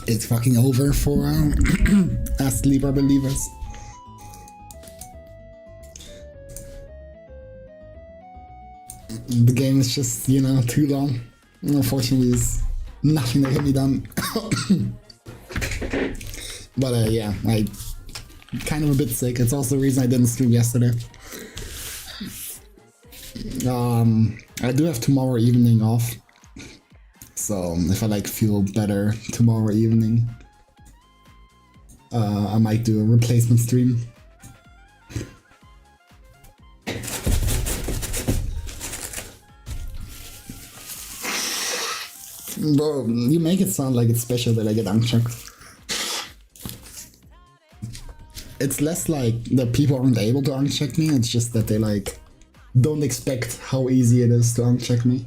It's fucking over for us Libra believers. The game is just, you know, too long. Unfortunately, there's nothing that can be done. But yeah, I'm kind of a bit sick. It's also the reason I didn't stream yesterday. I do have tomorrow evening off. So if I like feel better tomorrow evening, I might do a replacement stream. Bro, you make it sound like it's special that I get unchecked. It's less like that people aren't able to uncheck me, it's just that they like don't expect how easy it is to uncheck me.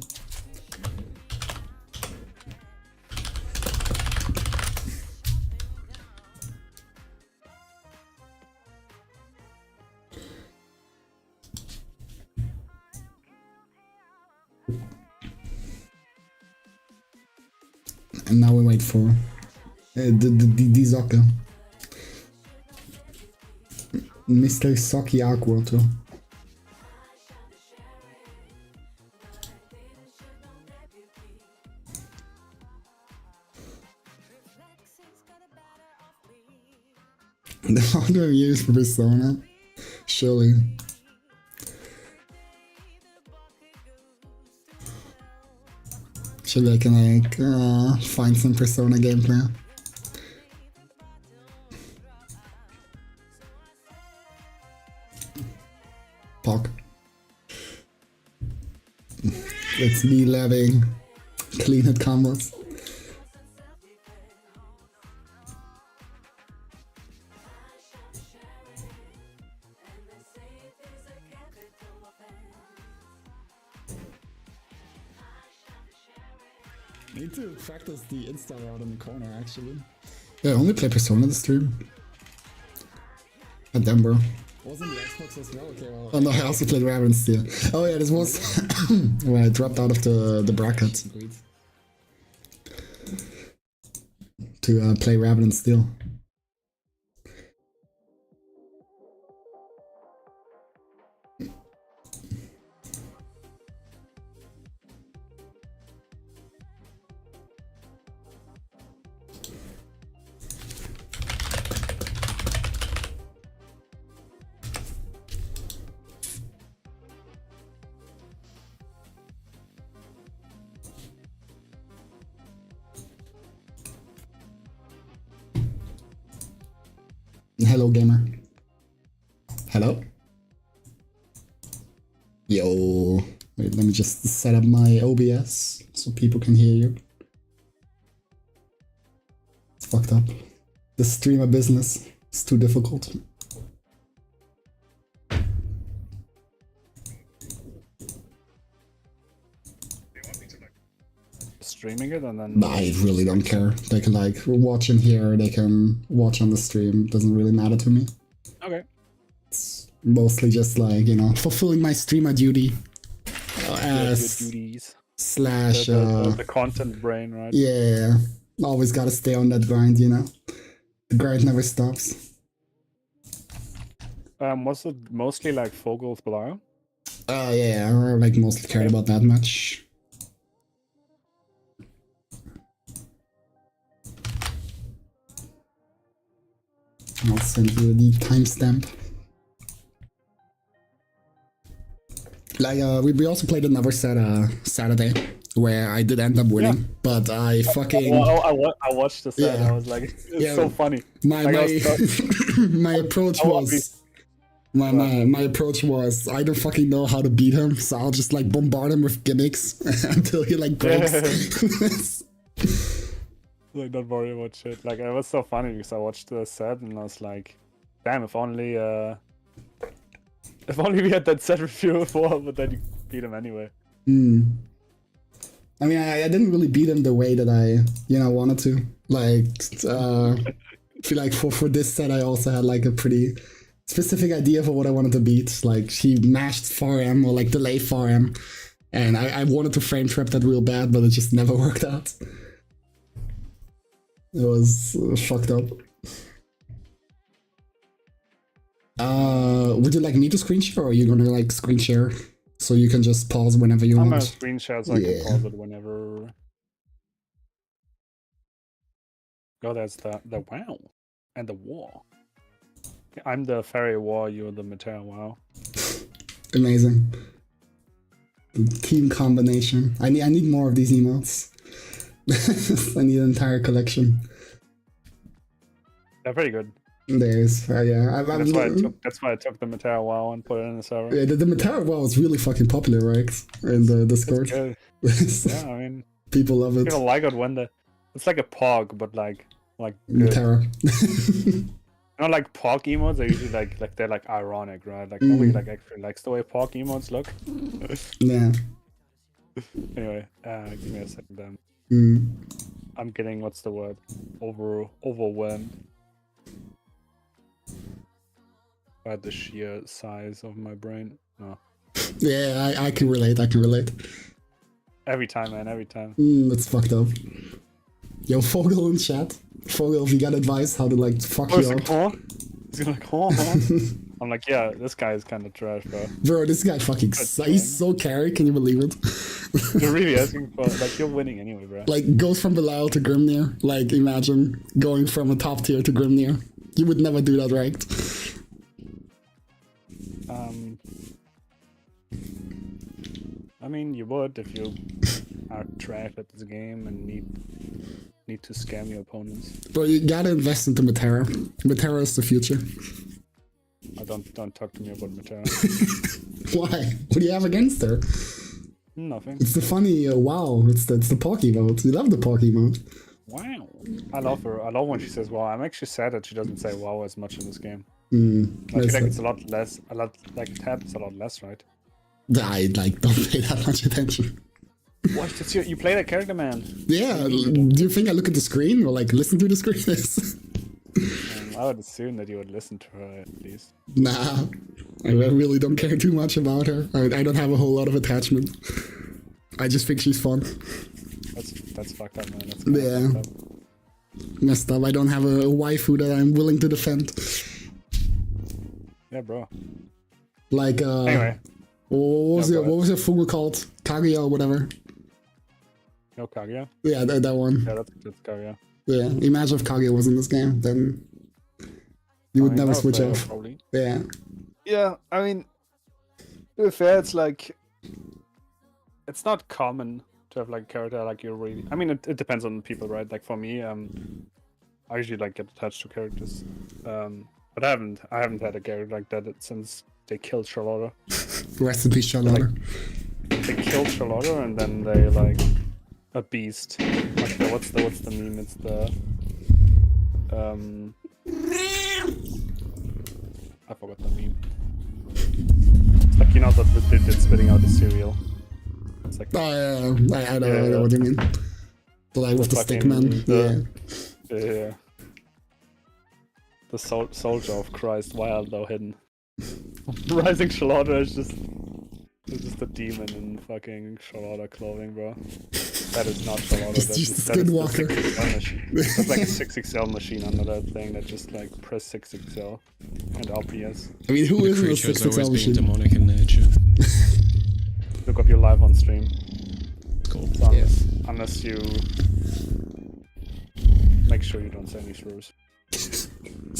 And now we wait for the socky. Mr. Socky AWT. The founder of years for Persona? Surely. Surely I can like find some Persona gameplay. Pog. It's me labbing clean hit combos. Need to practice the insta route in the corner actually. Yeah, I only play Persona this stream. And then bro. Wasn't the Xbox as well? Okay, well. Oh no, I also played Raven Steel. Oh yeah, this was where I dropped out of the bracket to play Raven Steel. Hello, gamer. Hello? Yo. Wait, let me just set up my OBS so people can hear you. It's fucked up. The streamer business is too difficult. Streaming it and then... I really don't care. They can like watch in here, they can watch on the stream. Doesn't really matter to me. Okay. It's mostly just like, you know, fulfilling my streamer duty. As duties. Slash... The content brain, right? Yeah. Always gotta stay on that grind, you know? The grind never stops. Was it mostly like Vogel's Belial? Yeah, I like mostly cared about that much. I'll send you the timestamp. Like, we also played another set Saturday where I did end up winning, but I fucking... Well, I watched the set and I was like, it's so funny. My approach was... My approach was, I don't fucking know how to beat him, so I'll just like bombard him with gimmicks until he like breaks. Like, don't worry about shit. Like, it was so funny because I watched the set and I was like, damn, if only we had that set review before, but then you beat him anyway. I mean, I didn't really beat him the way that I, you know, wanted to. Like, I feel like for this set, I also had like a pretty specific idea for what I wanted to beat. Like, he mashed 4M or like delay 4M, and I wanted to frame trap that real bad, but it just never worked out. It was fucked up. Would you like me to screen share, or are you gonna like screen share so you can just pause whenever you I'm want? gonna screen share so I can pause it whenever. Oh, there's the wow and the war. I'm the fairy war. You're the Metera wow. Amazing. The team combination. I need more of these emotes. I need an entire collection. They're pretty good. There's yeah. That's why I took the Metera wow and put it in the server. Yeah, the Metera wow is really fucking popular, right? In the Discord. Yeah, I mean, people love it. People like it when it's like a pog, but like Metera. Not like pog emotes. They're usually like they're like ironic, right? Like nobody like actually likes the way pog emotes look. Yeah. Anyway, give me a second. I'm getting what's the word? Overwhelmed by the sheer size of my brain. No. Yeah, I can relate. Every time, man. Every time. That's fucked up. Yo, Fogel in chat. Fogel, if you got advice how to like fuck you up. He's like, huh? I'm like, yeah, this guy is kind of trash, bro. Bro, this guy fucking he's so carry. Can you believe it? You're really asking for like you're winning anyway, bro. Like goes from Belial to Grimnir. Like imagine going from a top tier to Grimnir. You would never do that, right? I mean, you would if you are trash at this game and need to scam your opponents. Bro, you gotta invest into Metera. Metera is the future. Don't talk to me about Metera. Why? What do you have against her? Nothing. It's the funny wow. It's the Pocky mode. You love the Pocky mode. Wow. I love her. I love when she says wow. I'm actually sad that she doesn't say wow as much in this game. I feel like it's a lot less. Like tab is a lot less, right? I like don't pay that much attention. What? You play that character, man? Yeah. Do you think I look at the screen or like listen to the screen? I would assume that you would listen to her at least. Nah, I really don't care too much about her. I don't have a whole lot of attachment. I just think she's fun. That's fucked up, man. That's yeah. Messed up. I don't have a waifu that I'm willing to defend. Yeah, bro. Like anyway. What was your fugu called? Kaguya or whatever? No Kaguya? Yeah, that one. Yeah, that's Kaguya. Yeah, imagine if Kaguya was in this game, then you would never switch off. Probably. Yeah. Yeah, I mean, to be fair, it's like it's not common to have like a character like you're really. I mean, it depends on people, right? Like for me, I usually like get attached to characters, but I haven't had a character like that since they killed Charlotta. Rest in peace, Charlotta. Like, they killed Charlotta and then they like a beast. Like what's the meme? It's the I forgot the meme. It's like, you know, that bit spitting out the cereal. It's like I know what you mean. Like with the stick man. Yeah. The soldier of Christ, wild though hidden. Rising Charlotta is just a demon in fucking Charlotta clothing, bro. That is not Charlotta. Just That's the Skinwalker. That's like a 6XL machine under that thing that just like press 6XL and RPS. I mean, who is a Creature's 6XL always machine? been demonic in nature. Look up your live on stream. Cool. So Yeah. unless you make sure you don't say any slurs.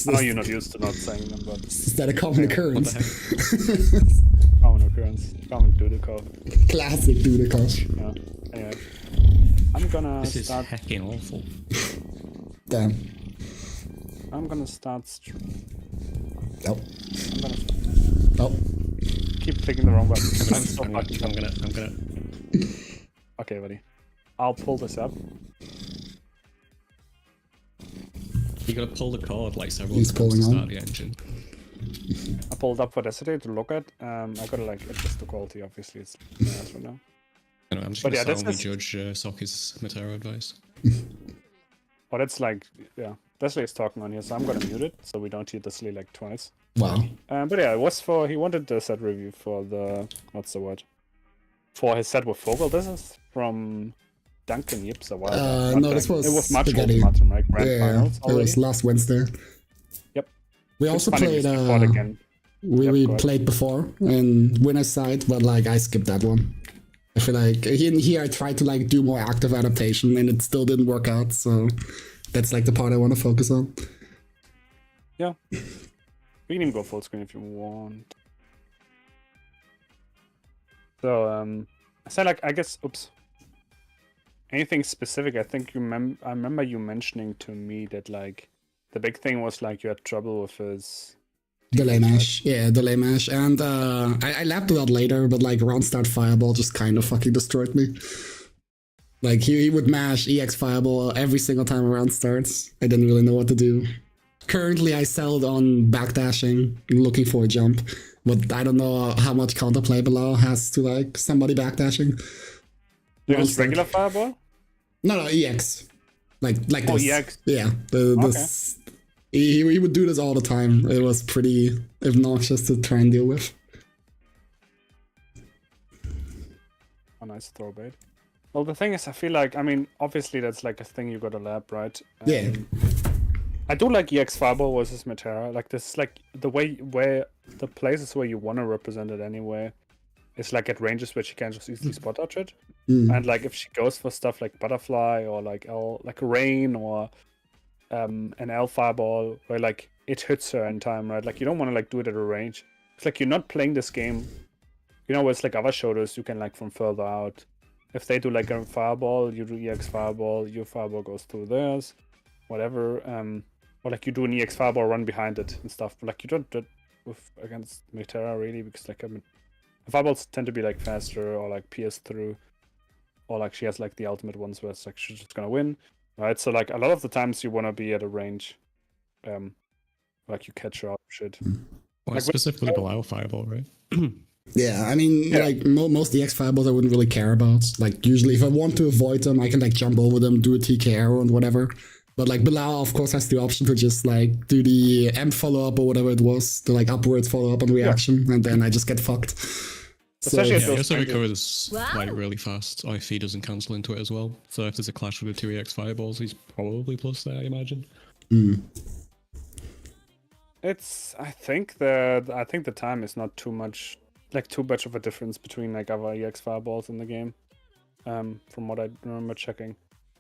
I know you're not used to not saying them, but Is that a common occurrence? What the heck? common occurrence. Common Dudikoff. Classic Dudikoff. Yeah. Anyway. I'm gonna This is start. hecking awful. Damn. I'm gonna start. Nope. I'm gonna Nope. keep clicking the wrong button. I'm so I'm fucking gonna. Okay, buddy. I'll pull this up. You gotta pull the cord like several He's times pulling to on. start the engine. I pulled up for yesterday to look at. I gotta like adjust the quality. Obviously, it's nice right now. Anyway, I'm just But gonna yeah, that's soundly just- judge Socky's Metera advice. But it's like, yeah, Leslie is talking on here, so I'm gonna mute it so we don't hear Leslie like twice. Wow. But yeah, it was he wanted the set review for the what's the word? For his set with Vogel. This is from Duncan Yips a while back. No, Not this Duncan. was It was much spaghetti. older, Martin, right? Grand Yeah, finals it already. was last Wednesday. Yep. We It's also funny played. we fought again. We Yep, we go ahead. played before in winner's side, but like I skipped that one. I feel like in here I tried to like do more active adaptation, and it still didn't work out. So that's like the part I want to focus on. Yeah. We can even go full screen if you want. So I said like I guess anything specific. I think I remember you mentioning to me that like the big thing was like you had trouble with his Delay defense, mash, yeah, delay mash, and I lapped it out later, but like round start fireball just kind of fucking destroyed me. Like he would mash EX fireball every single time a round starts. I didn't really know what to do. Currently, I settled on backdashing, looking for a jump, but I don't know how much counterplay Belial has to like somebody backdashing. You Round just start. regular fireball? No, EX, like Oh, this. EX. Yeah, this. He would do this all the time. It was pretty obnoxious to try and deal with. A nice throw bait. Well, the thing is, I feel like, I mean, obviously that's like a thing you gotta lap, right? Yeah. I do like EX Fireball versus Metera. Like, this is like the way where the places where you want to represent it anyway. It's like at ranges where she can just easily spot dodge it. And like if she goes for stuff like Butterfly or like Rain or an L Fireball where like it hits her in time, right? Like you don't want to like do it at a range. It's like you're not playing this game. You know, it's like other shooters, you can like from further out. If they do like a Fireball, you do EX Fireball, your Fireball goes through theirs, whatever. Or like you do an EX Fireball, run behind it and stuff. But like you don't do it with against Metera really, because like Fireballs tend to be like faster or like pierce through, or like she has like the ultimate ones where it's like she's just gonna win, right? So like a lot of the times you want to be at a range, like you catch her up shit. Well, Like, specifically Belial fireball, right? Yeah, I mean, like most EX fireballs I wouldn't really care about. Like usually if I want to avoid them, I can like jump over them, do a TK arrow and whatever. But like Belial, of course, has the option to just like do the M follow-up or whatever it was, the like upwards follow-up on reaction, and then I just get fucked. Especially Yeah, if he those also ranges- recovers like really fast. IF doesn't cancel into it as well. So if there's a clash with the 2 EX fireballs, he's probably plus there, I imagine. It's I think the time is not too much of a difference between like other EX Fireballs in the game. From what I remember checking.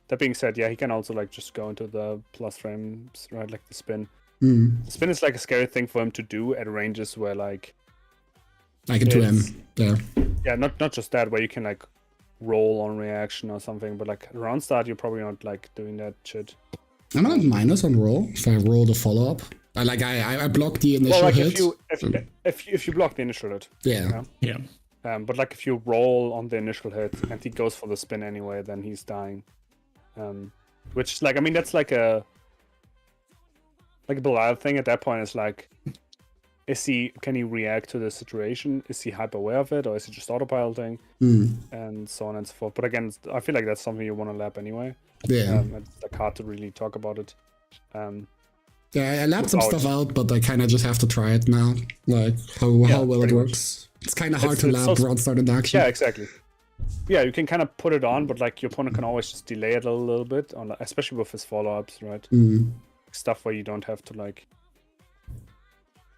That being said, yeah, he can also like just go into the plus frames, right? Like the spin. The spin is like a scary thing for him to do at ranges where like Like a 2M, yeah. Yeah, not just that, where you can like roll on reaction or something, but like around start you're probably not like doing that shit. I'm not minus on roll if I roll the follow-up. I block the initial Well, like hit. if you block the initial hit. Yeah. Yeah. But like if you roll on the initial hit and he goes for the spin anyway, then he's dying. Which like I mean that's like a Belial thing at that point is like, can he react to the situation? Is he hyper aware of it, or is he just autopiloting? And so on and so forth. But again, I feel like that's something you want to lap anyway. Yeah. It's like hard to really talk about it. Yeah, I lapped some stuff out, but I kind of just have to try it now. Like how well it works. It's kind of hard to lap round start into action. Yeah, exactly. Yeah, you can kind of put it on, but like your opponent can always just delay it a little bit, especially with his follow-ups, right? Stuff where you don't have to like,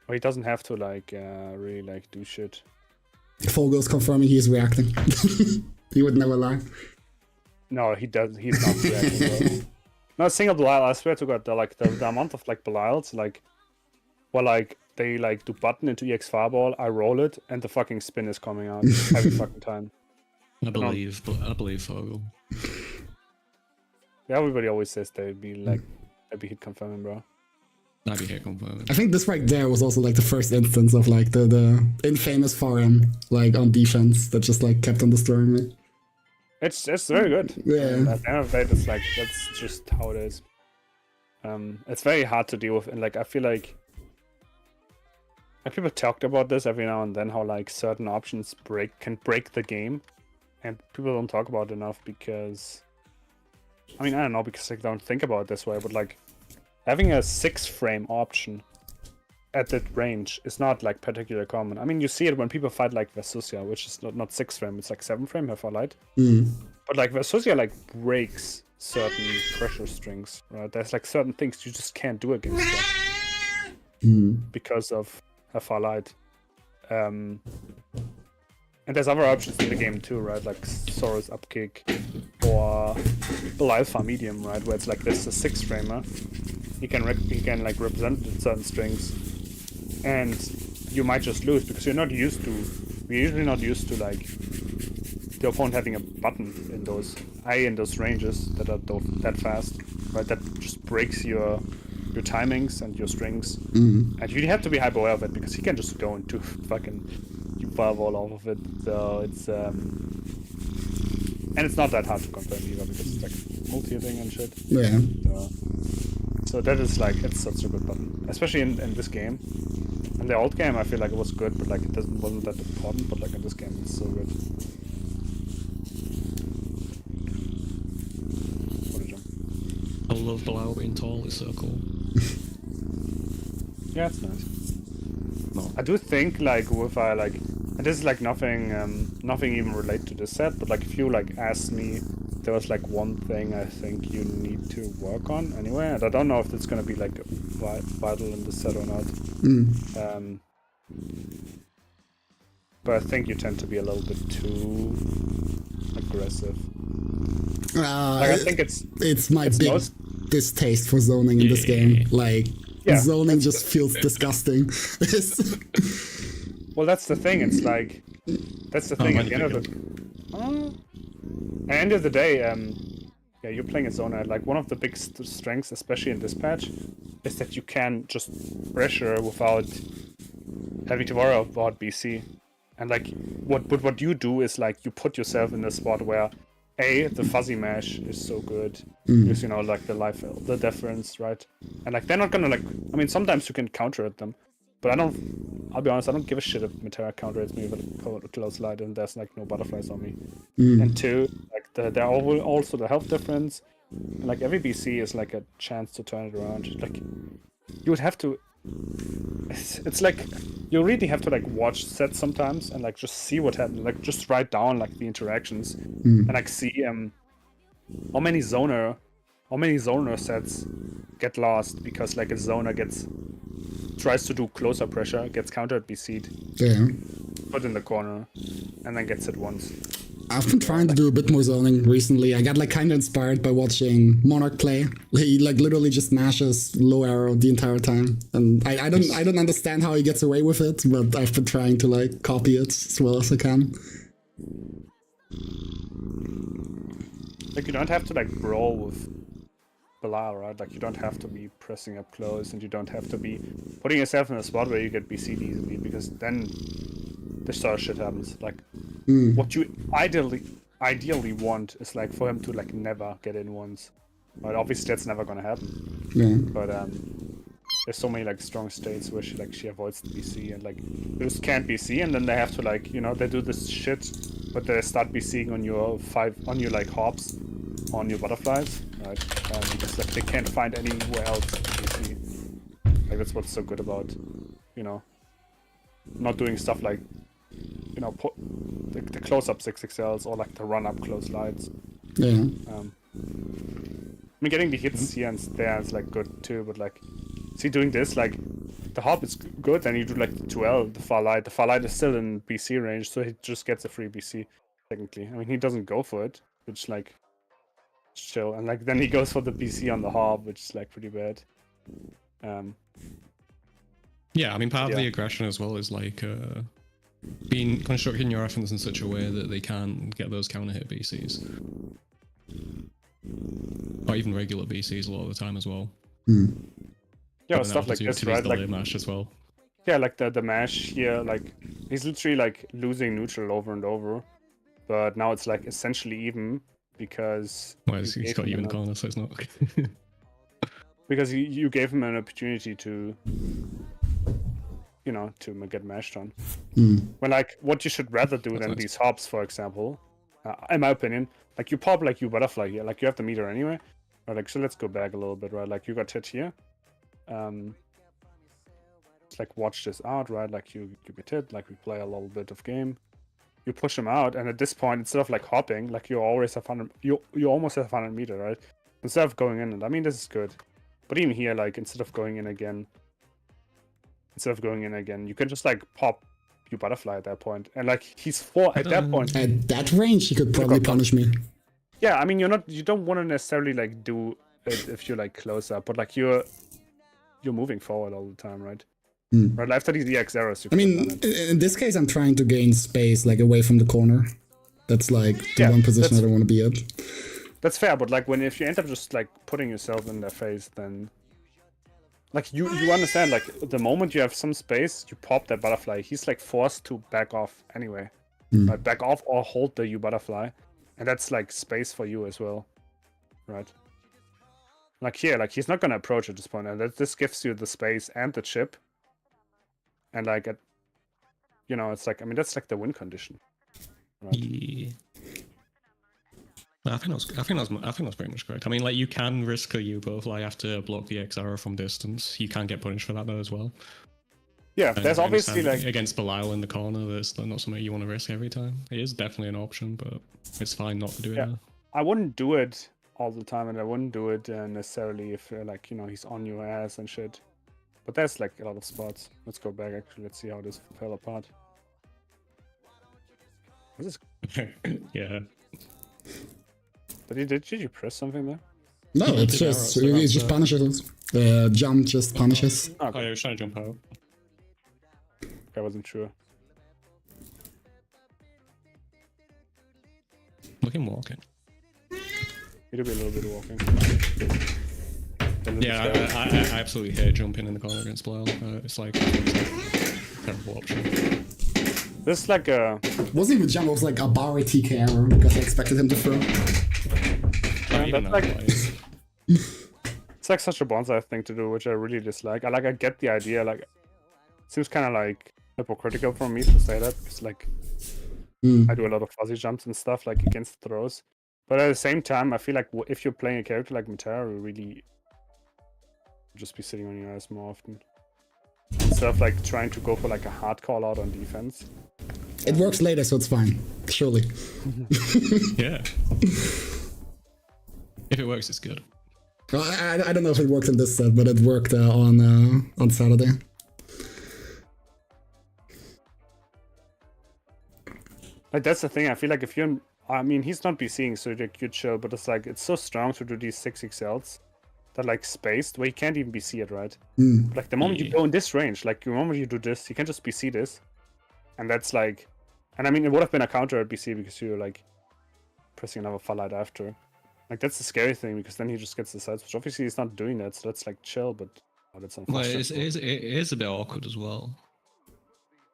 or he doesn't have to like really like do shit. Fogel's confirming he's reacting. He would never lie. No, he does. He's not reacting. No, single Belial. I swear to God, the amount of like Belials, like, well, like they like do button into EX Fireball. I roll it, and the fucking spin is coming out every fucking time. I believe Fogel. Yeah, everybody always says they'd be hit confirming, bro. That'd be hit confirming. I think this right there was also like the first instance of like the infamous 4M like on defense that just like kept on destroying me. It's very good. Yeah. At the end of the day, it's like that's just how it is. It's very hard to deal with, and like I feel like people talked about this every now and then, how like certain options can break the game, and people don't talk about it enough because, I mean, I don't know, because they don't think about it this way, but like having a 6-frame option at that range is not like particularly common. I mean, you see it when people fight like Vesusia, which is not 6 frame, it's like 7 frame her Farlight. But like Vesusia like breaks certain pressure strings, right? There's like certain things you just can't do against her because of her Farlight. And there's other options in the game too, right? Like Soros upkick or Belial far medium, right? Where it's like this a 6 framer. You can like represent certain strings, and you might just lose because you're usually not used to like the opponent having a button in those ranges that are that fast, right? That just breaks your timings and your strings, and you have to be hyper aware of it because he can just go into fucking fireball off of it. So it's and it's not that hard to confirm either because it's like multi-hitting and shit. Yeah. So that is like, it's such a good button, especially in this game. In the old game, I feel like it was good, but like it wasn't that important. But like in this game, it's so good. What a jump! I love Belial being tall. It's so cool. Yeah, it's nice. No. I do think like with like, and this is like nothing even related to the set, but like if you like ask me, there was like one thing I think you need to work on anyway, and I don't know if it's gonna be like vital in the set or not. But I think you tend to be a little bit too aggressive. Like, I think it's my big distaste for zoning in this game. Like zoning just feels disgusting. Well, that's the thing. It's like that's the thing. At the end of the day, yeah, you're playing a zoner. Like one of the big strengths, especially in this patch, is that you can just pressure without having to worry about BC. And like what you do is like you put yourself in a spot where the fuzzy mash is so good because you know like the difference, right? And like they're not gonna like. I mean, sometimes you can counter at them, but I'll be honest, I don't give a shit if Metera counterates me with a close light and there's like no butterflies on me. And two, like there are also the health difference. Like every BC is like a chance to turn it around. Like you would have to. It's like you really have to like watch sets sometimes and like just see what happens. Like just write down like the interactions and like see how many zoner sets get lost because like a zoner tries to do closer pressure, gets countered, BC'd, put in the corner, and then gets hit once. I've been trying to do a bit more zoning recently. I got like kind of inspired by watching Monarch play. He like literally just mashes low arrow the entire time, and I don't understand how he gets away with it, but I've been trying to like copy it as well as I can. Like you don't have to like brawl with Belial, right? Like you don't have to be pressing up close, and you don't have to be putting yourself in a spot where you get BC'd easily, because then this sort of shit happens. Like what you ideally want is like for him to like never get in once. But obviously that's never gonna happen. Yeah. But there's so many like strong states where she avoids the BC and like they just can't BC, and then they have to like, you know, they do this shit, but they start BCing on your like hops, on your butterflies, right? Because like they can't find anywhere else to BC. Like that's what's so good about, you know, not doing stuff like, you know, put the close-up 6XLs or like the run-up close lights. Yeah. I mean, getting the hits here and there is like good too, but like, see, doing this, like, the hop is good, then you do like the 2L, the far light. The far light is still in BC range, so he just gets a free BC, technically. I mean, he doesn't go for it, which like, chill. And like, then he goes for the BC on the hop, which is like pretty bad. Yeah, I mean, part of the aggression as well is like constructing your offense in such a way that they can't get those counter hit BCs. Or even regular BCs a lot of the time as well. Yeah, stuff like this, right? Like mash as well. Yeah, like the mash here, like he's literally like losing neutral over and over, but now it's like essentially even because he's got you in the corner, so it's not. Because you gave him an opportunity to, you know, to get mashed on. When like what you should rather do than these hops, for example, in my opinion, like you pop like you butterfly here, like you have the meter anyway. Or like, so let's go back a little bit, right? Like you got hit here. just like watch this out, right? Like you get hit, like we play a little bit of game. You push him out, and at this point, instead of like hopping, like you always have 100, you almost have 100 meter, right? Instead of going in, and I mean this is good, but even here, like instead of going in again, you can just like pop you butterfly at that point, and like he's 4 at that point. At that range, he could probably punish me. Yeah, I mean you don't want to necessarily like do it if you're like close up, but like you're moving forward all the time, right? Right after these EX errors. I mean, in this case, I'm trying to gain space like away from the corner. That's like the one position I don't want to be at. That's fair, but like if you end up just like putting yourself in their face, then like you understand, like the moment you have some space, you pop that butterfly, he's like forced to back off anyway. Right? Back off or hold the U butterfly. And that's like space for you as well. Right? Like here, like he's not gonna approach at this point, and this gives you the space and the chip. And like it's like, I mean, that's like the win condition. Right? Yeah. I think that's pretty much correct. I mean, like you can risk a U-butterfly after block the XR from distance. You can get punished for that though as well. Yeah, there's obviously like against Belial in the corner. That's not something you want to risk every time. It is definitely an option, but it's fine not to do it. Yeah, now. I wouldn't do it all the time, and I wouldn't do it necessarily if like he's on your ass and shit. But there's like a lot of spots. Let's go back actually. Let's see how this fell apart. What is Yeah. Did you press something there? No, it's just punishes us. Jump just punishes. Okay. Oh, yeah, I was trying to jump out. I wasn't sure. Look at him walking. You do be a little bit of walking. Yeah, I absolutely hate jumping in the corner against Belial. It's like a terrible option. This is like a... Wasn't even jump, it was like a bar TK error because I expected him to throw. Yeah, that's like... It's like such a bonsai thing to do, which I really dislike. I get the idea, like... It seems kind of like hypocritical for me to say that, because like... I do a lot of fuzzy jumps and stuff, like against throws. But at the same time, I feel like if you're playing a character like Metera, you really... just be sitting on your ass more often. Instead of like trying to go for like a hard call out on defense. It works later, so it's fine. Surely. Yeah. If it works, it's good. Well, I don't know if it worked in this set, but it worked on Saturday. Like that's the thing. I feel like if you're, I mean, he's not BCing, so you're chill. But it's like it's so strong to do these 6XLs that like spaced where you can't even BC it, right? Like the moment you go in this range, like the moment you do this, you can just BC this, and that's like, and I mean, it would have been a counter at BC because you're like pressing another Fallout after. Like that's the scary thing because then he just gets the sides, which obviously he's not doing that, so that's like chill, but that's unfortunate. Well, it is a bit awkward as well.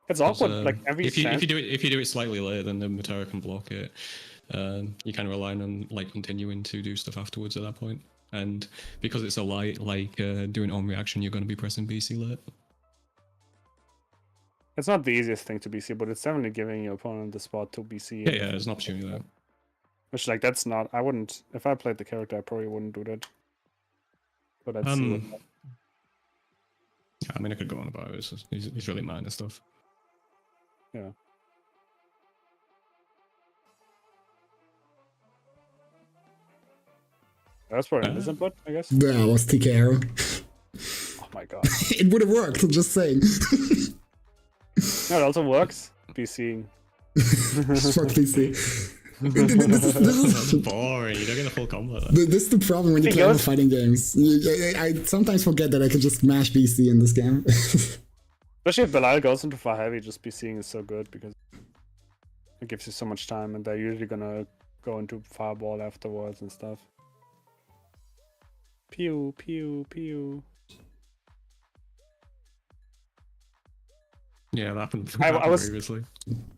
It's awkward, like every if you do it slightly later, then the Metera can block it. You kind of rely on like continuing to do stuff afterwards at that point. And because it's a light, like doing on reaction, you're going to be pressing BC late. It's not the easiest thing to BC, but it's definitely giving your opponent the spot to BC. Yeah, there's an opportunity there. Which like that's not. I wouldn't. If I played the character, I probably wouldn't do that. But I'd see what. Yeah, I mean, I could go on about it. It's really minor stuff. Yeah. That's probably an input, I guess. Yeah, it was TK error. Oh my god. It would have worked, I'm just saying. No, it also works. BCing. Fuck PC. That's boring. You don't get a full combo. This is the problem when you play other fighting games. I sometimes forget that I can just mash BC in this game. Especially if Belial goes into far heavy, just BCing is so good because it gives you so much time, and they're usually gonna go into fireball afterwards and stuff. Pew, pew, pew. Yeah, that happened previously.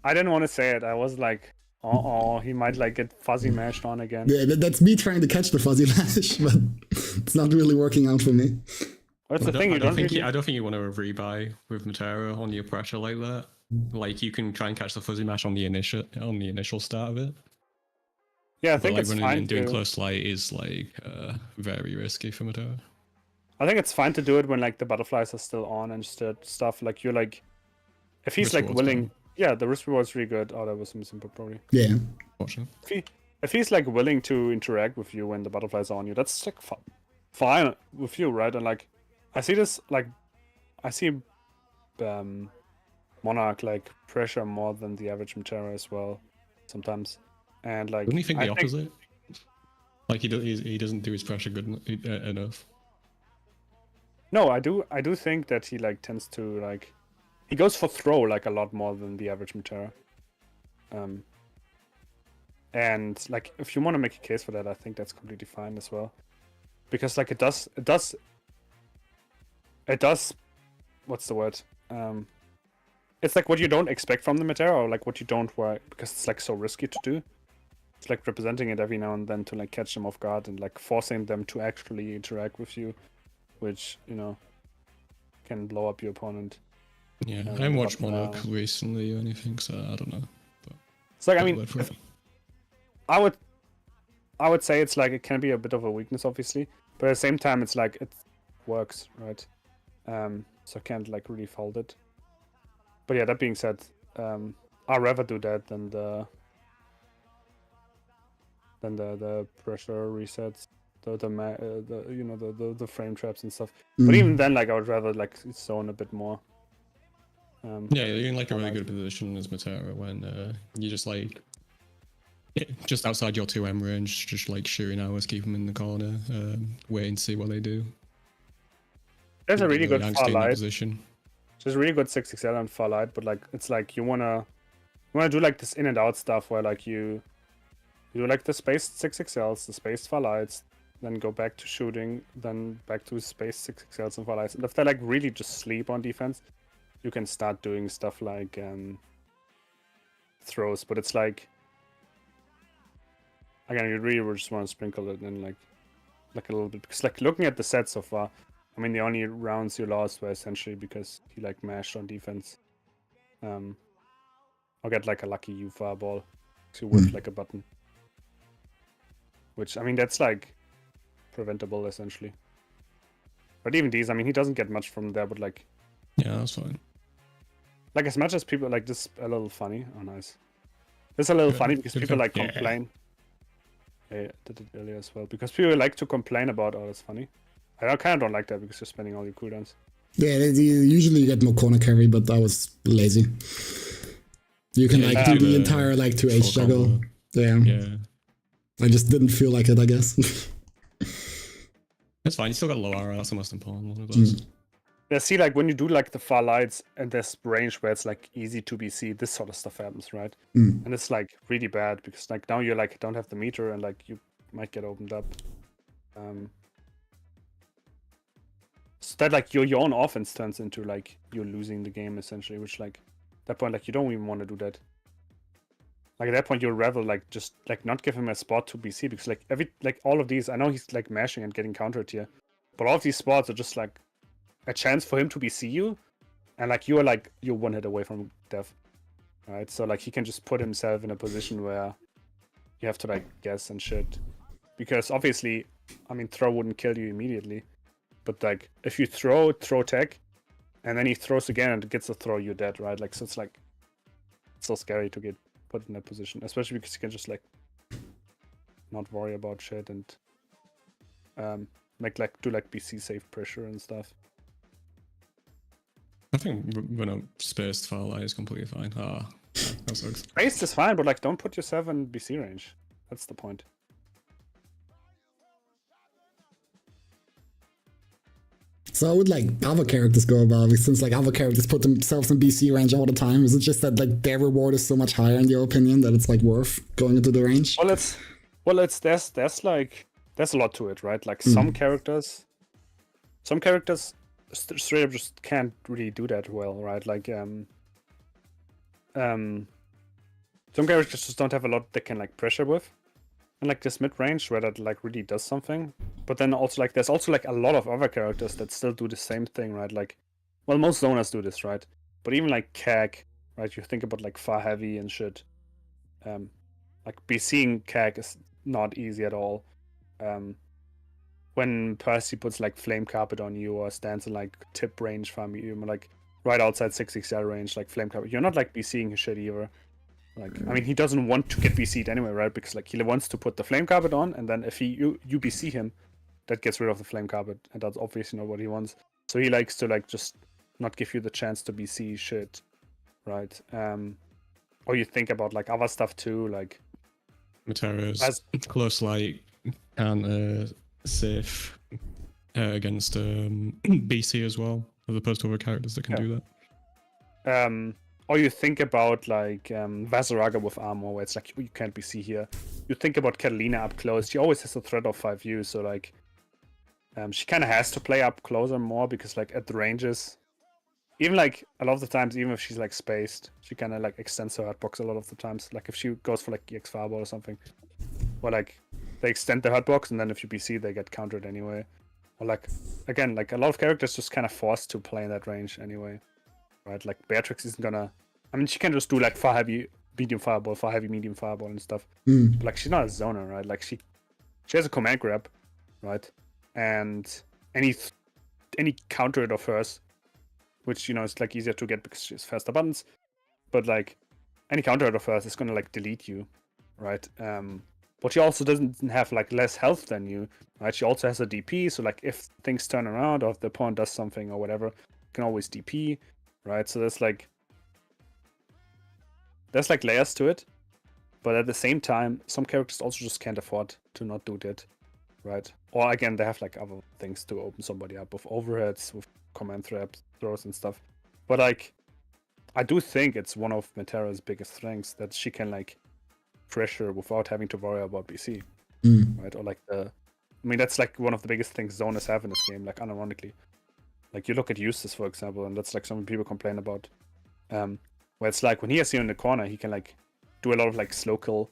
I didn't want to say it. I was like, oh, he might like get fuzzy mashed on again. Yeah, that's me trying to catch the fuzzy lash, but it's not really working out for me. What's the thing? I don't think you want to rebuy with Metera on your pressure like that. Like you can try and catch the fuzzy mash on the initial start of it. Yeah, I think like it's running fine. And doing close light is like very risky for Metera. I think it's fine to do it when like the butterflies are still on and stuff. Like you're like, if he's Risk like reward's willing, better. yeah, the risk reward's really good. Oh, that was missing, but probably. Yeah. Fortunately. If he's like willing to interact with you when the butterflies are on you, that's like fine with you, right? And like, I see this like, I see Monarch like pressure more than the average Metera as well, sometimes, and like. Wouldn't you think I the opposite? Like he doesn't do his pressure good enough. No, I do think that he like tends to like, he goes for throw like a lot more than the average Metera. And like if you want to make a case for that, I think that's completely fine as well, because like it does what's the word? It's like what you don't expect from the Metera, or like what you don't work, because it's like so risky to do. It's like representing it every now and then to like catch them off guard and like forcing them to actually interact with you, which, you know, can blow up your opponent. Yeah, I haven't watched Monarch recently or anything, so I don't know. But it's like, I mean, I would say it's like, it can be a bit of a weakness, obviously, but at the same time, it's like it works, right? So I can't like really fault it. But yeah, that being said, I'd rather do that than the pressure resets, the frame traps and stuff. But even then, like I would rather like zone a bit more. Yeah, you're in like a really good position as Metera when you just like just outside your 2M range, just like shooting hours, keep them in the corner, waiting to see what they do. There's a really good far light. Position. There's a really good 6XL and far light, but like it's like you wanna do like this in and out stuff where like you do like the spaced 6XLs, the spaced far lights, then go back to shooting, then back to spaced 6XLs and far lights. And if they like really just sleep on defense, you can start doing stuff like throws. But it's like, again, you really just want to sprinkle it in like a little bit, because like looking at the set so far, I mean the only rounds you lost were essentially because he like mashed on defense. Or get like a lucky U fireball to whiff like a button. Which, I mean, that's like preventable essentially. But even these, I mean, he doesn't get much from there, but like, yeah, that's fine. Like as much as people like this, a little funny. Oh, nice. It's a little funny because people like complain. Yeah, I did it earlier as well, because people like to complain about, oh, that's funny. I kind of don't like that because you're spending all your cooldowns. Yeah, usually you get more corner carry, but I was lazy. You can like do the entire like 2H juggle. Yeah. I just didn't feel like it, I guess. That's fine. You still got low RR. That's the most important one of those. Yeah, see, like when you do like the far lights and there's range where it's like easy to BC, this sort of stuff happens, right? And it's like really bad because like now you're like don't have the meter and like you might get opened up. So that like your own offense turns into like you're losing the game essentially, which like at that point like you don't even want to do that. Like at that point you'd rather like just like not give him a spot to BC, because like all of these, I know he's like mashing and getting countered here, but all of these spots are just like a chance for him to BC you, and like you're one hit away from death, right? So like he can just put himself in a position where you have to like guess and shit, because obviously, I mean, throw wouldn't kill you immediately, but like if you throw tech, and then he throws again and gets a throw, you're dead, right? Like so it's like it's so scary to get put in that position, especially because you can just like not worry about shit and do BC safe pressure and stuff. I think when a spaced far light is completely fine. That sucks. Spaced is fine, but like don't put yourself in BC range. That's the point. So how would like other characters go about it, since like other characters put themselves in BC range all the time? Is it just that like their reward is so much higher in your opinion that it's like worth going into the range? There's a lot to it, right? Like some characters straight up just can't really do that well, right? Like some characters just don't have a lot they can like pressure with, and like this mid range where that like really does something. But then also like there's also like a lot of other characters that still do the same thing, right? Like, well, most zoners do this, right? But even like CAG, right? You think about like far heavy and shit. Like BCing CAG is not easy at all. when Percy puts like flame carpet on you or stands in like tip range from you, like right outside 6XL range, like flame carpet, you're not like BCing his shit either. Like, I mean, he doesn't want to get BC'd anyway, right? Because like he wants to put the flame carpet on, and then if you BC him, that gets rid of the flame carpet, and that's obviously not what he wants. So he likes to like just not give you the chance to BC shit, right? Or you think about like other stuff too, like Metera's close light and safe against BC as well, as opposed to other characters that can do that. Or you think about like Vasaraga with armor, where it's like you can't BC here. You think about Catalina up close. She always has a threat of 5U, so like she kind of has to play up closer more because like at the ranges, even like a lot of the times, even if she's like spaced, she kind of like extends her hurtbox a lot of the times. Like if she goes for like EX Fireball or something, or like they extend the hurtbox and then if you BC, they get countered anyway. Or like again, like a lot of characters just kind of forced to play in that range anyway, right? Like Beatrix isn't gonna. I mean, she can just do like far heavy medium fireball, far heavy medium fireball and stuff. But like she's not a zoner, right? Like she has a command grab, right? And any counter hit of hers, which is like easier to get because she has faster buttons, but like any counter hit of hers is gonna like delete you, right? But she also doesn't have like less health than you, right? She also has a DP, so like if things turn around or if the opponent does something or whatever, you can always DP, right? So there's like layers to it, but at the same time, some characters also just can't afford to not do that, right? Or again, they have like other things to open somebody up with overheads, with command throws and stuff. But like, I do think it's one of Metera's biggest strengths that she can like pressure without having to worry about BC, right? Or like I mean, that's like one of the biggest things zoners have in this game, like unironically. Like you look at Eustace, for example, and that's like something people complain about. Where it's like when he has you in the corner, he can like do a lot of like slow kill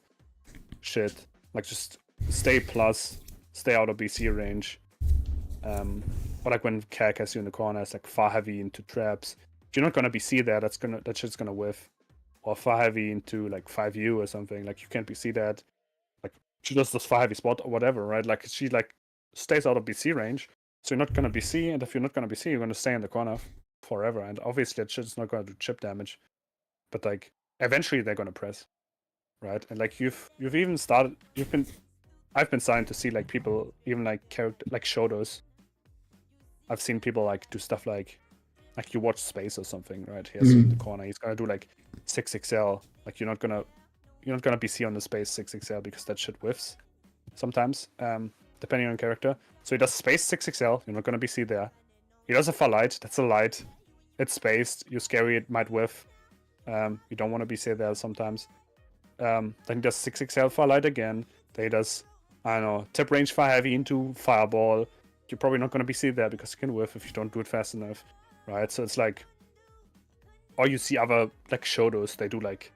shit, like just stay plus, stay out of BC range. Or like when Kag has you in the corner, it's like far heavy into traps. If you're not gonna BC there, that shit's gonna whiff. Or far heavy into like 5U or something, like you can't BC that. Like she just does far heavy spot or whatever, right? Like she like stays out of BC range, so you're not gonna BC, and if you're not gonna BC, you're gonna stay in the corner forever. And obviously that shit's not gonna do chip damage. But like eventually they're gonna press, right? And like you've even started, I've been starting to see like people even like character like Shodos. I've seen people like do stuff like you watch Space or something, right? He has you in the corner. He's gonna do like 6XL. Like you're not gonna BC on the Space 6XL because that shit whiffs sometimes, depending on character. So he does Space 6XL. You're not gonna BC there. He does a far light. That's a light. It's spaced. You're scary. It might whiff. You don't want to be say there sometimes. Then he does 6XL far light again. Then he does, I don't know, tip range far heavy into fireball. You're probably not going to be see there because you can whiff if you don't do it fast enough, right? So it's like, or you see other like Shodos, they do like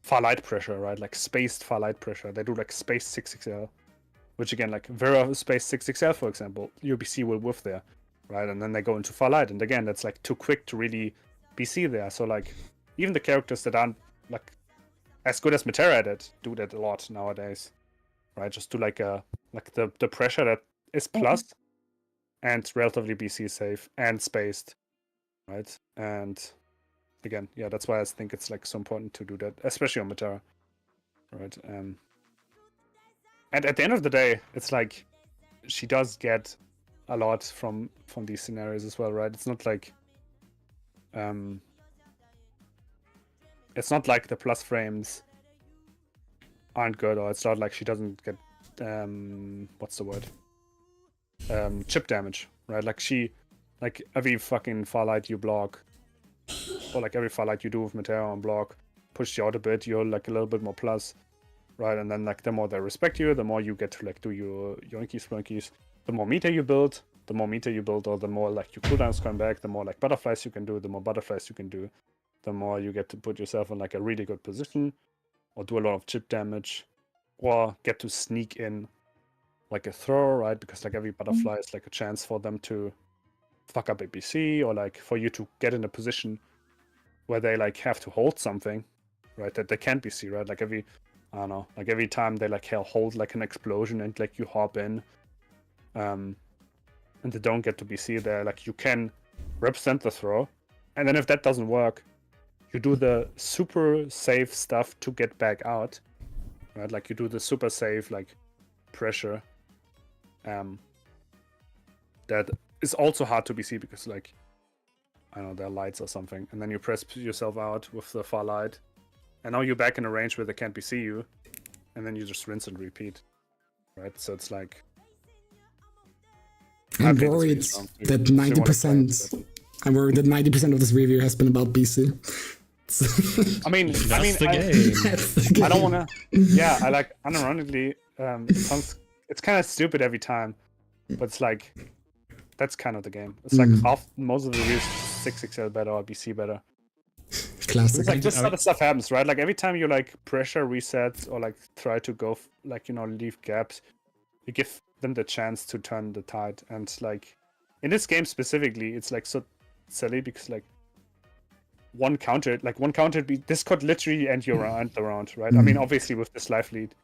far light pressure, right? Like spaced far light pressure. They do like spaced 6XL, which again, like Vera spaced 6XL, for example, UBC will whiff there, right? And then they go into far light, and again, that's like too quick to really BC there. So like, even the characters that aren't like as good as Metera at it do that a lot nowadays, right? Just do like the pressure that is plus and relatively BC safe and spaced, right? And again, yeah, that's why I think it's like so important to do that, especially on Metera, right? And at the end of the day, it's like she does get a lot from these scenarios as well, right? It's not like it's not like the plus frames aren't good, or it's not like she doesn't get what's the word? Chip damage, right? Like every fucking far light you block, or like every far light you do with Metera on block, push you out a bit, you're like a little bit more plus, right? And then like the more they respect you, the more you get to like do your yoinkies flunkies. The more meter you build, or the more like your cooldowns come back, the more like butterflies you can do, the more you get to put yourself in like a really good position, or do a lot of chip damage, or get to sneak in like a throw, right? Because like every butterfly is like a chance for them to fuck up a BC, or like for you to get in a position where they like have to hold something, right? That they can't BC, right? Like every time they like hold like an explosion and like you hop in, and they don't get to BC there, like you can represent the throw, and then if that doesn't work, you do the super safe stuff to get back out, right? Like you do the super safe like pressure. That is also hard to BC because like I don't know, there are lights or something, and then you press yourself out with the far light, and now you're back in a range where they can't BC you, and then you just rinse and repeat, right? So it's like I'm worried that 90%. I'm worried that 90% of this review has been about BC. I mean, That's the game. That's the game. I don't want to. Yeah, I like unironically. It's kind of stupid every time, but it's like that's kind of the game. It's like most of the reviews 6XL better or BC better. Classic. It's like this sort of stuff happens, right? Like every time you like pressure resets or like try to go like leave gaps, you give them the chance to turn the tide. And like in this game specifically, it's like so silly because like one counter this could literally end your round, right? I mean, obviously with this life lead,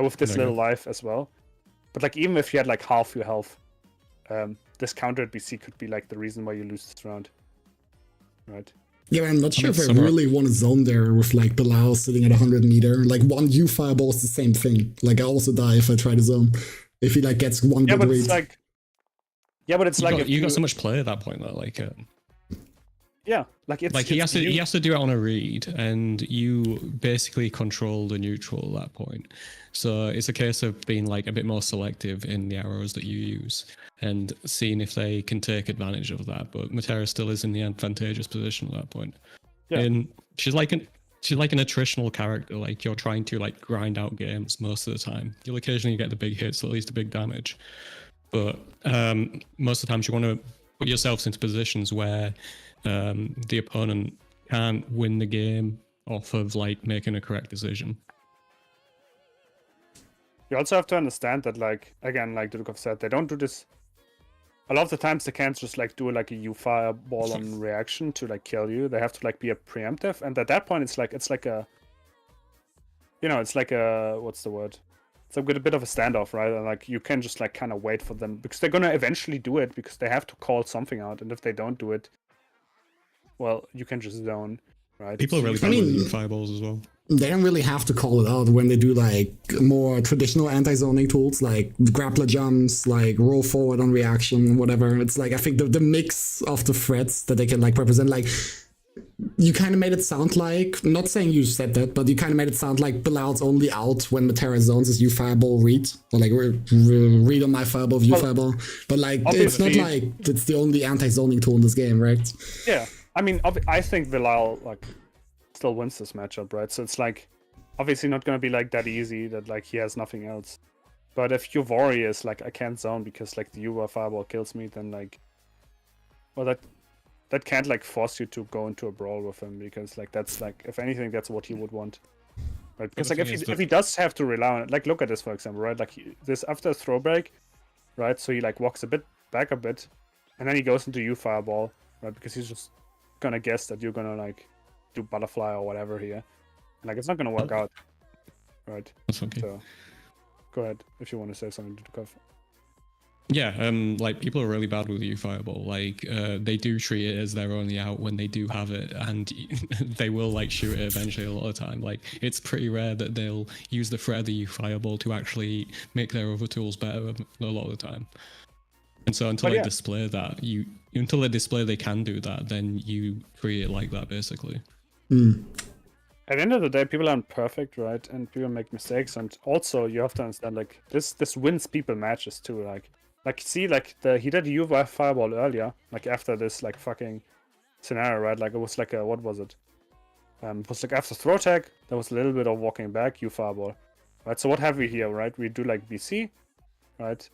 with this little life as well. But like even if you had like half your health, this counter BC could be like the reason why you lose this round, right? Yeah, I'm not sure if I really want to zone there with like Belial sitting at 100 meter. Like one U fireball is the same thing. Like I also die if I try to zone. If he like gets one good read. You got so much play at that point though. Like yeah, like it's like he has to do it on a read, and you basically control the neutral at that point. So it's a case of being like a bit more selective in the arrows that you use and seeing if they can take advantage of that. But Metera still is in the advantageous position at that point. Yeah. And she's like an attritional character. Like you're trying to like grind out games most of the time. You'll occasionally get the big hits, at least the big damage. But most of the times you want to put yourselves into positions where the opponent can't win the game off of like making a correct decision. You also have to understand that, like, again, like Dudukov said, they don't do this. A lot of the times they can't just like do like a U fireball on reaction to like kill you. They have to like be a preemptive, and at that point it's like a, it's like a, what's the word? It's a bit of a standoff, right? And like you can just like kind of wait for them because they're gonna eventually do it because they have to call something out, and if they don't do it, well, you can just zone, right? People are really bad with fireballs as well. They don't really have to call it out when they do like more traditional anti-zoning tools like grappler jumps, like roll forward on reaction, whatever. It's like I think the mix of the threats that they can like represent, like you kind of made it sound like, not saying you said that, but you kind of made it sound like Belial's only out when Metera zones is U fireball read, or like read on my fireball, view fireball. But like it's not like it's the only anti-zoning tool in this game, right? Yeah, I mean, I think Belial like still wins this matchup, right? So it's like obviously not going to be like that easy that like he has nothing else. But if your Vori is like I can't zone because like the U fireball kills me, then like, well, that can't like force you to go into a brawl with him because like that's like if anything that's what he would want, right? Because like if he does have to rely on it, like look at this for example, right? Like this after a throw break, right? So he like walks a bit back a bit, and then he goes into U fireball, right? Because he's just gonna guess that you're gonna like do butterfly or whatever here, and like it's not gonna work out, right? That's okay. So go ahead if you want to say something to cover. Yeah, like people are really bad with U fireball. Like they do treat it as their only out when they do have it, and they will like shoot it eventually a lot of the time. Like it's pretty rare that they'll use the threat of the U fireball to actually make their other tools better a lot of the time. And so until they display that, until they display they can do that, then you treat it like that basically. At the end of the day, people aren't perfect, right? And people make mistakes, and also you have to understand like this wins people matches too. Like see, like he did U fireball earlier, like after this like fucking scenario, right? Like it was like a, what was it? It was like after throw tag, there was a little bit of walking back, U fireball, right? So what have we here, right? We do like BC, right?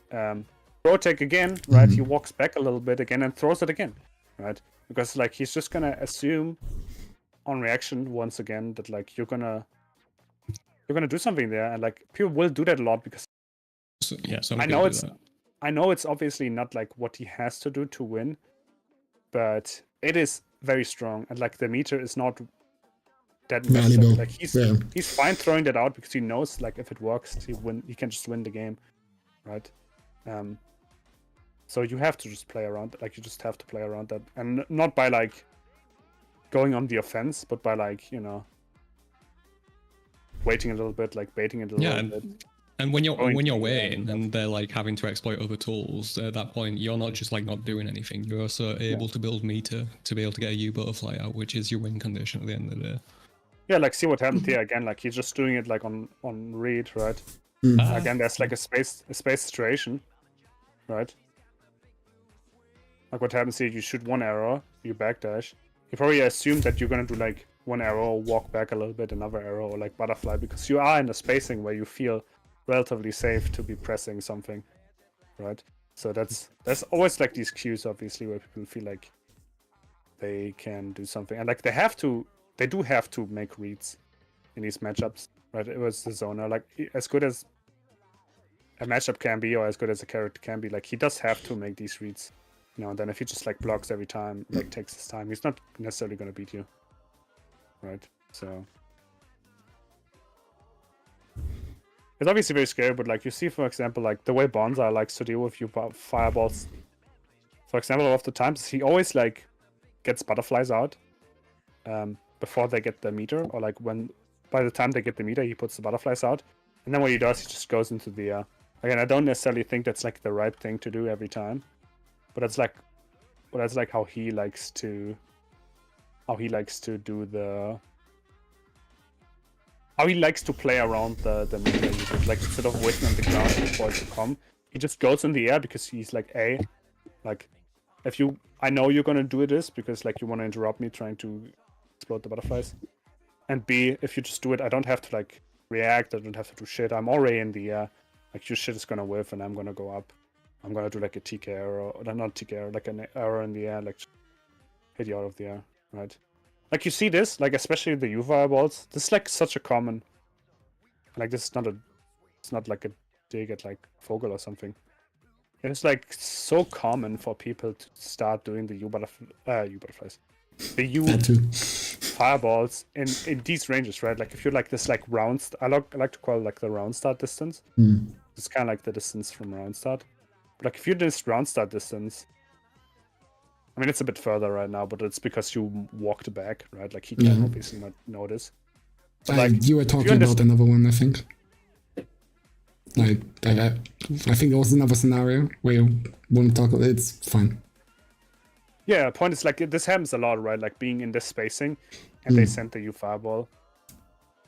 Throw tag again, right? He walks back a little bit again and throws it again, right? Because like he's just gonna assume on reaction once again that like you're gonna do something there, and like people will do that a lot because I know it's obviously not like what he has to do to win, but it is very strong, and like the meter is not that necessary. Like he's fine throwing that out because he knows like if it works he can just win the game, right? So you have to just play around, like you just have to play around that, and not by like going on the offense, but by like, you know, waiting a little bit, like baiting it a little bit. And when you're Going waiting and they're like having to exploit other tools, at that point you're not just like not doing anything. You're also able to build meter to be able to get a U butterfly out, which is your win condition at the end of the day. Yeah, like see what happened here again. Like he's just doing it like on read, right? Again, there's like a space situation, right? Like what happens here? You shoot one arrow, you backdash. You probably assume that you're gonna do like one arrow, walk back a little bit, another arrow, or like butterfly, because you are in a spacing where you feel relatively safe to be pressing something, right? So there's always like these cues, obviously, where people feel like they can do something, and like they do have to make reads in these matchups, right? It was the zoner, like as good as a matchup can be, or as good as a character can be, like he does have to make these reads, you know. And then if he just like blocks every time, like takes his time, he's not necessarily going to beat you, right? So it's obviously very scary, but like you see, for example, like the way Bonsai likes to deal with you fireballs, for example, a lot of the times he always like gets butterflies out before they get the meter, or like by the time they get the meter, he puts the butterflies out, and then what he does, he just goes into the air. Again, I don't necessarily think that's like the right thing to do every time, but that's like how he likes to do the. How he likes to play around the meter usage. Like instead of waiting on the ground for it to come, he just goes in the air because he's like, like I know you're gonna do this because like you want to interrupt me trying to explode the butterflies, and B, if you just do it, I don't have to like react, I don't have to do shit, I'm already in the air, like your shit is gonna whiff and I'm gonna go up, I'm gonna do like a TK arrow, or not TK arrow, like an arrow in the air, like hit you out of the air, right? Like you see this, like especially the U fireballs, this is like such a common, like this is it's not like a dig at like Vogel or something. It's like so common for people to start doing the U butterflies, the U fireballs in these ranges, right? Like if you're like this like round, I like to call it like the round start distance. It's kind of like the distance from round start. But like if you're this round start distance, I mean it's a bit further right now, but it's because you walked back, right? Like he can obviously not notice. But like you were talking about another one, I think. Like, I think there was another scenario where you wouldn't talk about it. It's fine. Yeah, the point is like this happens a lot, right? Like being in this spacing, and they send the U fireball.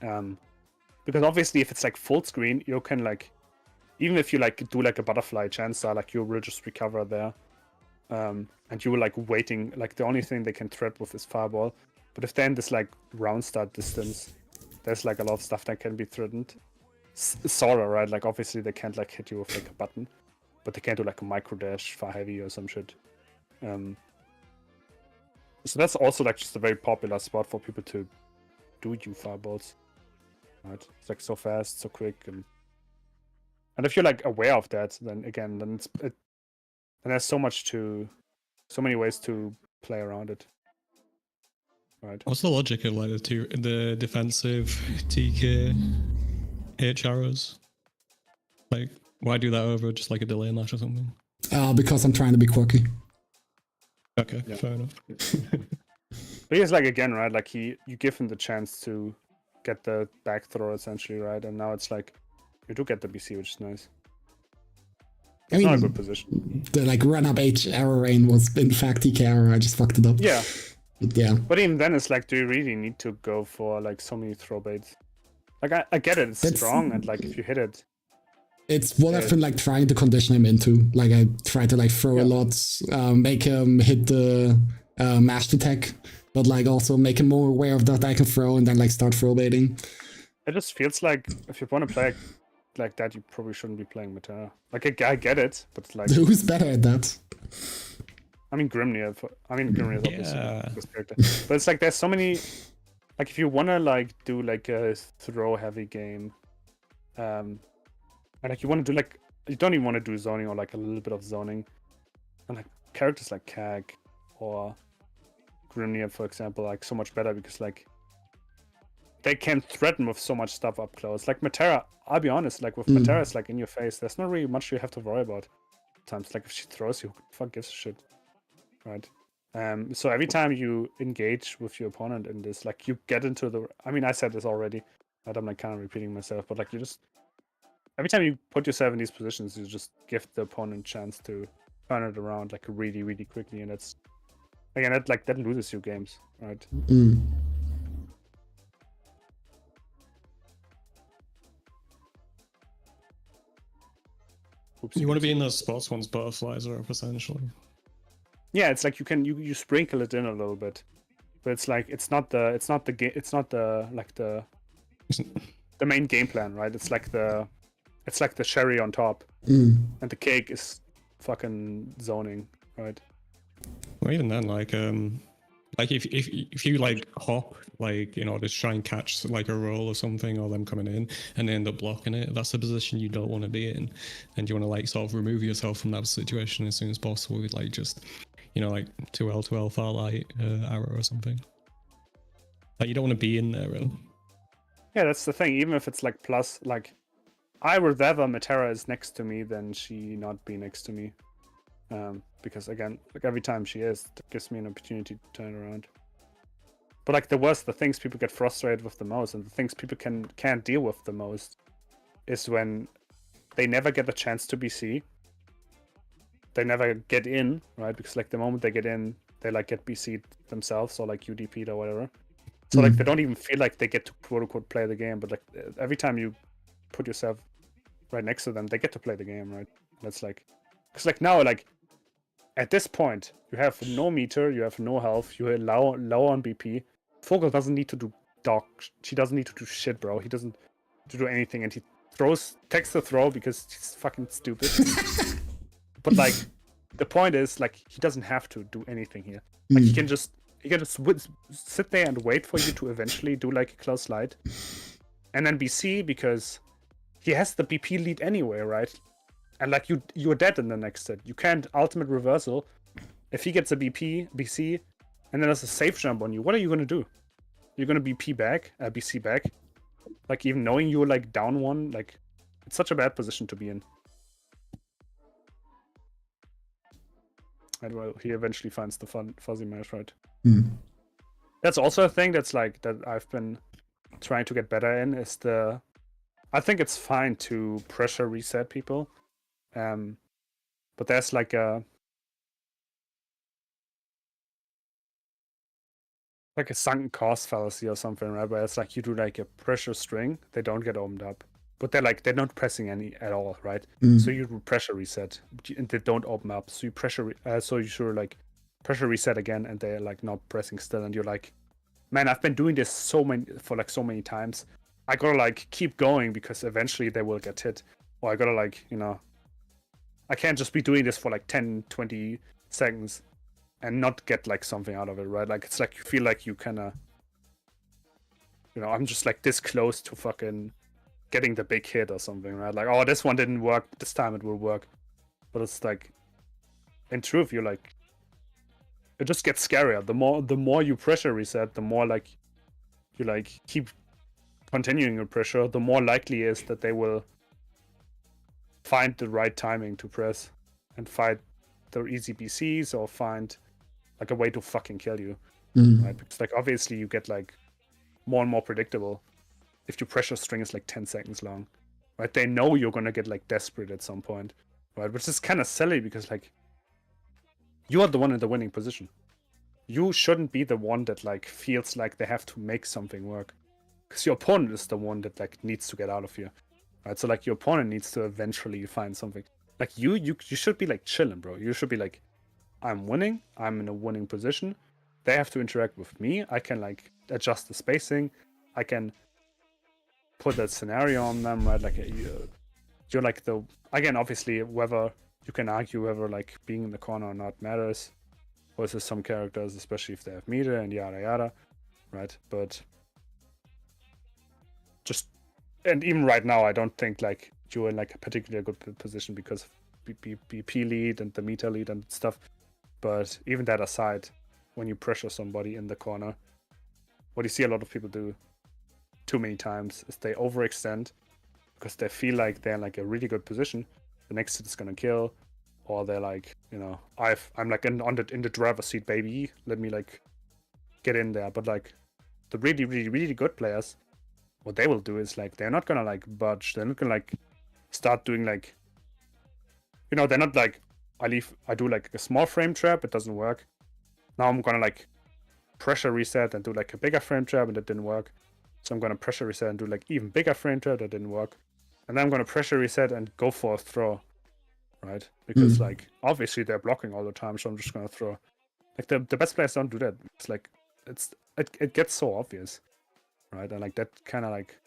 Because obviously, if it's like full screen, you can like, even if you like do like a butterfly, chances are like you will just recover there, and you were like waiting. Like the only thing they can threat with is fireball. But if they're in this like round start distance, there's like a lot of stuff that can be threatened. Sorta, right? Like obviously they can't like hit you with like a button, but they can do like a micro dash far heavy or some shit. So that's also like just a very popular spot for people to do U fireballs. Right? It's like so fast, so quick, and if you're like aware of that, then again, then and there's so many ways to play around it. Right? What's the logic of like the defensive TK H arrows? Like, why do that over just like a delay match or something? Because I'm trying to be quirky. Okay, fair enough. But he's like again, right? Like you give him the chance to get the back throw essentially, right? And now it's like you do get the BC, which is nice. It's not a good position. The like run up H arrow rain was in fact TK arrow. I just fucked it up. Yeah. Yeah. But even then, it's like, do you really need to go for like so many throw baits? Like I get it, it's strong, and like if you hit it, it's what I've been like trying to condition him into. Like I try to like throw a lot, make him hit the mashed attack, but like also make him more aware of that I can throw, and then like start throw baiting. It just feels like if you want to play like that, you probably shouldn't be playing Metera. Like I get it, but it's like who's better at that? I mean Grimnir is obviously the best character, but it's like there's so many. Like if you wanna like do like a throw heavy game, and like you wanna do like you don't even want to do zoning or like a little bit of zoning, and like characters like Kag or Grimnir, for example, like so much better because like they can threaten with so much stuff up close. Like Metera, I'll be honest, like with Metera, it's like in your face. There's not really much you have to worry about. times. Like if she throws you, who the fuck gives a shit, right? So every time you engage with your opponent in this, like you get into the. I mean, I said this already, but I'm like kind of repeating myself. But like you just every time you put yourself in these positions, you just give the opponent a chance to turn it around like really, really quickly, and it's again that loses you games, right? Oopsie You want to doopsie. be in those spots once butterflies are up, essentially. Yeah, it's like you sprinkle it in a little bit, but it's like it's not the main game plan, right? It's like the cherry on top, and the cake is fucking zoning, right? Or even then, like if you like hop, like in order to try and catch like a roll or something, or them coming in and they end up blocking it, that's a position you don't want to be in, and you want to like sort of remove yourself from that situation as soon as possible with like just, you know, like 2L far light arrow or something. Like you don't want to be in there, really. Yeah, that's the thing. Even if it's like plus, like I would rather Metera is next to me than she not be next to me. Because again, like every time she is, it gives me an opportunity to turn around. But like the things people get frustrated with the most, and the things people can't deal with the most, is when they never get a chance to BC. They never get in, right? Because like the moment they get in, they like get BC'd themselves or like UDP'd or whatever. So like they don't even feel like they get to quote unquote play the game. But like every time you put yourself right next to them, they get to play the game, right? And it's like, because like now, like at this point, you have no meter, you have no health, you are low on BP. Vogel doesn't need to do dog. She doesn't need to do shit, bro. He doesn't to do anything, and he takes the throw because he's fucking stupid. But like, the point is, like, he doesn't have to do anything here. Like, he can just sit there and wait for you to eventually do like a close slide, and then BC because he has the BP lead anyway, right? And like you're dead in the next set. You can't ultimate reversal. If he gets a BC, and then there's a safe jump on you, what are you gonna do? You're gonna BC back, like even knowing you're like down one. Like it's such a bad position to be in. And well, he eventually finds the fuzzy mash, right? That's also a thing that's like that I've been trying to get better in. Is I think it's fine to pressure reset people. But there's like a sunken cost fallacy or something, right? Where it's like you do like a pressure string, they don't get opened up, but they're not pressing any at all, right? So you do pressure reset, and they don't open up. So you pressure reset again, and they're like not pressing still, and you're like, man, I've been doing this so many times. I gotta like keep going because eventually they will get hit, or I gotta like I can't just be doing this for like 10, 20 seconds and not get like something out of it, right? Like it's like you feel like you kinda, I'm just like this close to fucking getting the big hit or something, right? Like, oh, this one didn't work, this time it will work. But it's like, in truth, you're like, it just gets scarier. The more you pressure reset, the more like you like keep continuing your pressure, the more likely is that they will find the right timing to press and fight their easy BCs or find like a way to fucking kill you, right? Because like obviously you get like more and more predictable if your pressure string is like 10 seconds long, right? They know you're gonna get like desperate at some point, right? Which is kind of silly because like you are the one in the winning position. You shouldn't be the one that like feels like they have to make something work, because your opponent is the one that like needs to get out of here, right? So like your opponent needs to eventually find something. Like you should be like chilling, bro. You should be like, I'm winning. I'm in a winning position. They have to interact with me. I can like adjust the spacing. I can put that scenario on them, right? Like you're like the, again, obviously whether you can argue whether like being in the corner or not matters versus some characters, especially if they have meter and yada yada, right? But just, and even right now, I don't think like you're in like a particularly good position because of BP lead and the meter lead and stuff. But even that aside, when you pressure somebody in the corner, what you see a lot of people do too many times is they overextend because they feel like they're in like a really good position. The next hit is gonna kill, or they're like, you know, I'm like in the driver's seat, baby. Let me like get in there. But like the really, really, really good players, what they will do is like they're not gonna like budge. They're not gonna like start doing like, you know, they're not like I do like a small frame trap, it doesn't work. Now I'm gonna like pressure reset and do like a bigger frame trap, and that didn't work. So I'm gonna pressure reset and do like even bigger frame trap, that didn't work. And then I'm gonna pressure reset and go for a throw, right? Because like obviously they're blocking all the time, so I'm just gonna throw. Like the best players don't do that. It's like it gets so obvious, right? And like that kind of like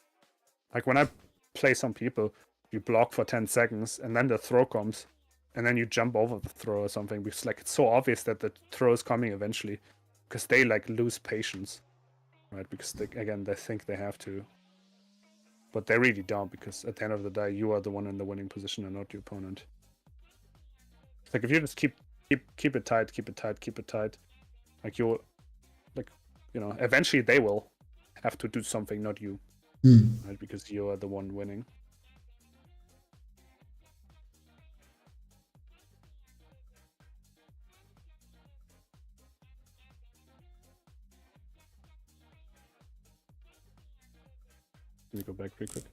when I play some people, you block for 10 seconds and then the throw comes, and then you jump over the throw or something, because like it's so obvious that the throw is coming eventually, because they like lose patience, right? Because they think they have to, but they really don't, because at the end of the day you are the one in the winning position and not your opponent. It's like if you just keep it tight, like you'll like, you know, eventually they will have to do something, not you, right? Because you are the one winning. Let me go back real quick.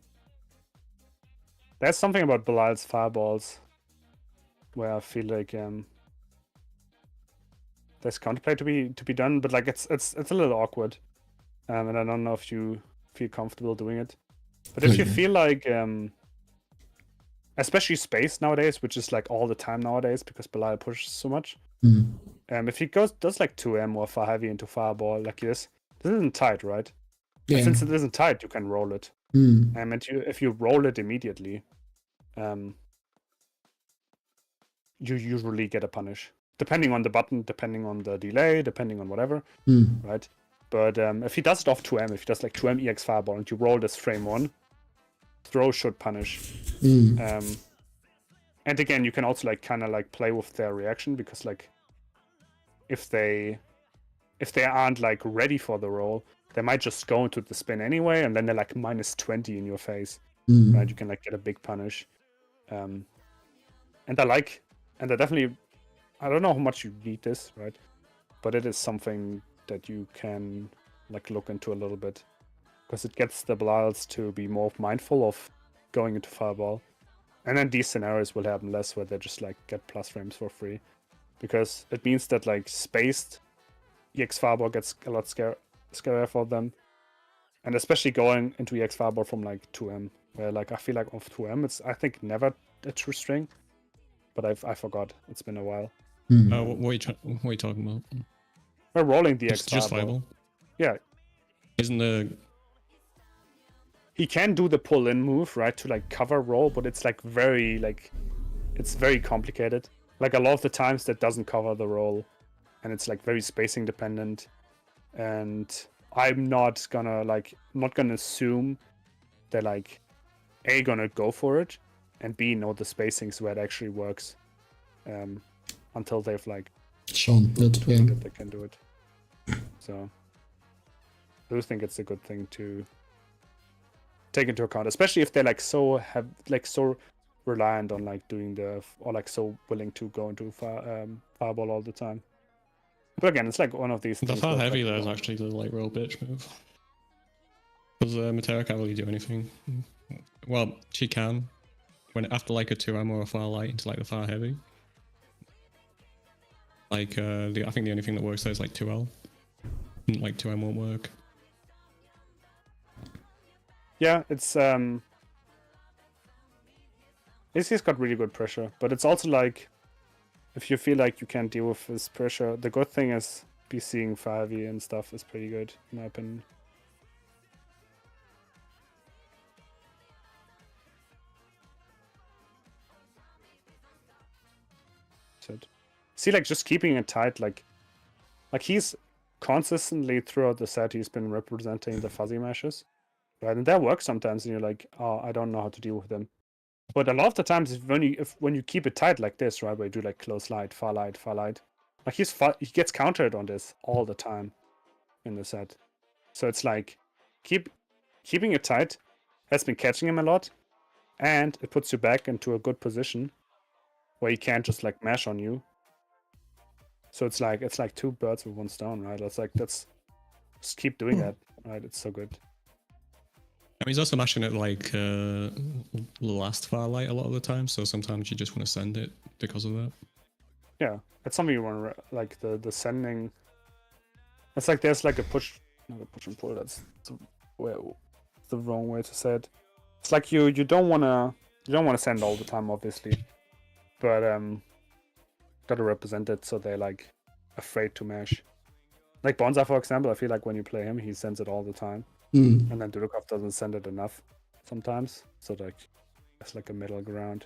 There's something about Belial's fireballs where I feel like there's counterplay to be done, but like it's a little awkward, and I don't know if you feel comfortable doing it. But if you feel like especially space nowadays, which is like all the time nowadays because Belial pushes so much. If he does like 2M or far heavy into fireball like this isn't tight, right? Yeah. And since it isn't tight, you can roll it. And if you roll it immediately, you usually get a punish, depending on the button, depending on the delay, depending on whatever, right? But if he does it off 2M, if he does like 2M EX fireball and you roll this frame 1, throw should punish. And again, you can also like kind of like play with their reaction, because like if they aren't like ready for the roll, they might just go into the spin anyway, and then they're like -20 in your face, right? You can like get a big punish. And I definitely, I don't know how much you need this, right? But it is something that you can like look into a little bit, because it gets the Belials to be more mindful of going into fireball. And then these scenarios will happen less, where they just like get plus frames for free, because it means that like spaced EX fireball gets a lot scarier for them, and especially going into EX fireball from like 2M, where like I feel like off 2M it's I think never a true string, but I forgot, it's been a while. What are you talking about? We're rolling the EX just fireball. fireball. Yeah. Isn't the he can do the pull-in move, right, to like cover roll, but it's like very it's very complicated. Like a lot of the times that doesn't cover the roll, and it's like very spacing dependent. And I'm not gonna assume they're like A, gonna go for it, and B, know the spacings where it actually works, until they've like shown that they can do it. So I do think it's a good thing to take into account, especially if they're like so reliant on like doing or like so willing to go into fireball all the time. But again, it's like one of these the far heavy like, there is actually the like roll bitch move, because Metera can't really do anything. Well, she can when after like a 2M or a far light into like the far heavy. Like I think the only thing that works there is like 2L. Like 2M won't work. Yeah, it's he's got really good pressure, but it's also like if you feel like you can't deal with his pressure, the good thing is BCing far heavy and stuff is pretty good, in my opinion. See, like just keeping it tight, like he's consistently throughout the set he's been representing the fuzzy meshes, right? And that works sometimes, and you're like, oh, I don't know how to deal with them. But a lot of the times, when you keep it tight like this, right, where you do like close light, far light, like he gets countered on this all the time in the set. So it's like keeping it tight has been catching him a lot, and it puts you back into a good position where he can't just like mash on you. So it's like two birds with one stone, right? That's just keep doing that, right? It's so good. I mean, he's also mashing it like last Firelight a lot of the time, so sometimes you just want to send it because of that. Yeah, it's something you want to like the sending. It's like there's like a push, not a push and pull. That's the wrong way to say it. It's like you don't wanna send all the time, obviously, but gotta represent it so they're like afraid to mash. Like Bonsai, for example, I feel like when you play him, he sends it all the time, and then Dudukov doesn't send it enough sometimes. So like it's like a middle ground.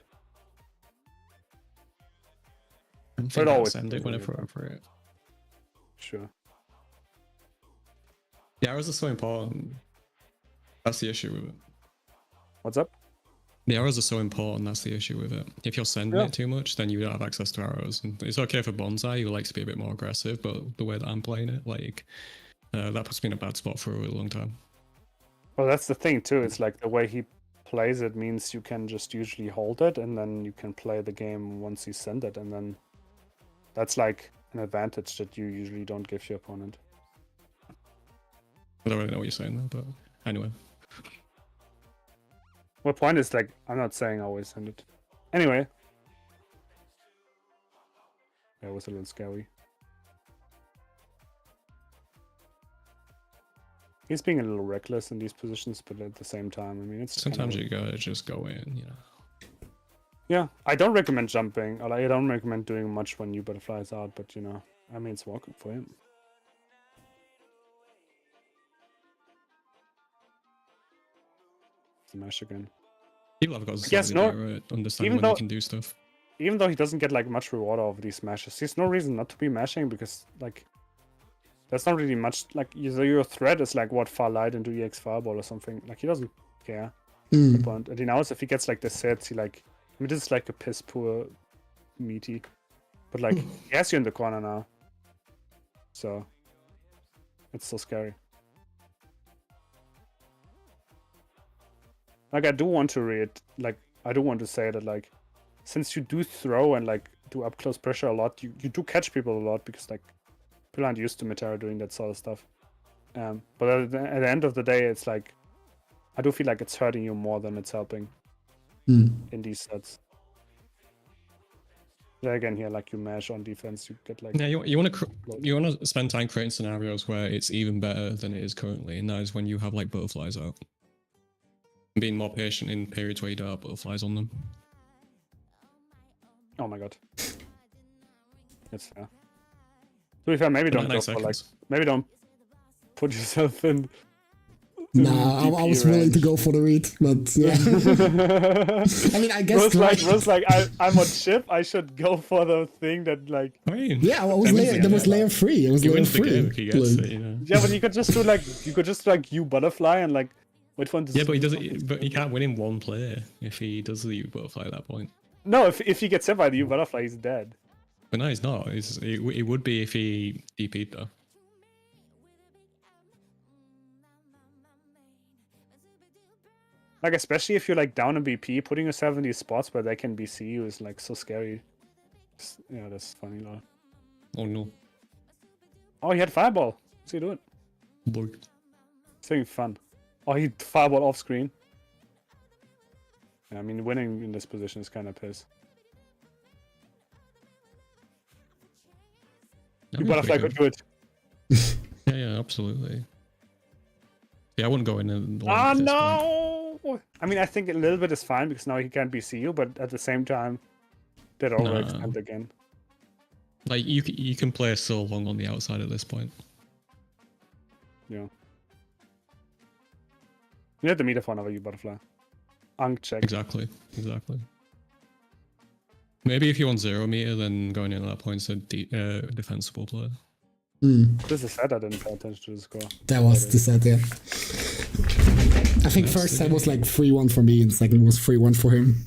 I think I'll send it whenever I'm for it. Sure. The arrows are so important. That's the issue with it. What's up? The arrows are so important, that's the issue with it. If you're sending it too much, then you don't have access to arrows. And it's okay for Bonsai, who likes to be a bit more aggressive, but the way that I'm playing it, like, that puts me in a bad spot for a really long time. Well, that's the thing too. It's like the way he plays it means you can just usually hold it, and then you can play the game once you send it, and then that's like an advantage that you usually don't give your opponent. I don't really know what you're saying there, but anyway. My point is, like, I'm not saying always send it. Anyway. That was a little scary. He's being a little reckless in these positions, but at the same time, I mean, it's... Sometimes you gotta just go in, you know. Yeah, I don't recommend jumping, or I don't recommend doing much when new butterfly is out, but, you know, I mean, it's working for him. Smash again. People have got to understand when they can do stuff. Even though he doesn't get like much reward over these smashes, there's no reason not to be mashing, because like there's not really much like your threat is like what, Farlight into EX Fireball or something. Like he doesn't care. And he knows if he gets like the sets, he like, I mean, this is like a piss poor meaty, but like he has you in the corner now, so it's so scary. Like, I do want to read, like, I do want to say that, like, since you do throw and, like, do up-close pressure a lot, you do catch people a lot, because, like, people aren't used to Metera doing that sort of stuff. But at the end of the day, it's, like, I do feel like it's hurting you more than it's helping in these sets. There again, here, like, you mash on defense, you get, like... Yeah, you want to spend time creating scenarios where it's even better than it is currently, and that is when you have, like, butterflies out. Being more patient in periods where you don't have butterflies on them. Oh my god. That's fair. To be fair, maybe don't go for like... Maybe don't put yourself in... Nah, I was willing to go for the read, but yeah. I mean, I guess... Rose like, I'm on chip, I should go for the thing that like... I mean, yeah, there was layer 3. It was layer 3. You know? Yeah, but you could just do like, you butterfly and like... Wait for him to... Yeah, but he doesn't. But he can't win in one play if he does the U-butterfly at that point. No, if he gets hit by the U-butterfly, he's dead. But no, he's not. It would be if he DP'd though. Like, especially if you're like down in BP, putting yourself in these spots where they can BC you is like so scary. Yeah, that's funny, lol. Oh no. Oh, he had Fireball. What's he doing? Boy. It's having fun. Oh, he Fireball off screen. Yeah, I mean, winning in this position is kind of piss. You butterfly could do it. Yeah, absolutely. Yeah, I wouldn't go in and... Oh, no! Point. I mean, I think a little bit is fine, because now he can't BC you, but at the same time, they'd overextend again. Like, you can play so long on the outside at this point. Yeah. You have the meter for another U-butterfly. Check. Exactly. Maybe if you want 0 meter, then going in at that point is a defensible play. This is sad, I didn't pay attention to the score. That was the set, yeah. I think first set was like 3-1 for me, and second was 3-1 for him.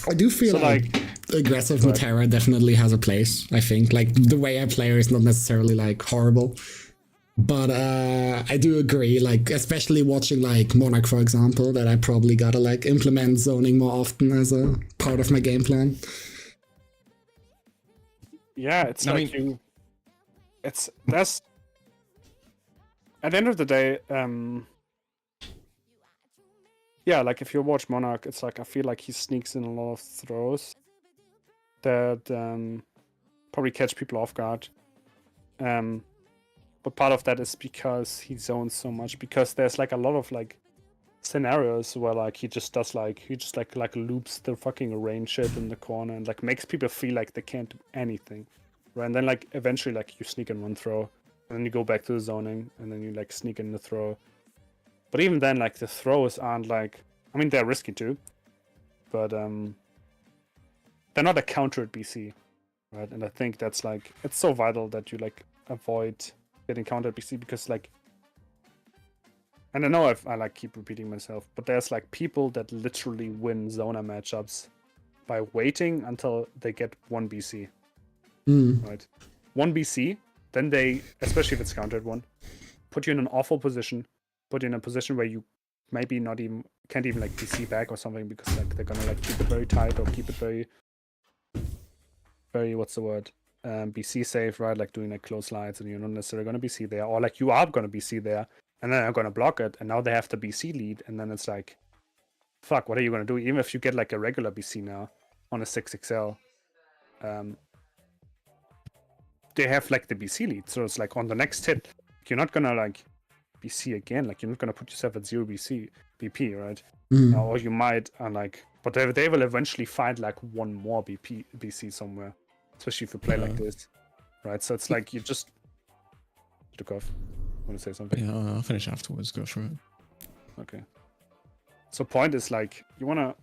I do feel so like aggressive Right. Metera definitely has a place, I think. Like, the way I play her is not necessarily, like, horrible. But I do agree, like, especially watching, like, Monarch, for example, that I probably gotta, like, implement zoning more often as a part of my game plan. Yeah, it's I like mean- that's at the end of the day, yeah, like if you watch Monarch, it's like I feel like he sneaks in a lot of throws that probably catch people off guard. But part of that is because he zones so much, because there's like a lot of like scenarios where like he just loops the fucking range shit in the corner and like makes people feel like they can't do anything. Right, and then like eventually like you sneak in one throw, and then you go back to the zoning, and then you like sneak in the throw. But even then, like the throws aren't like, I mean they're risky too, but they're not a counter at BC, right? And I think that's like it's so vital that you like avoid getting counter at BC, because like, and I know I like keep repeating myself, but there's like people that literally win Zona matchups by waiting until they get one BC. Right, one BC, then they, especially if it's countered one, put you in an awful position, put you in a position where you maybe can't even like BC back or something, because like they're gonna like keep it very tight or keep it very what's the word, BC safe, right? Like doing like close slides, and you're not necessarily gonna BC there, or like you are gonna BC there, and then they're gonna block it, and now they have the BC lead, and then it's like, fuck, what are you gonna do? Even if you get like a regular BC now on a 6XL, they have like the BC lead, so it's like on the next hit, you're not gonna like BC again, like you're not gonna put yourself at 0 BP, right? Or you might, like, but they will eventually find like one more BC somewhere, especially if you play like this, right? So it's like you just took off. Want to say something? Yeah, I'll finish afterwards. Go for it. Okay. So point is like you wanna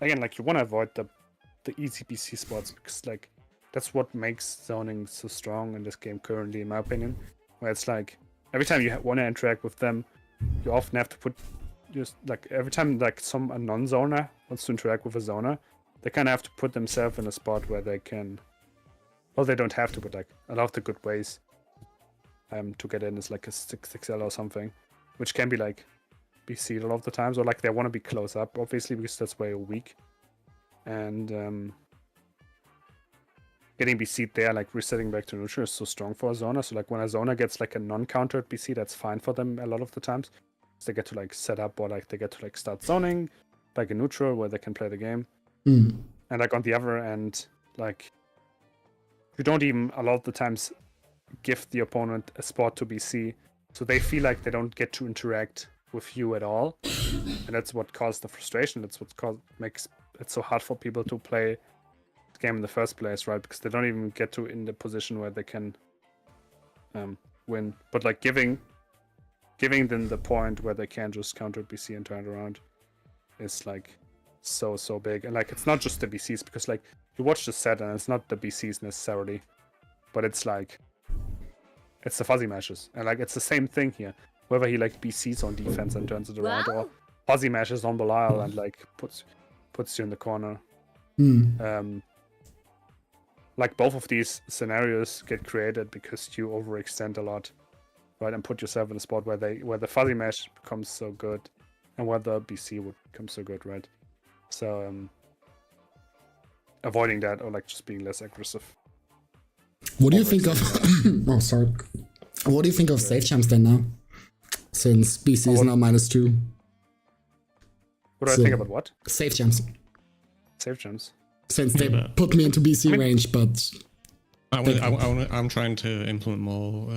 avoid the easy BC spots, because like that's what makes zoning so strong in this game currently, in my opinion. Where it's like every time you want to interact with them, you often have to put just like every time like a non-zoner wants to interact with a zoner, they kind of have to put themselves in a spot where they can. Well, they don't have to, but like a lot of the good ways to get in is like a 6XL or something, which can be like BC'd a lot of the times, or like they want to be close up, obviously, because that's where you're weak. And getting BC'd there, like resetting back to neutral, is so strong for a zoner. So like when a zoner gets like a non-countered BC, that's fine for them a lot of the times. So they get to like set up, or like they get to like start zoning like a neutral where they can play the game. And like on the other end, like you don't even a lot of the times give the opponent a spot to BC, so they feel like they don't get to interact with you at all, and that's what caused the frustration. That's what makes it so hard for people to play the game in the first place, right? Because they don't even get to in the position where they can win. But like giving them the point where they can just counter BC and turn it around is like so big. And like it's not just the BCs, because like you watch the set and it's not the BCs necessarily, but it's like it's the fuzzy mashes, and like it's the same thing here. Whether he like BCs on defense and turns it around, or fuzzy mashes on Belial and like puts you in the corner. Like both of these scenarios get created because you overextend a lot, right, and put yourself in a spot where the fuzzy mesh becomes so good, and where the BC would become so good, right? So avoiding that, or like just being less aggressive. What do you think of? Oh, sorry. What do you think of safe champs then now? Since BC is now -2. What do I think about what? Safe champs. Safe champs. Since they put me into BC range, but I'm trying to implement more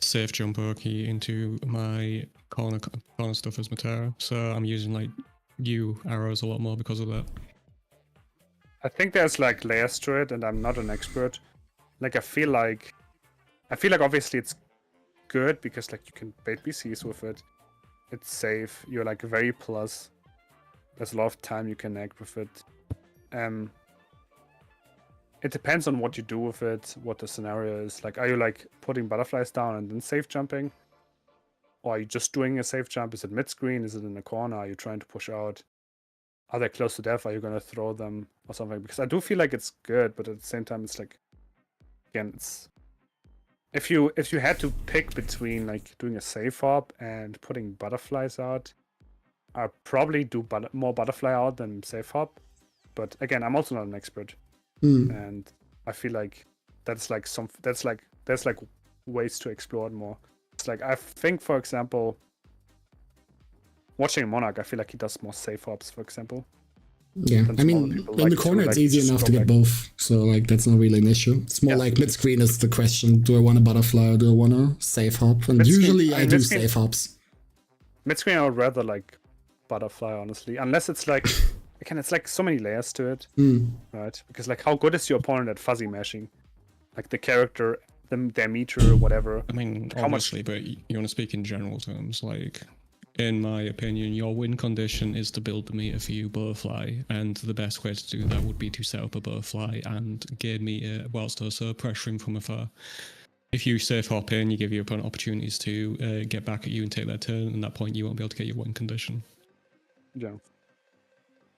safe jump Oki into my corner stuff as Metera, so I'm using like U arrows a lot more because of that. I think there's like layers to it, and I'm not an expert. Like I feel like obviously it's good because like you can bait BCs with it. It's safe. You're like very plus. There's a lot of time you can act with it. It depends on what you do with it, what the scenario is. Like, are you like putting butterflies down and then safe jumping? Or are you just doing a safe jump? Is it mid screen? Is it in the corner? Are you trying to push out? are they close to death? Are you gonna throw them or something? Because I do feel like it's good, but at the same time, it's like, again, it's if you had to pick between like doing a safe hop and putting butterflies out, I'd probably do more butterfly out than safe hop. But again, I'm also not an expert, and I feel like that's like there's like ways to explore it more. It's like I think, for example, watching Monarch, I feel like he does more safe hops, for example. Yeah, I mean, in the corner it's easy enough to get both, so like that's not really an issue. It's more like mid screen is the question: do I want a butterfly or do I want a safe hop? And usually I do safe hops. Mid screen, I would rather like butterfly, honestly, unless it's like again, it's like so many layers to it, right? Because like, how good is your opponent at fuzzy mashing? Like the character, their meter, whatever. I mean, obviously, but you want to speak in general terms, like. In my opinion, your win condition is to build the meter for you butterfly, and the best way to do that would be to set up a butterfly and gain meter whilst also pressuring from afar. If you safe hop in, you give your opponent opportunities to get back at you and take their turn, and at that point you won't be able to get your win condition. Yeah.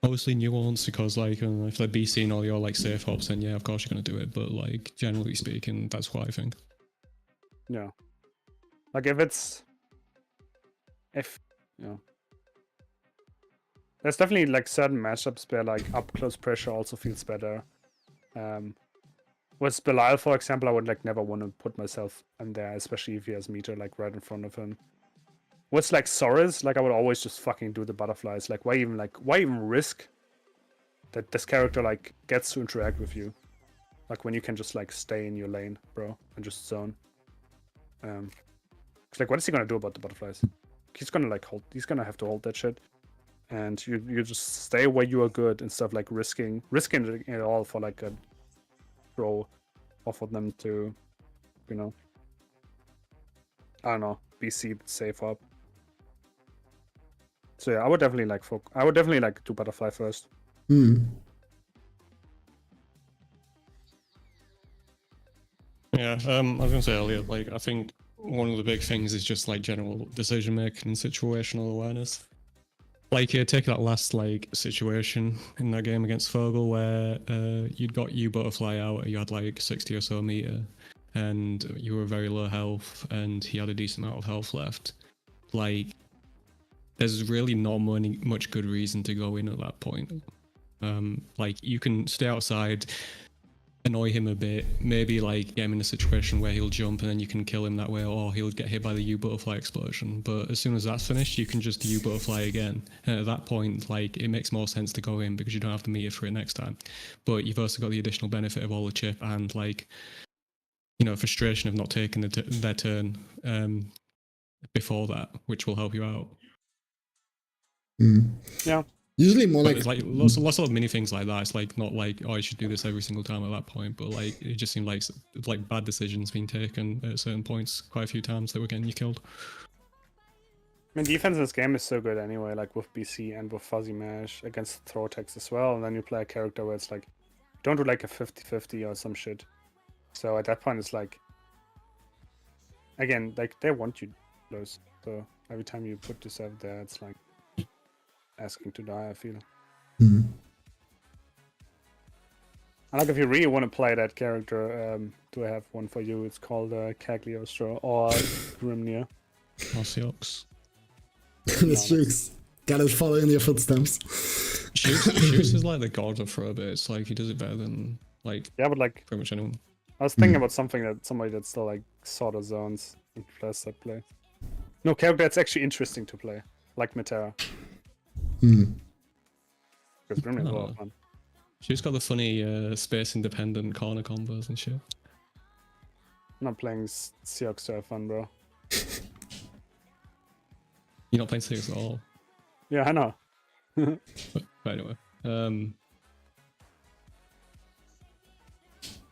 Obviously nuance, because like if they're BCing all your like safe hops, then yeah, of course you're going to do it, but like generally speaking, that's what I think. Yeah. Like if there's definitely like certain matchups where like up close pressure also feels better. With Belial, for example, I would like never want to put myself in there, especially if he has meter like right in front of him. With like Soros, like I would always just fucking do the butterflies. Like why even risk that this character like gets to interact with you? Like when you can just like stay in your lane, bro, and just zone. It's like, what is he gonna do about the butterflies? He's gonna like hold. He's gonna have to hold that shit, and you just stay where you are good instead of like risking it all for like a throw, or for them to, you know, I don't know, BC safe up. So yeah, I would definitely like do butterfly first. Yeah, I was gonna say earlier, like I think one of the big things is just like general decision making and situational awareness. Like take that last like situation in that game against Fogel where you'd got you butterfly out, you had like 60 or so meter, and you were very low health, and he had a decent amount of health left. Like, there's really not much good reason to go in at that point. Like you can stay outside, annoy him a bit, maybe like get him in a situation where he'll jump and then you can kill him that way, or he'll get hit by the U-butterfly explosion. But as soon as that's finished, you can just U-butterfly again. And at that point, like it makes more sense to go in because you don't have to meter for it next time. But you've also got the additional benefit of all the chip and like, you know, frustration of not taking their turn before that, which will help you out. Yeah. Usually more but like it's like lots of mini things like that. It's like not like, oh, I should do this every single time at that point, but like it just seemed like bad decisions being taken at certain points quite a few times that were getting you killed. I mean, defense in this game is so good anyway, like with BC and with fuzzy mash against throw attacks as well, and then you play a character where it's like don't do like a 50-50 or some shit. So at that point it's like, again, like they want you to lose. So every time you put yourself there, it's like asking to die, I feel. And like if you really want to play that character, do I have one for you? It's called Cagliostro or Grimnir. Or Seox. It's Jukes. Gotta follow in your footsteps. Jukes is like the god of throw bits. Like he does it better than like but like pretty much anyone. I was thinking about somebody that still like sort of zones and plus that play. No, character that's actually interesting to play, like Metera. Because Grimnir is a lot of fun. She's got the funny space-independent corner combos and shit. I'm not playing Seox to have fun, bro. You're not playing Seox at all. Yeah, I know. but anyway,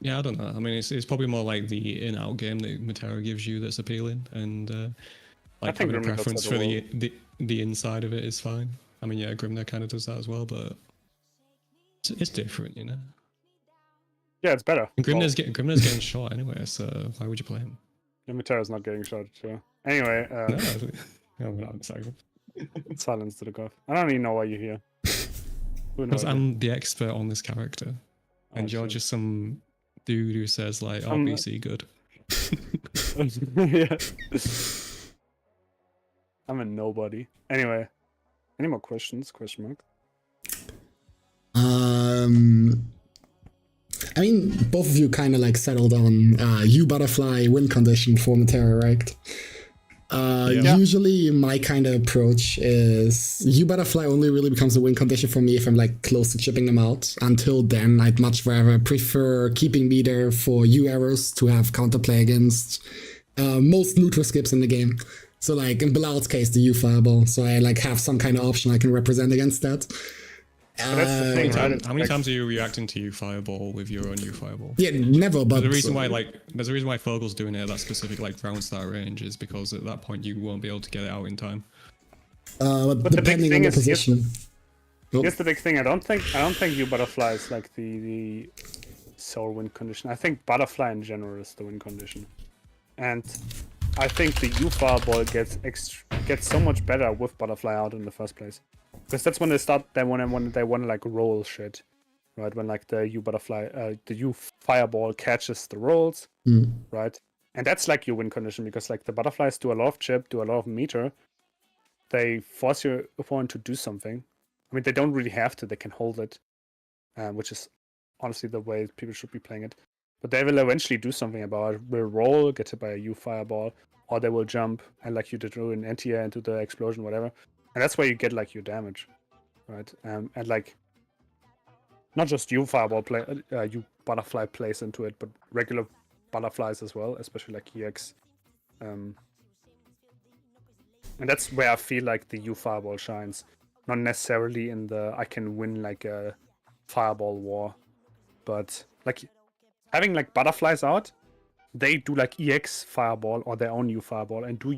yeah, I don't know. I mean, it's probably more like the in-out game that Metera gives you that's appealing, and like having a preference for the inside of it is fine. I mean, yeah, Grimnir kind of does that as well, but it's different, you know. Yeah, it's better. And Grimnir's getting shot anyway, so why would you play him? Yeah, Metera's not getting shot, too. Anyway, no, we're not in a second. Silence to the golf. I don't even know why you're here. Because I'm the expert on this character, and you're just some dude who says like, "Oh, BC good." Yeah. I'm a nobody. Anyway, any more questions? Question mark. I mean, both of you kind of like settled on U butterfly win condition for Metera, right? Usually my kind of approach is U butterfly only really becomes a win condition for me if I'm like close to chipping them out. Until then, I'd much rather prefer keeping me there for U arrows to have counterplay against most neutral skips in the game. So like in Belial's case, the U fireball. So I like have some kind of option I can represent against that. That's the thing, right? How many times are you reacting to U fireball with your own U fireball? Yeah, never. But there's a reason why Fogel's doing it at that specific like round start range is because at that point you won't be able to get it out in time. But depending on the position. Here's the big thing. I don't think U butterfly is like the sole win condition. I think butterfly in general is the win condition, and I think the U fireball gets so much better with butterfly out in the first place. Because that's when they start. When they want to like roll shit, right? When like the U butterfly, the U fireball catches the rolls, right? And that's like your win condition because like the butterflies do a lot of chip, do a lot of meter. They force your opponent to do something. I mean, they don't really have to. They can hold it, which is honestly the way people should be playing it. But they will eventually do something about it. Will roll, get hit by a U fireball, or they will jump and like you did do an anti-air into the explosion, whatever. And that's where you get like your damage, right? And like not just U fireball U butterfly plays into it, but regular butterflies as well, especially like EX. And that's where I feel like the U fireball shines, not necessarily in the I can win like a fireball war, but like having like butterflies out, they do like EX fireball or their own U fireball, and do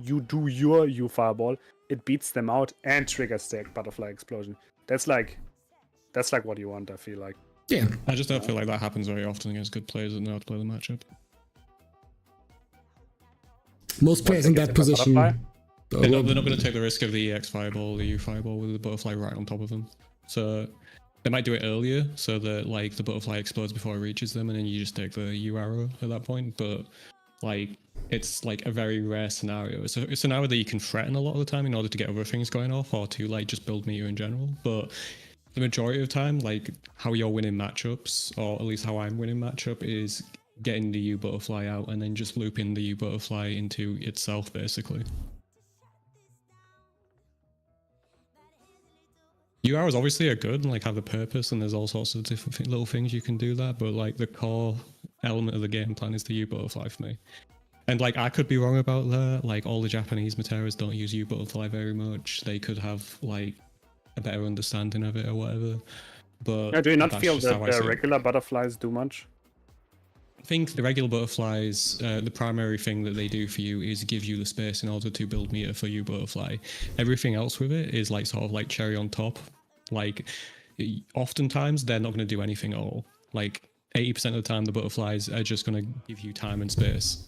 your U fireball. It beats them out and triggers the butterfly explosion. That's like what you want, I feel like. Yeah. I just don't feel like that happens very often against good players that know how to play the matchup. Most players in that position. They're not going to take the risk of the EX fireball, the U fireball with the butterfly right on top of them. So they might do it earlier so that like the butterfly explodes before it reaches them and then you just take the U arrow at that point. But like it's like a very rare scenario. It's a scenario that you can threaten a lot of the time in order to get other things going off or to like just build meter in general. But the majority of the time, like how you're winning matchups, or at least how I'm winning matchup, is getting the U butterfly out and then just looping the U butterfly into itself basically. U arrows obviously are good and like have a purpose, and there's all sorts of different little things you can do that, but like the core element of the game plan is the U butterfly for me. And like I could be wrong about that, like all the Japanese Meteras don't use U butterfly very much. They could have like a better understanding of it or whatever. But yeah, do you not feel that the regular butterflies do much? I think the regular butterflies, the primary thing that they do for you is give you the space in order to build meter for U butterfly. Everything else with it is like sort of like cherry on top. Like oftentimes they're not going to do anything at all. Like 80% of the time the butterflies are just going to give you time and space.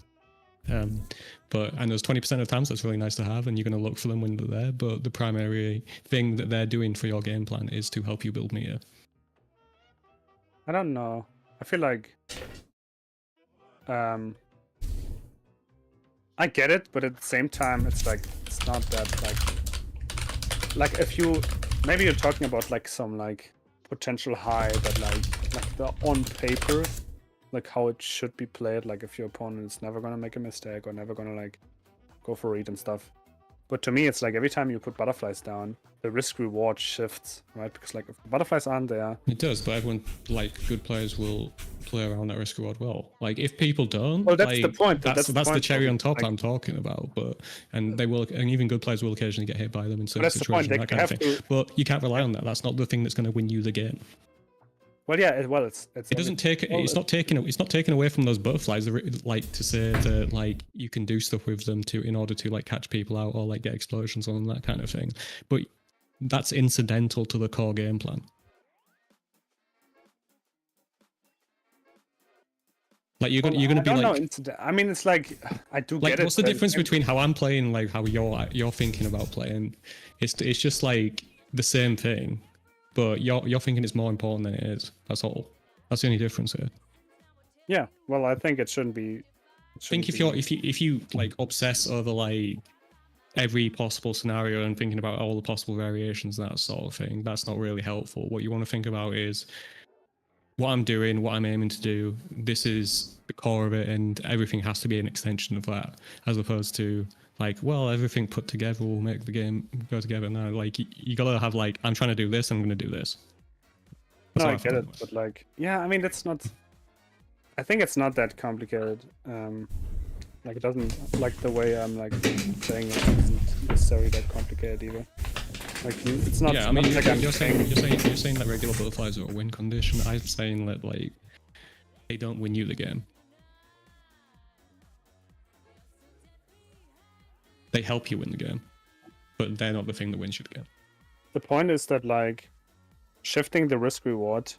And those 20% of times that's really nice to have and you're going to look for them when they're there, but the primary thing that they're doing for your game plan is to help you build meter. I don't know. I feel like I get it, but at the same time it's like it's not that like if you maybe you're talking about like some like potential high that like the on paper like how it should be played, like if your opponent is never gonna make a mistake or never gonna like go for read and stuff. But to me it's like every time you put butterflies down, the risk reward shifts, right? Because like if the butterflies aren't there, it does, but everyone like good players will play around that risk reward well. Like if people don't, well, that's like, the point. That's the cherry on top like, I'm talking about. But they will, and even good players will occasionally get hit by them in certain situations, that kind of thing. But you can't rely on that. That's not the thing that's going to win you the game. Well, yeah, it doesn't take. It's not taken away from those butterflies. Like to say that like you can do stuff with them in order to like catch people out or like get explosions on that kind of thing. But that's incidental to the core game plan. Like you're gonna be like. I mean, it's like I do like, get it. What's the difference between how I'm playing, like how you're thinking about playing? It's just like the same thing. but you're thinking it's more important than it is. That's all. That's the only difference here. Yeah, well, I think it shouldn't be. I think if you like obsess over like every possible scenario and thinking about all the possible variations, that sort of thing, that's not really helpful. What you want to think about is what I'm doing, what I'm aiming to do. This is the core of it, and everything has to be an extension of that, as opposed to like, well, everything put together will make the game go together. Now, like, you gotta have like, I'm trying to do this, I'm gonna do this. That's No, how I get feel it, but like, yeah, I mean, it's not. I think it's not that complicated. Like, it doesn't, like the way I'm like saying it isn't necessarily that complicated either. Like, it's not. Yeah, I mean, not like you're saying that regular butterflies are a win condition. I'm saying that like they don't win you the game. They help you win the game, but they're not the thing that wins you the game. The point is that like shifting the risk reward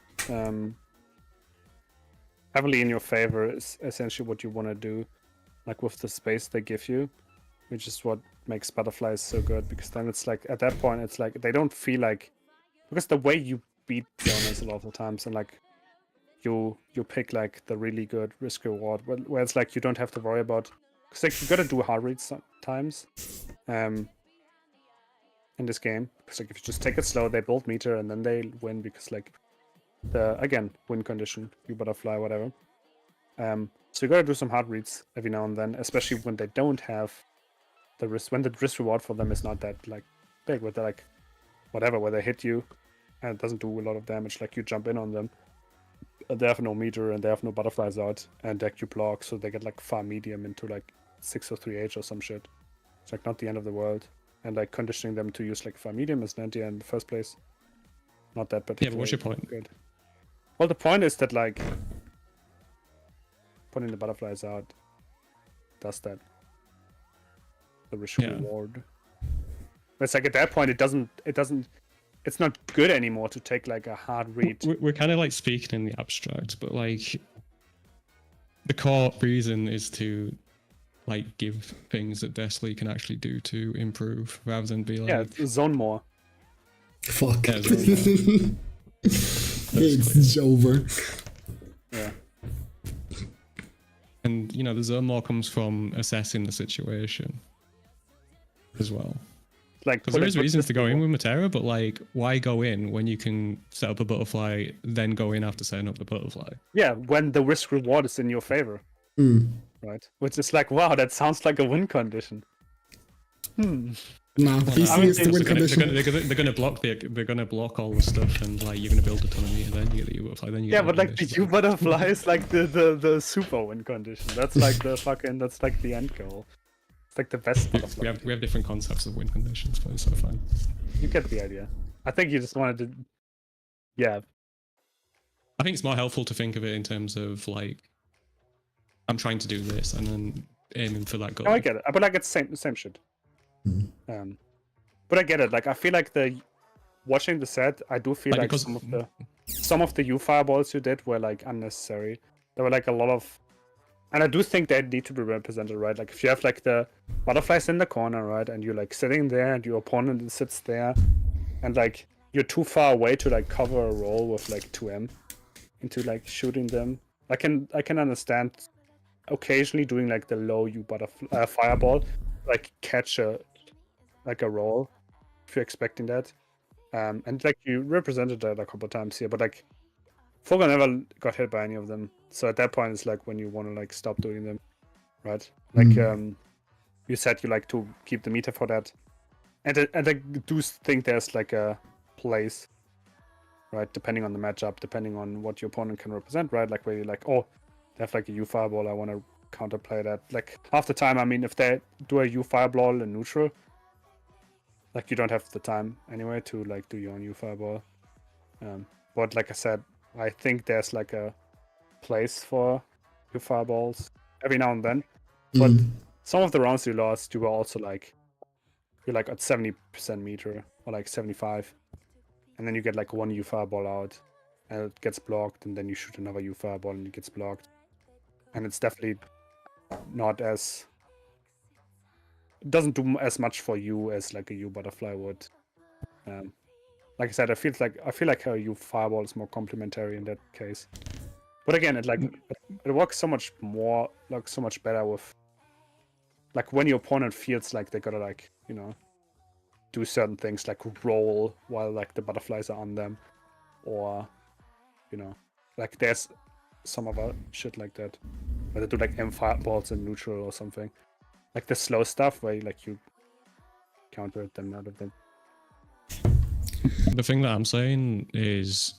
heavily in your favor is essentially what you want to do, like with the space they give you, which is what makes butterflies so good, because then it's like at that point it's like they don't feel like, because the way you beat zoners a lot of the times, and like you pick like the really good risk reward where it's like you don't have to worry about, because like you gotta do hard reads sometimes in this game, because like if you just take it slow, they build meter and then they win, because like the again win condition, you butterfly, whatever. So you gotta do some hard reads every now and then, especially when they don't have the risk, when the risk reward for them is not that like big, where they're like whatever, where they hit you and it doesn't do a lot of damage, like you jump in on them, they have no meter and they have no butterflies out, and deck you block, so they get like far medium into like 6 or 3H or some shit. It's like not the end of the world, and like conditioning them to use like far medium is an idea in the first place. Not that particular. Yeah, but what's your point? Good. Well, the point is that like putting the butterflies out does that. The risk reward. But it's like at that point it's not good anymore to take like a hard read. We're kind of like speaking in the abstract, but like the core reason is to like give things that Deathly can actually do to improve, rather than be like zone more. Fuck. Yeah, zone It's over. Yeah. And you know, the zone more comes from assessing the situation as well. Like, because there is reasons to go in with Metera, but like, why go in when you can set up a butterfly, then go in after setting up the butterfly? Yeah, when the risk reward is in your favor. Right? Which is like, wow, that sounds like a win condition. Nah, PC is the win condition. They're gonna block all the stuff, and like you're gonna build a ton of meter, then you get the U butterfly, then you get but like the U butterfly is like the super win condition. That's like that's like the end goal. It's like the best butterfly. We have different concepts of win conditions, but it's so fine. You get the idea. I think you just wanted to. Yeah. I think it's more helpful to think of it in terms of like, I'm trying to do this, and then aiming for that goal. No, I get it, but like it's the same shit. But I get it. Like I feel like watching the set, I do feel like some of the U fireballs you did were like unnecessary. There were like a lot of, and I do think they need to be represented, right? Like if you have like the butterflies in the corner, right, and you're like sitting there, and your opponent sits there, and like you're too far away to like cover a roll with like 2M into like shooting them. I can understand occasionally doing like the low U butterfly fireball, like catch a roll if you're expecting that, and like you represented that a couple of times here, but like Fogel never got hit by any of them, so at that point it's like when you want to like stop doing them, right? Like you said you like to keep the meter for that, and I do think there's like a place, right, depending on the matchup, depending on what your opponent can represent, right? Like where you're like, oh, they have like a U fireball, I want to counterplay that. Like half the time, I mean, if they do a U fireball in neutral, like you don't have the time anyway to like do your own U fireball. But like I said, I think there's like a place for U fireballs every now and then. But some of the rounds you lost, you were also like, you're like at 70% meter or like 75, and then you get like one U fireball out, and it gets blocked, and then you shoot another U fireball and it gets blocked, and it's definitely not as, it doesn't do as much for you as like a U butterfly would. like I said, I feel like her U fireball is more complementary in that case. But again, it works so much more, like so much better with like when your opponent feels like they gotta like, you know, do certain things like roll while like the butterflies are on them, or you know, like there's some other shit like that, where they do like M fireballs in neutral or something, like the slow stuff where you counter them out of them. The thing that I'm saying is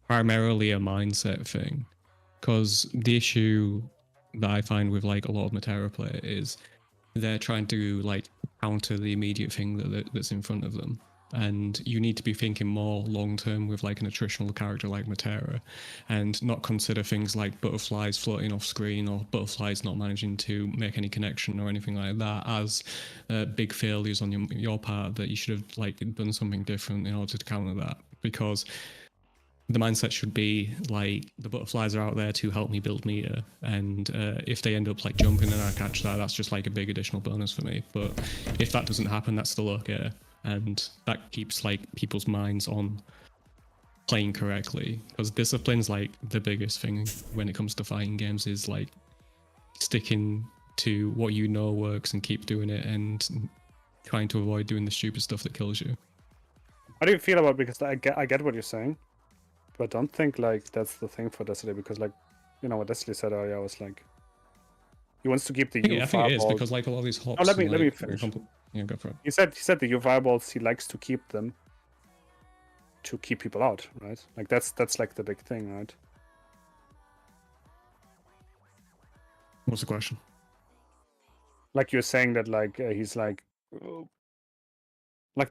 primarily a mindset thing, because the issue that I find with like a lot of Metera play is they're trying to like counter the immediate thing that's in front of them, and you need to be thinking more long term with like an attritional character like Metera, and not consider things like butterflies floating off screen or butterflies not managing to make any connection or anything like that as big failures on your part, that you should have like done something different in order to counter that, because the mindset should be like the butterflies are out there to help me build meter, and if they end up like jumping and I catch that, that's just like a big additional bonus for me. But if that doesn't happen, that's still okay, and that keeps like people's minds on playing correctly, because discipline's like the biggest thing when it comes to fighting games, is like sticking to what you know works and keep doing it, and trying to avoid doing the stupid stuff that kills you. How do you feel about, because I get what you're saying, but I don't think like that's the thing for Destiny, because like, you know what Destiny said earlier was like he wants to keep the U I think it is, fireball. because like a lot of these hops. Oh, let me like, finish. Yeah, go for it. He said the U fireballs, he likes to keep them to keep people out, right? Like that's like the big thing, right? What's the question? Like you're saying that like he's like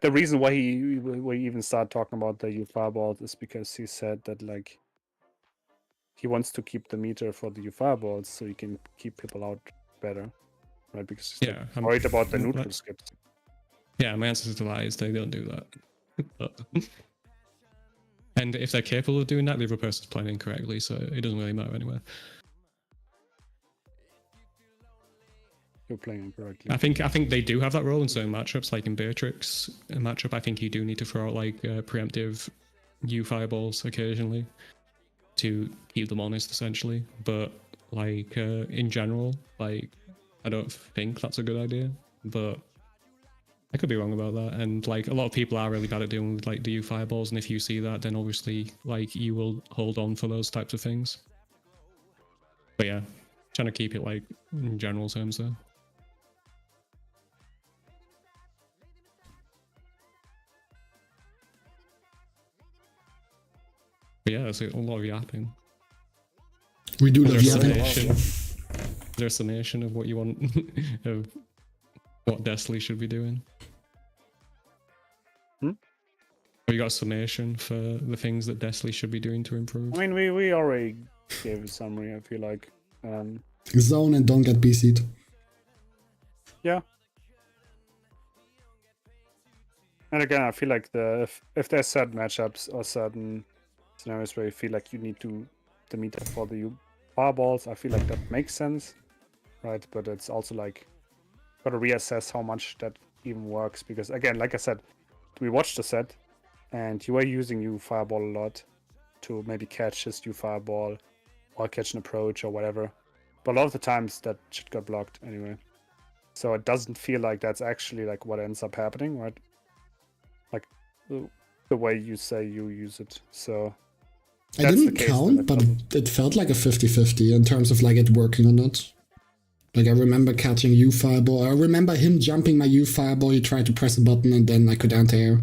the reason why he even started talking about the U fireballs is because he said that like he wants to keep the meter for the U fireballs so he can keep people out better, right? Because he's like, worried about the neutral skips. Yeah, my answer to that is they don't do that. And if they're capable of doing that, the other person's playing incorrectly, so it doesn't really matter anyway. You're playing incorrectly. I think they do have that role in certain matchups, like in Beatrix matchup. I think you do need to throw out like preemptive U fireballs occasionally to keep them honest, essentially. But like in general, like I don't think that's a good idea. But I could be wrong about that. And like a lot of people are really bad at dealing with like the U fireballs, and if you see that, then obviously like you will hold on for those types of things. But yeah, trying to keep it like in general terms though. But yeah, it's a lot of yapping. We do love yapping. Is there a summation of what you want, of what Destiny should be doing? Have you got a summation for the things that Destiny should be doing to improve? I mean, we already gave a summary, I feel like. Zone and don't get BC'd. Yeah. And again, I feel like if there's certain matchups or certain scenarios where you feel like you need to meter for the fireballs, I feel like that makes sense, right? But it's also like gotta reassess how much that even works, because again, like I said, we watched the set and you were using U fireball a lot to maybe catch his U fireball or catch an approach or whatever, but a lot of the times that shit got blocked anyway, so it doesn't feel like that's actually like what ends up happening, right? Like the way you say you use it. So I didn't count, but it felt like a 50-50 in terms of like it working or not. Like I remember catching U fireball. I remember him jumping my U fireball. He tried to press a button and then I could anti-air,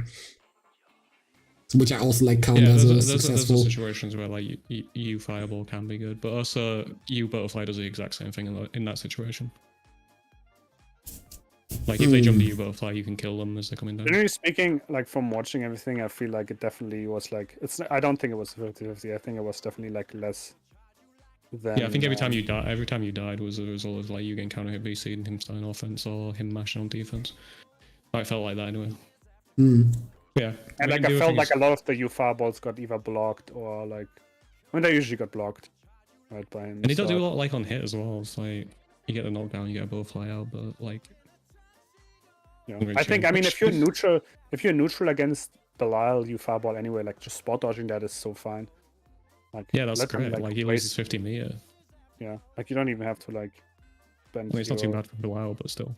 which I also like count as a successful. Those are situations where like U fireball can be good, but also U butterfly does the exact same thing in that situation. Like if they jump the U butterfly, you can kill them as they're coming down. Generally speaking, like from watching everything, I feel like it definitely was like I don't think it was 50-50. I think it was definitely like less than. Yeah, I think every time you died was a result of like you getting counter hit BC and him starting offense or him mashing on defense. I felt like that anyway. Yeah, and like I felt like a lot of the U fireballs got either blocked or like, I mean, they usually got blocked, right, by him. And he does do a lot like on hit as well. It's like you get the knockdown, you get a butterfly out, but like. Yeah. I think, I mean, if you're neutral against Belial, you fireball anyway. Like just spot dodging that is so fine. Like Yeah, that's let them, great. Like he waste- loses 50 meter. Yeah, like you don't even have to like I bend mean, it's not too your- bad for a while, but still.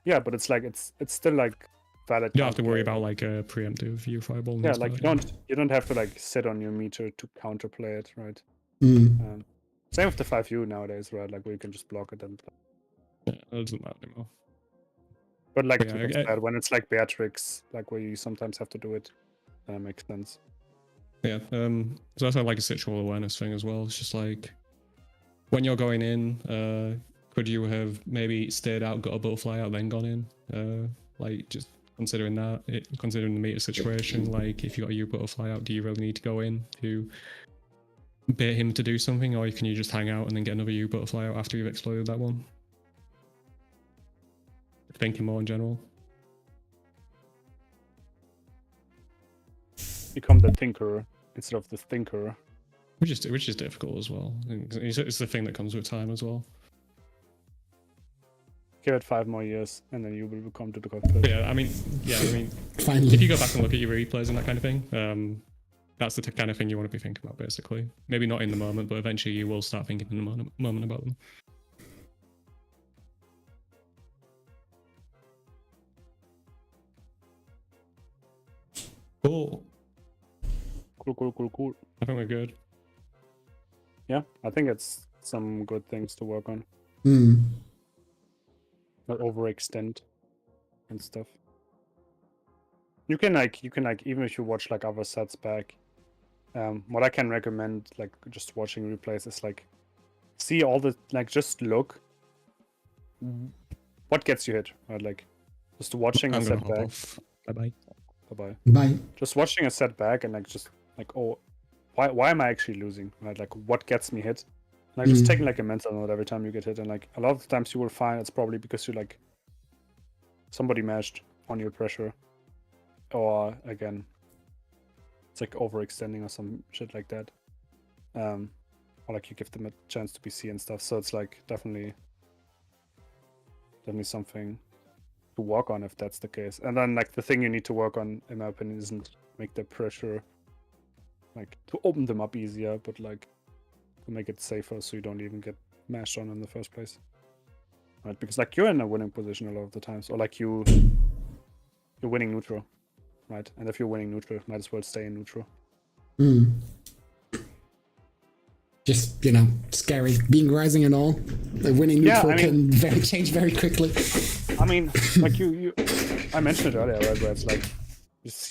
Yeah, but it's like it's still like valid. You don't have to worry counterplay. about like a preemptive you fireball. Yeah, like you don't have to like sit on your meter to counterplay it, right? Mm. Same with the 5U nowadays, right? Like where you can just block it and. Yeah, that doesn't matter anymore. But like Yeah, to that, when it's like Beatrix, like where you sometimes have to do it, that makes sense. Yeah, so that's like a situational awareness thing as well. It's just like when you're going in, could you have maybe stayed out, got a butterfly out, then gone in? Like just considering that, considering the meter situation, like if you got a U butterfly out, do you really need to go in to bait him to do something, or can you just hang out and then get another U butterfly out after you've exploded that one? Thinking more in general. Become the thinker instead of the thinker. Which is difficult as well. It's the thing that comes with time as well. Give it 5 more years, and then you will become to the cockpit. But yeah, I mean, Finally. if you go back and look at your replays and that kind of thing, that's the kind of thing you want to be thinking about, basically. Maybe not in the moment, but eventually you will start thinking in the moment about them. Cool. Cool. I think we're good. Yeah, I think it's some good things to work on. Mm. Not overextend and stuff. You can like even if you watch like other sets back, what I can recommend, like just watching replays, is like see all the just look what gets you hit, right? Like just watching a I'm gonna set hop back. off. Bye-bye. Bye-bye. Bye. Just watching a set back and like just like, oh, why am I actually losing? Right? Like what gets me hit? Like just taking like a mental note every time you get hit, and like a lot of the times you will find it's probably because you like somebody mashed on your pressure, or again it's like overextending or some shit like that, or like you give them a chance to BC and stuff. So it's like definitely something to work on if that's the case. And then like the thing you need to work on, in my opinion, isn't make the pressure like to open them up easier, but like to make it safer so you don't even get mashed on in the first place, right? Because like you're in a winning position a lot of the times, or like you're winning neutral, right? And if you're winning neutral, might as well stay in neutral. Mm. Just, scary. Being rising and all. Like winning neutral can change very quickly. I mean, like I mentioned it earlier, right? Where it's like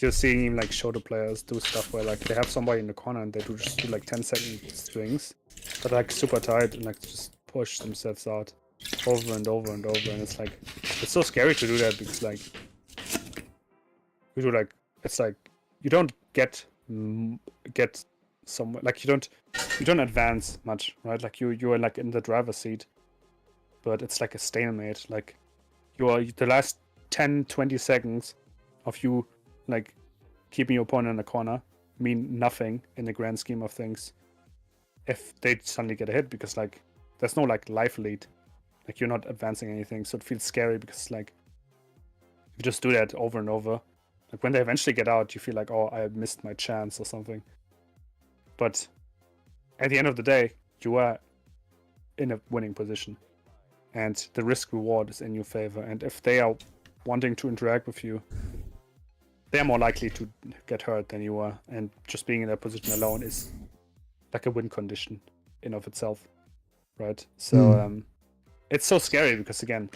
you're seeing him like show the players do stuff where like they have somebody in the corner and they just do like 10-second strings that are like super tight and like just push themselves out over and over and over, and it's like it's so scary to do that because like you do like it's like you don't get somewhere, like you don't advance much, right? Like you are like in the driver's seat, but it's like a stalemate. Like you are the last 10-20 seconds of you like keeping your opponent in the corner mean nothing in the grand scheme of things if they suddenly get a hit, because like there's no like life lead, like you're not advancing anything, so it feels scary because like you just do that over and over. Like when they eventually get out, you feel like, oh, I missed my chance or something. But at the end of the day, you are in a winning position and the risk reward is in your favor, and if they are wanting to interact with you, they're more likely to get hurt than you are, and just being in that position alone is like a win condition in of itself, right? So it's so scary because again,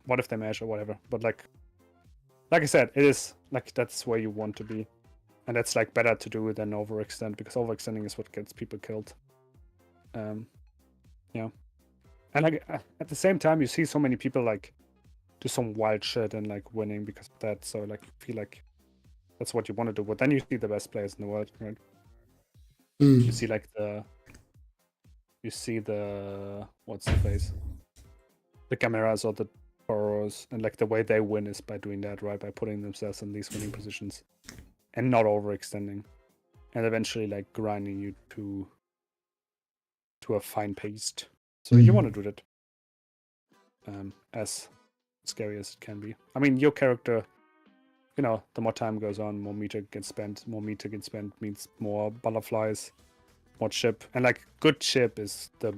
what if they mash or whatever? But like I said, it is like that's where you want to be, and that's like better to do than overextend, because overextending is what gets people killed. Yeah, and like at the same time, you see so many people like do some wild shit and like winning because of that. So like you feel like that's what you want to do, but then you see the best players in the world, right? You see like what's the face? The Cameras or the Boros, and like the way they win is by doing that, right? By putting themselves in these winning positions and not overextending, and eventually like grinding you to a fine paste. So you want to do that as scary as it can be. I mean, your character, you know, the more time goes on, more meter gets spent. More meter gets spent means more butterflies, more chip. And like good chip is the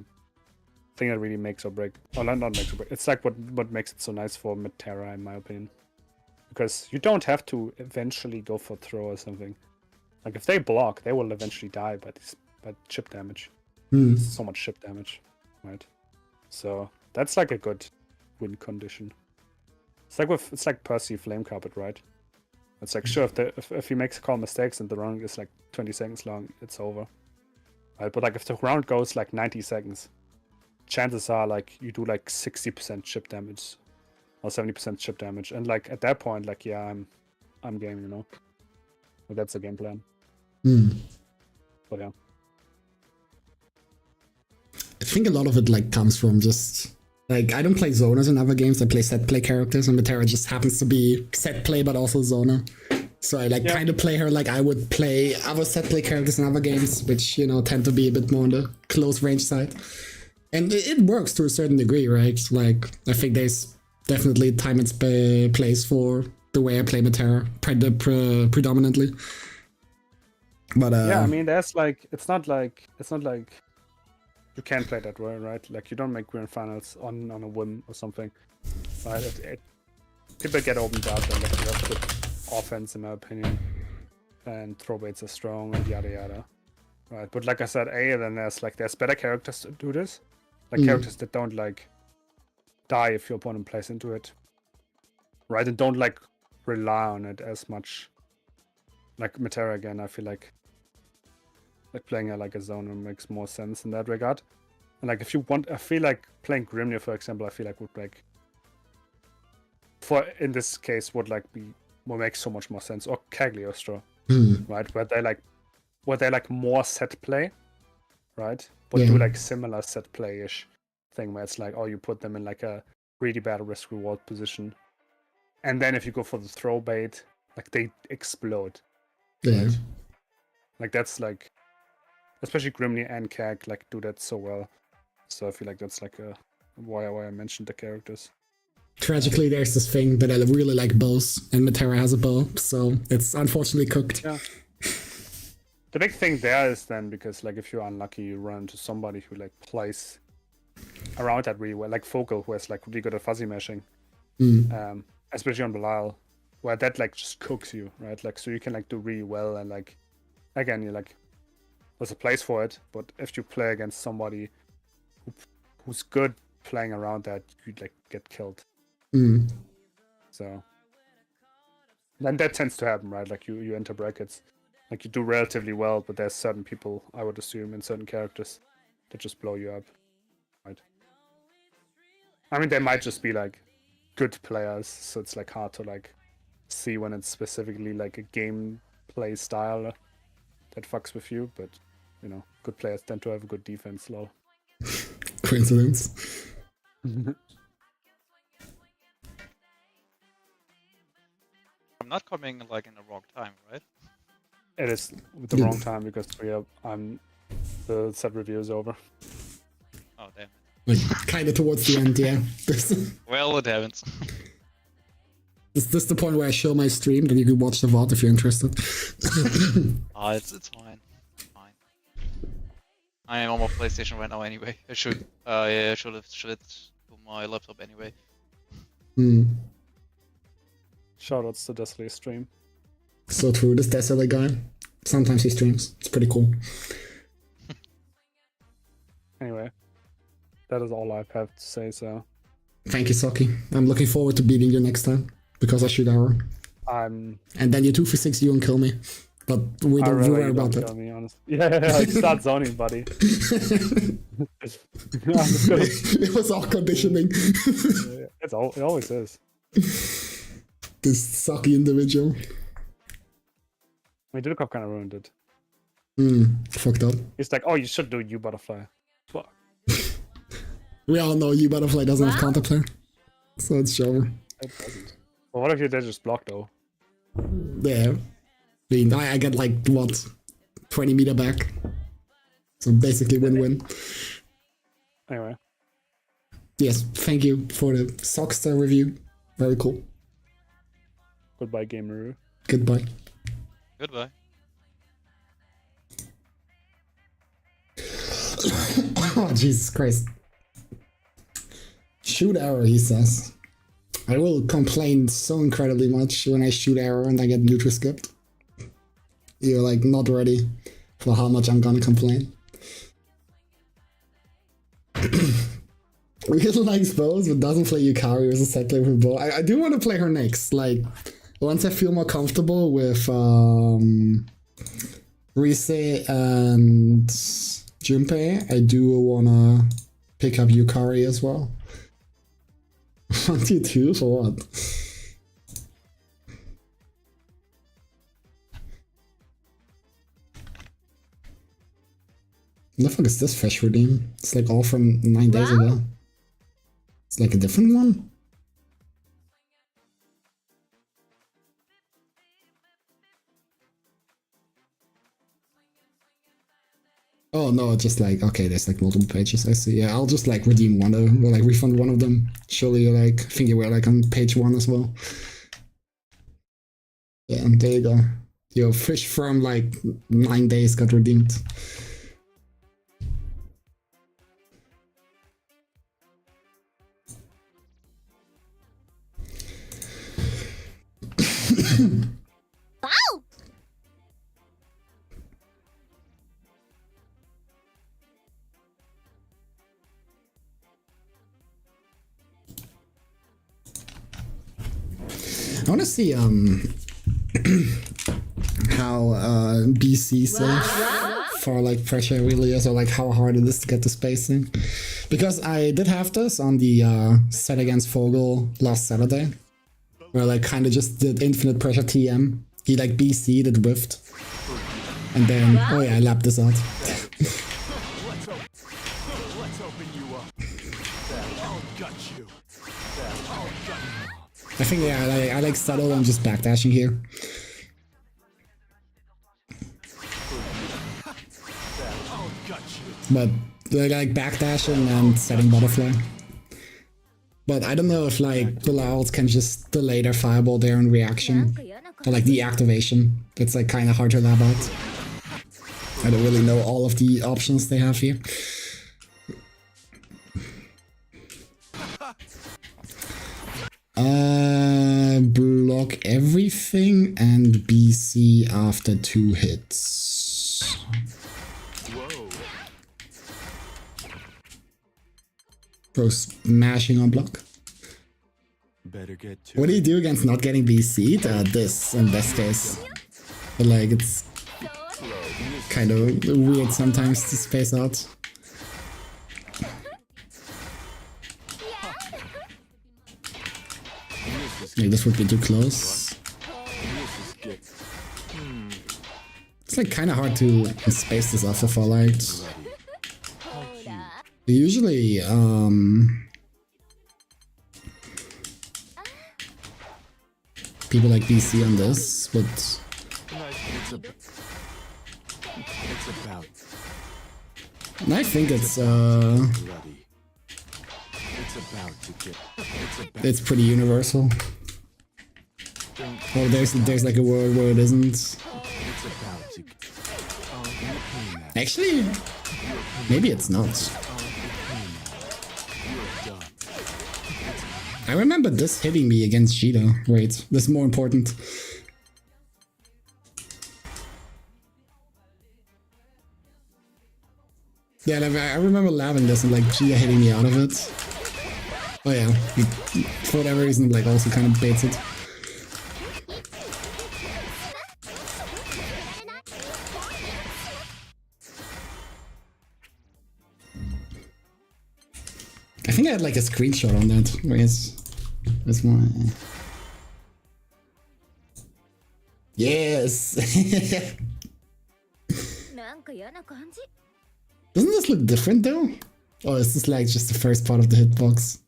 thing that really makes or break. Or not makes or break. It's like what makes it so nice for Metera, in my opinion. Because you don't have to eventually go for throw or something. Like if they block, they will eventually die by chip damage. So much chip damage, right? So that's like a good win condition. It's like Percy Flame Carpet, right? It's like sure if he makes call mistakes and the round is like 20 seconds long, it's over. Right? But like if the round goes like 90 seconds, chances are like you do like 60% chip damage or 70% chip damage, and like at that point, like yeah, I'm game, you know. But that's the game plan. But yeah. I think a lot of it like comes from just like I don't play zoners in other games. I play set play characters, and Metera just happens to be set play but also zoner. So I like kind of play her like I would play other set play characters in other games, which you know tend to be a bit more on the close range side. And it works to a certain degree, right? Like I think there's definitely time and place for the way I play Metera predominantly. But yeah, I mean, there's like it's not like you can't play that way, right? Like you don't make grand finals on a whim or something, right? People get opened up and like you have good offense, in my opinion, and throw baits are strong and yada yada, right? But like I said, then there's better characters to do this, like characters that don't like die if your opponent plays into it, right? And don't like rely on it as much. Like Metera again, I feel like playing her like a zoner makes more sense in that regard. And like if you want, I feel like playing Grimnir, for example, I feel like would like in this case would make so much more sense. Or Cagliostro, right? Where they like more set play, right? But do like similar set play-ish thing where it's like, oh, you put them in like a really bad risk reward position, and then if you go for the throw bait, like they explode. Yeah. Right? Like that's like, especially Grimnir and Kag like do that so well. So I feel like that's like why I mentioned the characters. Tragically, there's this thing that I really like bows, and Metera has a bow, so it's unfortunately cooked. Yeah. The big thing there is then because like if you're unlucky, you run into somebody who like plays around that really well, like Focal, who is like really good at fuzzy meshing, especially on Belial, where that like just cooks you, right? Like so you can like do really well, and like again you like there's a place for it, but if you play against somebody who's good playing around that, you like get killed. So then that tends to happen, right? Like you enter brackets, like you do relatively well, but there's certain people, I would assume, in certain characters that just blow you up, right? I mean, they might just be like good players, so it's like hard to like see when it's specifically like a gameplay style that fucks with you, but you know, good players tend to have a good defense. Lol. Coincidence. I'm not coming like in the wrong time, right? It is the wrong time because the set review is over. Oh damn. Like kind of towards the end, yeah. Well, it happens. Is this the point where I show my stream that you can watch the VOD if you're interested? Oh, it's fine. Fine. I am on my PlayStation right now anyway. I should have to my laptop anyway. Shoutouts to Desley stream. So true, this Desolate guy. Sometimes he streams. It's pretty cool. Anyway, that is all I have to say, so. Thank you, Socky. I'm looking forward to beating you next time, because I shoot arrow. And then you 2v6 you and kill me. But we don't really worry about don't that. kill me, honestly. Yeah, start zoning, buddy. It was all conditioning. It always is. This Socky individual. I mean, Dudukov kind of ruined it. Fucked up. He's like, oh, you should do U Butterfly. Fuck. We all know you Butterfly doesn't have counterplay. So it's over. It doesn't. Well, what if you did just block though? Yeah. I mean, I get like, what, 20 meter back. So basically win-win. Anyway. Yes, thank you for the Sockster review. Very cool. Goodbye, gamer. Goodbye. Goodbye. Oh, Jesus Christ. Shoot arrow, he says. I will complain so incredibly much when I shoot arrow and I get neutral skipped. You're like not ready for how much I'm gonna complain. Really likes bows, but doesn't play Yukari as a set player for bow. I do want to play her next. Like, once I feel more comfortable with Rise and Junpei, I do wanna pick up Yukari as well. 22 for what? What the fuck is this fresh redeem? It's like all from 9 days ago. It's like a different one? Oh no, it's just like, okay, there's like multiple pages, I see. Yeah, I'll just like redeem one of them, or like refund one of them. Surely you're like, I think you were like on page 1 as well. Yeah, and there you go. Your fish from like 9 days got redeemed. Wow! I want to see how BC safe for like pressure really is, or like how hard it is to get the spacing. Because I did have this on the set against Fogel last Saturday, where I like kind of just did infinite pressure TM. He like BC'd, it whiffed, and then oh yeah, I lapped this out. I think yeah, I like subtle and just backdashing here. But like backdashing and setting butterfly. But I don't know if like Belial can just delay their fireball there in reaction. Or like the activation. It's like kind of hard to lab out. I don't really know all of the options they have here. Block everything and BC after 2 hits. Bro, smashing on block. Better get to What do you do against not getting BC'd? This, in this case. But like, it's kind of weird sometimes to space out. Like, this would be too close. It's like kind of hard to space this off of Fallout. Usually, people like BC on this, but it's about I think it's bloody. It's about to get. it's pretty universal. Or there's like a world where it isn't. It's about to. Actually, maybe it's not. I remember this hitting me against Cheetah. Wait, this is more important. Yeah, like, I remember labbing this and like Cheetah hitting me out of it. Oh yeah, for whatever reason, like also kind of baits it. I think I had like a screenshot on that. Where's my... Yes! Doesn't this look different though? Or is this like just the first part of the hitbox?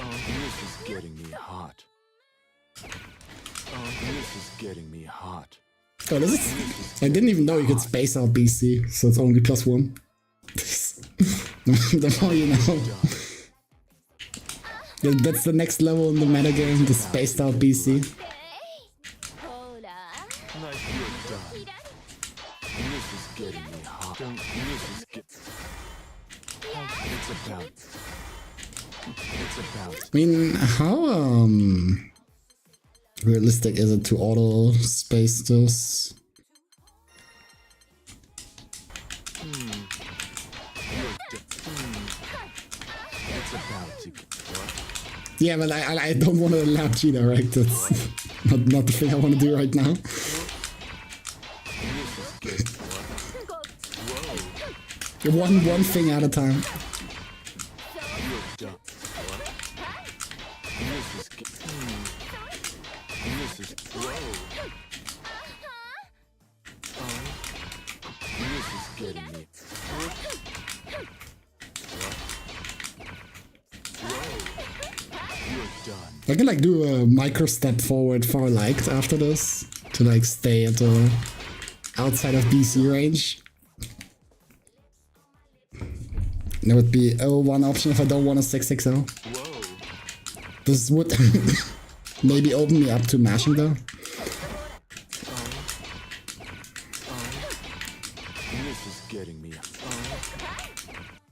Oh, this is getting me hot. Oh, this is getting me hot. Oh, this is... I didn't even know you could space out BC, so it's only +1. The more you know. Yeah, that's the next level in the metagame, the spaced out BC. This is getting me hot. This is it's about. It's about. I mean, how realistic is it to auto space this? It's about to. Yeah, but I don't want to lab Gina, right? That's not the thing I want to do right now. One thing at a time. I can like do a micro step forward far liked after this to like stay at the outside of BC range. That would be one option if I don't want a 660. This would maybe open me up to mashing though. This is getting me.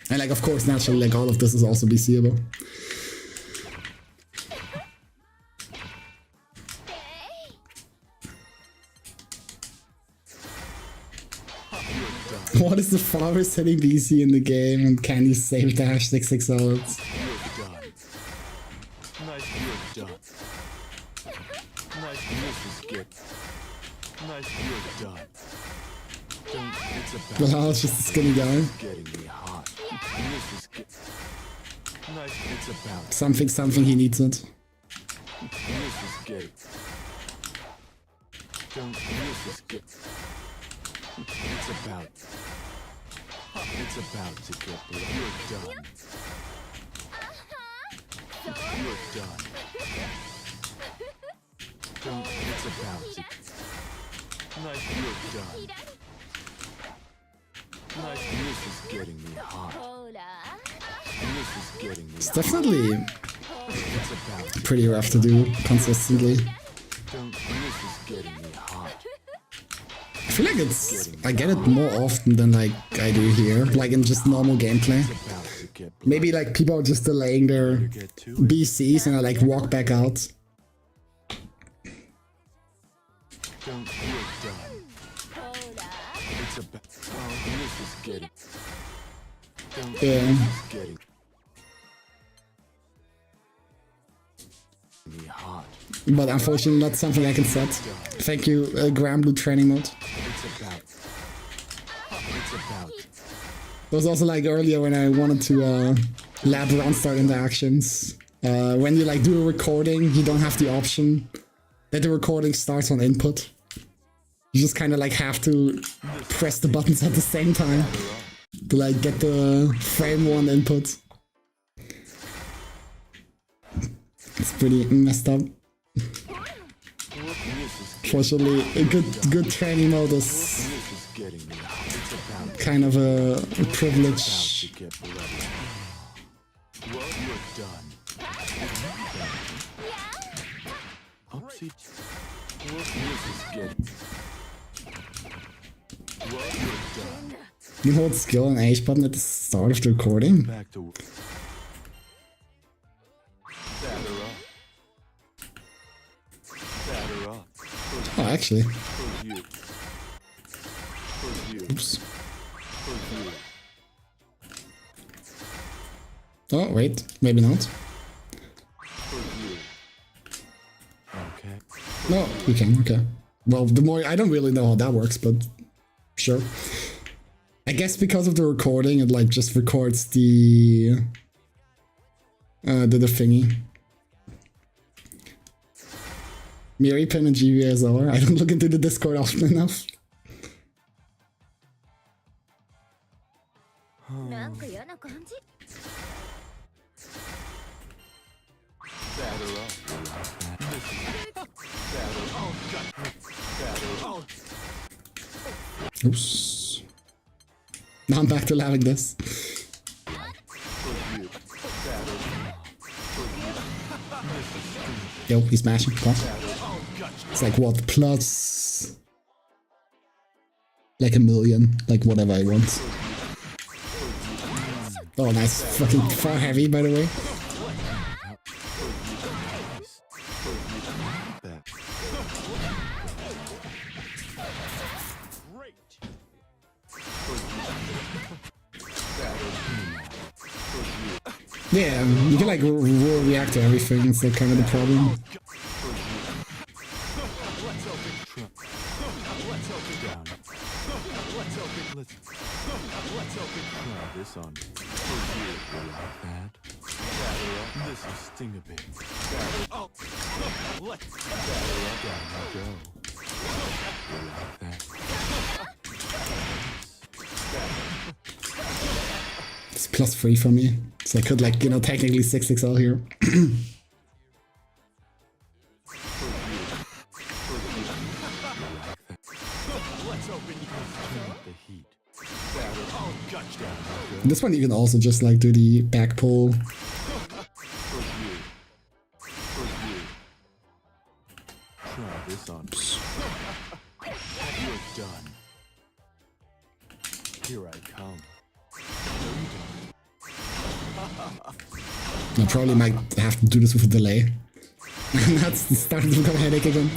And like of course naturally like all of this is also BCable. What is the farthest hitting BC in the game and can you save dash 660? You're done. Nice, you're done. Nice, this is good. Nice, you're done. It's about. Belial is just a skinny guy. Getting me hot. This is good. Nice, it's about. Something he needs it. This is good. This is good. It's about. It's about to get blood. You're done. You're done. It's about to. Nice, you're done. Nice, this is getting me hot. This is getting me It's hot. definitely It's about to. pretty rough to do consistently. This is getting me hot. I feel like I get it more often than like I do here, like in just normal gameplay. It's about to get blood. Maybe like people are just delaying their Get to it. BCs and I like walk back out. You're done. It's about. This is getting. Yeah. Getting me hot. But unfortunately not something I can set. Thank you, Graham Blue training mode. It's about. It's about. It was also like earlier when I wanted to lab round start interactions. When you like do a recording, you don't have the option that the recording starts on input. You just kind of like have to press the buttons at the same time to like get the frame one input. It's pretty messed up. Fortunately, a good training mode is This is getting me hot. It's about kind of a privilege. to get bloody. Well, you're done. Oopsie. Well, this is getting. Well, you're done. You hold skill and H button at the start of the recording. Back to. Batter up. Batter up. Oh, actually. For you. For you. Oops. For you. Oh, wait. Maybe not. For you. Okay. No, we can. Okay. Well, the more... I don't really know how that works, but sure. I guess because of the recording, it like just records the thingy. Miri Pin and GVSR. I don't look into the Discord often enough. なんか嫌な感じ。Batter up. You like that? This is batter. Oh, God. Batter. Oh. Oops. Now I'm back to having this. For you. Batter. For you. This is stupid. Yo, he's smashing. Come on. Batter. Oh, gotcha. It's like what, plus like 1 million, like whatever I want. Oh, nice. Fucking far heavy, by the way. Yeah, you can like react to everything. It's like kind of the problem. This on for you. You like that? Batter up. This is sting a bit. Batter. Oh. Let's batter up. Down you go. You like that? It's +3 for me, so I could like, you know, technically 6XL here. This one you can also just like do the back pull. Try this on. You're done. Here I come. No, you don't. I probably might have to do this with a delay. That's starting to become a headache again.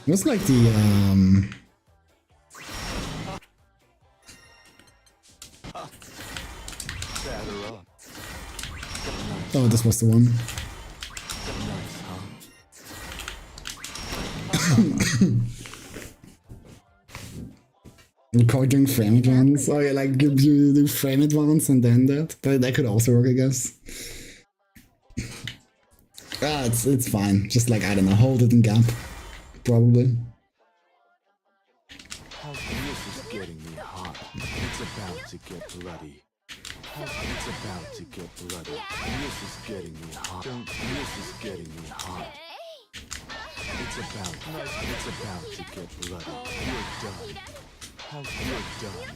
It was like the Batter up. oh, this was the one. Nice, huh? Recording frame advance. Oh yeah, like you do frame advance and then that. But that could also work, I guess. Ah, it's fine. Just like, I don't know, hold it in gap. Probably. This is getting me hot. It's about to get bloody. It's about to get bloody. This is getting me hot. This is getting me hot. It's about to get bloody. You're done. You're done.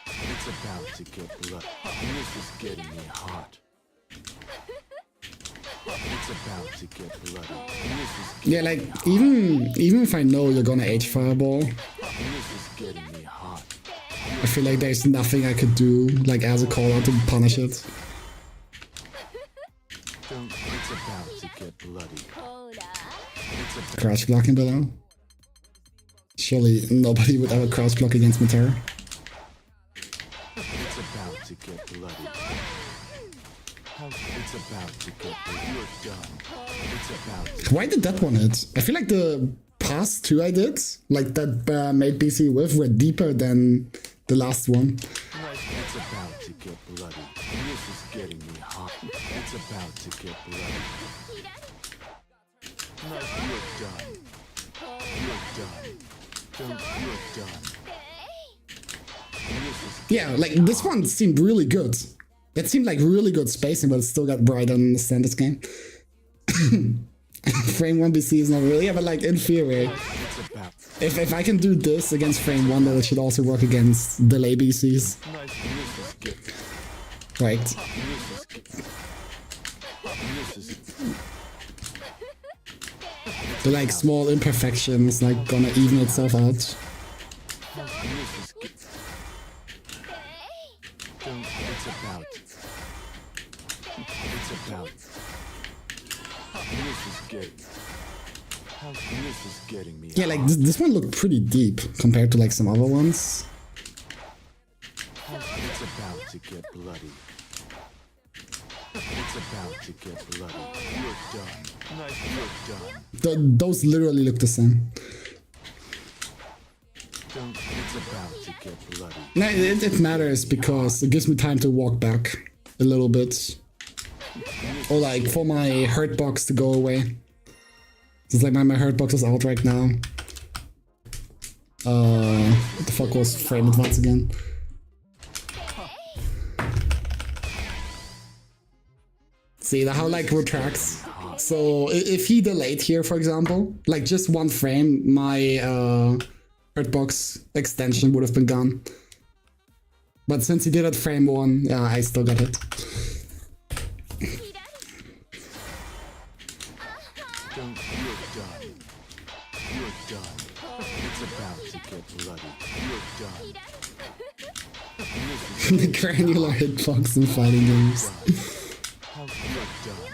It's about to get bloody. This is getting me hot. It's about to get bloody. This is Yeah, like even if I know you're gonna H fireball, this is getting me hot. I feel like there's nothing I could do like as a call out to punish it. It's about to get bloody. Crouch blocking below. Surely nobody would ever crouch block against Metera. It's about to get bloody. It's about to get bloody. You're done. It's about to. Why did that one hit? I feel like the past two I did, like that made BC with, were deeper than the last one. It's about to get bloody. This is getting me hot. It's about to get bloody. You're done. You're done. You're done. This is Yeah, like this one seemed really good. It seemed like really good spacing, but it still got brighter in the standards game. Frame 1 BC is not really, yeah, but like in theory, it's about. if I can do this against frame 1, then it should also work against delay BCs. This is get. Right. This is get. This is. The like small imperfections like gonna even itself out. This is get. It's about. It's about. This is get. This is getting me. Yeah, like this one looked pretty deep compared to like some other ones. It's about to get bloody. It's about to get bloody. You're done. You're done. Those literally look the same. It's about to get bloody. No, it matters because it gives me time to walk back a little bit. Or like for my hurt box to go away. It's like my hurt box is out right now. What the fuck was frame advance again? See how like retracts. So if he delayed here, for example, like just one frame, my hurtbox extension would have been gone. But since he did it frame 1, yeah, I still got it. Don't, you're done. You're done. It's about to get bloody. You're done. The granular hitbox in fighting games. How you're done.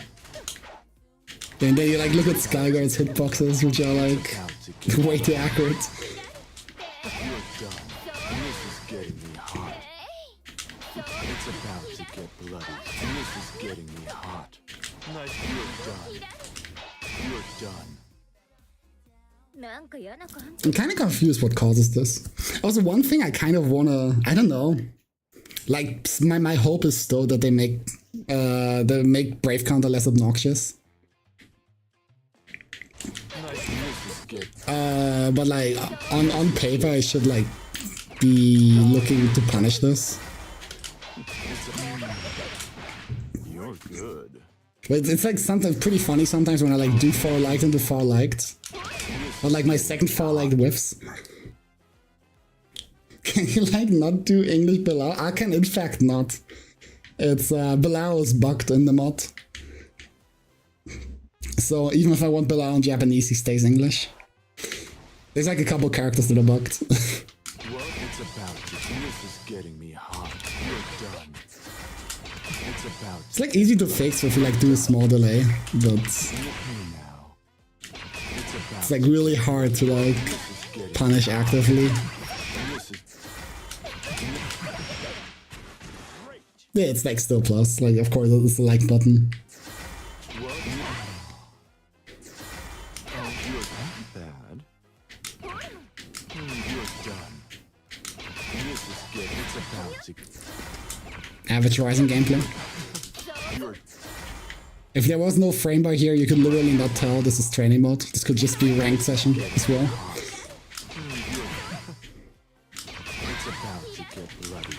And then you like look at Skyguard's hitboxes, which are like way too accurate. You're done. This is getting me hot. It's about to get bloody. This is getting me hot. Nice. You're done. You're done. I'm kind of confused what causes this. Also, one thing I kind of wanna, I don't know. Like my hope is still that they make Brave Counter less obnoxious. But like on paper, I should like be looking to punish this. You're good. But it's like sometimes pretty funny sometimes when I like do far liked and do far liked. But like my second far liked whiffs. Can you like not do English Belial? I can in fact not. It's Belial is bugged in the mod. So even if I want Belial in Japanese, he stays English. There's like a couple characters that are bugged. Well, it's about to. This is getting me hot. You're done. It's about It's like easy to fix if you like do a small delay, but now. it's like really hard to like punish actively. This is Yeah, it's like still plus. Like of course it's the like button. well. Oh, you're bad. You're done. This is good. It's about to. Average Rising gameplay. You're If there was no frame bar here, you could literally not tell this is training mode. This could just be ranked session as well. It's about to get bloody.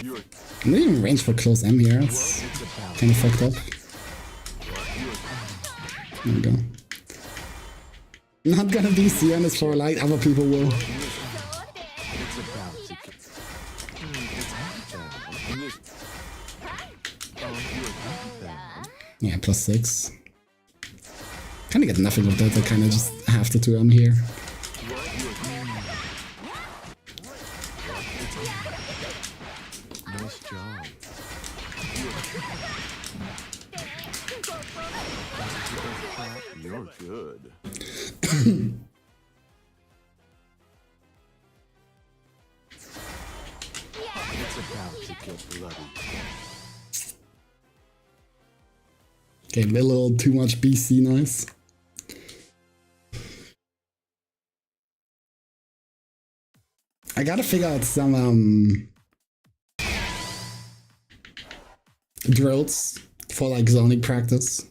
You're I'm not even range for close M here. It's it's about kind of fucked up. There we go. Not gonna be C on this for light, other people will. it's about to get. It's bad. This. Oh, you're bad. Yeah, +6. Kinda get nothing with that, I kinda just have to 2M here. Nice job. You're good. It's about to get bloody. Okay, a little too much BC nice. I gotta figure out some drills for like zoning practice.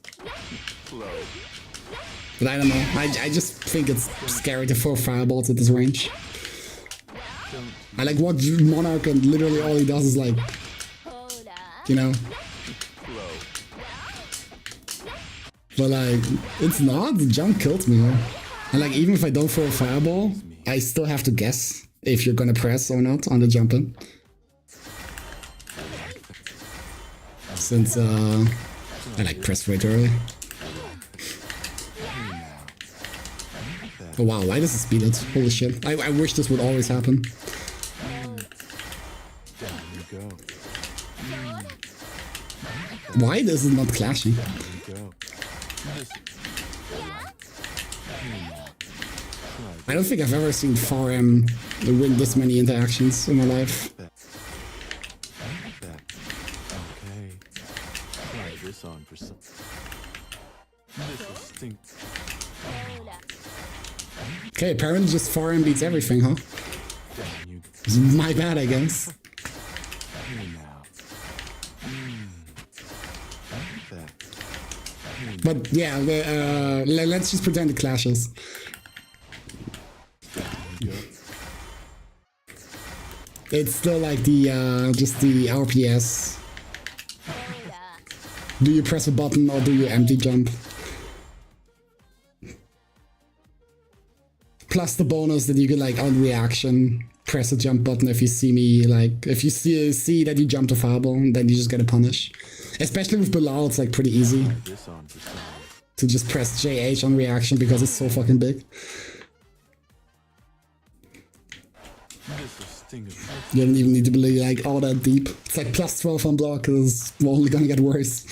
But I don't know. I just think it's scary to throw fireballs at this range. I like what Monarch and literally all he does is like, you know. But like, it's not. The jump killed me. And like, even if I don't throw a fireball, I still have to guess if you're gonna press or not on the jump in. Since I like pressed way too early. Oh wow, why does it speed it? Holy shit. I wish this would always happen. Down you go. Why is it not clashing? Down you go. I don't think I've ever seen 4M win this many interactions in my life. That. Okay. Try this on for some. This will stink. Okay, apparently just 4M beats everything, huh? Down you go. It's my bad, I guess. Hey now. That. But yeah, let's just pretend it clashes. It's still like the just the RPS. Do you press a button or do you empty jump? Plus the bonus that you can like on reaction press a jump button if you see me, like if you see that you jump to fireball, then you just get a punish. Especially with Belial, it's like pretty easy to just press JH on reaction because it's so fucking big. You don't even need to be like all that deep. It's like plus 12 on block because it's only gonna get worse.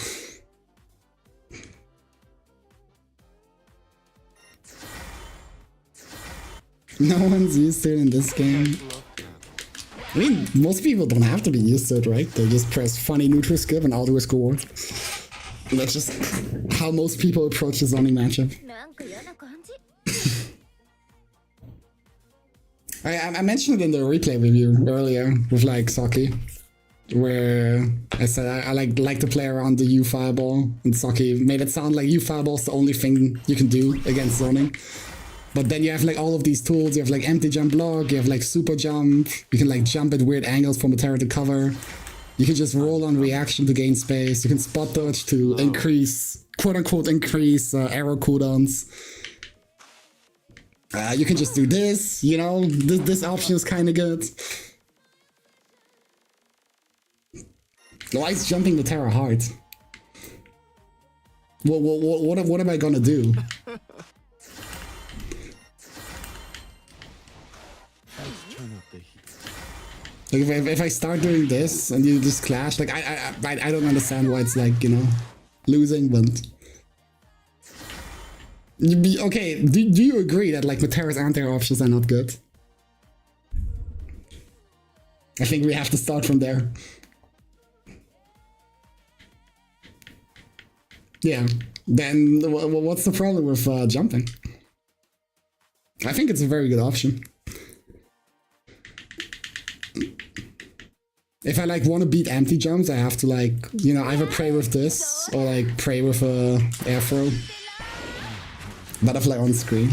No one's used to it in this game. I mean, most people don't have to be used to it, right? They just press funny neutral skip and auto risk reward. And that's just how most people approach the zoning matchup. I mentioned it in the replay review earlier with like socky, where I said I like to play around the U fireball, and socky made it sound like U fireball's the only thing you can do against zoning. But then you have like all of these tools. You have like empty jump block, you have like super jump, you can like jump at weird angles for Metera to cover. You can just roll on reaction to gain space. You can spot dodge to increase, quote unquote, increase arrow cooldowns. You can just do this, you know, this option is kind of good. Why is jumping Metera hard? What am I gonna do? Like if I start doing this and you just clash, like I don't understand why it's like, you know, losing, but okay. Do you agree that like Metera's anti-air options are not good? I think we have to start from there. Yeah. Then what's the problem with jumping? I think it's a very good option. If I like want to beat empty jumps, I have to like, you know, either pray with this or like pray with a air throw. Butterfly on screen.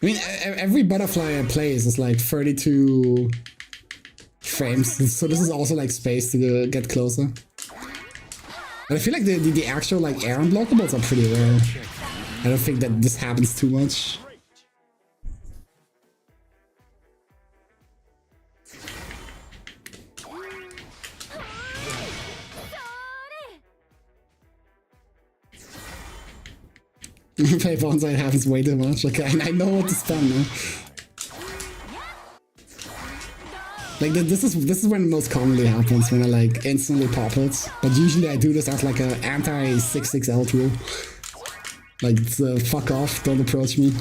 I mean, every butterfly I play is like 32 frames, so this is also like space to get closer. But I feel like the actual like air unblockables are pretty rare. I don't think that this happens too much. Play bonsai happens way too much. Okay, I know what to spam now. Like this is when it most commonly happens, when I like instantly pop it. But usually I do this as like a anti 6xl tool. Like it's fuck off, don't approach me.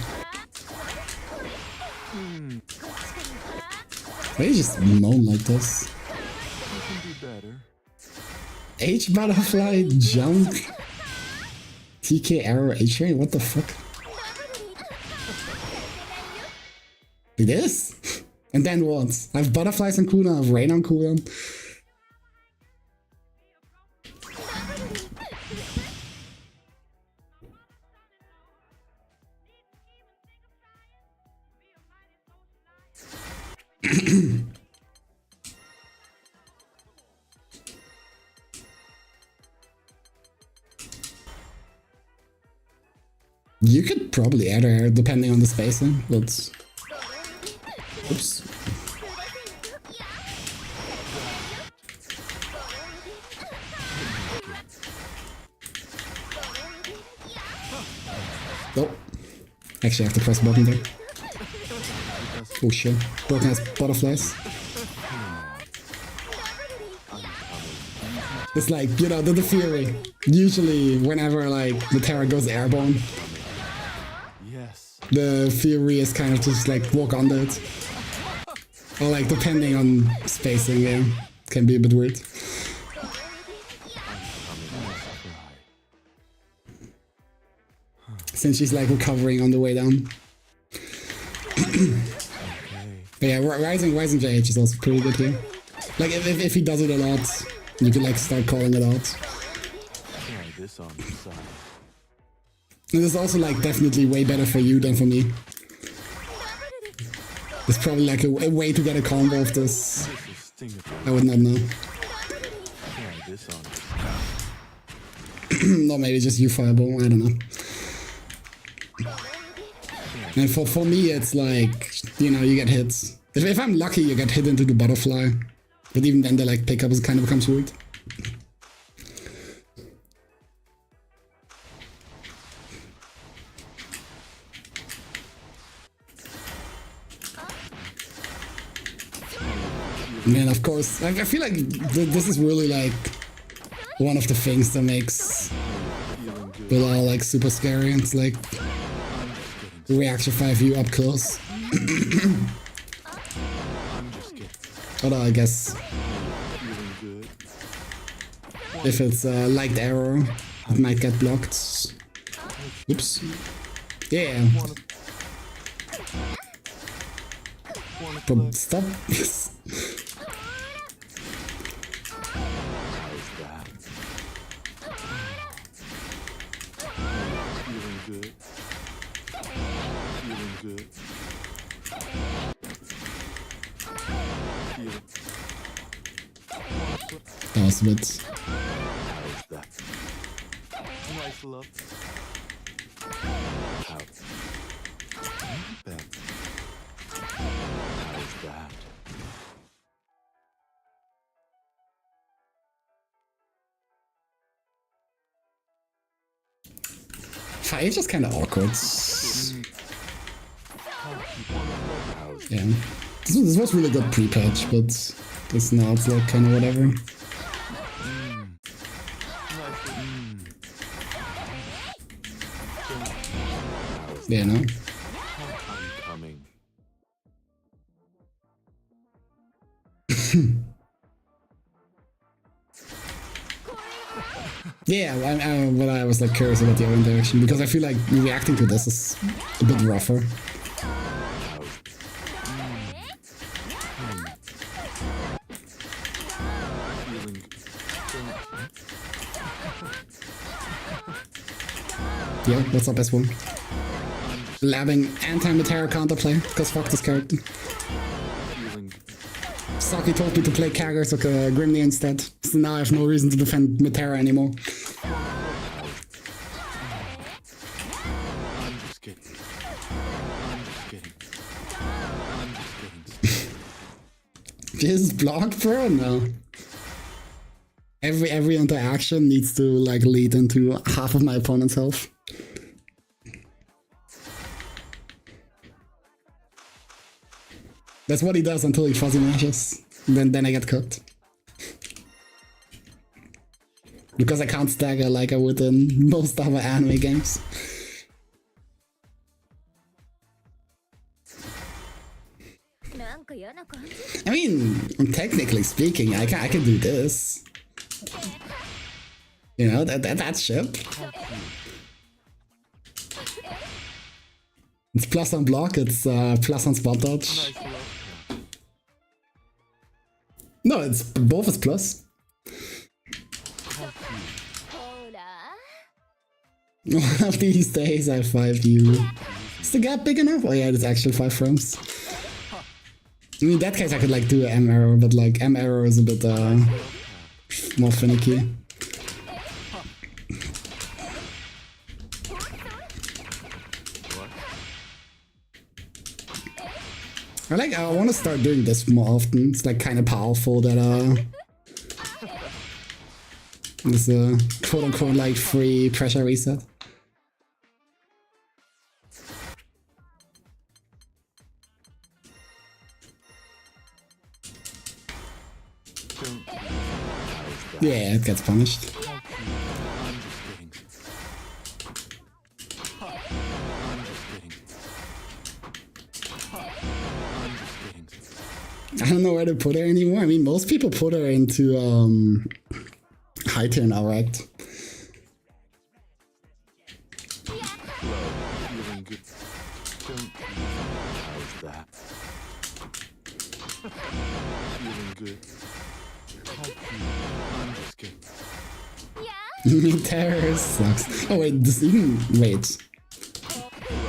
Why do you just moan like this? H butterfly jump. TK arrow H-ray? What the fuck? Like this? And then what? I have butterflies on cooldown, I have rain on cooldown. You could probably add air depending on the spacing, but... Oops. Oh. Actually, I have to press a button there. Oh shit. Broken has butterflies. It's like, you know, the theory. Usually, whenever like Metera goes airborne, the theory is kind of just like walk under it. Or like depending on spacing, yeah. Can be a bit weird. Since she's like recovering on the way down. But yeah, Rising JH is also pretty good here. Like if he does it a lot, you can like start calling it out. And it's also like definitely way better for you than for me. It's probably like a way to get a combo of this. Think about I would not know. try this on. Or maybe just you fireball, I don't know. And for me, it's like, you know, you get hits. If I'm lucky, you get hit into the butterfly. But even then, the like pickup is kind of becomes weird. And of course, I feel like this is really like one of the things that makes Belial like super scary. It's like reaction 5 view up close. Although I guess if it's a liked arrow, it might get blocked. Oops. Yeah. But stop. Good. Feeling good. Feeling. That was a bit. How's that? Nice love. How? Back. How's that? Fire is just kind of awkward. Yeah. This was really good pre-patch, but this now it's like kind of whatever. Yeah, no? Coming. Yeah, but I was like curious about the other interaction because I feel like reacting to this is a bit rougher. Yo, what's up, S1? Labbing anti-Metera counterplay, because fuck this character. Socky told me to play Kagger, so Grimney instead. So now I have no reason to defend Metera anymore. I'm just kidding. I'm just kidding. I'm just kidding. Just blocked, bro? No. Every interaction needs to like lead into half of my opponent's health. That's what he does until he fuzzy mashes. Then I get cooked. Because I can't stagger like I would in most other anime games. I mean, technically speaking, I can do this. You know, that ship. It's plus on block, it's plus on spot dodge. No, it's both is plus. One of these days I 5U. Is the gap big enough? Oh yeah, it's actually 5 frames. I mean, in that case I could like do an M arrow, but like M arrow is a bit more finicky. I want to start doing this more often. It's like kind of powerful that this quote unquote like free pressure reset. Yeah, it gets punished. I don't know where to put her anymore. I mean, most people put her into high tier now, right? Feeling good. How's that? Feeling good. I'm just kidding. Metera sucks. Oh wait, this even wait.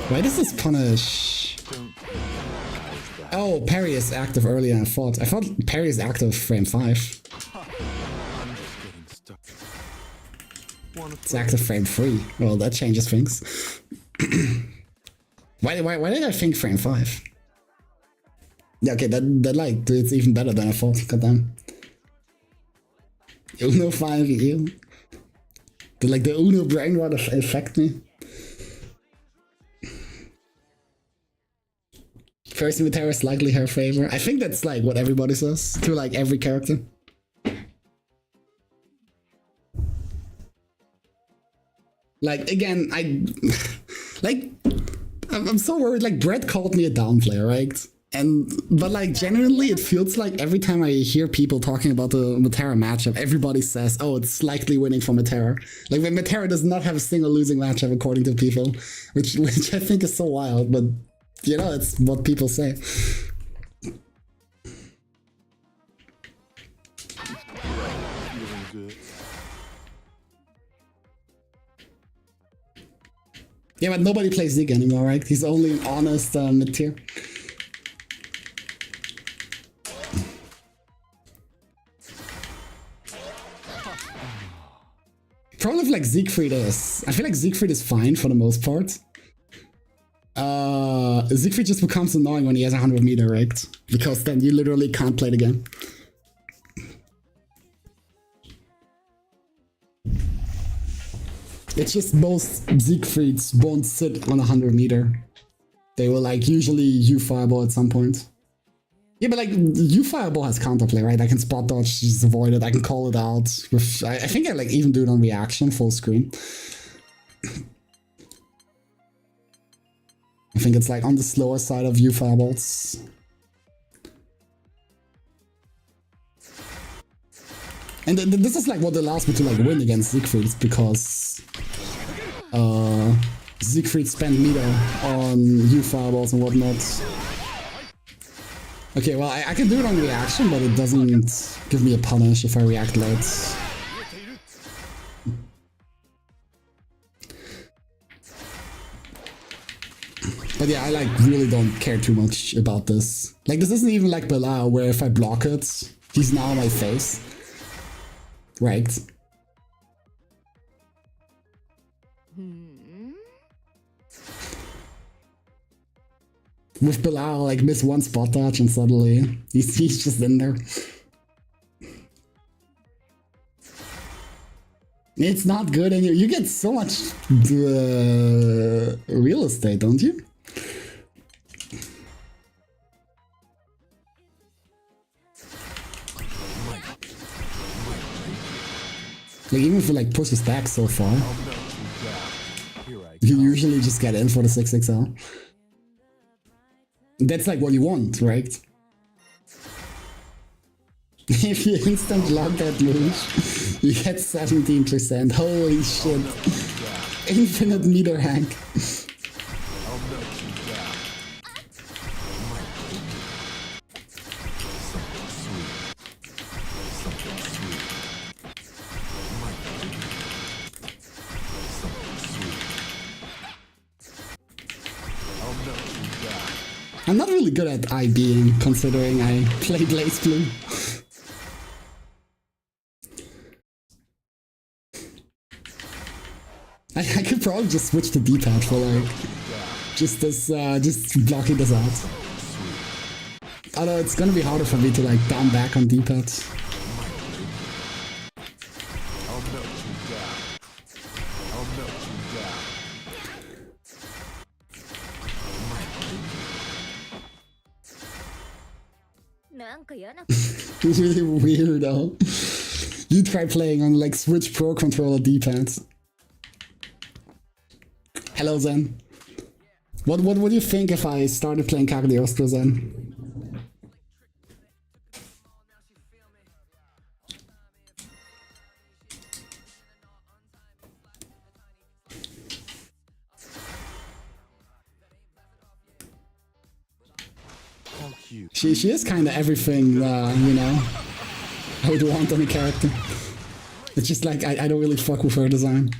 Why does this punish? How's that? Oh, parry is active earlier than I thought. I thought parry is active frame 5. I'm just getting started. Wanna It's active frame 3. Well, that changes things. Why did I think frame 5? Yeah, okay, that like, it's even better than I thought. Goddamn. Uno 5 EU. Did like the Uno brain rot affect me? First Metera is likely her favor. I think that's like what everybody says to like every character. Like again, I'm so worried. Like Brett called me a down player, right? But like genuinely, it feels like every time I hear people talking about the Metera matchup, everybody says, "Oh, it's likely winning for Metera." Like when Metera does not have a single losing matchup according to people, which I think is so wild. But you know, it's what people say. feeling good? Yeah, but nobody plays Zig anymore, right? He's only an honest mid-tier. Problem with like Siegfried is, I feel like Siegfried is fine for the most part. Siegfried just becomes annoying when he has 100 meter, right? Because then you literally can't play the game. It's just most Siegfrieds won't sit on 100 meter. They will like usually U-Fireball at some point. Yeah, but like U-Fireball has counterplay, right? I can spot dodge, just avoid it. I can call it out. With, I think I like even do it on reaction, full screen. I think it's like on the slower side of U-Fireballs. And this is like what allows me to like win against Siegfried, because Siegfried spent meter on U-Fireballs and whatnot. Okay, well I can do it on reaction, but it doesn't give me a punish if I react late. But yeah, I like really don't care too much about this. Like this isn't even like Belial, where if I block it, he's now on my face. Right. With Belial, like miss one spot dodge and suddenly he's just in there. It's not good, and you get so much real estate, don't you? Like even if you like push his back so far, you usually just get in for the 6XL. That's like what you want, right? If you instant lock that move, you get 17%. Holy shit. Infinite meter hack. I'm not really good at IBing, considering I play Blaze Blue. I could probably just switch to D-pad for like just blocking this out. Although it's gonna be harder for me to like down back on D-pad. It's really weird though. You try playing on like Switch Pro controller D-pads. Hello Zen. What would you think if I started playing Cagliostro, Zen? She is kind of everything, you know, I would want on a character. It's just like, I don't really fuck with her design.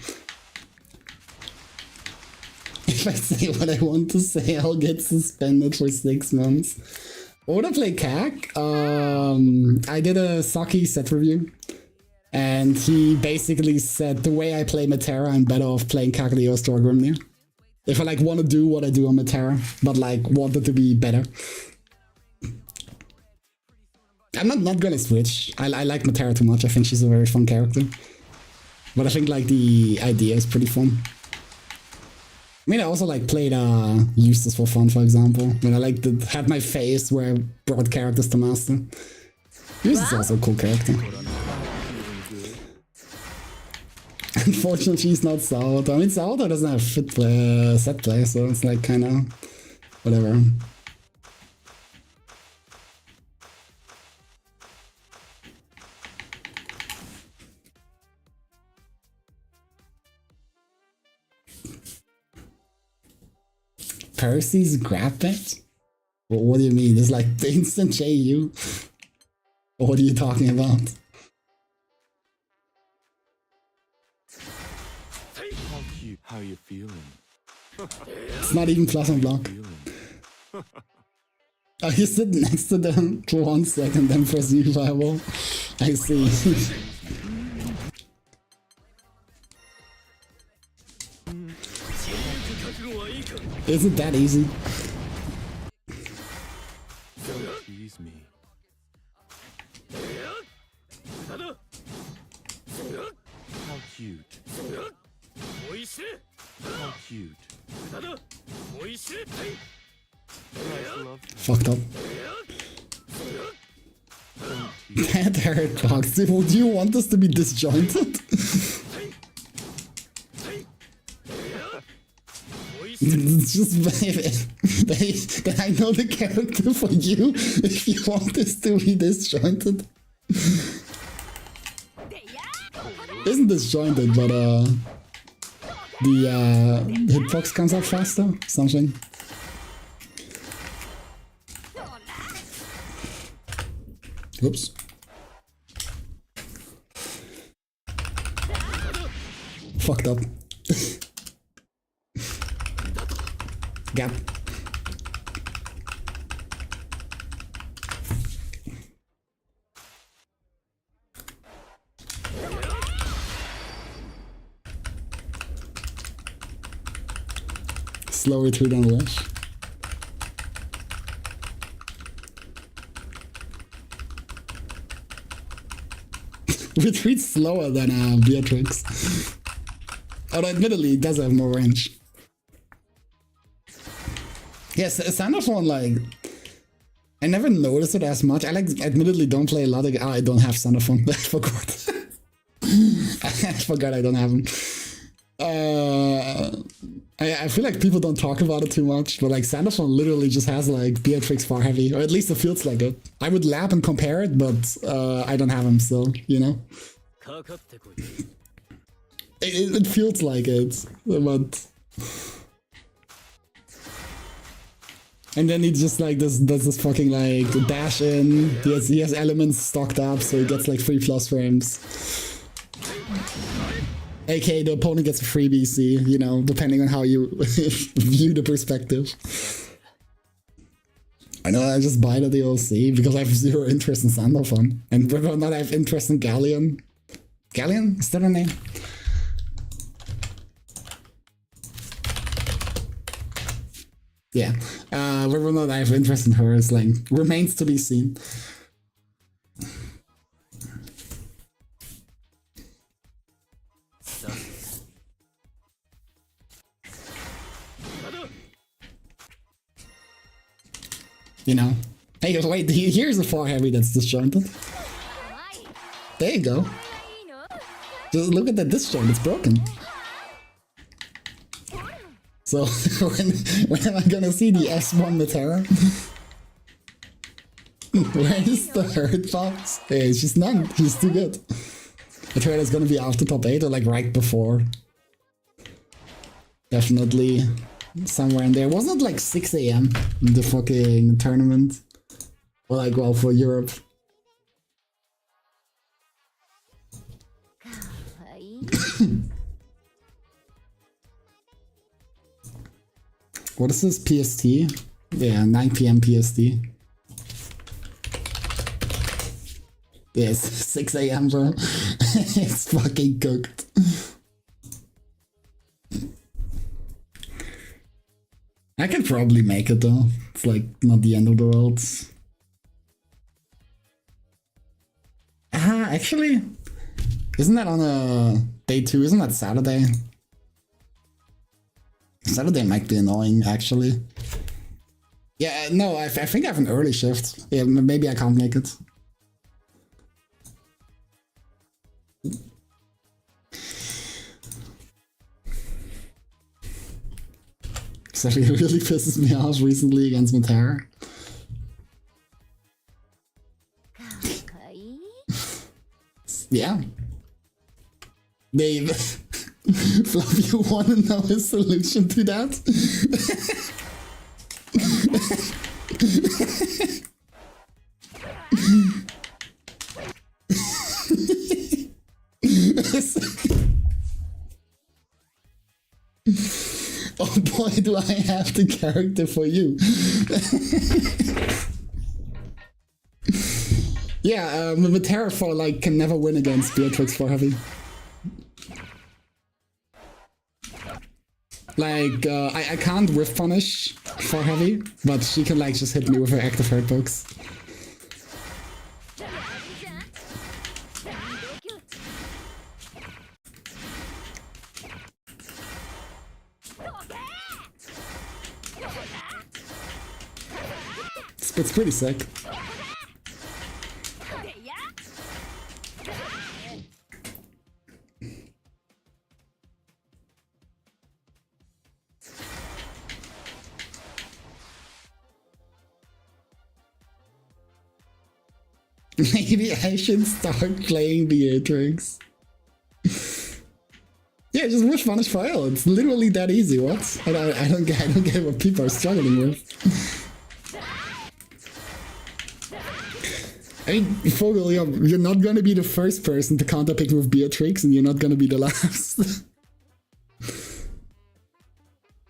If I say what I want to say, I'll get suspended for 6 months. What would I play CAC? I did a socky set review. And he basically said the way I play Metera, I'm better off playing Cagliostro or Grimnir. If I like want to do what I do on Metera, but like want it to be better. I'm not gonna switch. I like Metera too much. I think she's a very fun character. But I think like the idea is pretty fun. I mean, I also like played Eustace for fun, for example. When I like had my face where I brought characters to master. Eustace is also a cool character. Unfortunately, she's not Salvatore. I mean, Salvatore doesn't have fit play, set play, so it's like kind of whatever. Percy's grab bet? What do you mean? It's like the instant JU? What are you talking about? How you feeling? It's not even plus on block. Oh, you sit next to them for 1 second, then press U fireball. I see. Isn't that easy? Don't tease me. How cute. How cute. Fucked up. That hurt, Fox. Would you want us to be disjointed? It's just I know the character for you if you want this to be disjointed. Isn't disjointed, but the hitbox comes out faster, something. Whoops. Fucked up. Gap. Slow retreat on Wish. Retreats slower than Beatrix. Although admittedly it does have more range. Yes, Sanderphone, like, I never noticed it as much. I like, admittedly don't play a lot of, I don't have Sanderphone. I forgot. I forgot I don't have him. I feel like people don't talk about it too much, but like Sanderphone literally just has like Beatrix far heavy, or at least it feels like it. I would lap and compare it, but I don't have him still, you know? It feels like it, but... And then he just like does this fucking like dash in. He has elements stocked up, so he gets like 3+ frames. AK, the opponent gets a free BC, you know, depending on how you view the perspective. I know I just buy the DLC because I have zero interest in Sanderphone. And whether or not I have interest in Galleon. Galleon? Is that her name? Yeah, whether or not I have interest in her is like remains to be seen. You know, hey, wait, here's a far heavy that's disjointed. There you go. Just look at that disjoint, it's broken. So, when am I gonna see the S1 Metera? Where is the hurt box? Hey, she's none. She's too good. I heard it's gonna be after top 8 or like right before. Definitely somewhere in there. Wasn't it like 6 AM in the fucking tournament? Or like, well, for Europe. What is this, PST? Yeah, 9 PM PST. Yes, 6 a.m. bro. It's fucking cooked. I could probably make it though. It's like not the end of the world. Actually, isn't that on a day 2? Isn't that Saturday? Saturday might be annoying, actually. Yeah, no, I think I have an early shift. Yeah, maybe I can't make it. So it really pisses me off recently against Metera. Yeah. Dave, Fluff, you want to know a solution to that? Oh boy, do I have the character for you. Yeah, Metera for like can never win against Beatrix for heavy. Like, I can't whiff punish for heavy, but she can like just hit me with her active hurt books. It's pretty sick. Maybe I should start playing Beatrix. Yeah, just wish punish for L. It's literally that easy. What? I don't get what people are struggling with. I mean, Fogel, you're not gonna be the first person to counterpick with Beatrix, and you're not gonna be the last.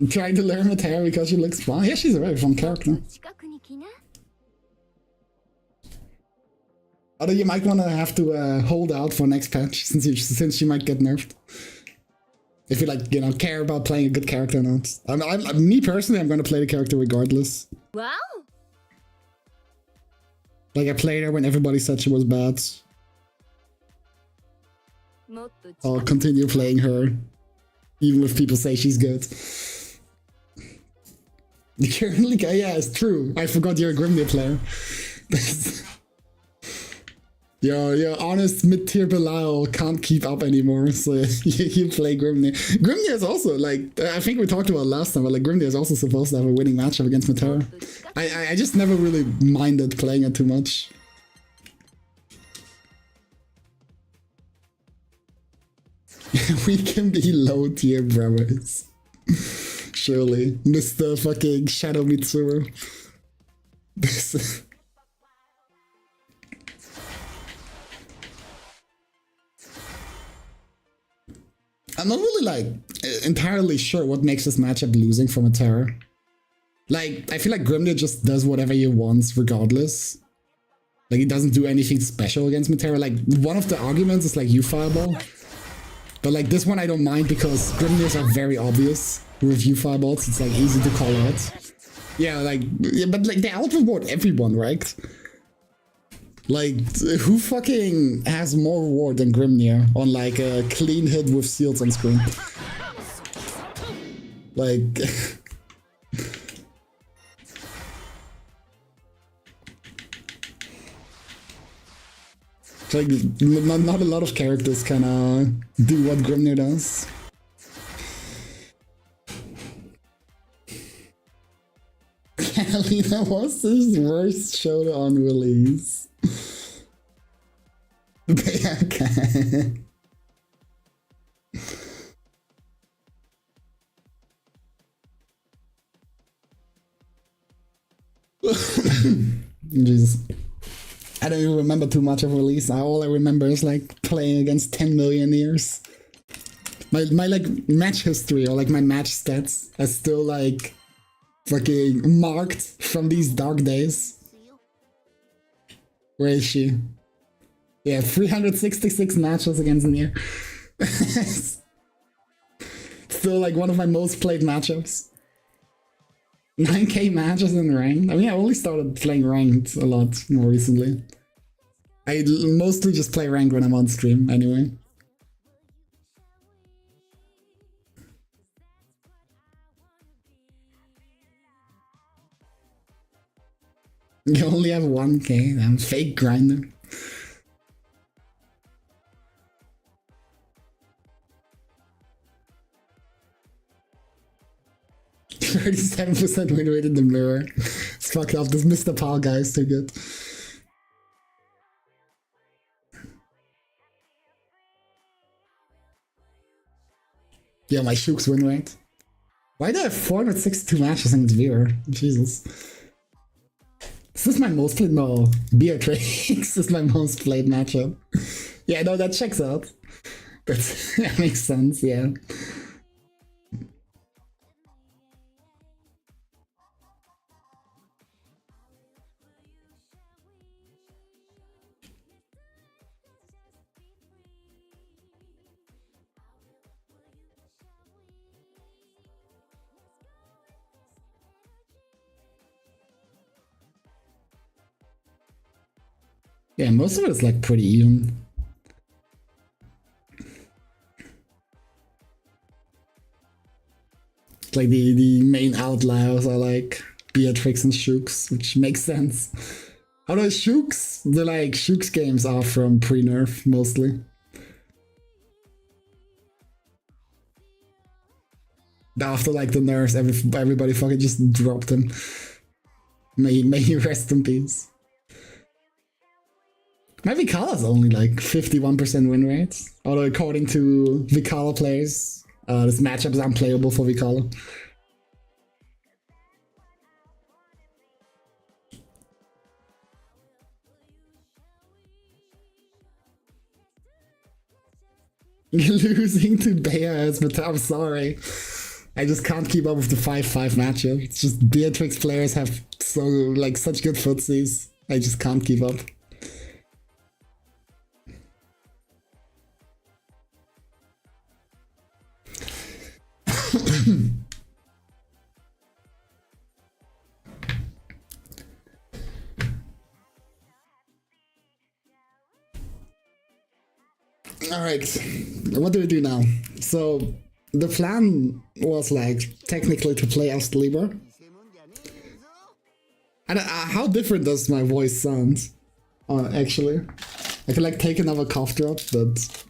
I'm trying to learn Metera because she looks fun. Yeah, she's a very fun character. Although you might wanna have to hold out for next patch, since she might get nerfed. If you like, you know, care about playing a good character or not. Me personally, I'm gonna play the character regardless. Wow. Like, I played her when everybody said she was bad. I'll continue playing her, even if people say she's good. Currently, yeah, it's true. I forgot you're a Grimnir player. Your honest mid-tier Belial can't keep up anymore, so you play Grimnir. Grimnir is also, like, I think we talked about last time, but like Grimnir is also supposed to have a winning matchup against Metera. I just never really minded playing it too much. We can be low-tier brothers. Surely. Mr. fucking Shadow Mitsuru. I'm not really, like, entirely sure what makes this matchup losing for Metera. Like, I feel like Grimnir just does whatever he wants regardless. Like, he doesn't do anything special against Metera. Like, one of the arguments is, like, you Fireball. But, like, this one I don't mind because Grimnirs are very obvious with you Fireballs. It's, like, easy to call out. Yeah, like, yeah, but, like, they out-reward everyone, right? Like, who fucking has more reward than Grimnir on, like, a clean hit with seals on screen? Like... like, not a lot of characters can do what Grimnir does. Kelly, that was his worst showdown release. Okay. Jesus. I don't even remember too much of release. All I remember is like playing against 10 million years. My like match history or like my match stats are still like fucking marked from these dark days. Where is she? Yeah, 366 matches against Nier. Still like one of my most played matchups. 9k matches in ranked. I mean, I only started playing ranked a lot more recently. I mostly just play ranked when I'm on stream anyway. You only have 1k. I'm fake grinder. 37% win rate in the mirror. It's fucked up. This Mr. Paul guy is too good. Yeah, my Shook's win rate. Why do I have 462 matches in this viewer? Jesus. This is my most played. No, Beatrix is my most played matchup. Yeah, no, that checks out. That makes sense, yeah. Yeah, most of it is like pretty even. Like the main outliers are like Beatrix and Shooks, which makes sense. Although Shooks games are from pre-nerf mostly. After like the nerfs, everybody fucking just dropped him. May he rest in peace. My Vicala's only like 51% win rate. Although according to Vicala players, this matchup is unplayable for Vicala. Losing to Bea, but I'm sorry. I just can't keep up with the 5-5 matchup. It's just Beatrix players have such good footsies. I just can't keep up. Alright, what do we do now? So, the plan was like technically to play Astlieber. And how different does my voice sound? Actually, I could like take another cough drop, but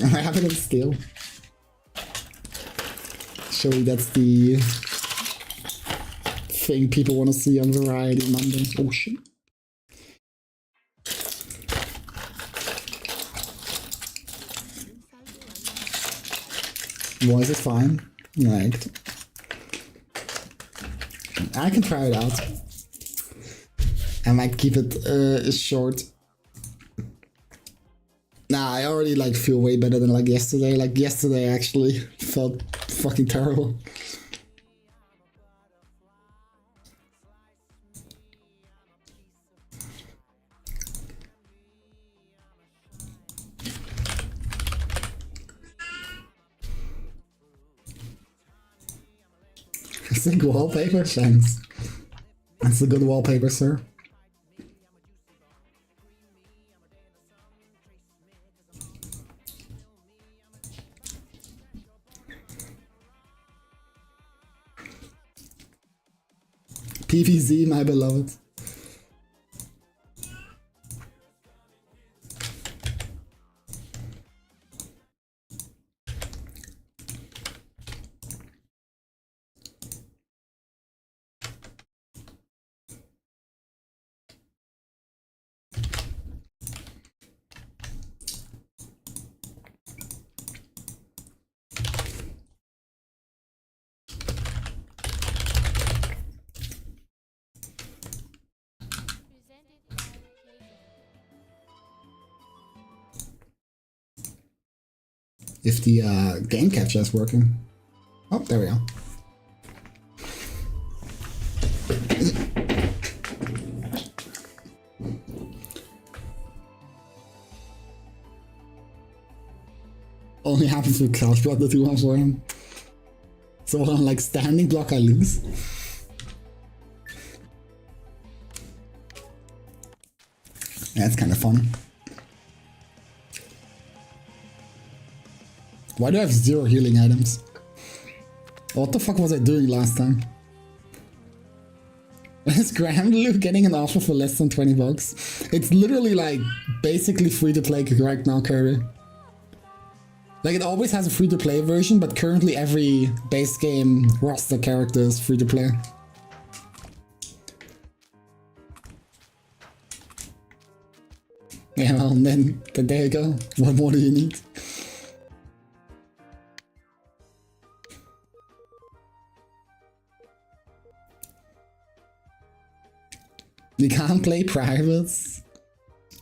I have it in steel. Surely that's the thing people want to see on Variety Monday. Oh shit. Voice is fine. Right. I can try it out. I might keep it short. Nah, I already like feel way better than like yesterday. Like yesterday I actually felt fucking terrible. Sick wallpaper, thanks. That's a good wallpaper, sir. PVZ, my beloved. If the game capture is working. Oh, there we go. only happens with Couch Block, the 2-1 for him. So on like standing block, I lose. Yeah, it's kind of funny. Why do I have 0 healing items? What the fuck was I doing last time? Is Grandlu getting an offer for less than 20 bucks? It's literally like basically free to play right now, Kirby. Like it always has a free to play version, but currently every base game roster character is free to play. Yeah, well, then there you go. What more do you need? You can't play privates?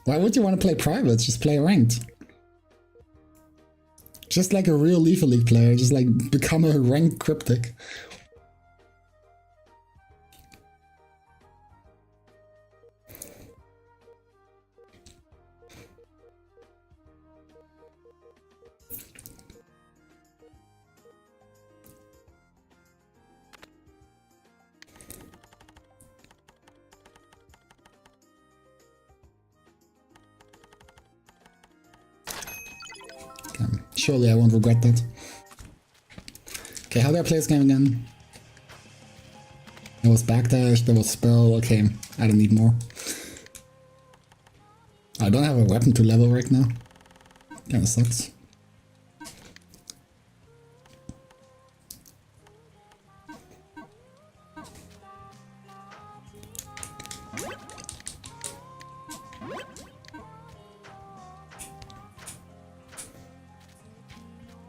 Why would you want to play privates? Just play ranked. Just like a real Leaf League player, just like become a ranked cryptic. Surely I won't regret that. Okay, how do I play this game again? There was backdash, there was spell, okay, I don't need more. I don't have a weapon to level right now. Kinda sucks.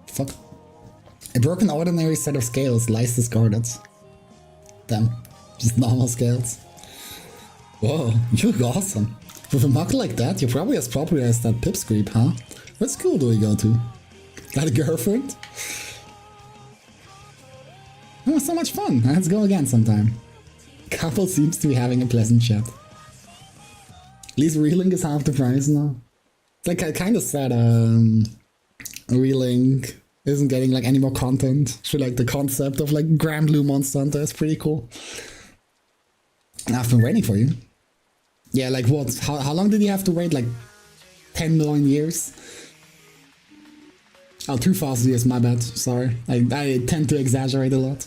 Fuck. A broken ordinary set of scales lies discarded. Damn. Just normal scales. Whoa, you look awesome. With a mug like that, you're probably as popular as that pipsqueak, huh? What school do we go to? Got a girlfriend? Oh, so much fun. Let's go again sometime. Couple seems to be having a pleasant chat. At least Reeling is half the price now. It's like kind of sad, Reeling isn't getting like any more content. I feel like the concept of like Grand Blue Monster Hunter is pretty cool. I've been waiting for you. Yeah, like what? How long did you have to wait? Like 10 million years? Oh, 2,000 years, my bad. Sorry. I tend to exaggerate a lot.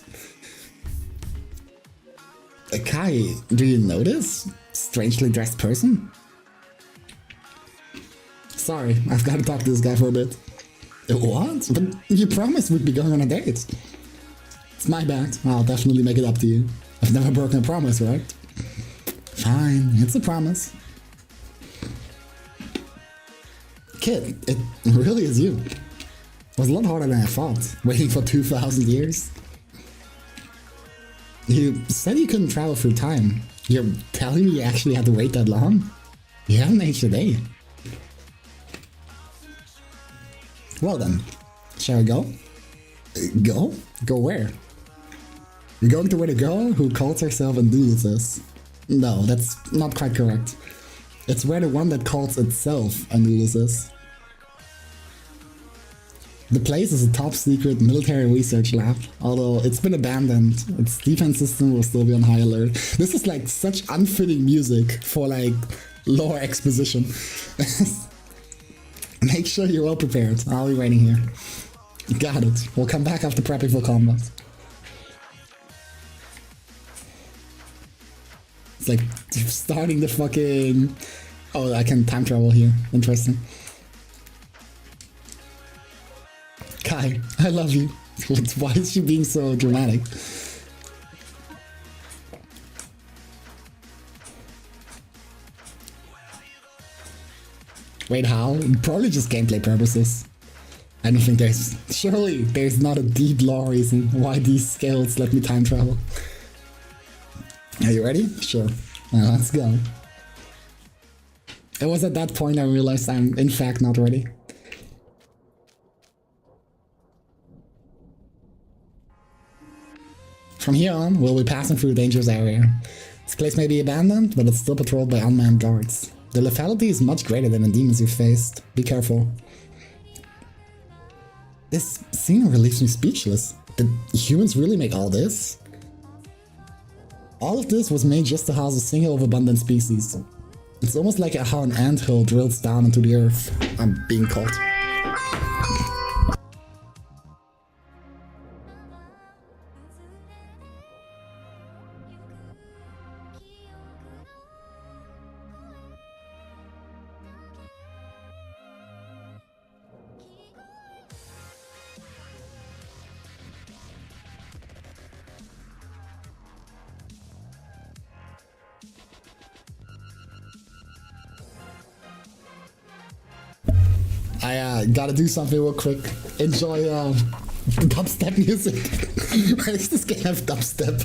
Kai, do you notice? Strangely dressed person? Sorry, I've got to talk to this guy for a bit. What? But you promised we'd be going on a date. It's my bad. I'll definitely make it up to you. I've never broken a promise, right? Fine, it's a promise. Kid, it really is you. It was a lot harder than I thought, waiting for 2,000 years. You said you couldn't travel through time. You're telling me you actually had to wait that long? You haven't aged a day. Well then, shall we go? Go? Go where? You're going to where the girl who calls herself a Ulysses. No, that's not quite correct. It's where the one that calls itself a Ulysses. The place is a top secret military research lab, although it's been abandoned. Its defense system will still be on high alert. This is like such unfitting music for like lore exposition. Make sure you're well prepared. I'll be waiting here. Got it. We'll come back after prepping for combat. It's like starting the fucking... Oh, I can time travel here. Interesting. Kai, I love you. Why is she being so dramatic? Wait, how? Probably just gameplay purposes. I don't think surely there's not a deep lore reason why these scales let me time travel. Are you ready? Sure. Now let's go. It was at that point I realized I'm in fact not ready. From here on, we'll be passing through a dangerous area. This place may be abandoned, but it's still patrolled by unmanned guards. The lethality is much greater than the demons you've faced. Be careful. This scene leaves me speechless. Did humans really make all this? All of this was made just to house a single of abundant species. It's almost like how an anthill drills down into the earth. I'm being caught. I gotta do something real quick. Enjoy dubstep music. Why does this game have dubstep?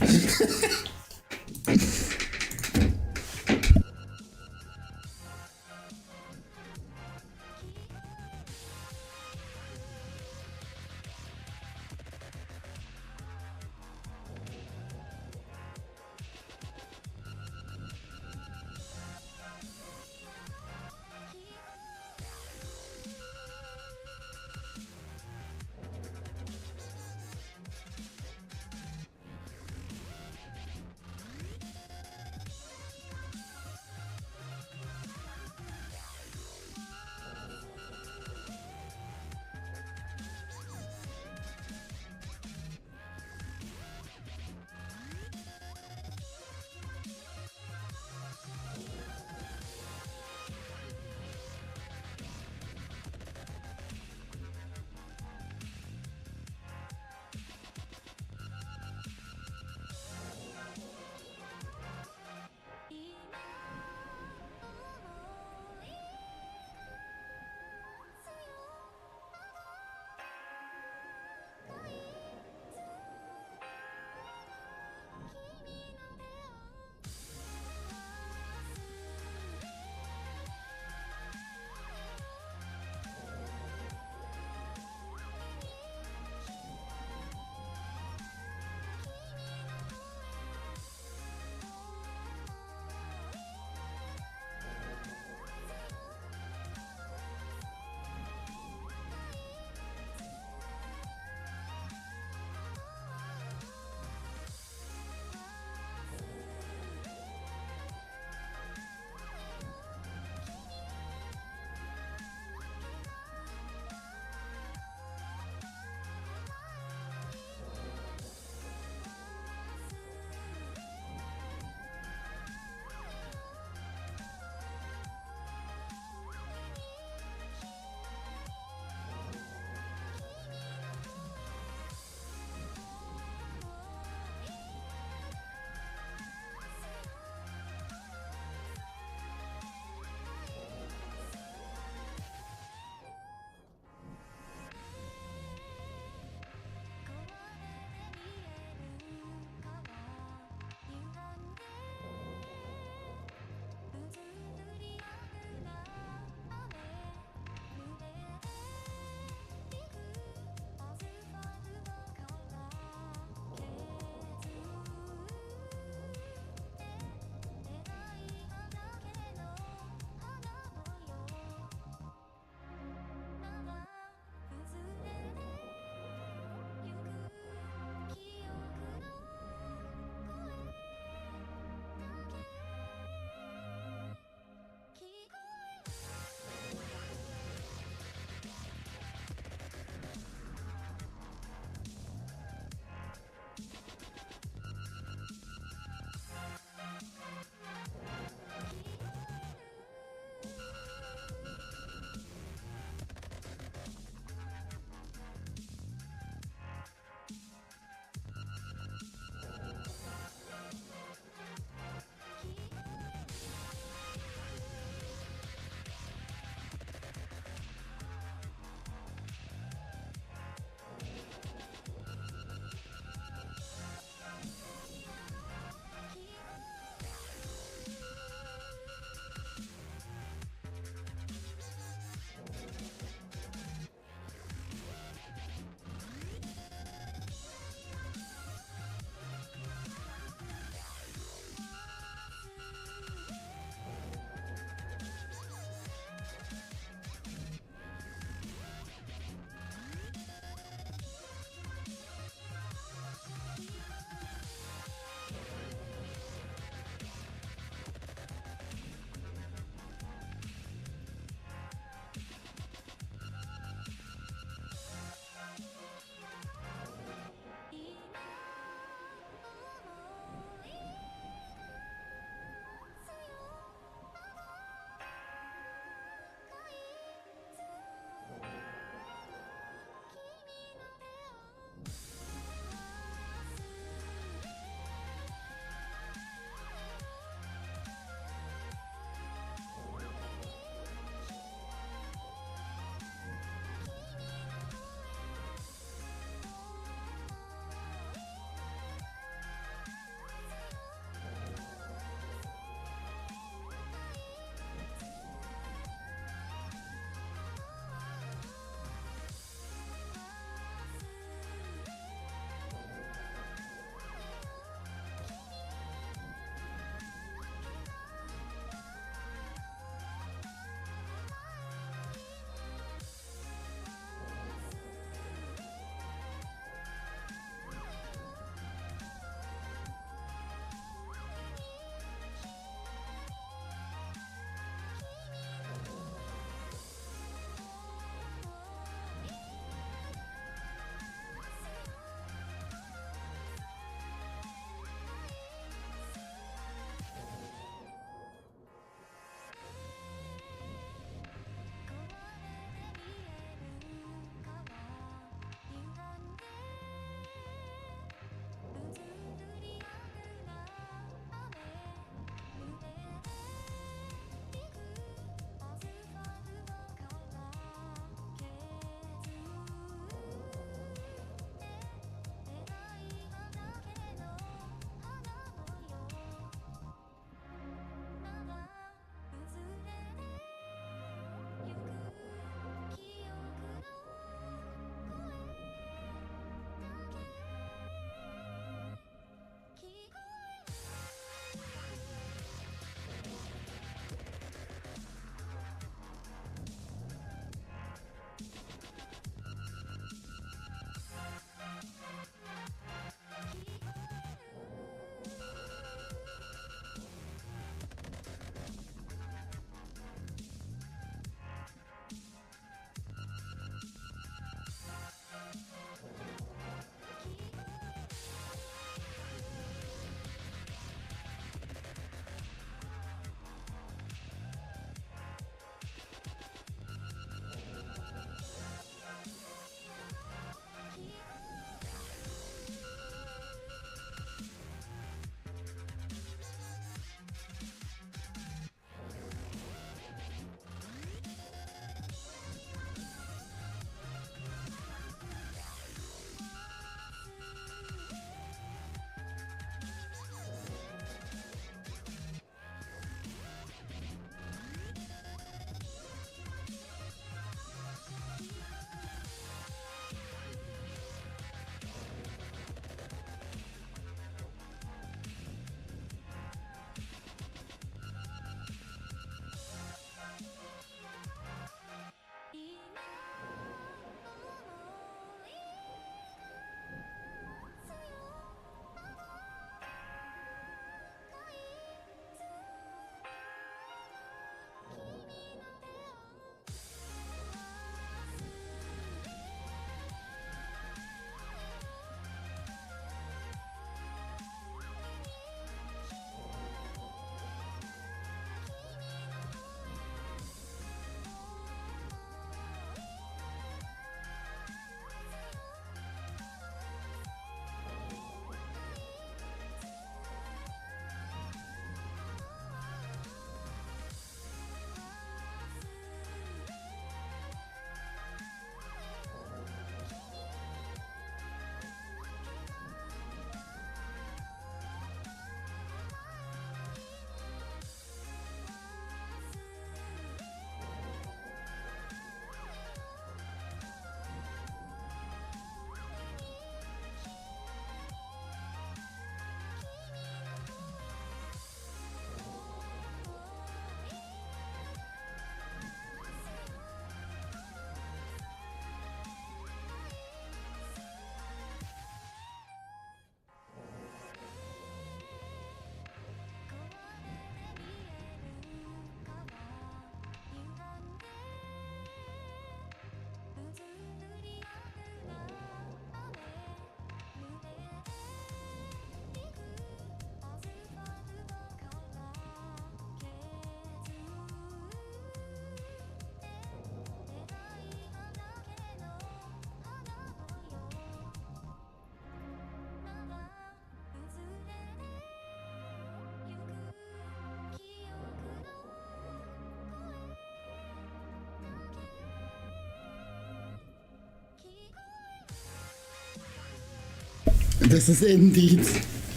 This is indeed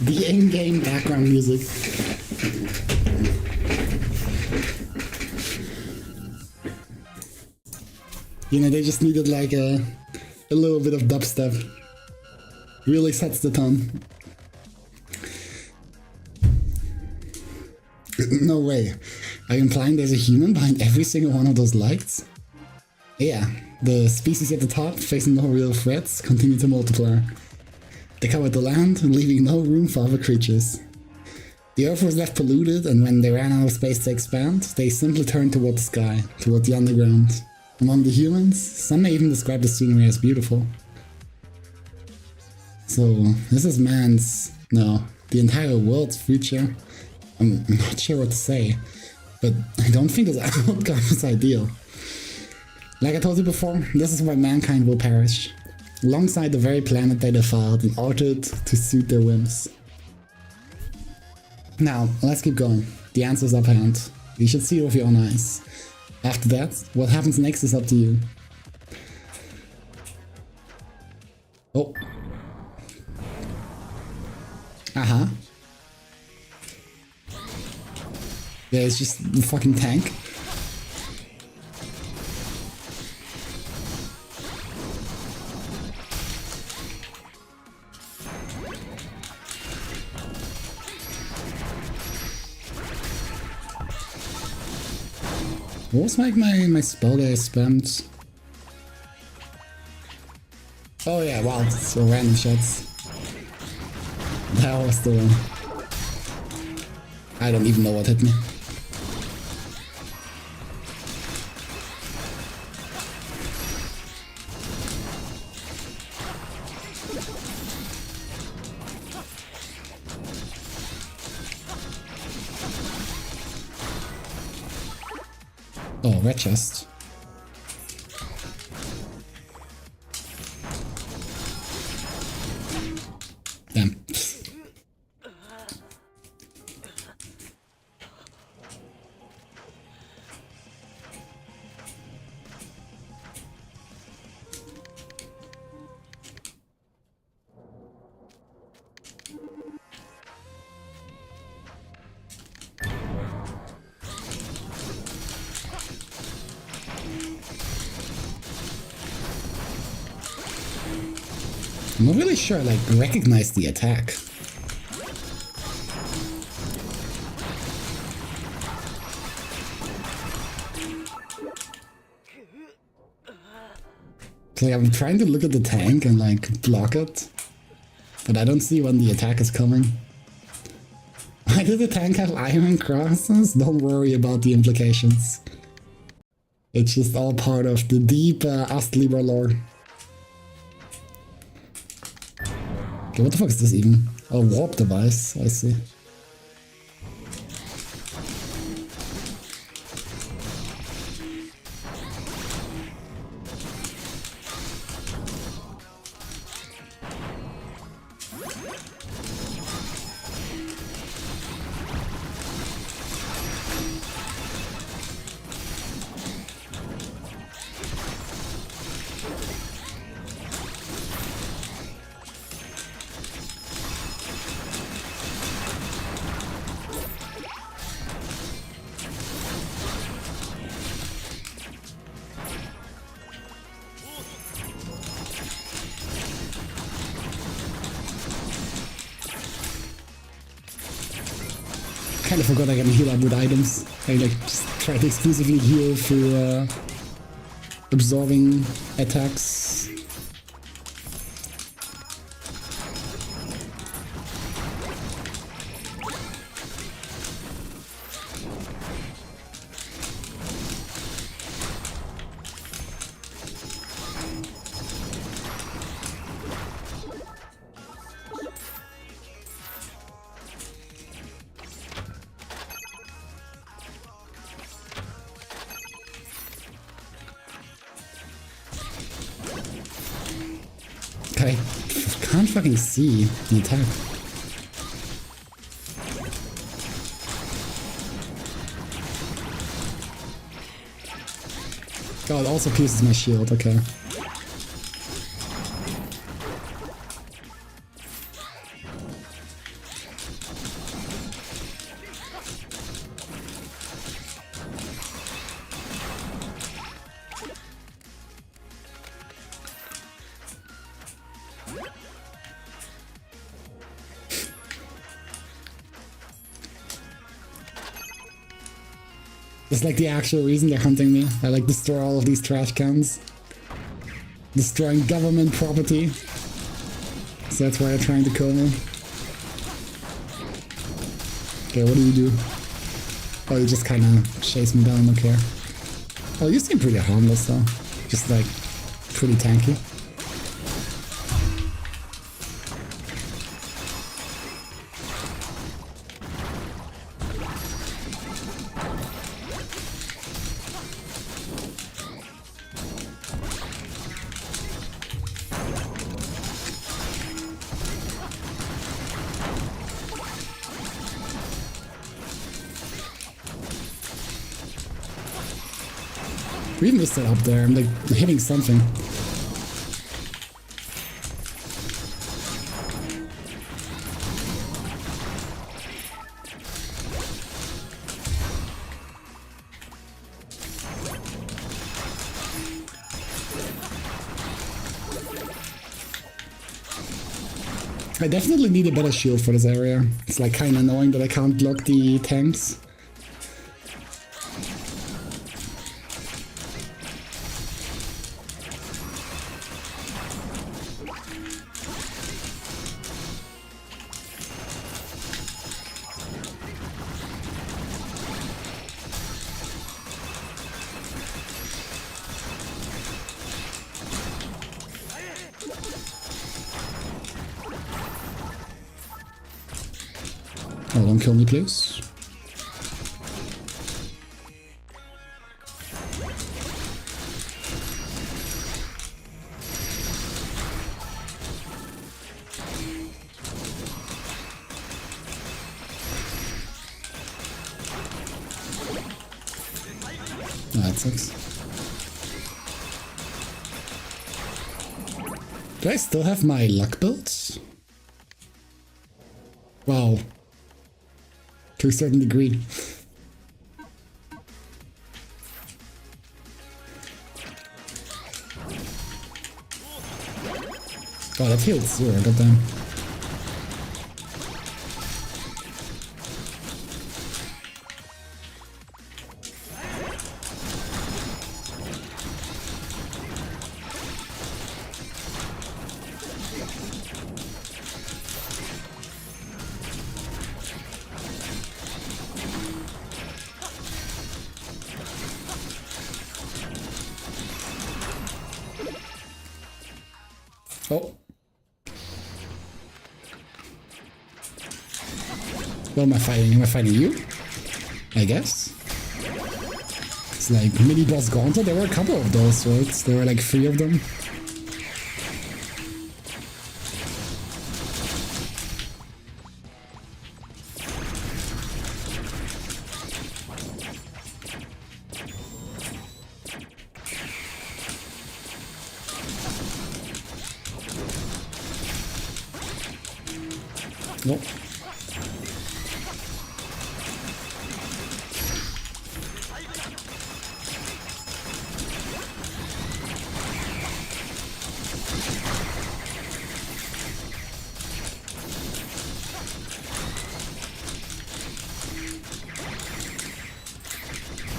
the in-game background music. You know, they just needed like a little bit of dubstep. Really sets the tone. No way. Are you implying there's a human behind every single one of those lights? Yeah, the species at the top, facing no real threats, continue to multiply. They covered the land, leaving no room for other creatures. The earth was left polluted, and when they ran out of space to expand, they simply turned toward the sky, toward the underground. Among the humans, some may even describe the scenery as beautiful. So, this is the entire world's future. I'm not sure what to say, but I don't think this outcome is ideal. Like I told you before, this is where mankind will perish, alongside the very planet they defiled and altered to suit their whims. Now, let's keep going. The answer is up at hand. You should see it with your own eyes. After that, what happens next is up to you. Oh. Uh-huh. Yeah, it's just the fucking tank. What was like my spell that I spammed? Oh yeah, wow, so random shots. That was the one. I don't even know what hit me. Oh, red chest. Damn. I'm not really sure I recognize the attack. I'm trying to look at the tank and block it, but I don't see when the attack is coming. Why did the tank have iron crosses? Don't worry about the implications. It's just all part of the deep Astlibra lore. Okay, what the fuck is this even? A warp device, I see. Kinda forgot I can heal up with items. I just try to exclusively heal through absorbing attacks. I can't fucking see the attack. God, it also pierces my shield, okay. It's like the actual reason they're hunting me. I like destroy all of these trash cans. Destroying government property. So that's why they're trying to kill me. Okay, what do you do? Oh, you just kind of chase me down, okay. Oh, you seem pretty harmless though. Just like, pretty tanky. We missed it up there. I'm like hitting something. I definitely need a better shield for this area. It's like kind of annoying that I can't block the tanks. Oh, don't kill me, please. Oh, that sucks. Do I still have my luck builds? Wow. To a certain degree. Oh, that healed 0, goddamn. Oh. What am I fighting? Am I fighting you? I guess. It's like mini boss gauntlet. There were a couple of those, right? There were like 3 of them. Nope.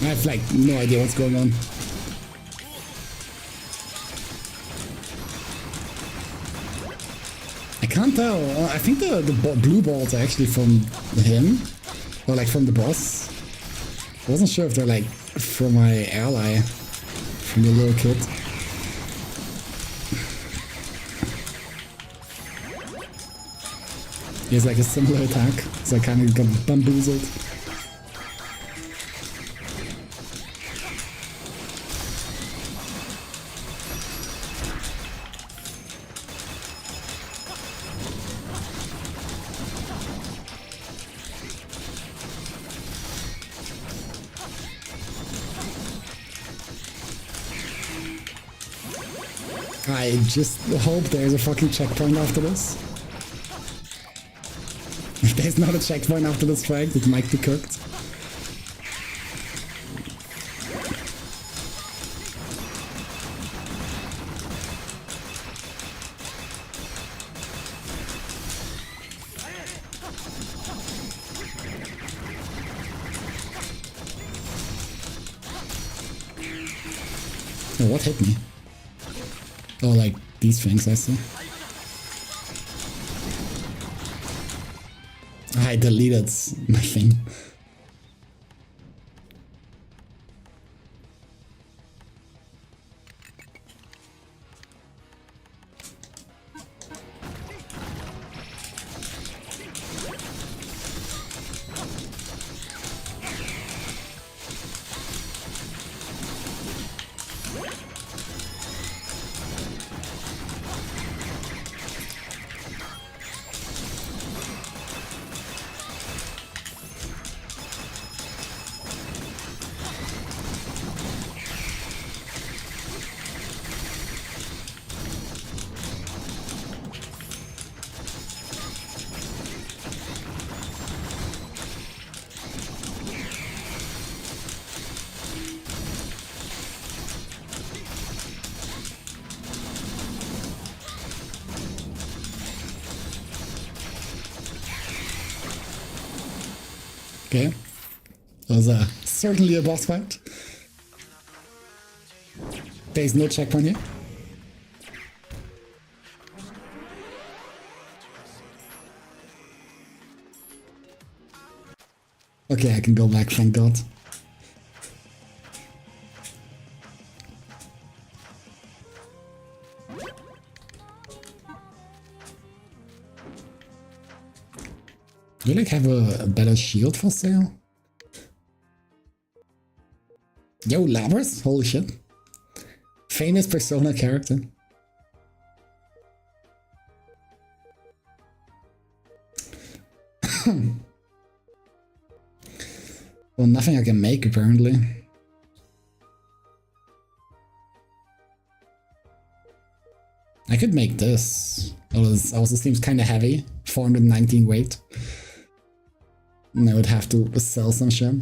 I have like no idea what's going on. I can't tell. I think the blue balls are actually from him, or like from the boss. I wasn't sure if they're like from my ally, from the little kid. He has like a similar attack, so I kind of got bamboozled. I just hope there's a fucking checkpoint after this. If there's not a checkpoint after this fight, it might be cooked. Oh, what hit me? Oh, like these things, I see. I deleted my thing. Okay. That was certainly a boss fight. There's no checkpoint here. Okay, I can go back, thank God. Do you like have a better shield for sale? Yo, Labras? Holy shit. Famous Persona character. Well, nothing I can make apparently. I could make this. Also seems kind of heavy. 419 weight. And I would have to sell some shit.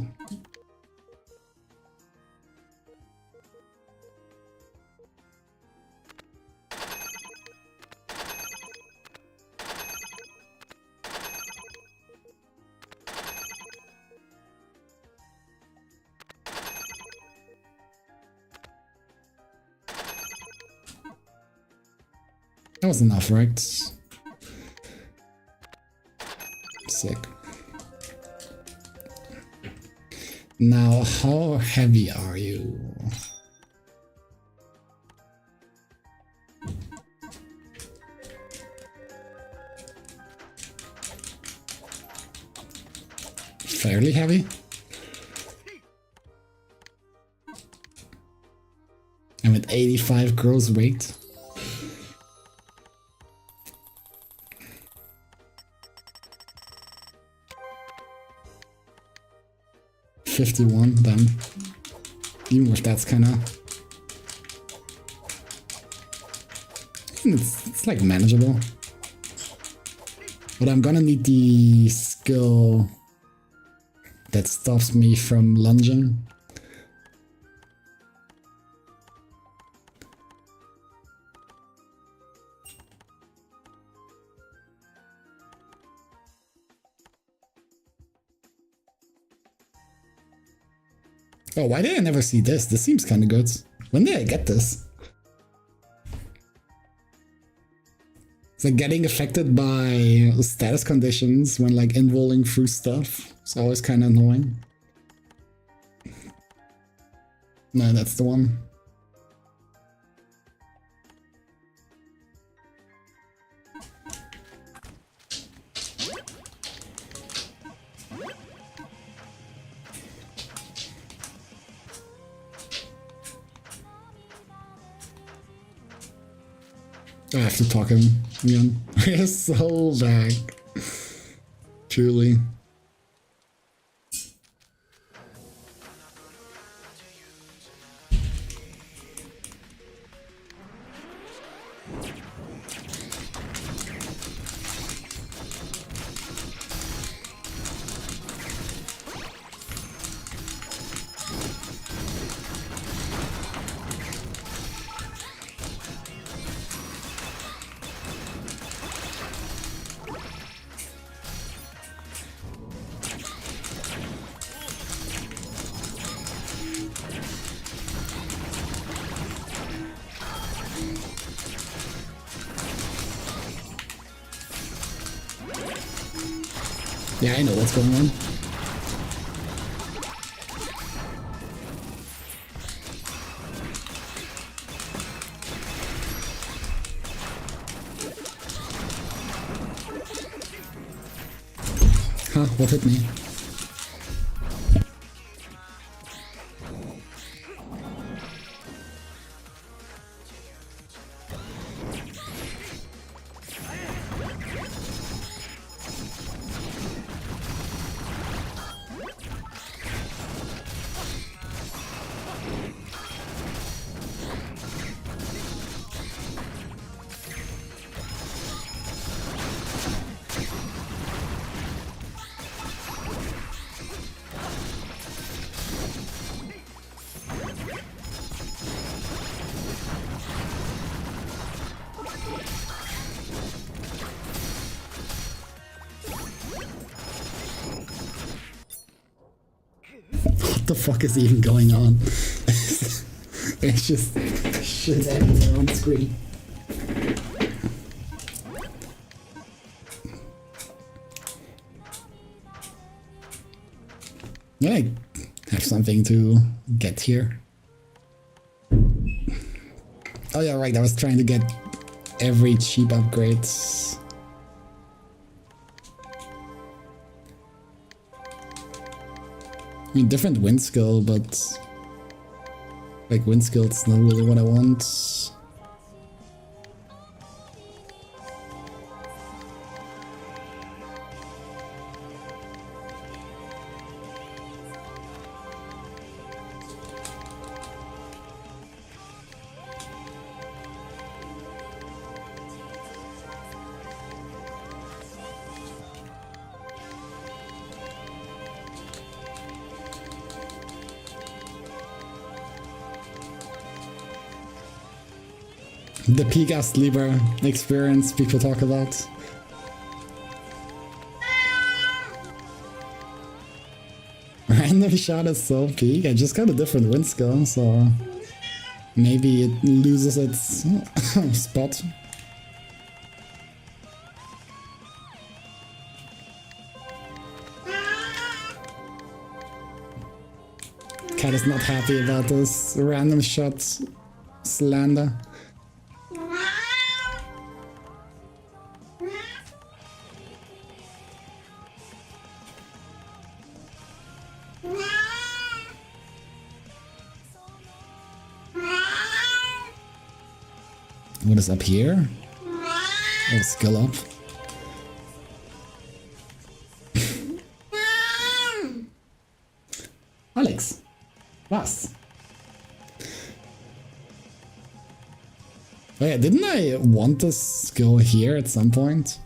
That was enough, right? Sick. Now, how heavy are you? Fairly heavy? I'm at 85 gross weight. $51 then. Even if that's kind of... It's like manageable. But I'm gonna need the skill that stops me from lunging. Oh, why did I never see this? This seems kind of good. When did I get this? It's like getting affected by status conditions when like involving through stuff. It's always kind of annoying. No, that's the one. I have to talk him again. We're so back. Truly. Yeah, I know what's going on. Huh, what hit me? What the fuck is even going on? It's just shit everywhere on the screen. Yeah, I have something to get here. Oh yeah, right, I was trying to get every cheap upgrade. I mean, different wind skill, but like wind skill's not really what I want. The Pegas Libra experience people talk about. Random shot is so peak. I just got a different wind skill, so maybe it loses its spot. Cat is not happy about this random shot slander. What is up here? Oh, skill up. Alex, was? Oh yeah, didn't I want this skill here at some point?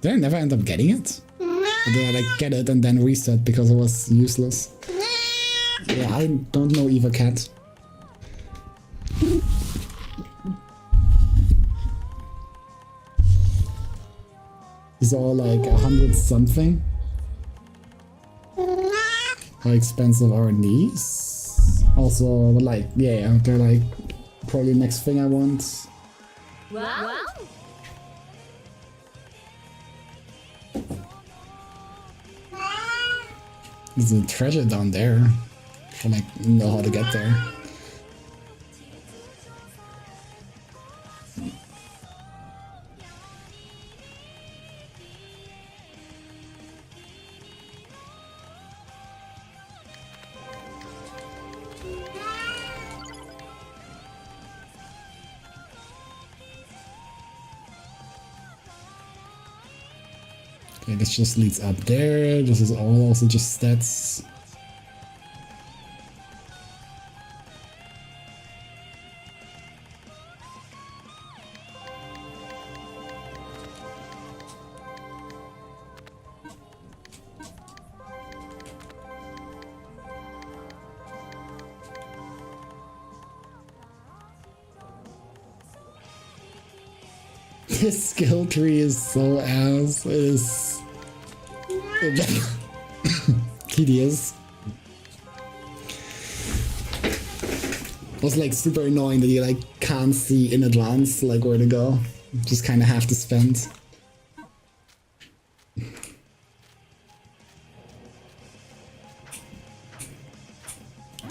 Did I never end up getting it? Or did I like get it and then reset because it was useless? Yeah, I don't know Eva Cat. These are all like 100 something. How expensive are these? Also, like, yeah, they're like probably the next thing I want. Wow. There's a treasure down there. I like know how to get there. Okay, this just leads up there. This is all also just stats. This skill tree is so ass. It is tedious. It was like super annoying that you like can't see in advance like where to go. You just kind of have to spend.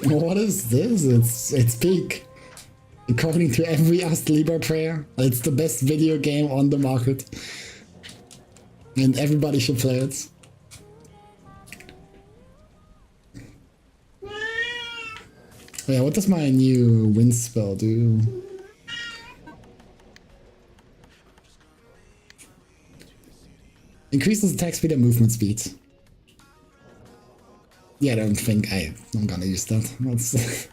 What is this? It's peak. According to every Ast Libra player, it's the best video game on the market. And everybody should play it. Yeah, what does my new wind spell do? Increases attack speed and movement speed. Yeah, I don't think I'm gonna use that. That's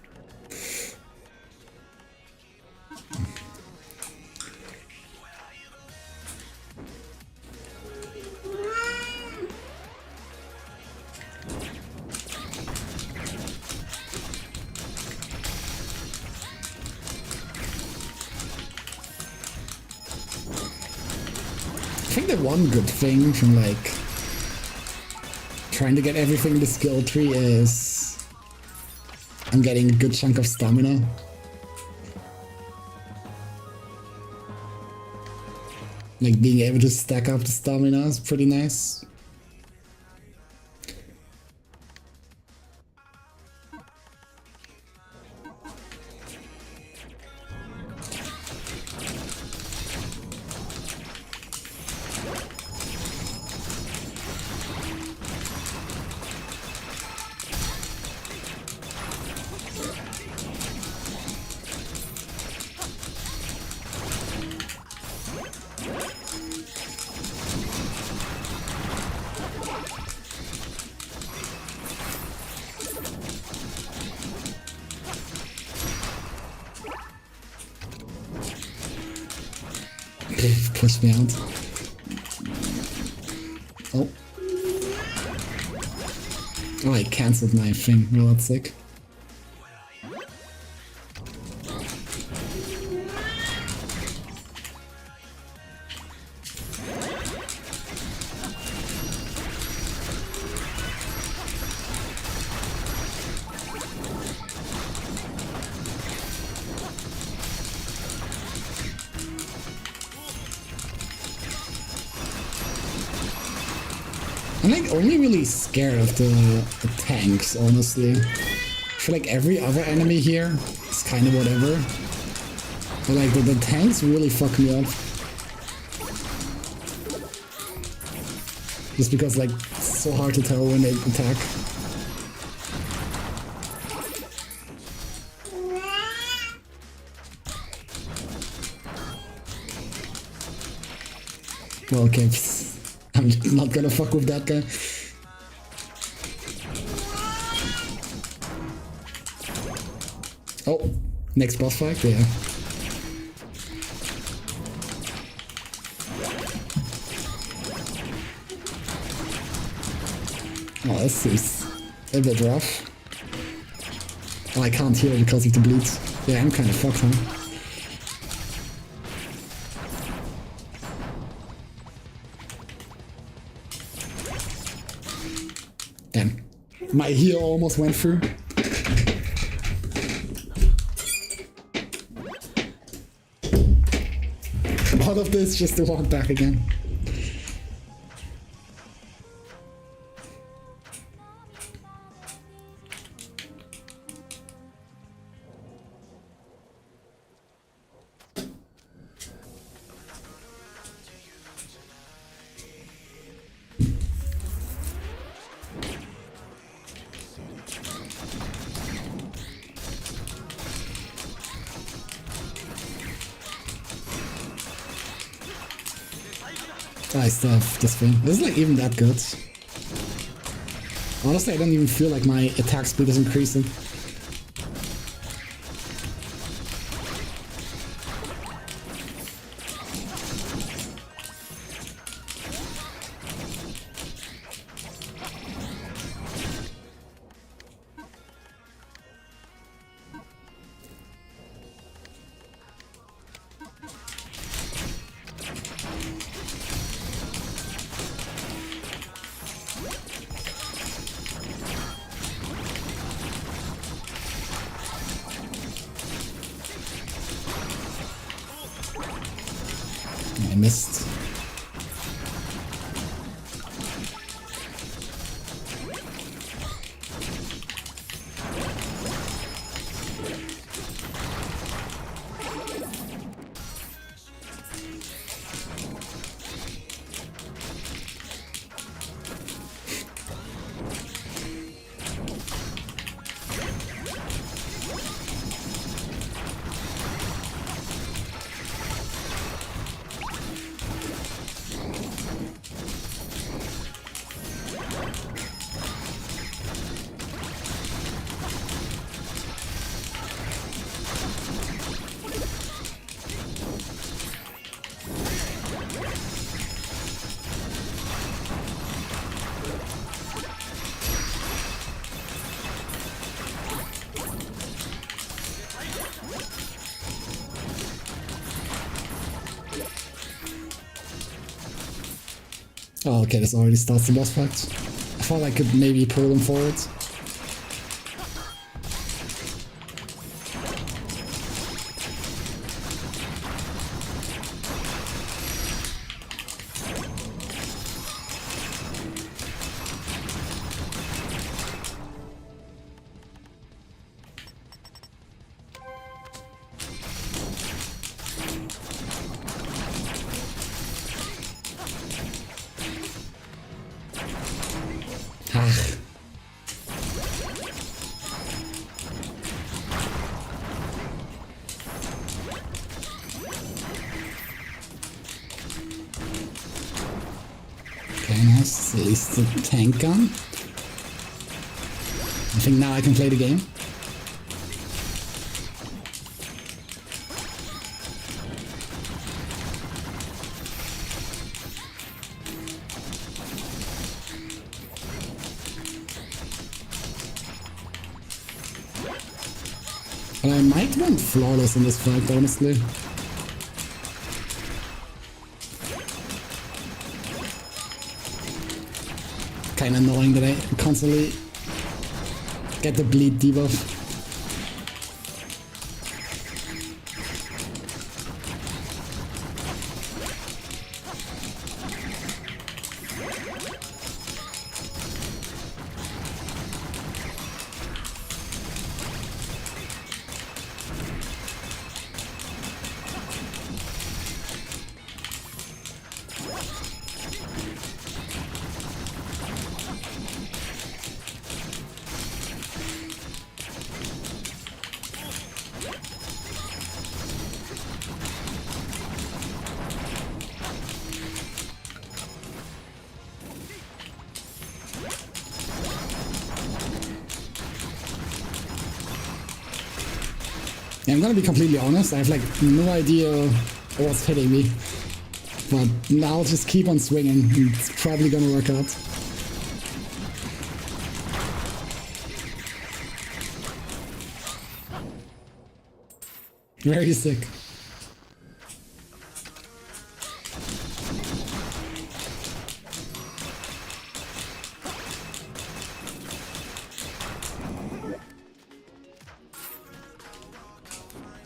I think the one good thing from like trying to get everything in the skill tree is I'm getting a good chunk of stamina. Like being able to stack up the stamina is pretty nice. Push me out. Oh. Oh, I cancelled my thing. Well, that's sick. I'm like only really scared of the tanks, honestly. I feel like every other enemy here is kind of whatever. But like the tanks really fuck me up. Just because like it's so hard to tell when they attack. Well, okay. I'm not gonna fuck with that guy. Oh, next boss fight? Yeah. Oh, this is a bit rough. Oh, I can't heal because of the bleeds. Yeah, I'm kind of fucked, huh? Damn. My heal almost went through. All of this just to walk back again. I still have this thing. This is like even that good. Honestly, I don't even feel like my attack speed is increasing. I missed. Oh, okay, this already starts the boss fight. I thought I could maybe pull them forward. Ah. Okay, nice. At least the tank gun. I think now I can play the game. But I might want flawless in this fight, honestly. Kinda annoying that I constantly get the bleed debuff. Yeah, I'm gonna be completely honest, I have like no idea what's hitting me. But now I'll just keep on swinging, it's probably gonna work out. Very sick.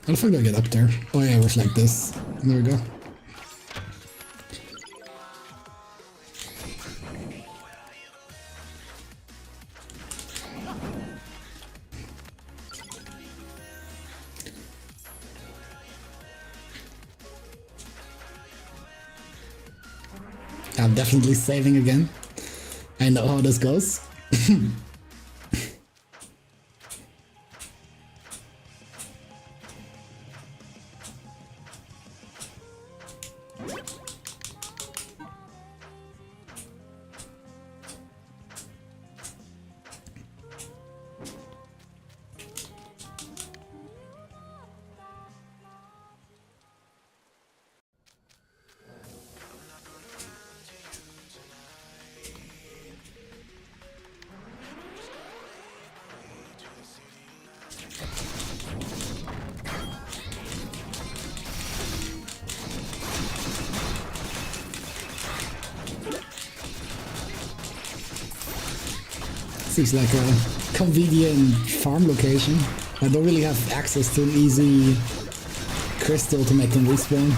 How the fuck do I get up there? Oh yeah, it was like this. There we go. I'm definitely saving again. I know how this goes. Seems like a convenient farm location. I don't really have access to an easy crystal to make them respawn.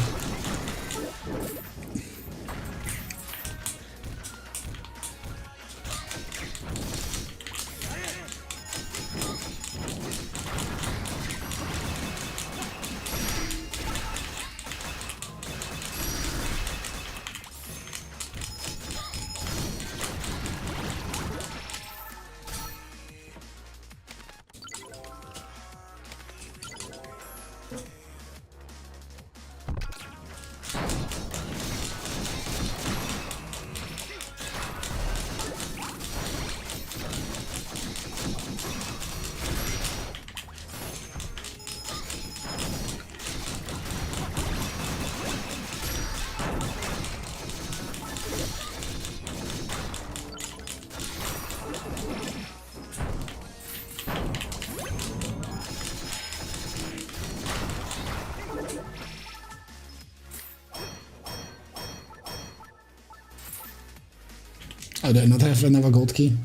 I do not have another gold key.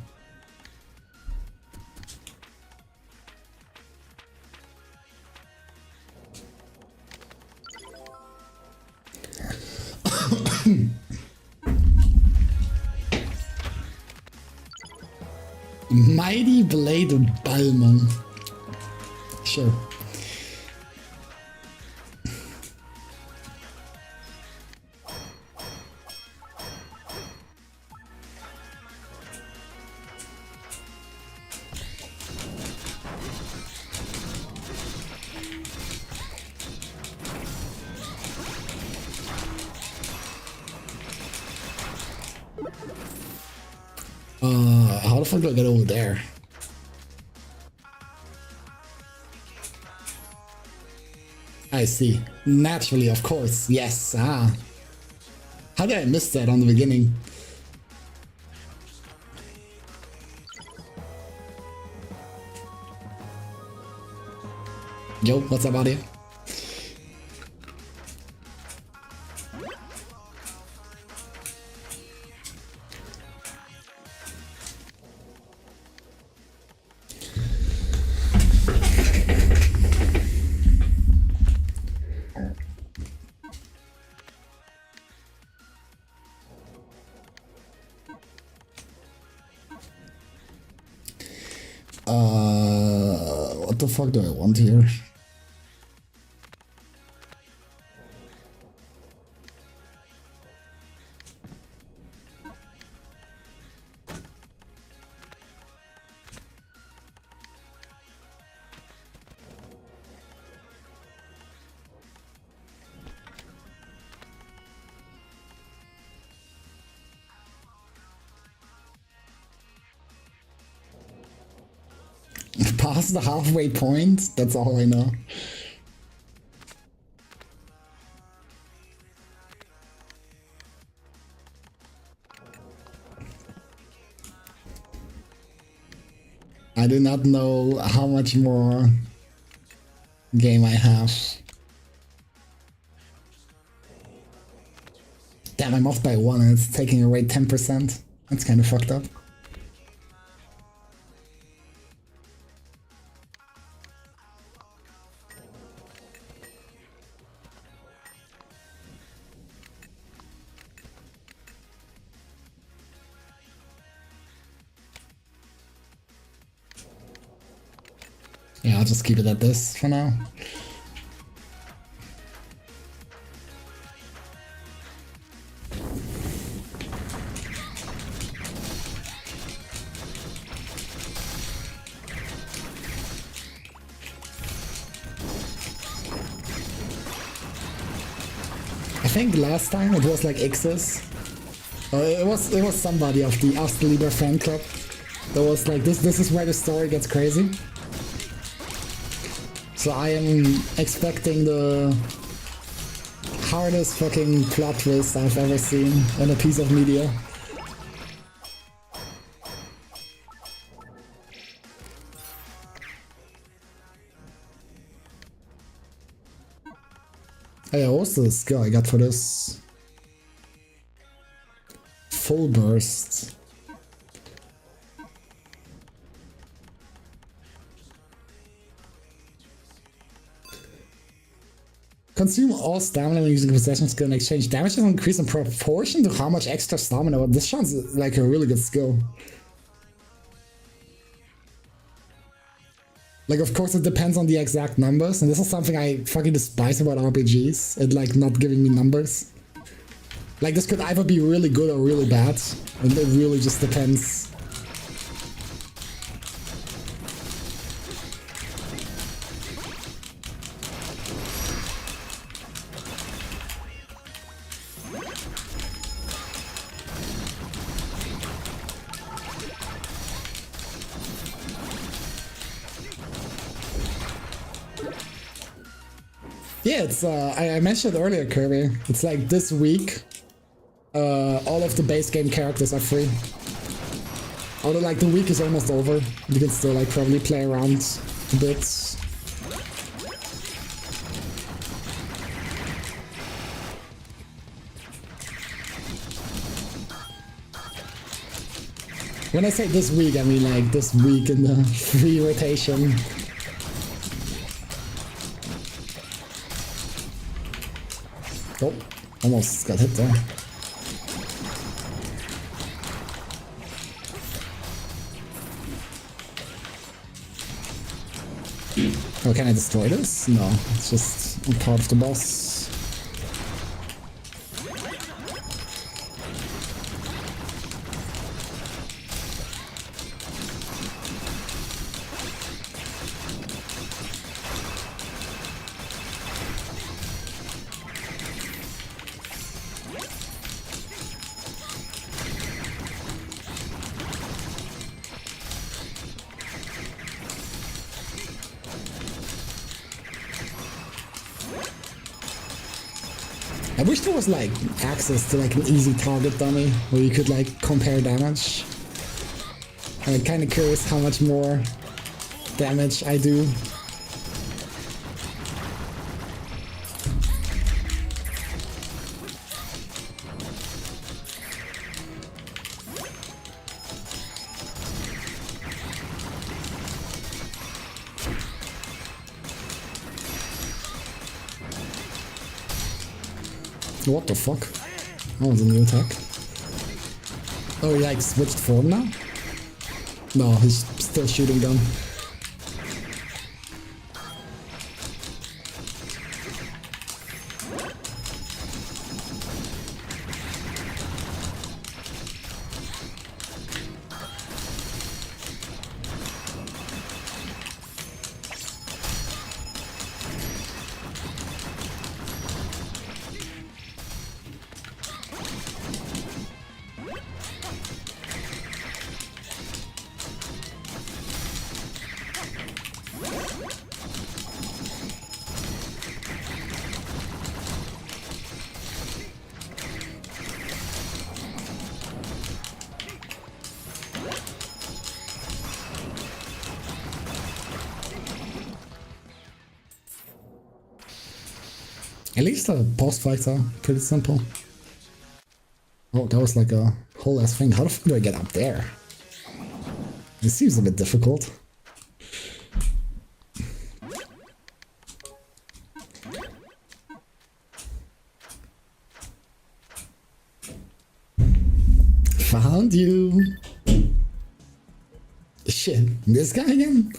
Mighty Blade und Balmung. Sure. How the fuck do I get over there? I see. Naturally, of course. Yes. Ah. How did I miss that on the beginning? Yo, what's up, audio? What the fuck do I want here? Past the halfway point? That's all I know. I do not know how much more game I have. Damn, I'm off by 1 and it's taking away 10%. That's kind of fucked up. Yeah, I'll just keep it at this for now. I think last time it was like X's. It was somebody of the Astelieber fan club. That was like this is where the story gets crazy. So I am expecting the hardest fucking plot twist I've ever seen in a piece of media. Hey, what's the skill I got for this? Full burst. Consume all stamina when using a possession skill and exchange damage will increase in proportion to how much extra stamina. Well, this sounds like a really good skill. Like, of course, it depends on the exact numbers, and this is something I fucking despise about RPGs, and like not giving me numbers. Like, this could either be really good or really bad, and it really just depends. Yeah, it's I mentioned earlier, Kirby. It's like this week, all of the base game characters are free. Although like the week is almost over, you can still like probably play around a bit. When I say this week, I mean like this week in the free rotation. Oh, almost got hit there. Oh, can I destroy this? No, it's just a part of the boss. I wish there was like access to like an easy target dummy where you could like compare damage. I'm kind of curious how much more damage I do. What the fuck? Oh, it's a new attack. Oh, he like switched form now? No, he's still shooting gun. At least the boss fights are pretty simple. Oh, that was like a whole ass thing. How the fuck do I get up there? This seems a bit difficult. Found you! Shit, this guy again?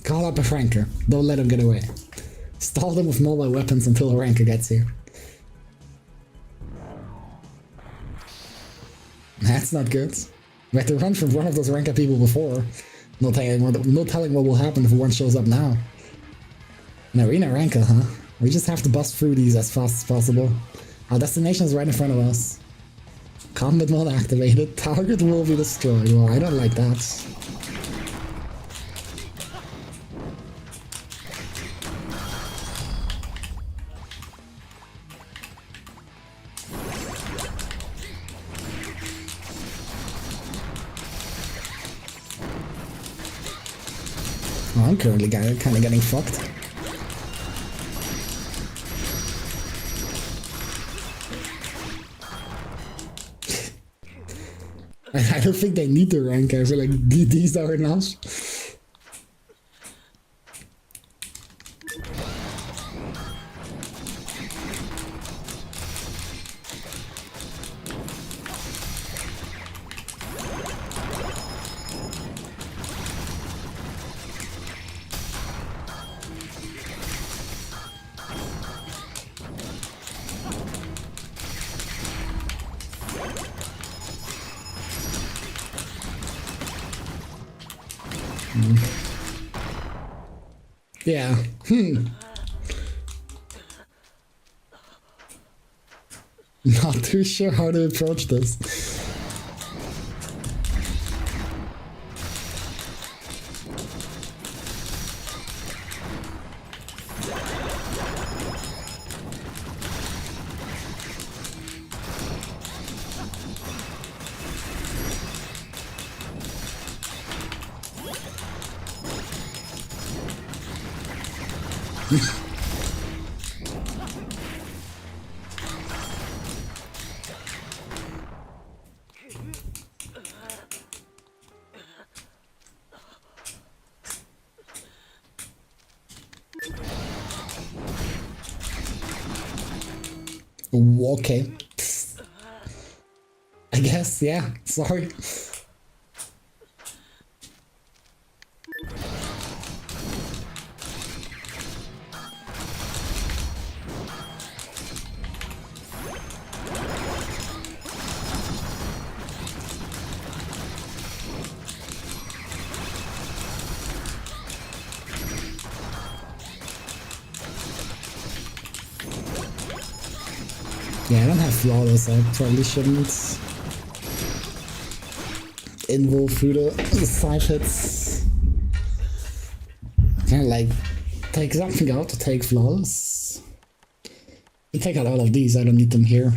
Call up a Franker. Don't let him get away. Stall them with mobile weapons until a ranker gets here. That's not good. We had to run from one of those ranker people before. No telling what will happen if one shows up now. An arena ranker, huh? We just have to bust through these as fast as possible. Our destination is right in front of us. Combat mode activated. Target will be destroyed. Well, I don't like that. Oh, I'm currently kind of getting fucked. I don't think they need the rank. I feel like these are enough. Yeah. Not too sure how to approach this. Okay. I guess, yeah. Sorry. Yeah, I don't have flawless. I probably shouldn't involve through the side hits. Can I like take something out to take flawless? I take out all of these. I don't need them here.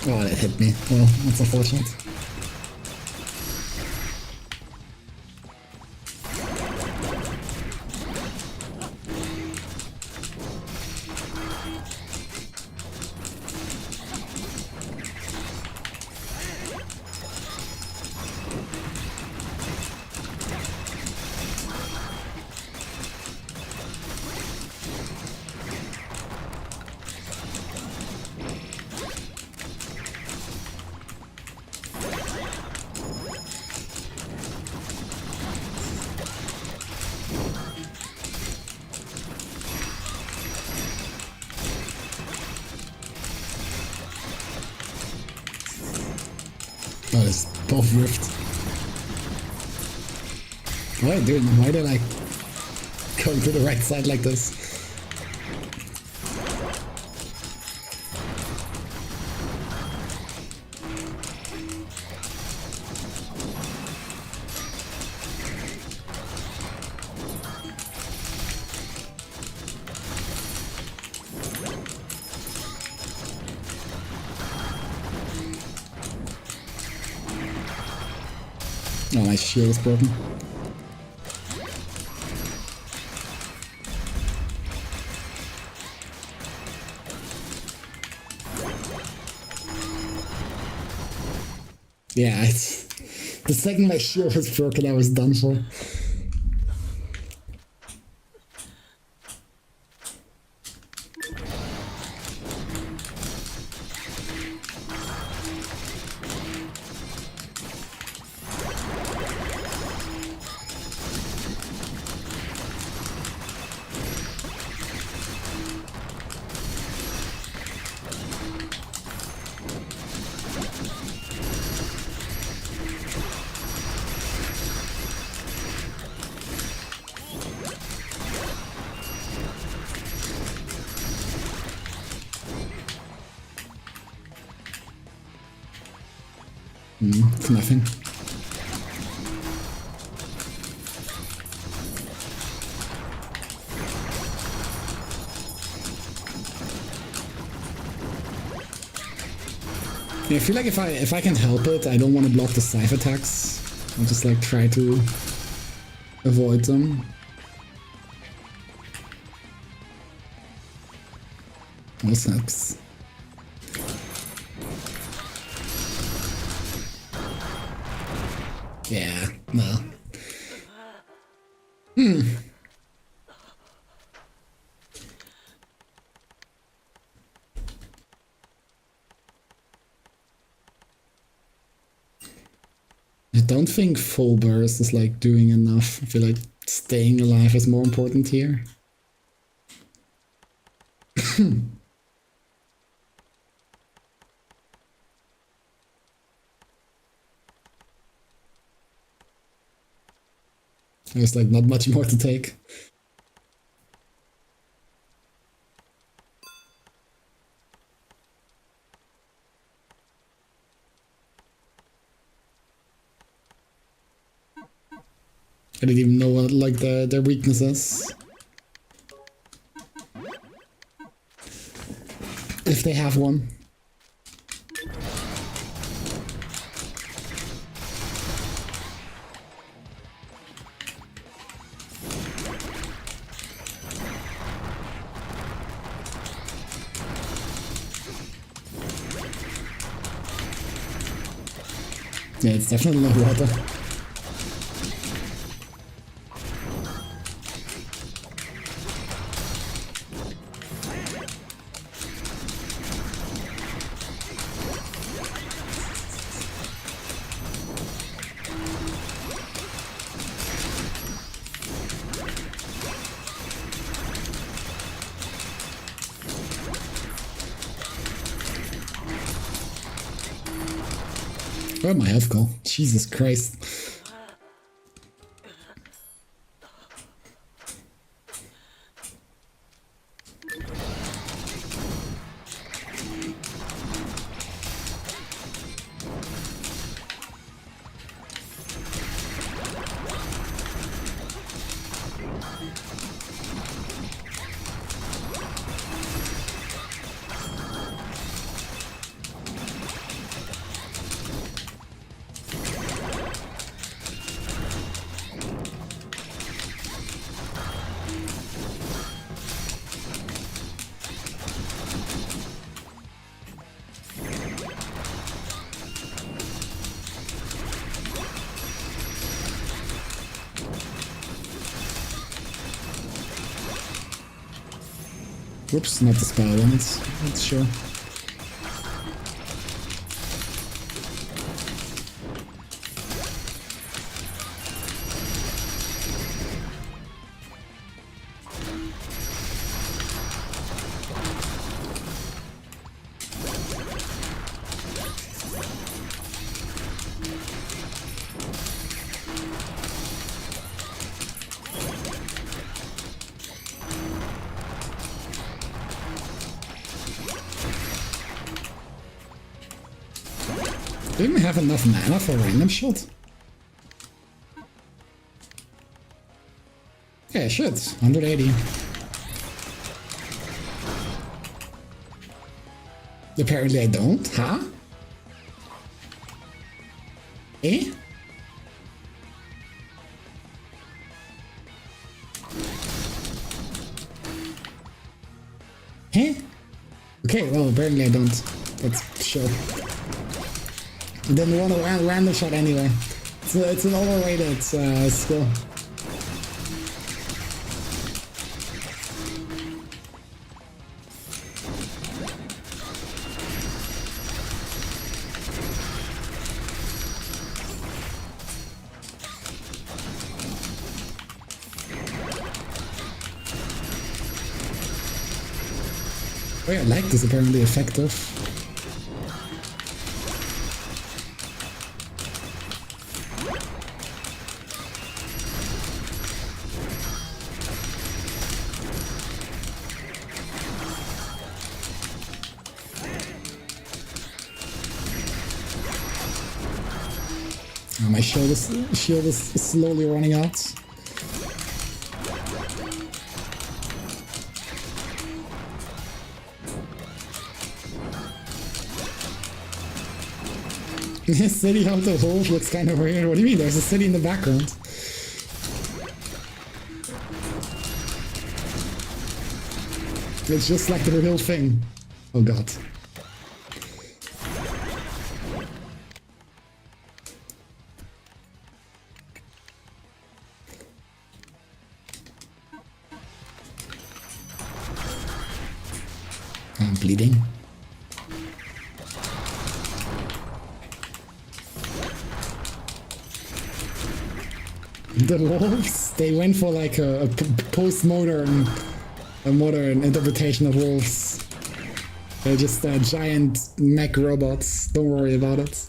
Oh, that hit me. Well, that's unfortunate. Oh, it's both rift. What are they doing? Why are they like going to the right side like this? Oh, my shield is broken. Yeah, it's... The second my shield was broken, I was done for. It's nothing. Yeah, I feel like if I can help it, I don't want to block the scythe attacks. I'll just like try to avoid them. No snaps. Yeah, no. I don't think full burst is like doing enough. I feel like staying alive is more important here. There's like not much more to take. I didn't even know what like their weaknesses. If they have one. Yeah, it's definitely not water. Where'd my health go? Jesus Christ. Whoops, not the spell one, it's sure. Didn't have enough mana for a random shot? Yeah, shit. 180. Apparently I don't, huh? Eh? Huh? Okay, well, apparently I don't. That's sure. Didn't want a random shot anyway. It's an overrated skill. Oh yeah, like this apparently effective. My shield is slowly running out. City of the Wolf looks kind of weird. What do you mean? There's a city in the background. It's just like the real thing. Oh god. I'm bleeding. The wolves, they went for like a post-modern interpretation of wolves. They're just giant mech robots. Don't worry about it.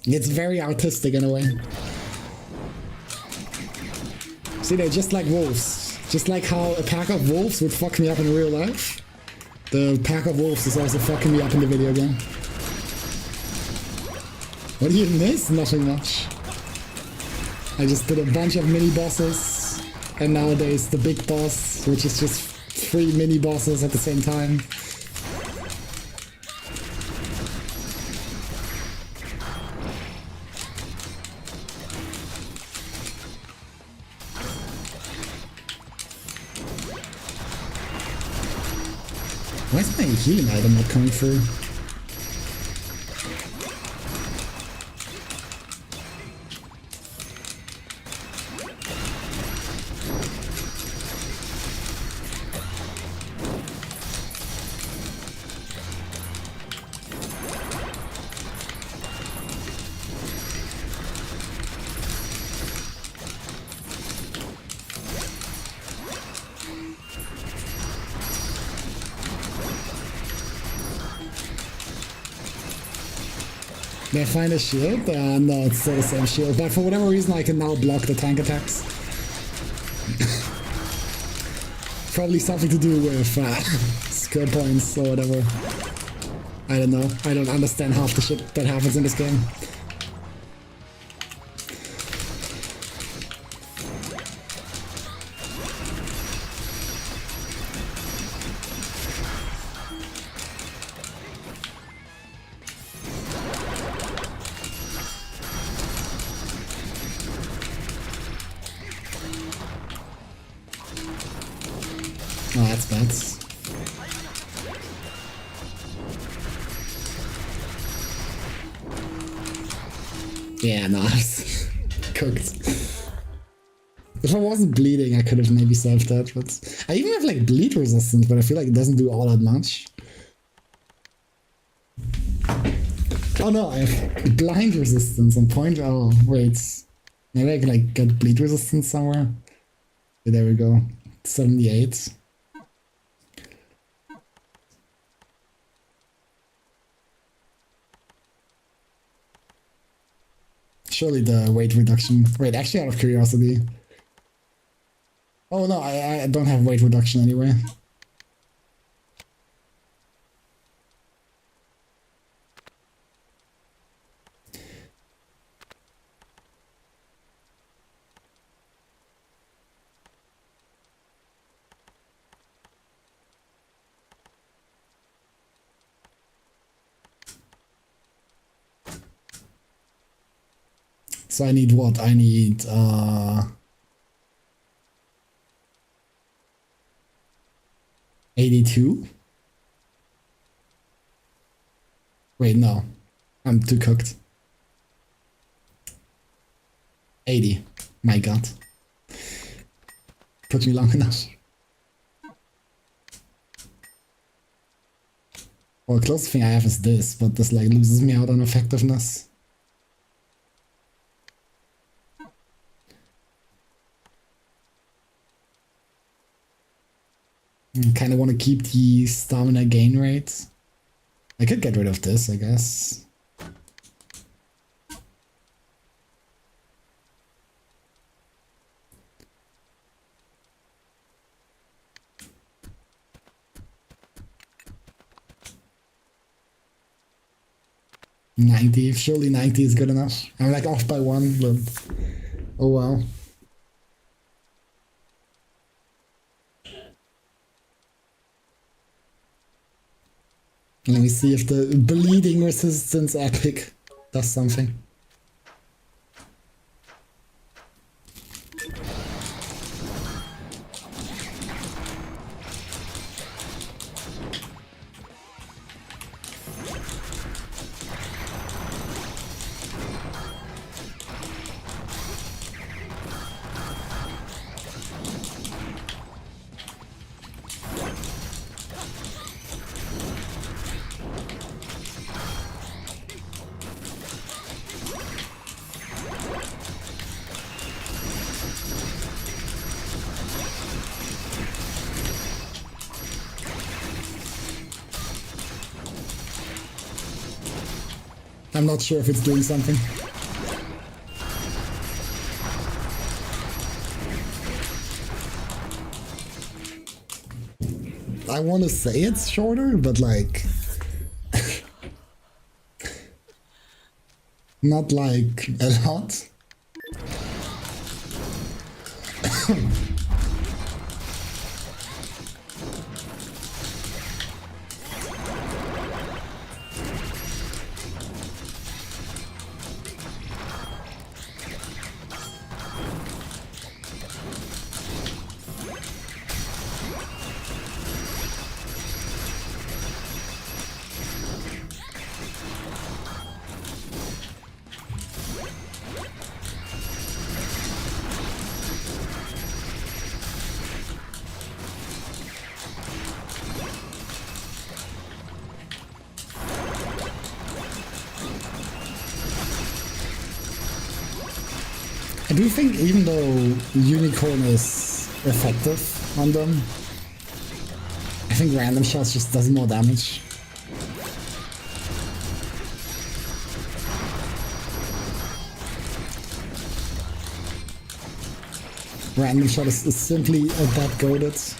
It's very artistic in a way. See, they're just like wolves. Just like how a pack of wolves would fuck me up in real life, the pack of wolves is also fucking me up in the video game. What do you miss? Nothing much. I just did a bunch of mini bosses, and nowadays the big boss, which is just 3 mini bosses at the same time. Why is my healing item not coming through? They find a shield, and no, it's still the same shield. But for whatever reason, I can now block the tank attacks. Probably something to do with skill points or whatever. I don't know. I don't understand half the shit that happens in this game. Oh, that's bad. Yeah, nice. Cooked. If I wasn't bleeding, I could have maybe saved that, but I even have like bleed resistance, but I feel like it doesn't do all that much. Oh no, I have blind resistance on point. Oh, wait. Maybe I can like get bleed resistance somewhere. Okay, there we go. 78. Surely the weight reduction. Wait, actually, out of curiosity. Oh no, I don't have weight reduction anyway. So I need what? I need 82? Wait, no. I'm too cooked. 80. My god. Took me long enough. Well, the closest thing I have is this, but this like loses me out on effectiveness. Kind of want to keep the stamina gain rate. I could get rid of this, I guess. $90, surely 90 is good enough. I'm like off by 1, but oh well. Let me see if the bleeding resistance epic does something. I'm not sure if it's doing something. I want to say it's shorter, but like... not like a lot. I do think even though Unicorn is effective on them, I think random shots just does more damage. Random shot is simply that goated.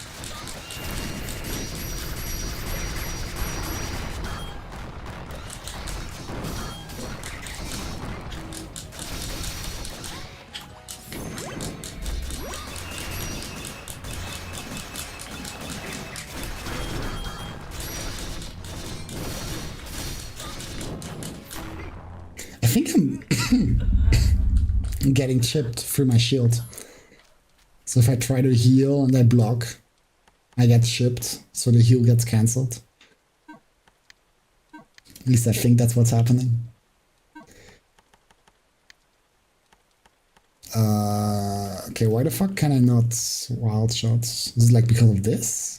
I think I'm getting chipped through my shield. So if I try to heal and I block, I get chipped, so the heal gets cancelled. At least I think that's what's happening. Okay, why the fuck can I not wild shot? Is it like because of this?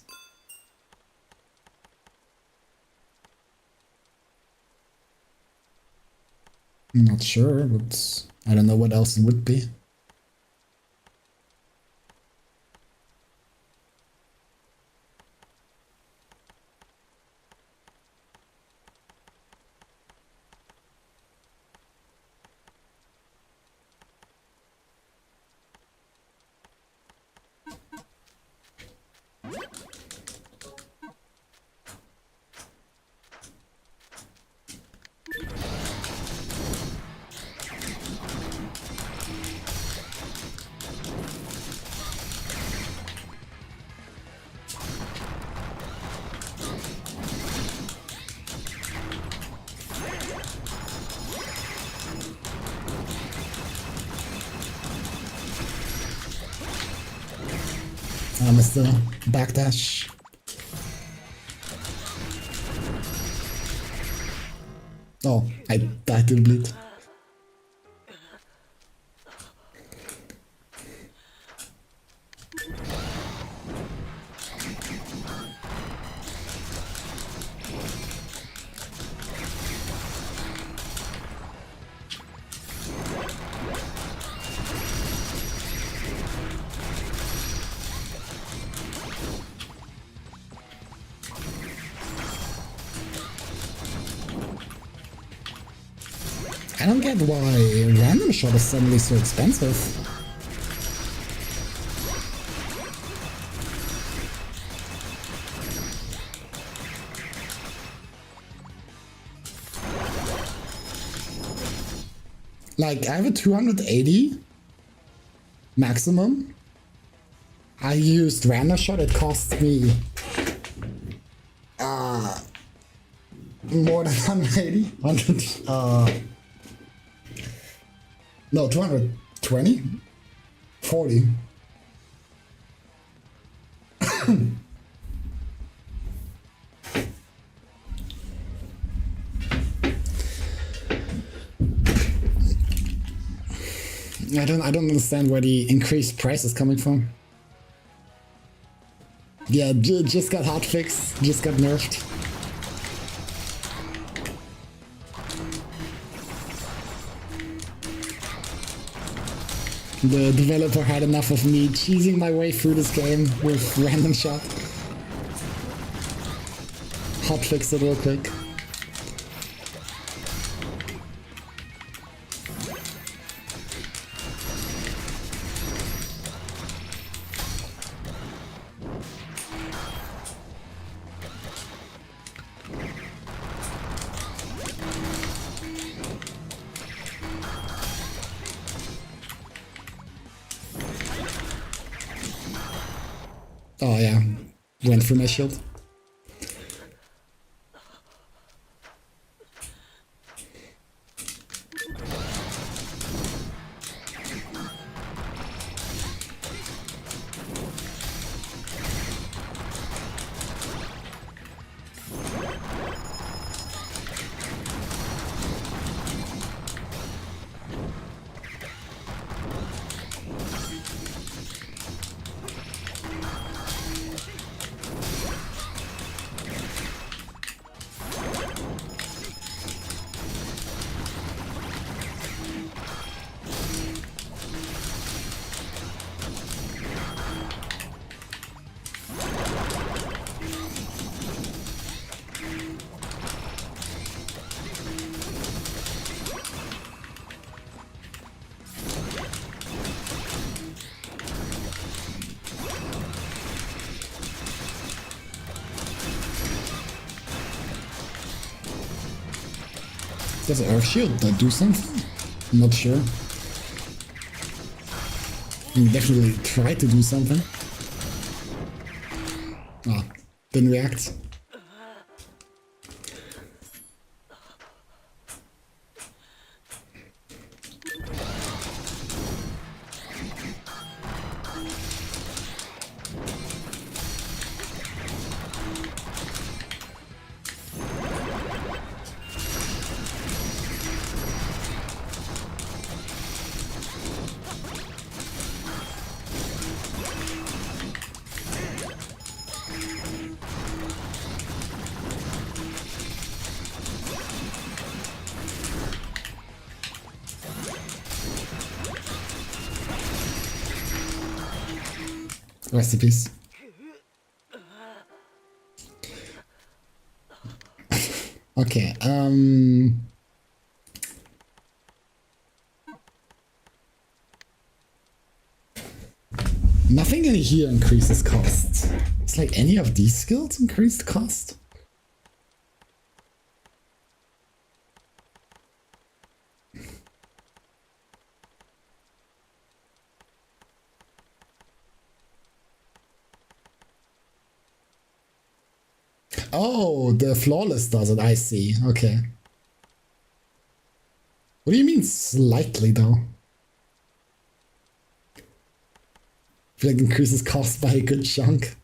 I'm not sure, but I don't know what else it would be. I missed the backdash. Oh, I died to the bleed. I don't get why random shot is suddenly so expensive. Like, I have a 280 maximum. I used random shot, it cost me more than 180. 100, no, 220? 40. I don't understand where the increased price is coming from. Yeah, just got hotfixed, just got nerfed. The developer had enough of me cheesing my way through this game with random shot. Hotfixed it real quick. Oh yeah, went through my shield. Does Earth Shield do something? I'm not sure. I mean, definitely try to do something. Ah, didn't react. Recipes. Okay, nothing in here increases cost. It's like any of these skills increased cost. Oh, the flawless does it, I see. Okay. What do you mean slightly though? I feel like increases cost by a good chunk.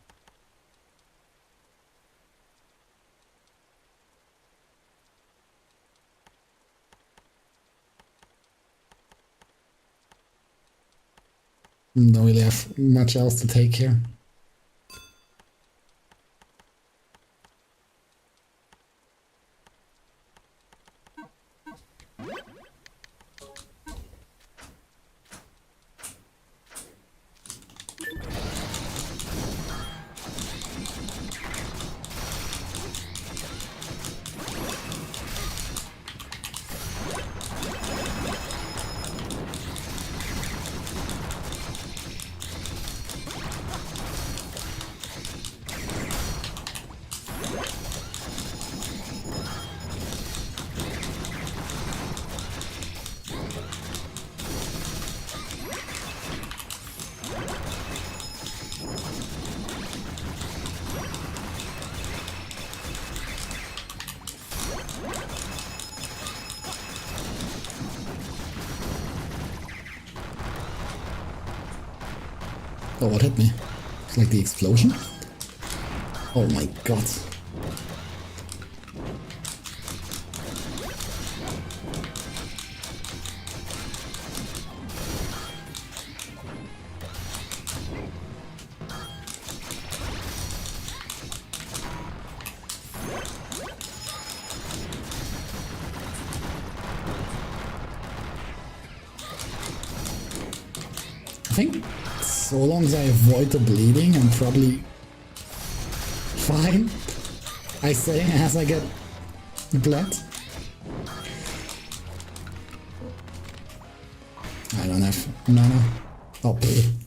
Don't really have much else to take here. Oh, what hit me? It's like the explosion? Oh my god. I think so long as I avoid the bleeding, I'm probably fine. I say as I get bled. I don't have mana. Oh, pfft.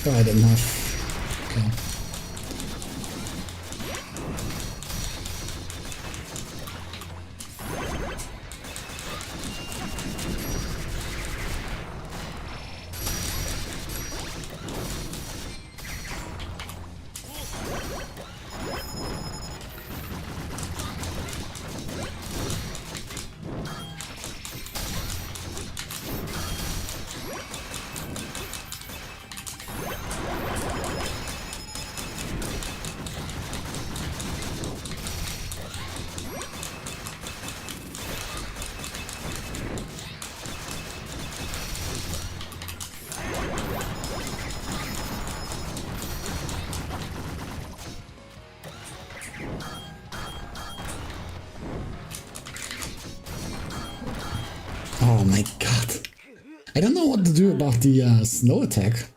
Oh, I didn't have. Okay. Oh my god. I don't know what to do about the snow attack.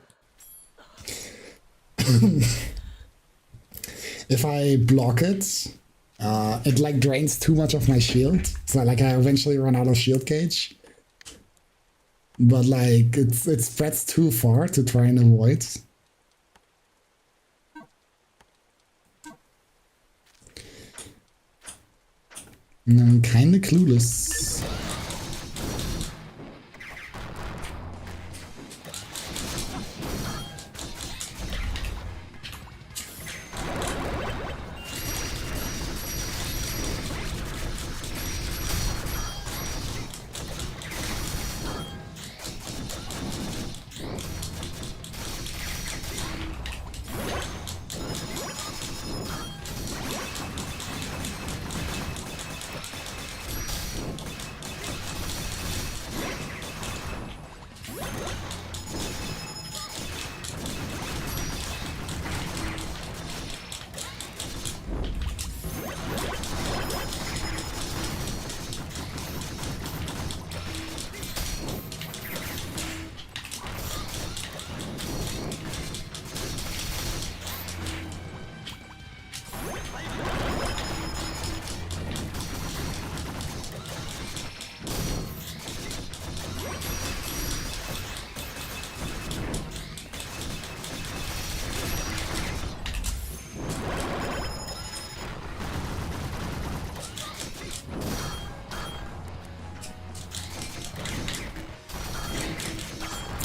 If I block it, it like drains too much of my shield. So like I eventually run out of shield gauge. But like it spreads too far to try and avoid. And I'm kinda clueless.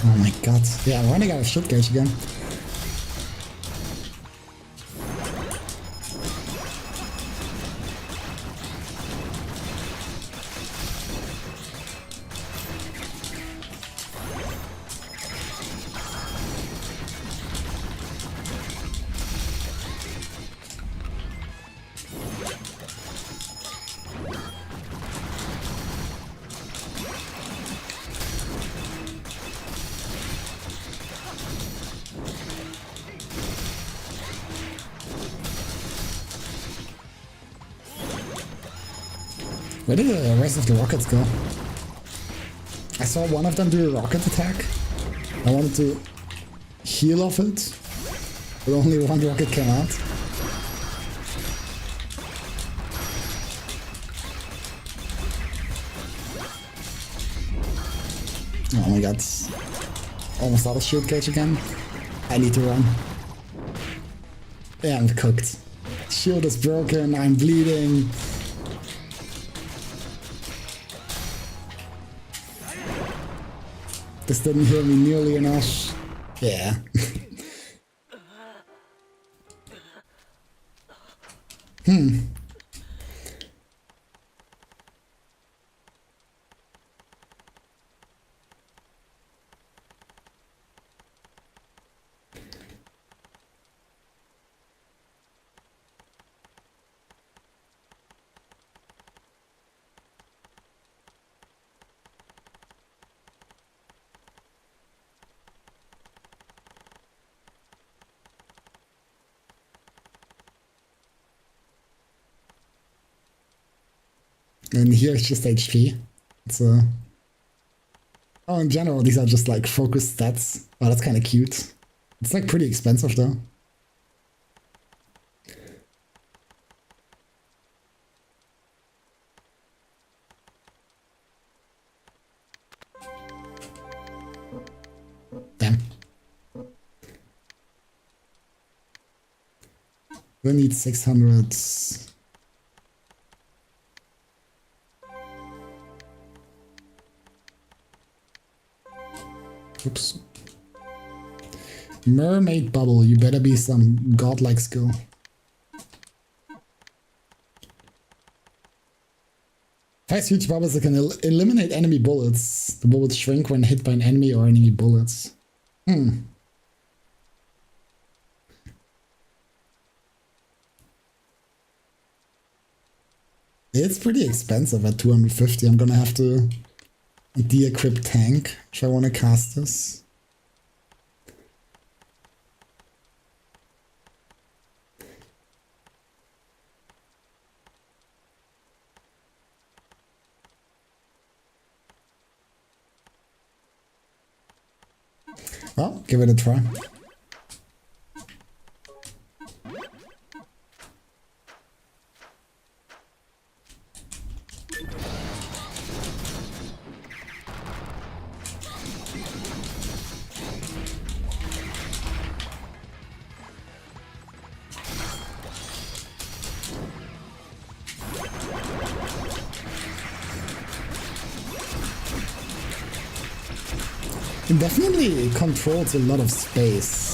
Oh my god. Yeah, I'm running out of shield gauge again. Where did the rest of the rockets go? I saw one of them do a rocket attack. I wanted to heal off it, but only one rocket came out. Oh my god. Almost out of shield gauge again. I need to run. Yeah, I'm cooked. Shield is broken, I'm bleeding. This didn't heal me nearly enough. Yeah. And here it's just HP. It's oh, in general, these are just like focused stats. Oh, that's kind of cute. It's like pretty expensive though. Damn. We need 600. Oops. Mermaid bubble, you better be some godlike skill. Fast huge bubbles that can eliminate enemy bullets. The bullets shrink when hit by an enemy or enemy bullets. It's pretty expensive at 250. I'm gonna have to de-equip tank if I want to cast this. Well, give it a try. It definitely controls a lot of space.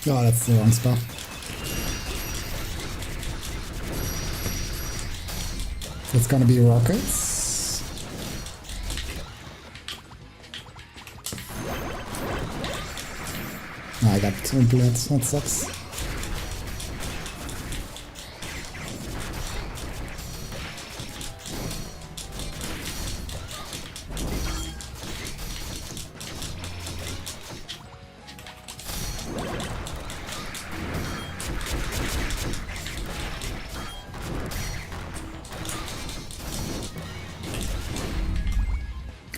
Oh, that's the wrong spell. It's gonna be rockets. Oh, I got 2 bullets, that sucks.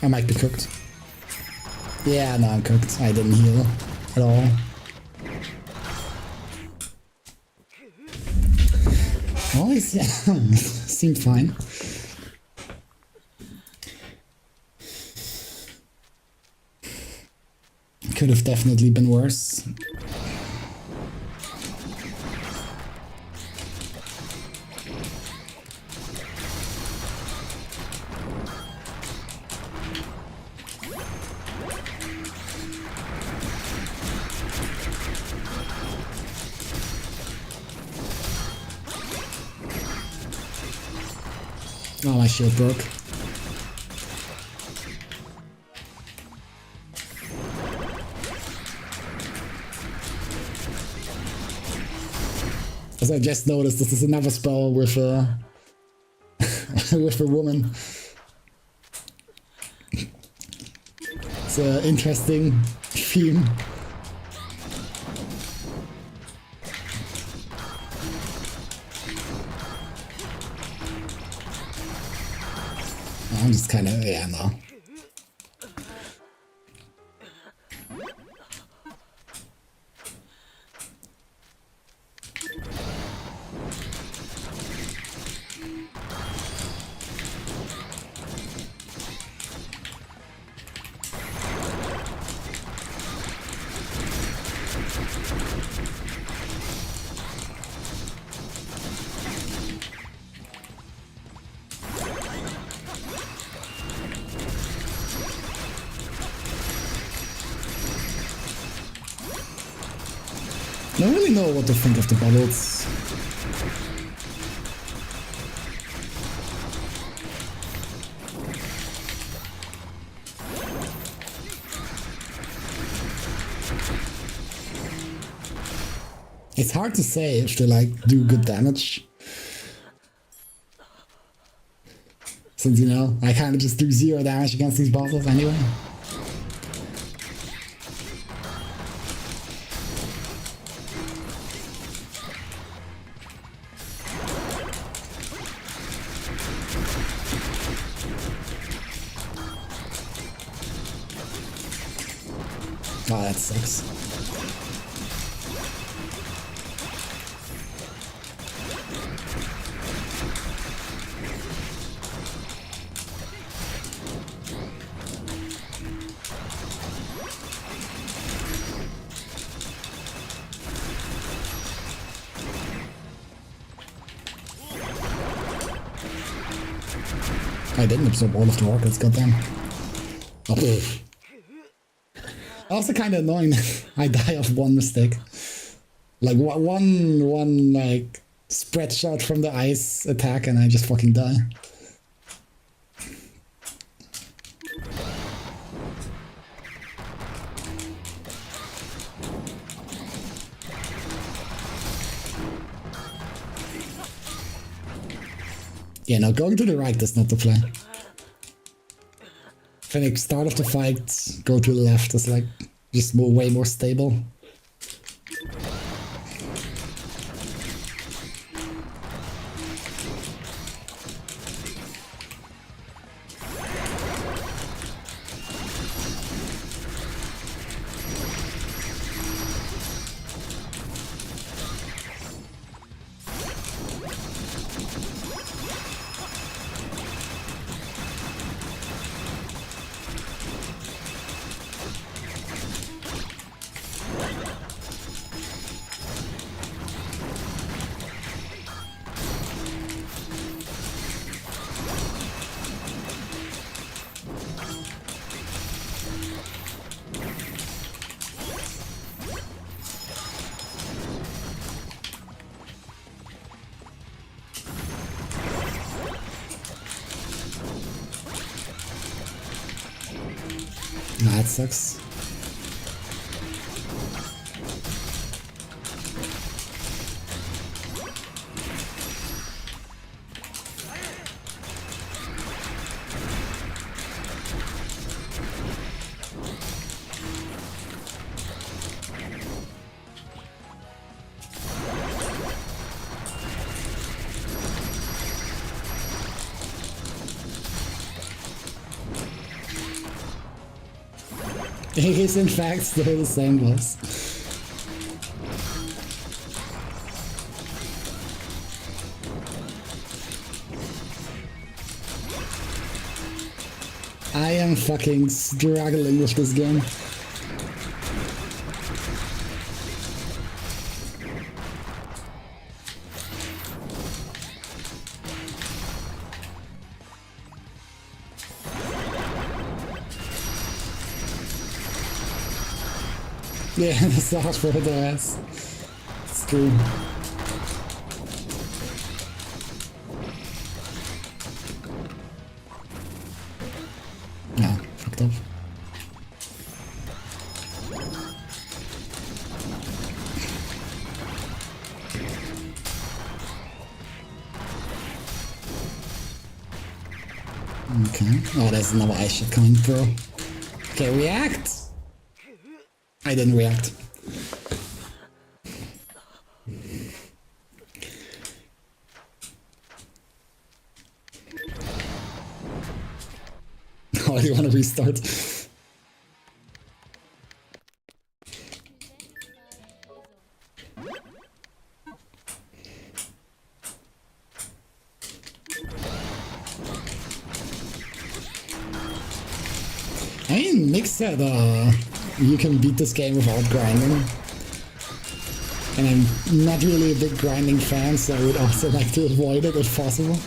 I might be cooked. Yeah, no, I'm cooked. I didn't heal at all. Oh, he seemed fine. Could have definitely been worse. Oh, my shield broke. As I just noticed, this is another spell with a with a woman. It's an interesting theme. I'm just kind of, yeah, no. I don't really know what to think of the bubbles. It's hard to say if they like do good damage. Since, you know, I kind of just do 0 damage against these bosses anyway. Oh, that sucks. I didn't absorb all of the rockets, goddamn. Oh. Also kind of annoying. I die of one mistake. Like one like spread shot from the ice attack and I just fucking die. Yeah, no, going to the right is not the play. I think start of the fight, go to the left is like just way more stable. Nah, that sucks. He is in fact still the same boss. I am fucking struggling with this game. Yeah, that's hard for the ass. It's true. No, fucked up. Okay. Oh, there's another ice shot coming through. Okay, react! I didn't react. Oh, you want to restart? I mean, Nick said you can beat this game without grinding. And I'm not really a big grinding fan, so I would also like to avoid it if possible.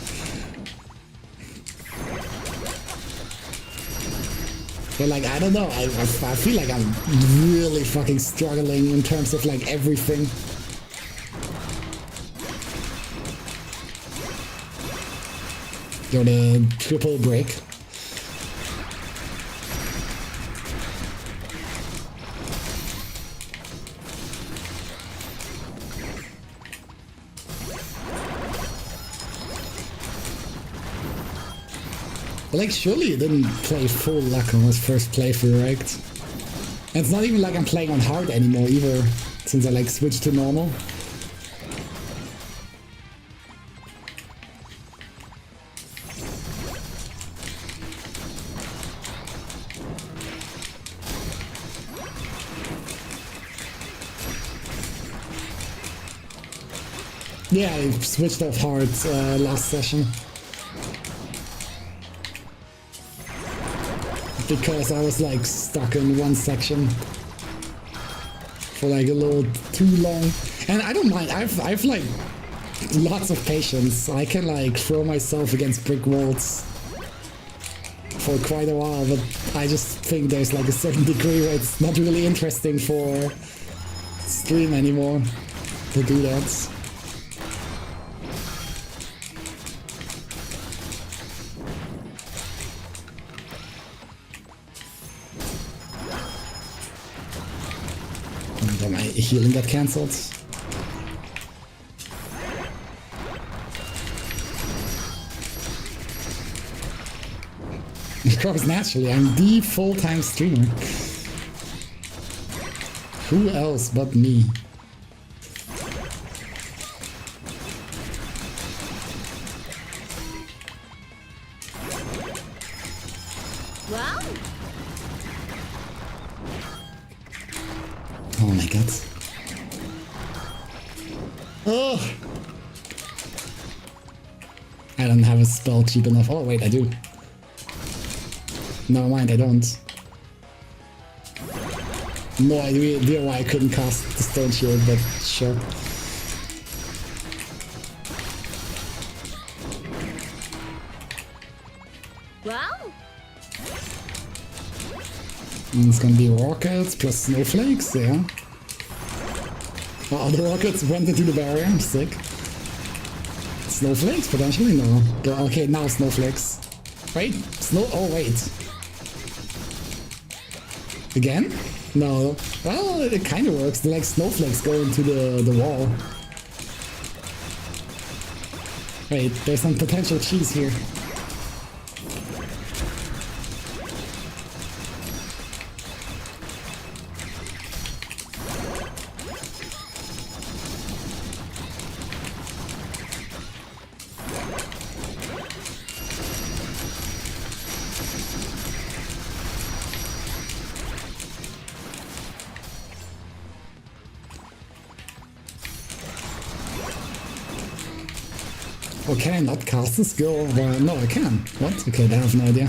But like, I don't know, I feel like I'm really fucking struggling in terms of like everything. Go to triple break. But like, surely you didn't play full luck on his first playthrough, right? And it's not even like I'm playing on hard anymore either, since I like switched to normal. Yeah, I switched off hard last session. Because I was like stuck in one section for like a little too long. And I don't mind, I've like lots of patience. I can like throw myself against brick walls for quite a while, but I just think there's like a certain degree where it's not really interesting for stream anymore to do that. And then my healing got cancelled. Of course, naturally, I'm the full-time streamer. Who else but me? Wow. Oh my god. Oh! I don't have a spell cheap enough. Oh wait, I do. Never mind, I don't. No idea why I couldn't cast the Stone Shield, but sure. Wow. And it's gonna be rockets plus snowflakes, yeah. Oh, the rockets went into the barrier, I'm sick. Snowflakes, potentially? No. Okay, now snowflakes. Wait, oh wait. Again? No. Well, it kind of works. Like snowflakes go into the wall. Wait, there's some potential cheese here. Oh, can I not cast this girl? No, I can. What? Okay, I have no idea.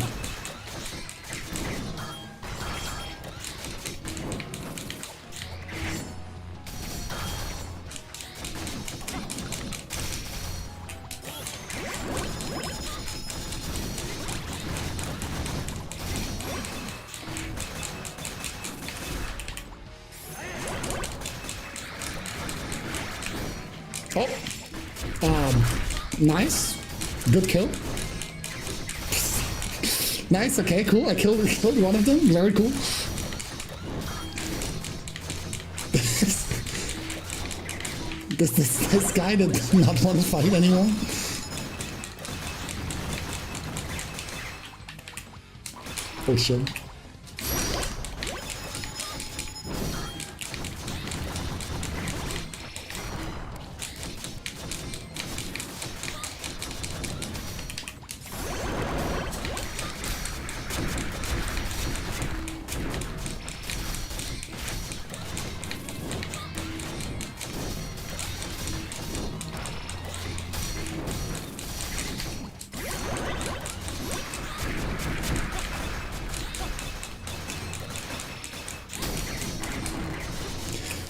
Oh. Nice. Good kill. Nice, okay, cool. I killed one of them. Very cool. This guy did not want to fight anymore. Oh shit.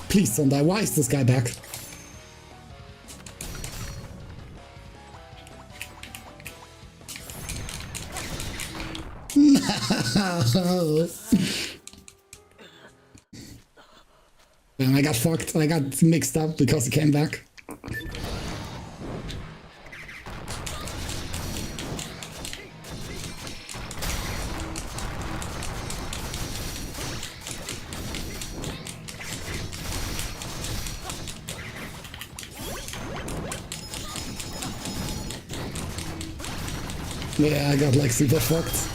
Please don't die. Why is this guy back? No. And I got fucked. I got mixed up because he came back. Yeah, I got like super fucked.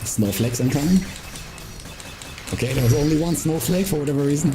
Snowflakes incoming. Okay, there was only one snowflake for whatever reason.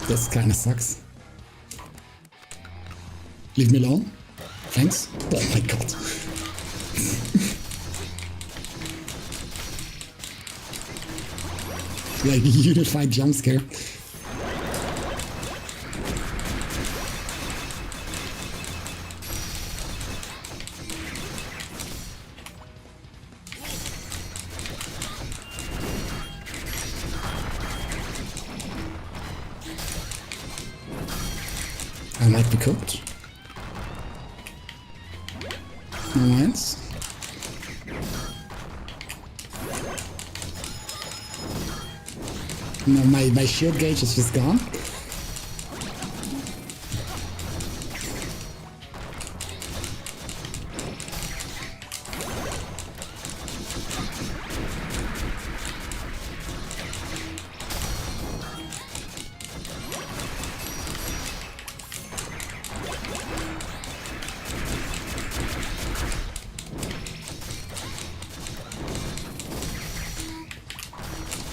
This kinda sucks. Leave me alone. Thanks. Oh my god. Like a unified jump scare. I might be cooked. No minds. No, my shield gauge is just gone.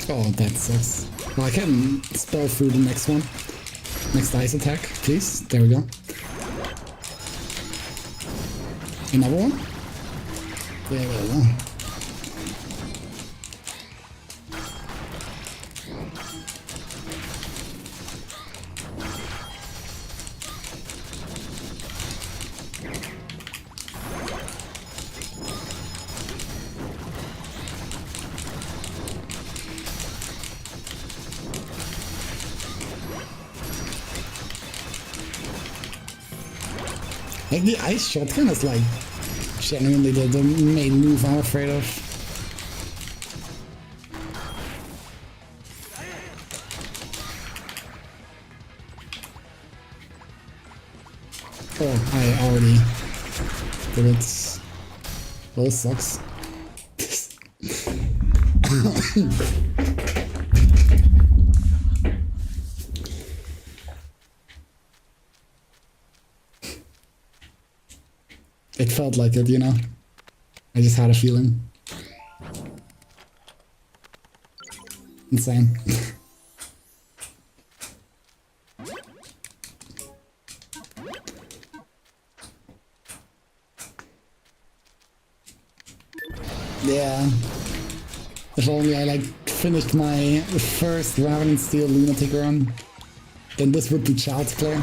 Oh, that sucks. Well, I can spell through the next one. Next ice attack, please. There we go. Another one? There we go. Like the ice shotgun is like genuinely the main move I'm afraid of. Oh, I already did it. Well, this sucks. It felt like it, you know? I just had a feeling. Insane. Yeah. If only I like finished my first Raven and Steel Lunatic run, then this would be child's play.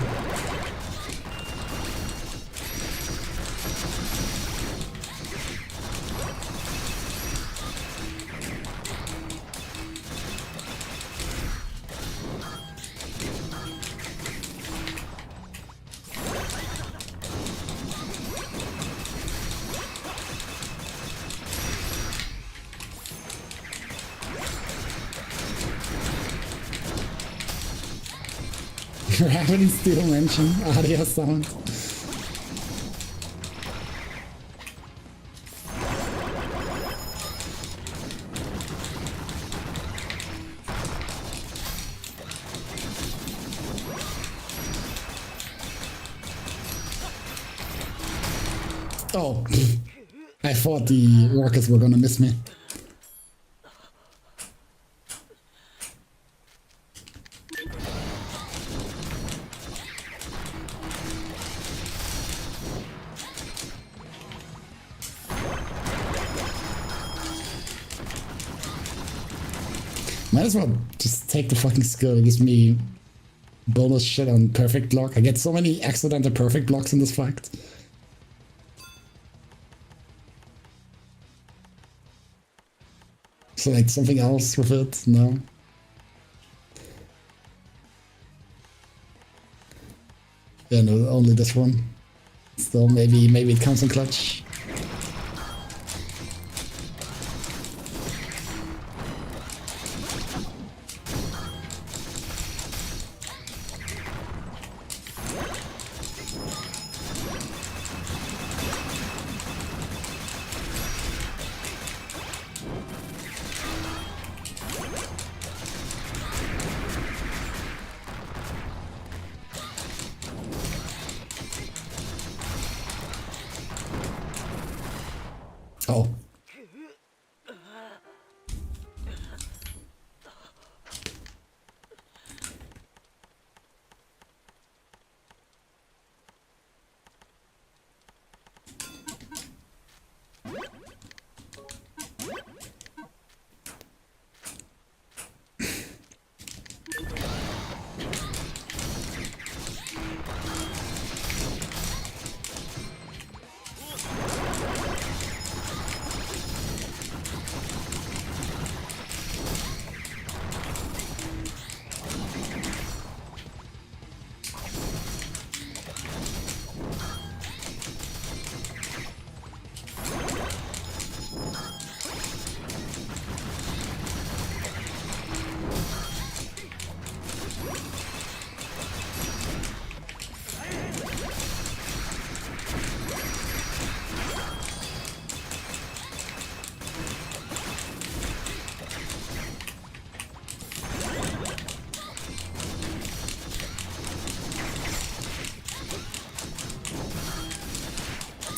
Raven still mention audio sound. Oh, I thought the rockets were gonna miss me. Might as well just take the fucking skill. It gives me bonus shit on perfect block. I get so many accidental perfect blocks in this fight. So like something else with it? No. Yeah, no, only this one. Still, maybe it counts in clutch. Oh.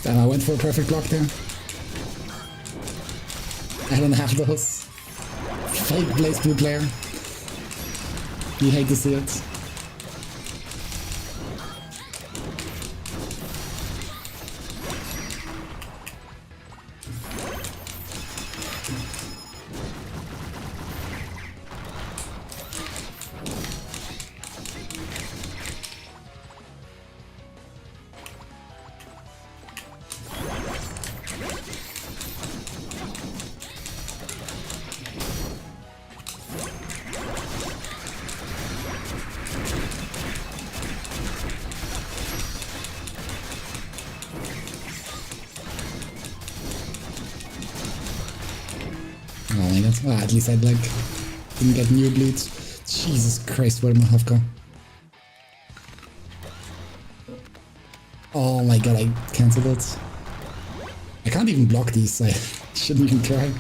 Damn, I went for a perfect block there. I don't have those. Fake Blaze Blue player. You hate to see it. Oh my god. Well, at least I like didn't get new bleeds. Jesus Christ, where did my health go? Oh my god, I cancelled it. I can't even block these, I shouldn't even try.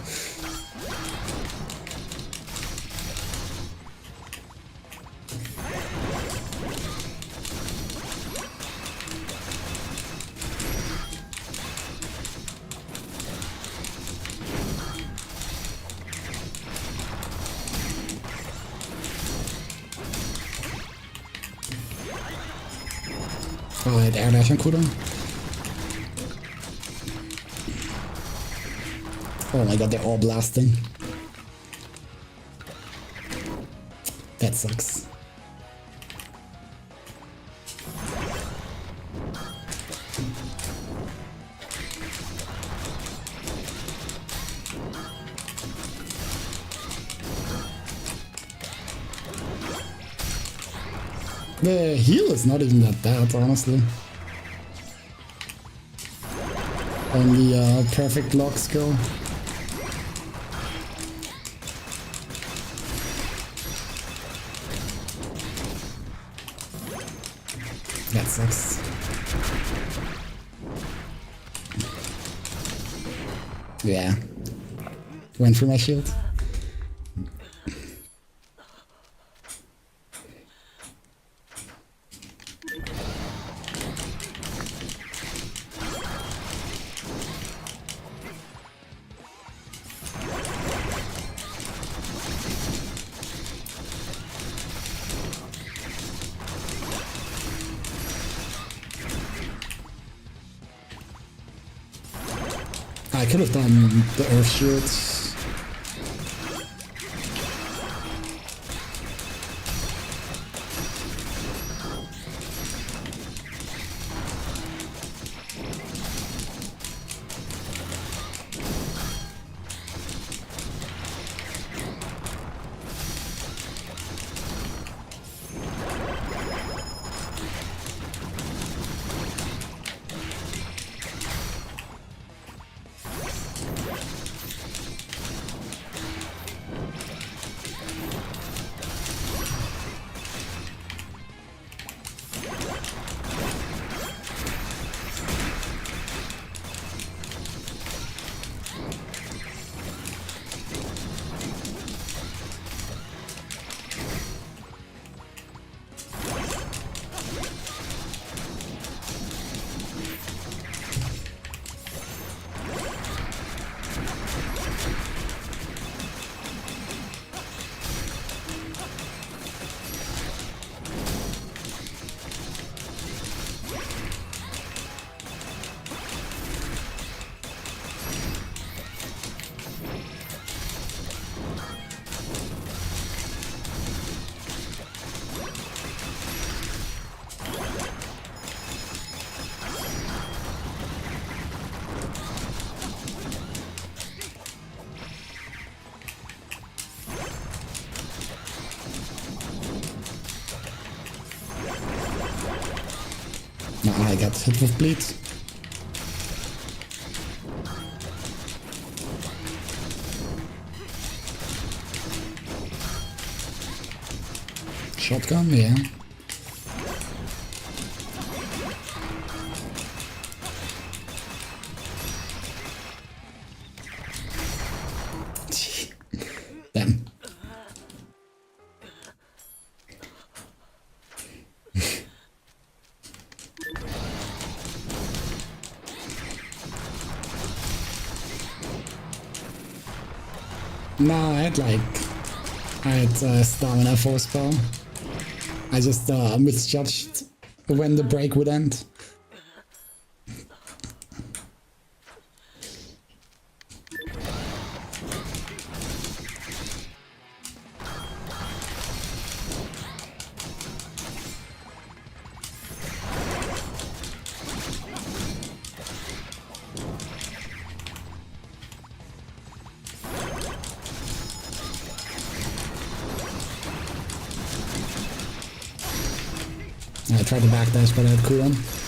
Oh, I had air dash on cooldown. Oh my god, they're all blasting. That sucks. The heal is not even that bad, honestly. On the perfect block skill. That sucks. Yeah. Went for my shield. I could have done the earth shields. Nah, I got hit with bleed. Shotgun, yeah. Damn. No, I had stamina for spell. I just misjudged when the break would end. I tried to backdash, but I had cooldown.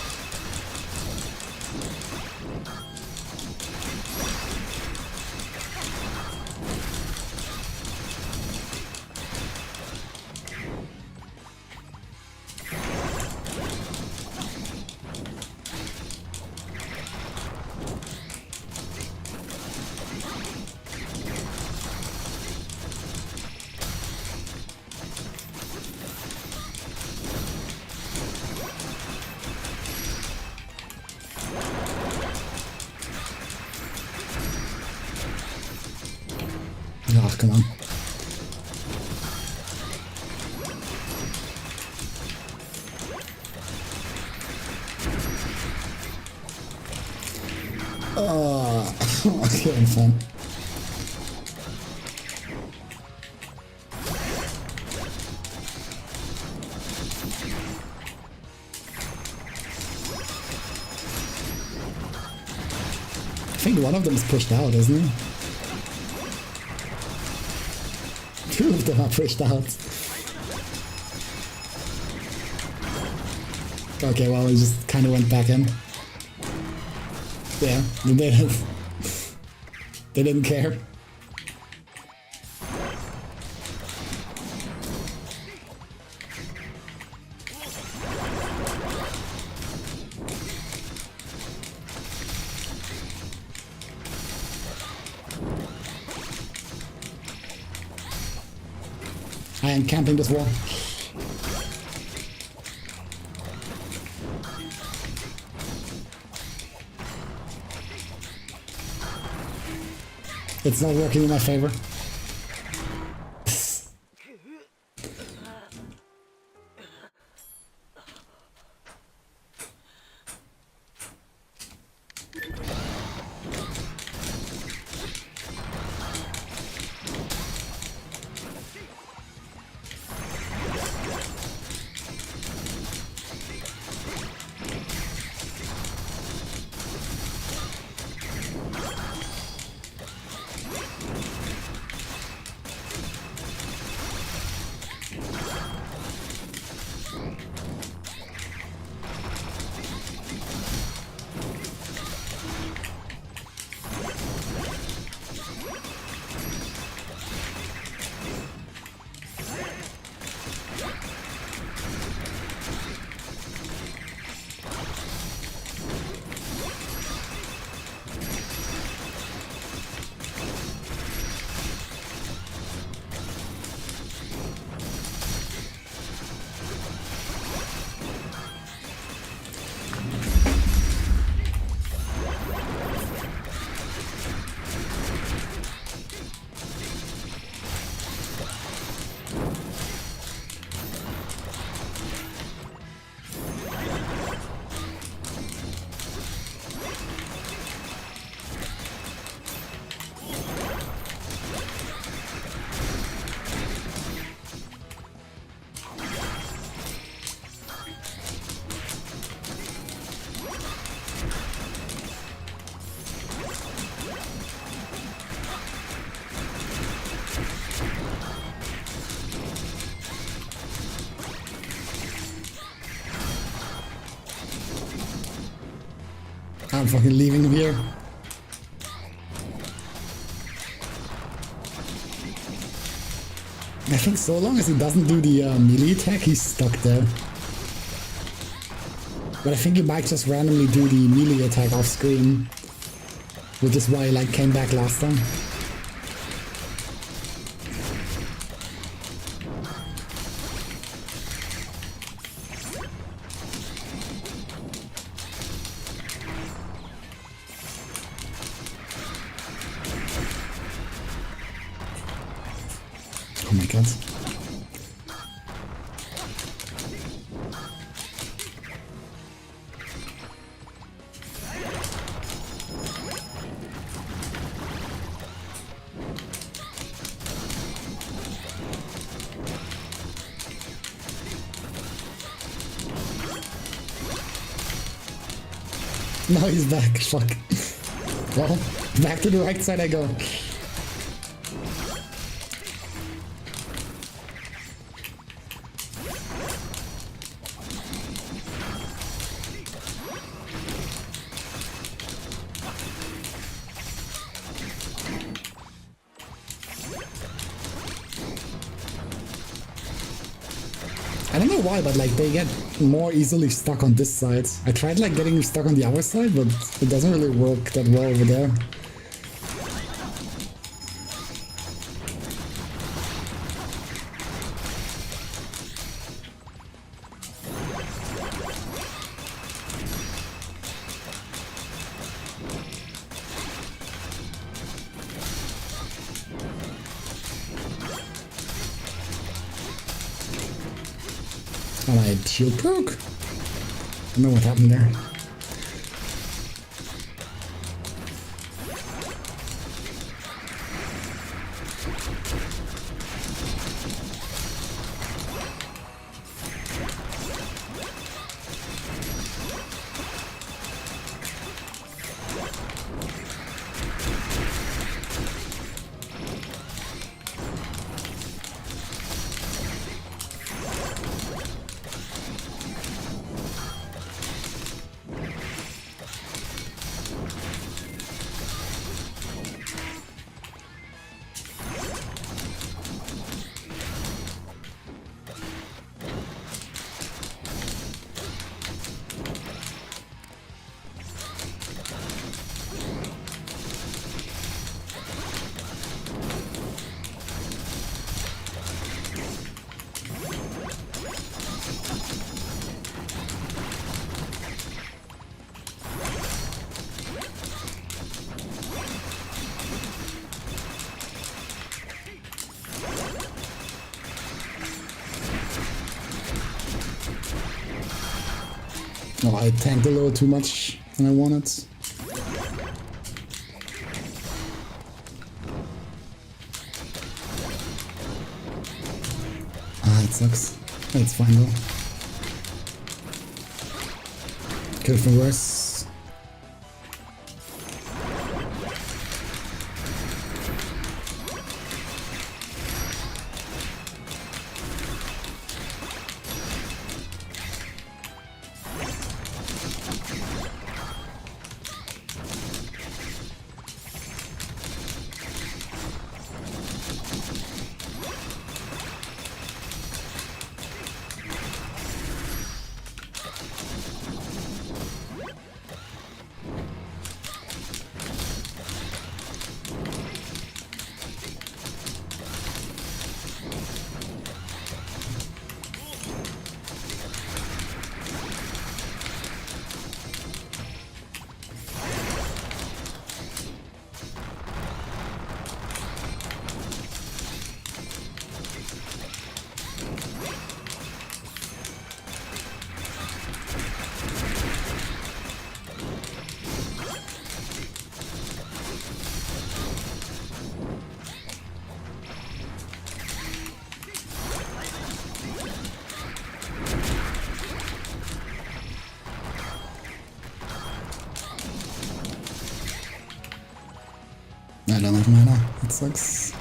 Oh, come on. Oh, okay, I'm fine. I think one of them is pushed out, isn't he? Two of them are pushed out. Okay, well, we just kind of went back in. Yeah, they didn't care. I am camping this wall. It's not working in my favor. I'm fucking leaving him here. I think so long as he doesn't do the melee attack, he's stuck there. But I think he might just randomly do the melee attack off screen, which is why he like came back last time. god. Now he's back, fuck. Well, back to the right side I go. I don't know why, but like they get more easily stuck on this side. I tried like getting stuck on the other side, but it doesn't really work that well over there. And I shield broke. I don't know what happened there. Oh, I tanked a little too much than I wanted. Ah, it sucks. It's fine though. Could have been worse. I don't have mana. It sucks.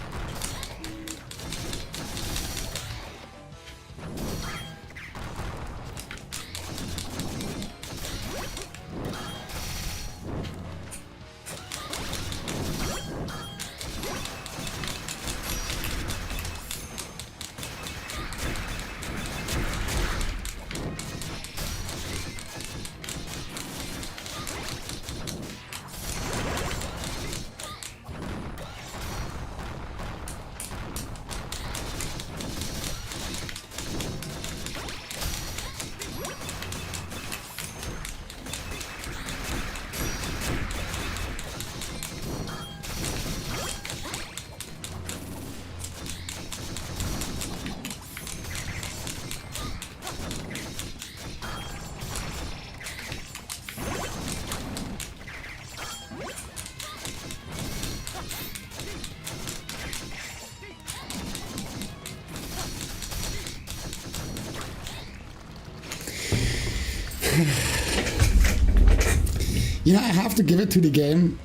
You know, I have to give it to the game.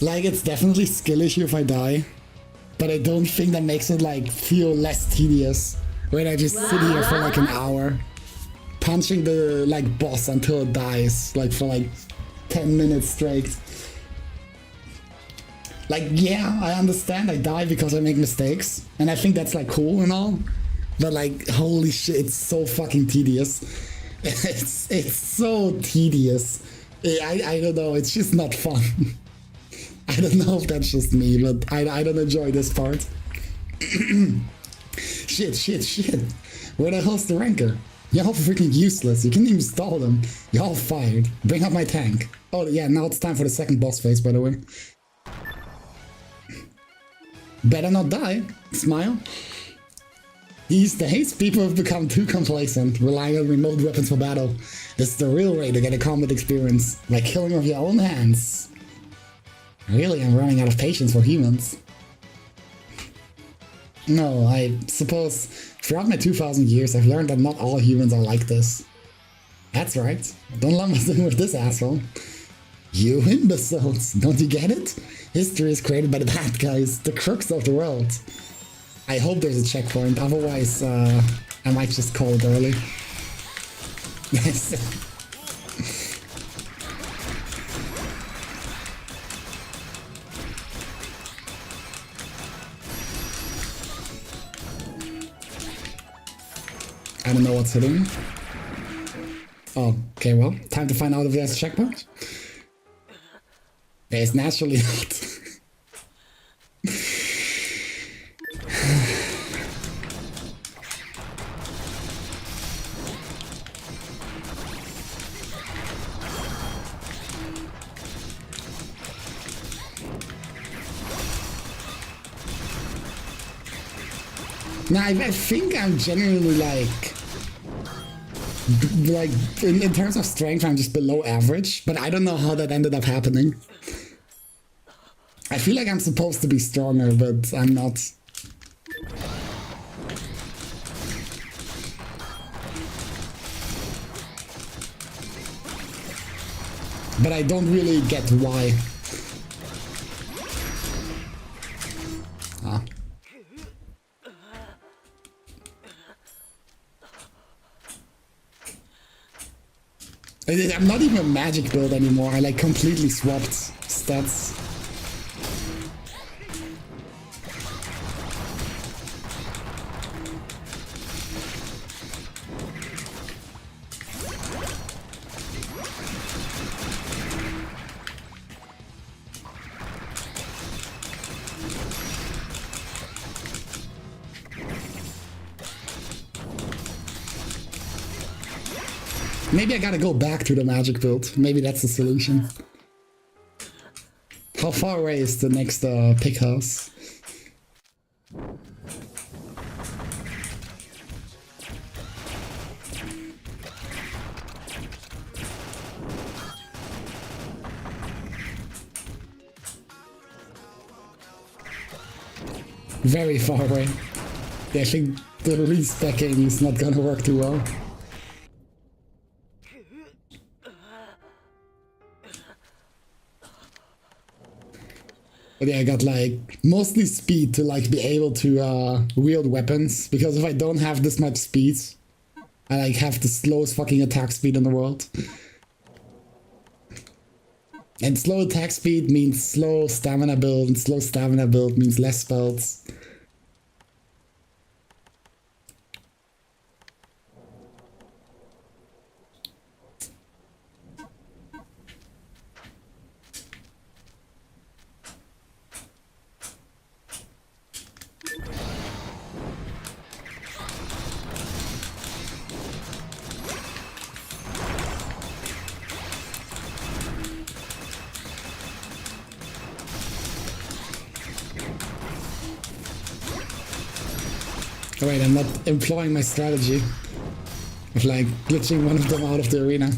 Like, it's definitely skill issue if I die, but I don't think that makes it like feel less tedious when I just sit here for like an hour punching the like boss until it dies, like for like 10 minutes straight. Like, yeah, I understand I die because I make mistakes, and I think that's like cool and all, but like, holy shit, it's so fucking tedious. It's so tedious. I don't know, it's just not fun. I don't know if that's just me, but I don't enjoy this part. Shit. Where the hell's the ranker? You're all freaking useless. You can't even stall them. You're all fired. Bring up my tank. Oh yeah, now it's time for the second boss phase, by the way. Better not die. Smile. These days, people have become too complacent, relying on remote weapons for battle. This is the real way to get a combat experience, like killing with your own hands. Really, I'm running out of patience for humans. No, I suppose throughout my 2000 years, I've learned that not all humans are like this. That's right. Don't lump us in with this asshole. You imbeciles, don't you get it? History is created by the bad guys, the crooks of the world. I hope there's a checkpoint, otherwise I might just call it early. I don't know what's hitting me. Oh, okay, well, time to find out if there's a checkpoint. There's naturally not. Now, I think I'm genuinely like in terms of strength, I'm just below average, but I don't know how that ended up happening. I feel like I'm supposed to be stronger, but I'm not. But I don't really get why. Ah. I'm not even a magic build anymore. I like completely swapped stats. Maybe I gotta go back to the magic build. Maybe that's the solution. How far away is the next pick house? Very far away. Yeah, I think the respecking is not gonna work too well. But yeah, I got like mostly speed to like be able to wield weapons, because if I don't have this much speed, I like have the slowest fucking attack speed in the world. And slow attack speed means slow stamina build, and slow stamina build means less spells. Oh wait, I'm not employing my strategy of like glitching one of them out of the arena.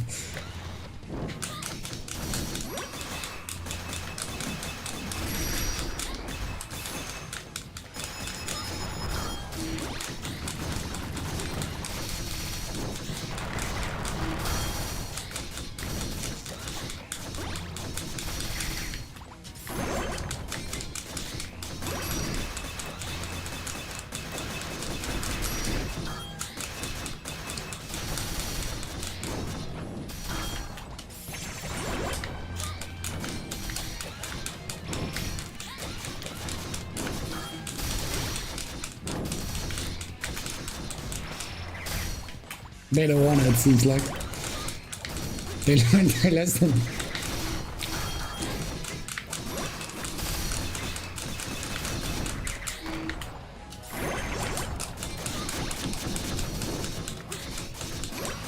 They don't want it, it seems like. They learned their lesson.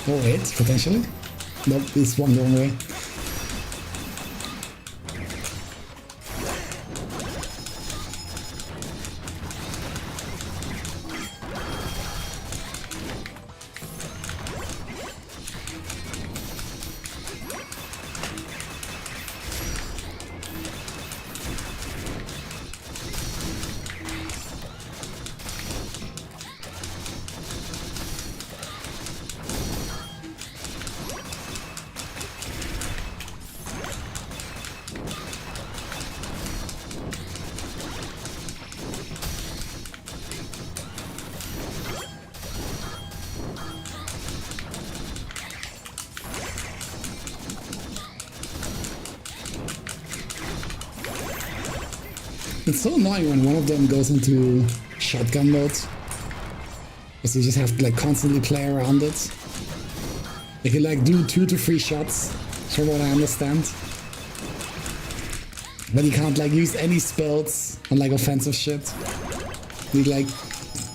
Oh wait, potentially? Nope, it's one wrong way. It's so annoying when one of them goes into shotgun mode. Because you just have to like constantly play around it. They can like do 2 to 3 shots, from what I understand. But you can't like use any spells on like offensive shit. You like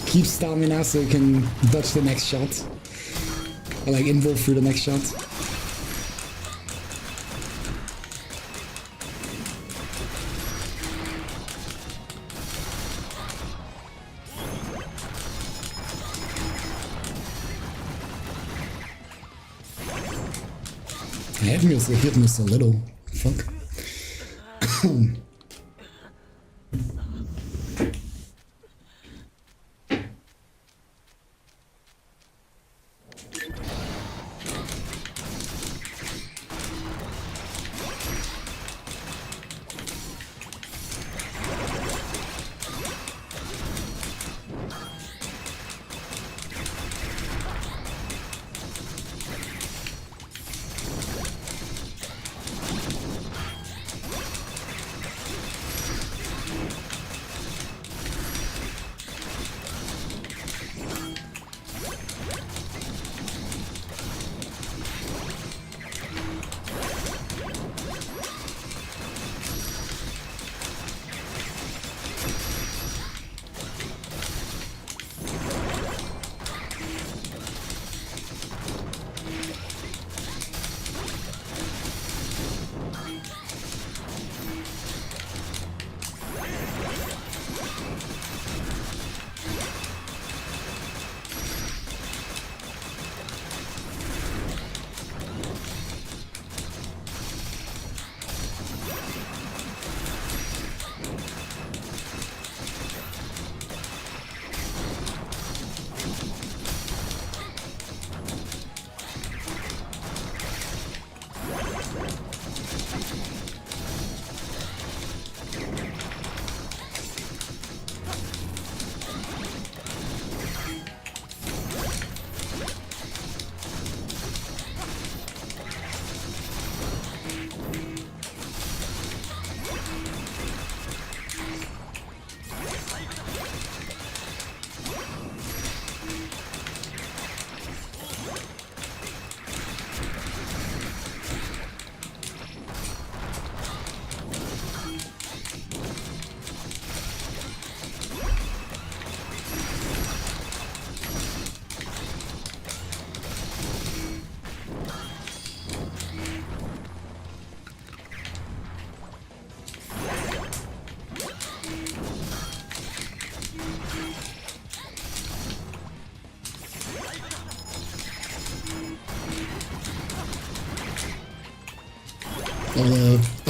keep stamina so you can dodge the next shot. Or like involve through the next shot. It hit me so little. Fuck.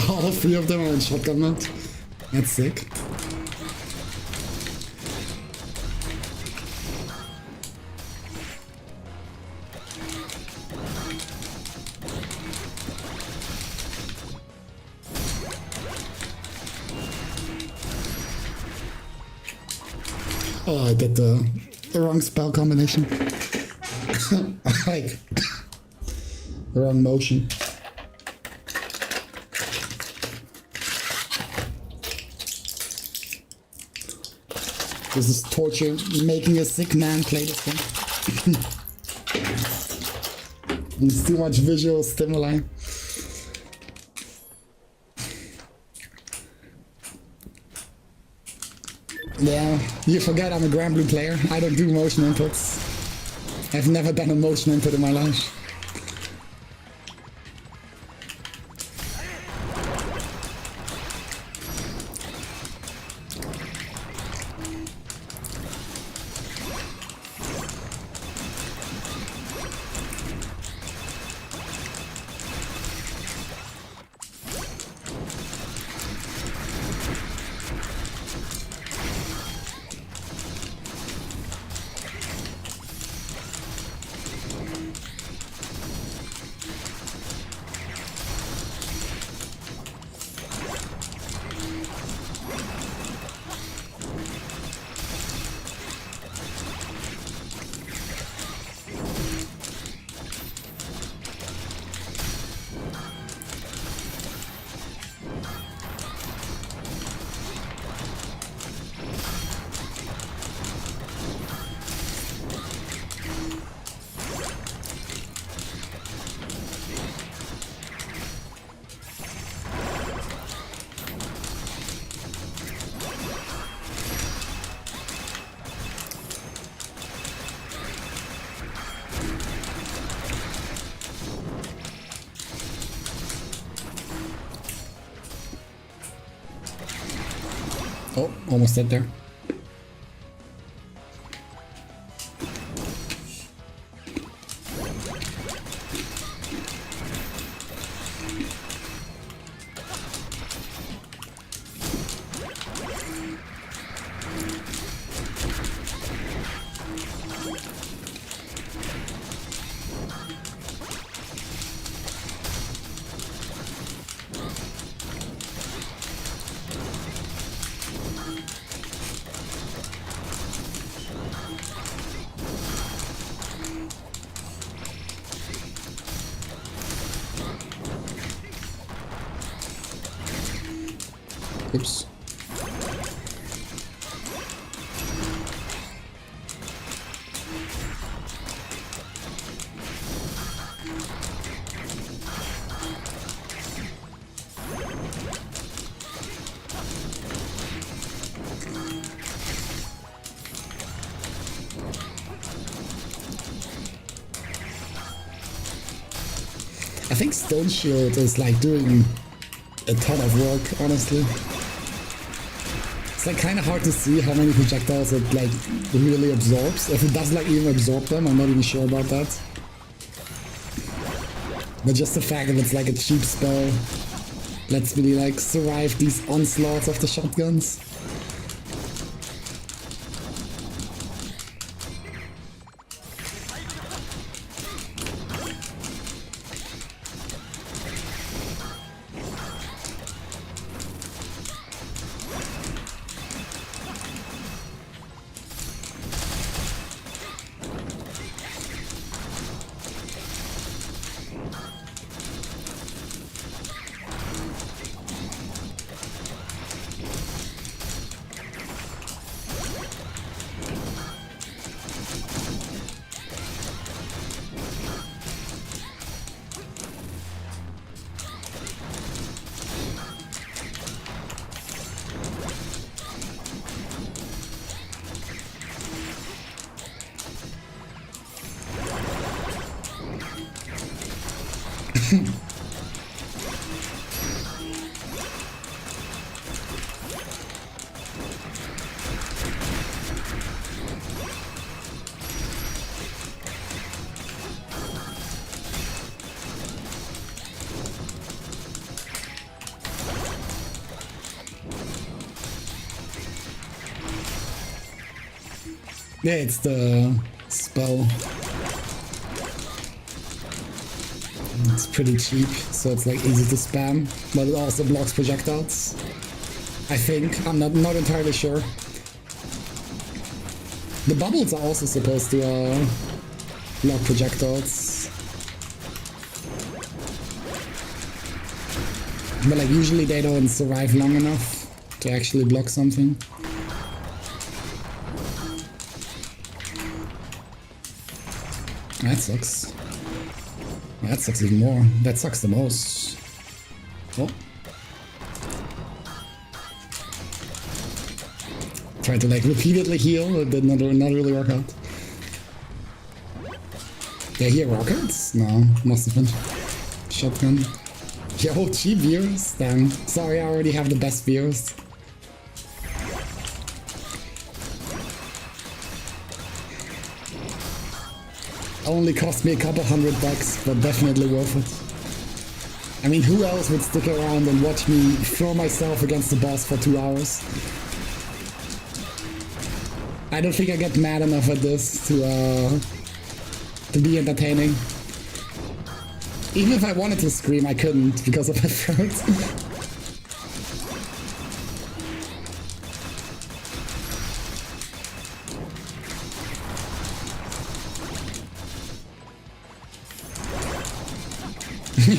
All 3 of them are in shotgun mode. That's sick. Oh, I did the wrong spell combination. Like, the wrong motion. This is torture, making a sick man play this thing. It's too much visual stimuli. Yeah, you forget I'm a Grand Blue player. I don't do motion inputs. I've never done a motion input in my life. Oh, almost dead there. Oops. I think Stone Shield is like doing a ton of work, honestly. It's like kind of hard to see how many projectiles it like really absorbs. If it does like even absorb them, I'm not even sure about that. But just the fact that it's like a cheap spell lets me like survive these onslaughts of the shotguns. Yeah, it's the spell. It's pretty cheap, so it's like easy to spam, but it also blocks projectiles. I think. I'm not entirely sure. The bubbles are also supposed to block projectiles. But like usually they don't survive long enough to actually block something. That sucks. That sucks even more. That sucks the most. Oh. Tried to like repeatedly heal, it did not really work out. Did I hear rockets? No, must have been shotgun. Yo, cheap viewers? Damn. Sorry, I already have the best viewers. Only cost me a couple $100, but definitely worth it. I mean, who else would stick around and watch me throw myself against the boss for 2 hours? I don't think I get mad enough at this to be entertaining. Even if I wanted to scream, I couldn't because of my throat.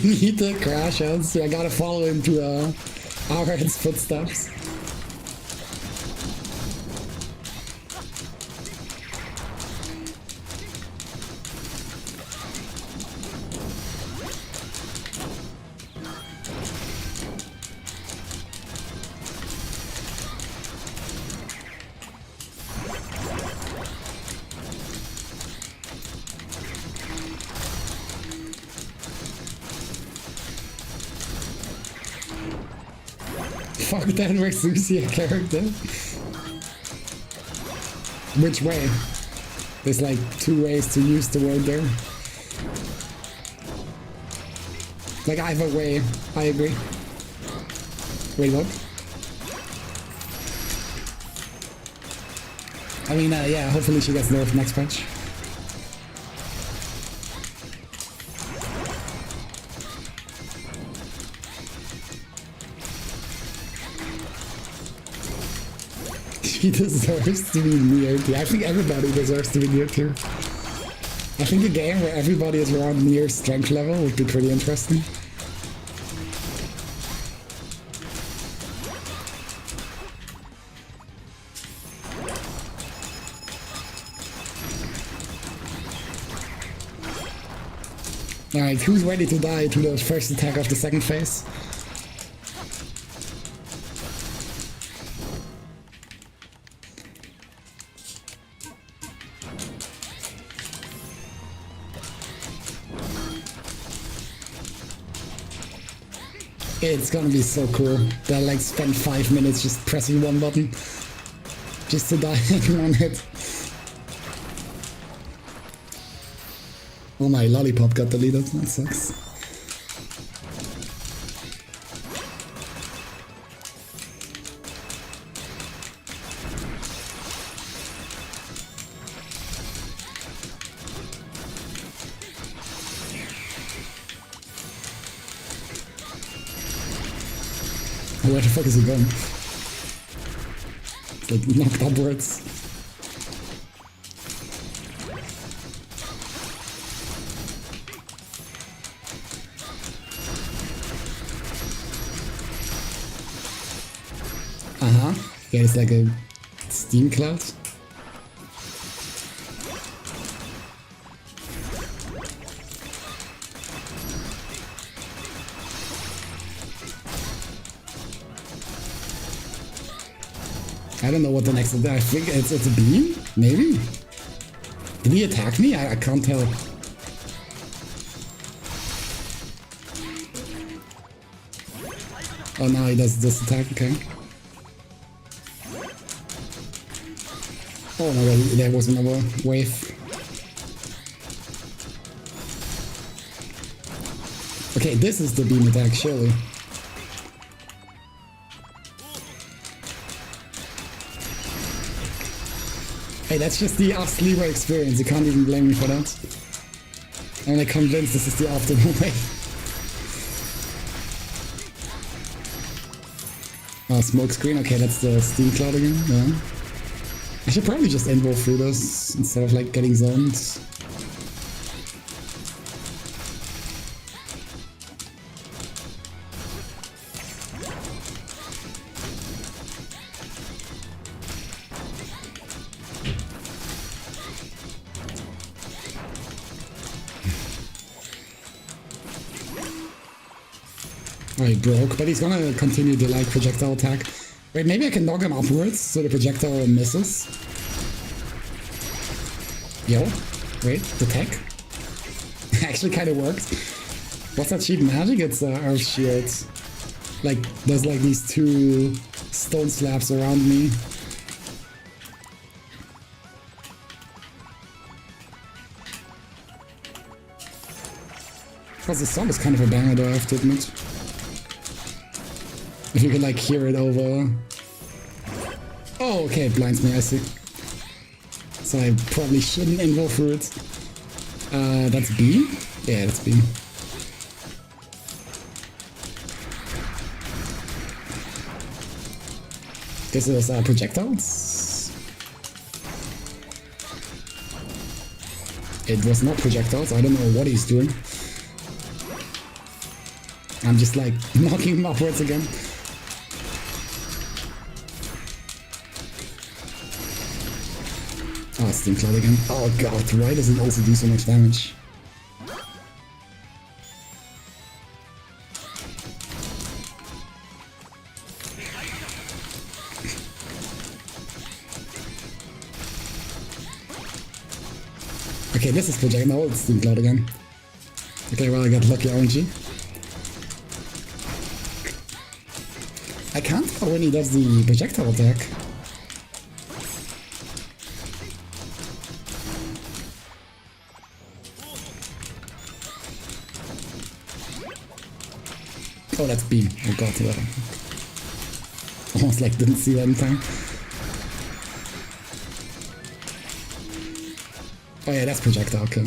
We need to crash out, so I gotta follow him to Arrowhead's footsteps. Fuck that, we're Susie a character. Which way? There's like 2 ways to use the word there. Like either way, I agree. Wait, what? I mean, yeah, hopefully she gets nerfed next patch. He deserves to be near tier. I think everybody deserves to be near tier. I think a game where everybody is around near strength level would be pretty interesting. Alright, who's ready to die to the first attack of the second phase? It's gonna be so cool. They'll like spend 5 minutes just pressing one button just to die in one hit. Oh, my lollipop got deleted. That sucks. Where the fuck is he going? Like knocked upwards. Yeah, it's like a steam cloud. I don't know what the next. I think it's a beam, maybe. Did he attack me? I can't tell. Oh, now he does this attack. Okay. Oh my god, there was another wave. Okay, this is the beam attack, surely. Hey, that's just the us Libra experience, you can't even blame me for that. I'm like convinced this is the optimal way. Oh, smoke screen, okay, that's the steam cloud again, yeah. I should probably just involve through this instead of like getting zones. Oh, he broke, but he's gonna continue the like projectile attack. Wait, maybe I can knock him upwards so the projectile misses. Yo, wait, the tech actually kind of worked. What's that cheap magic? It's Earth Shield. Like, there's like these two stone slabs around me. Because the song is kind of a banger though, I have to admit. If you can like hear it over... Oh, okay, it blinds me, I see. So I probably shouldn't invo through it. That's B? Yeah, that's B. This is projectiles. It was not projectiles, I don't know what he's doing. I'm just like knocking him upwards again. Oh, Steam Cloud again. Oh god, why does it also do so much damage? Okay, this is projectile. No, it's Steam Cloud again. Okay, well I got lucky RNG. I can't tell when he does the projectile attack. Oh, that's beam. Oh god, almost like didn't see that in time. Oh yeah, that's projectile, okay.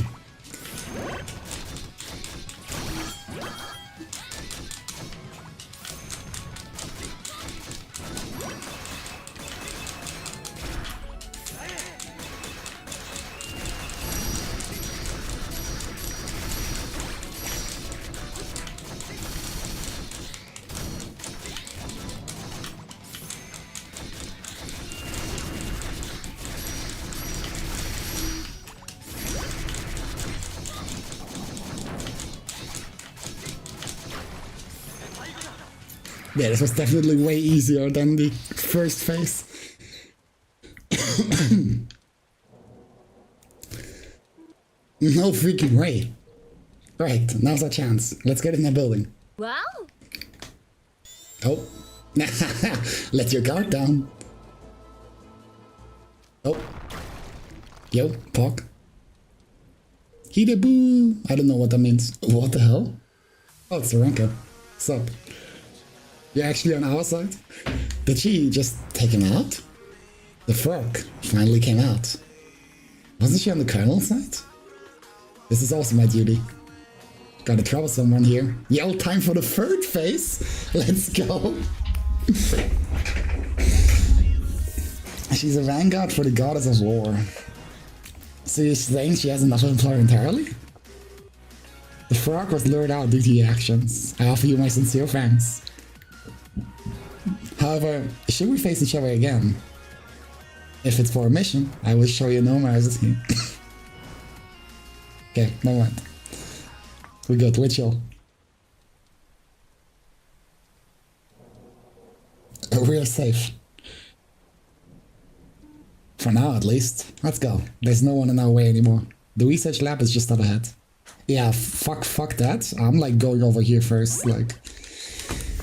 Yeah, this was definitely way easier than the first phase. No freaking way. Right, now's our chance. Let's get in that building. Wow. Oh. Let your guard down. Oh. Yo, Pog. Hideboo. I don't know what that means. What the hell? Oh, it's the rank up. What's up? You're actually on our side? Did she just take him out? The frog finally came out. Wasn't she on the colonel's side? This is also my duty. Gotta trouble someone here. Yo, time for the third phase. Let's go. She's a vanguard for the goddess of war. So you're saying she has enough employer entirely? The frog was lured out due to your actions. I offer you my sincere thanks. However, should we face each other again? If it's for a mission, I will show you no mercy. Okay, never mind. We good, we're chill. We're safe. For now, at least. Let's go. There's no one in our way anymore. The research lab is just up ahead. Yeah, fuck that. I'm like going over here first, like...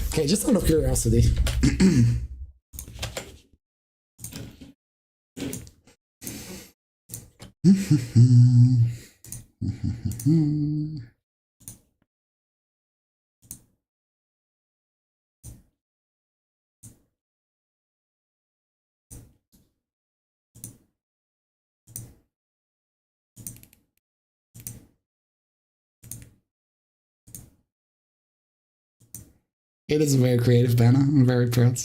Okay, just out of curiosity. It is a very creative banner. I'm very proud.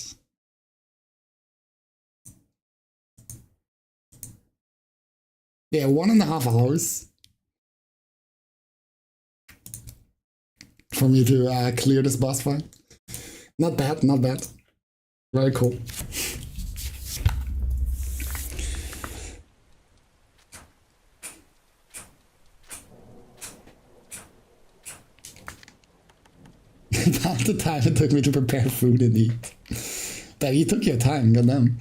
Yeah, 1.5 hours for me to clear this boss fight. Not bad, not bad. Very cool. About the time it took me to prepare food and eat. But you took your time, goddamn.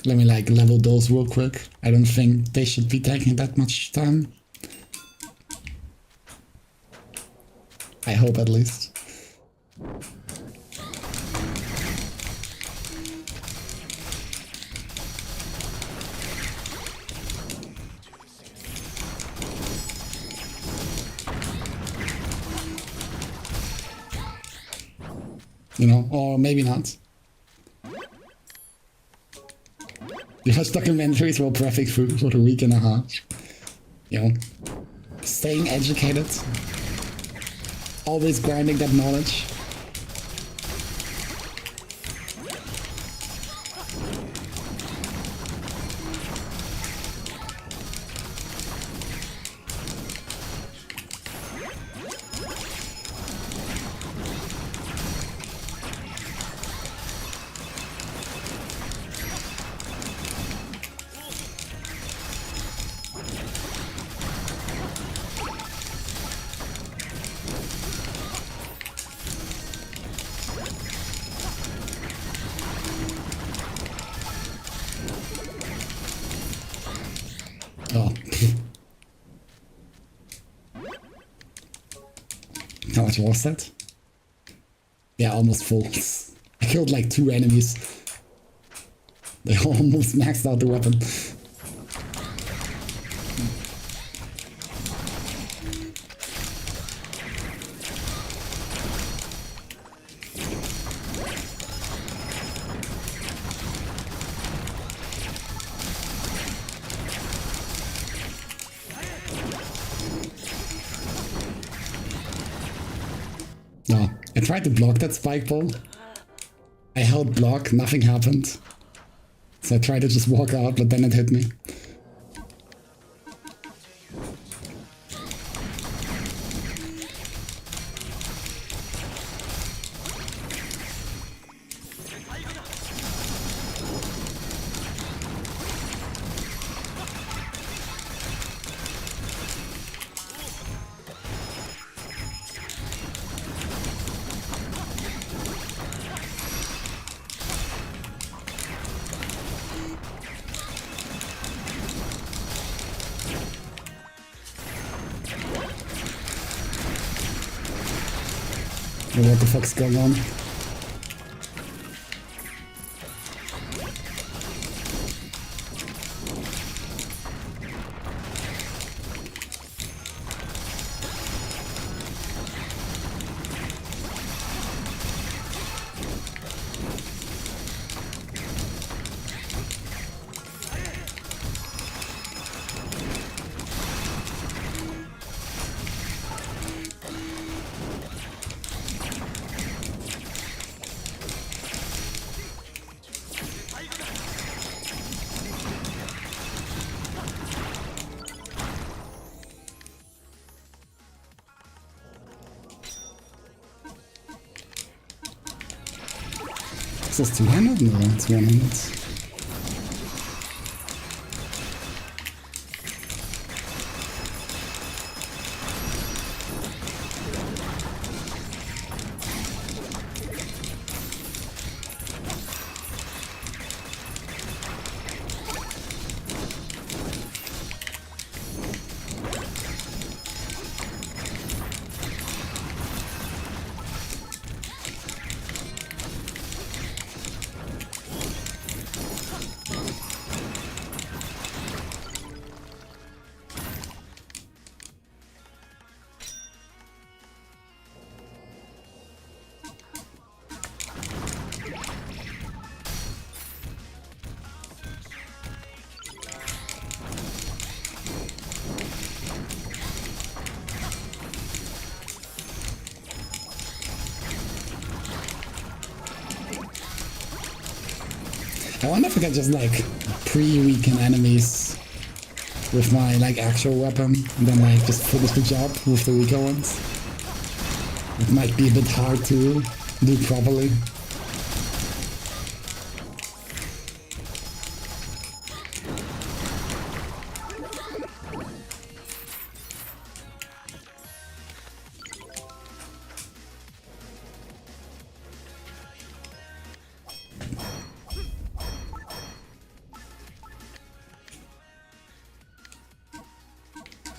Let me like level those real quick. I don't think they should be taking that much time. I hope at least. You know, or maybe not. You have documentaries while prepping food for a week and a half. You know, staying educated. Always grinding that knowledge. Oh. How much was that? Yeah, almost full. I killed like 2 enemies. They almost maxed out the weapon. No, I tried to block that spike ball. I held block, nothing happened. So I tried to just walk out, but then it hit me. What the fuck's going on? Is this 200? No, it's 100. wonder if I can just like pre-weaken enemies with my like actual weapon and then like just finish the job with the weaker ones. It might be a bit hard to do properly.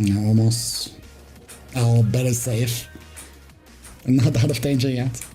No, almost. Oh, better safe. I'm not out of danger yet.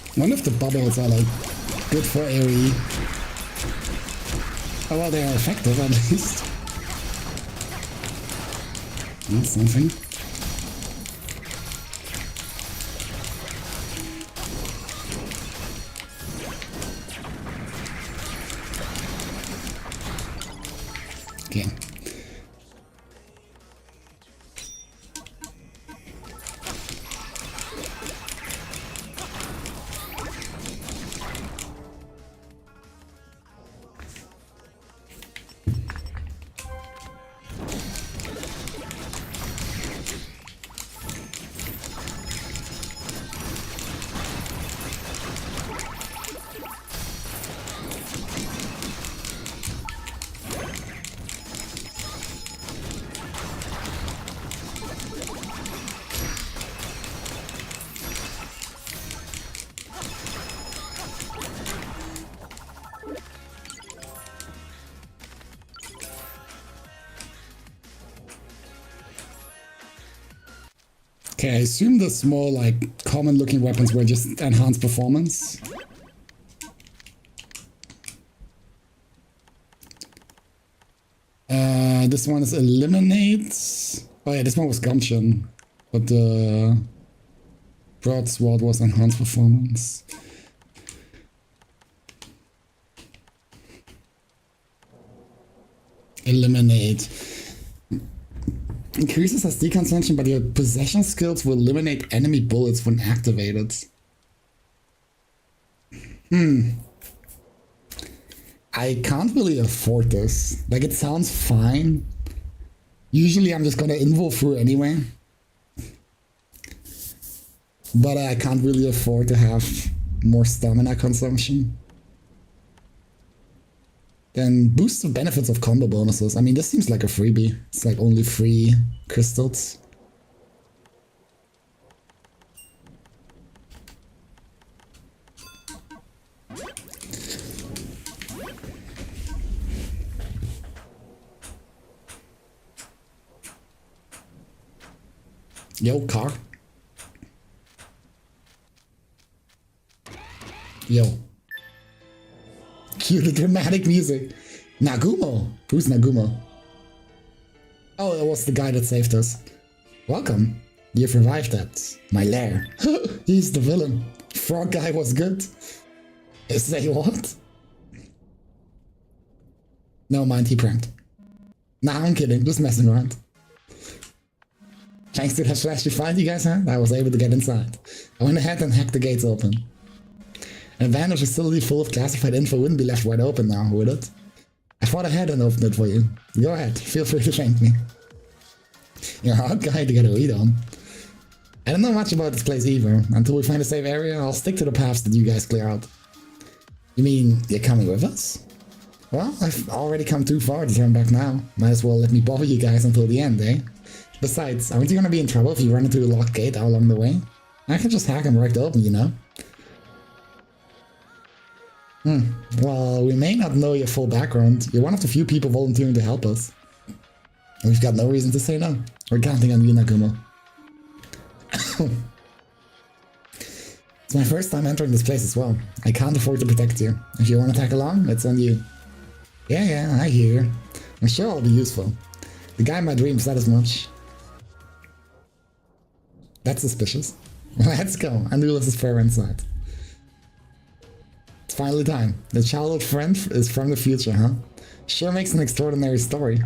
I wonder if the bubbles are like good for AoE. Oh well, they are effective at least. That's something. Okay. Okay, I assume the small, like, common-looking weapons were just enhanced performance. This one is Eliminate. Oh yeah, this one was Gumption. But the Broadsword was enhanced performance. Eliminate. Increases SD consumption, but your possession skills will eliminate enemy bullets when activated. I can't really afford this. Like, it sounds fine. Usually I'm just gonna invo through anyway. But I can't really afford to have more stamina consumption. Then boost the benefits of combo bonuses. I mean, this seems like a freebie. It's like only 3 crystals. Yo, car. Yo. Cue the dramatic music. Nagumo. Who's Nagumo? Oh, it was the guy that saved us. Welcome. You've revived at my lair. He's the villain. Frog guy was good. Say what? No mind, he pranked. Nah, I'm kidding. Just messing around. Thanks to that flashy fight you guys had, I was able to get inside. I went ahead and hacked the gates open. An abandoned facility full of classified info wouldn't be left wide open now, would it? I thought I had and opened it for you. Go ahead, feel free to thank me. You're a hard guy to get a read on. I don't know much about this place either. Until we find a safe area, I'll stick to the paths that you guys clear out. You mean you're coming with us? Well, I've already come too far to turn back now. Might as well let me bother you guys until the end, eh? Besides, aren't you gonna be in trouble if you run into a locked gate all along the way? I can just hack them right open, you know? Well, we may not know your full background. You're one of the few people volunteering to help us. And we've got no reason to say no. We're counting on you, Nagumo. It's my first time entering this place as well. I can't afford to protect you. If you want to tag along, it's on you. Yeah, I hear. I'm sure I'll be useful. The guy in my dream said as much. That's suspicious. Let's go. Andulas is fair inside. It's finally time. The childhood friend is from the future, huh? Sure makes an extraordinary story.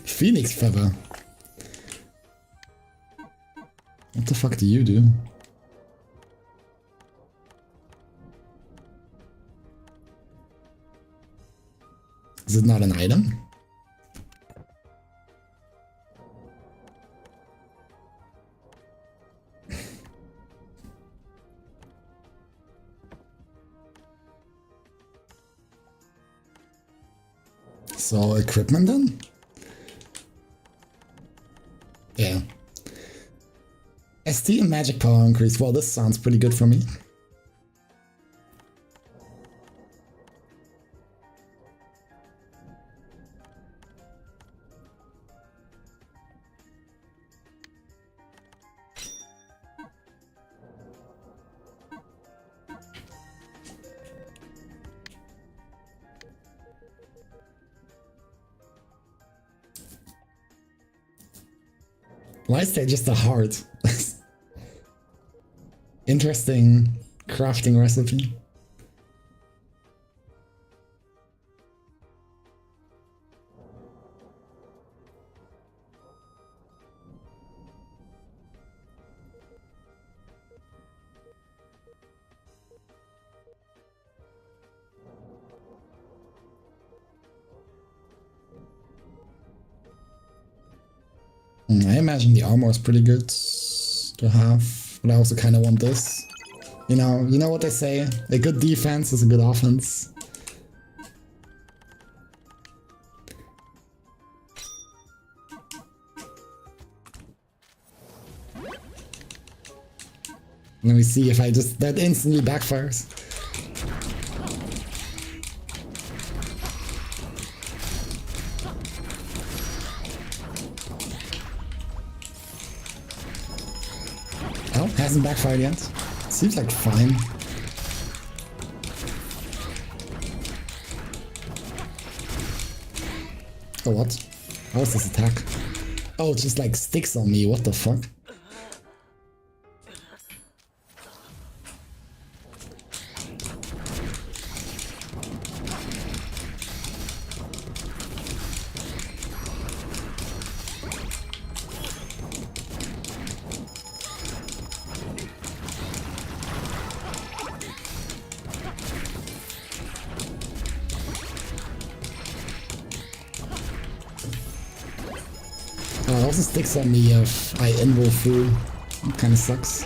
Phoenix feather. What the fuck do you do? Is it not an item? So, equipment then? Yeah. ST and magic power increase. Well, this sounds pretty good for me. Why is there just a heart? Interesting crafting recipe. I imagine the armor is pretty good to have, but I also kind of want this. You know what they say, a good defense is a good offense. Let me see if that instantly backfires. Oh, hasn't backfired yet. Seems like fine. Oh, what? How is this attack? Oh, it just like sticks on me, what the fuck? Oh, it also sticks on me if I inroll through. It kinda sucks.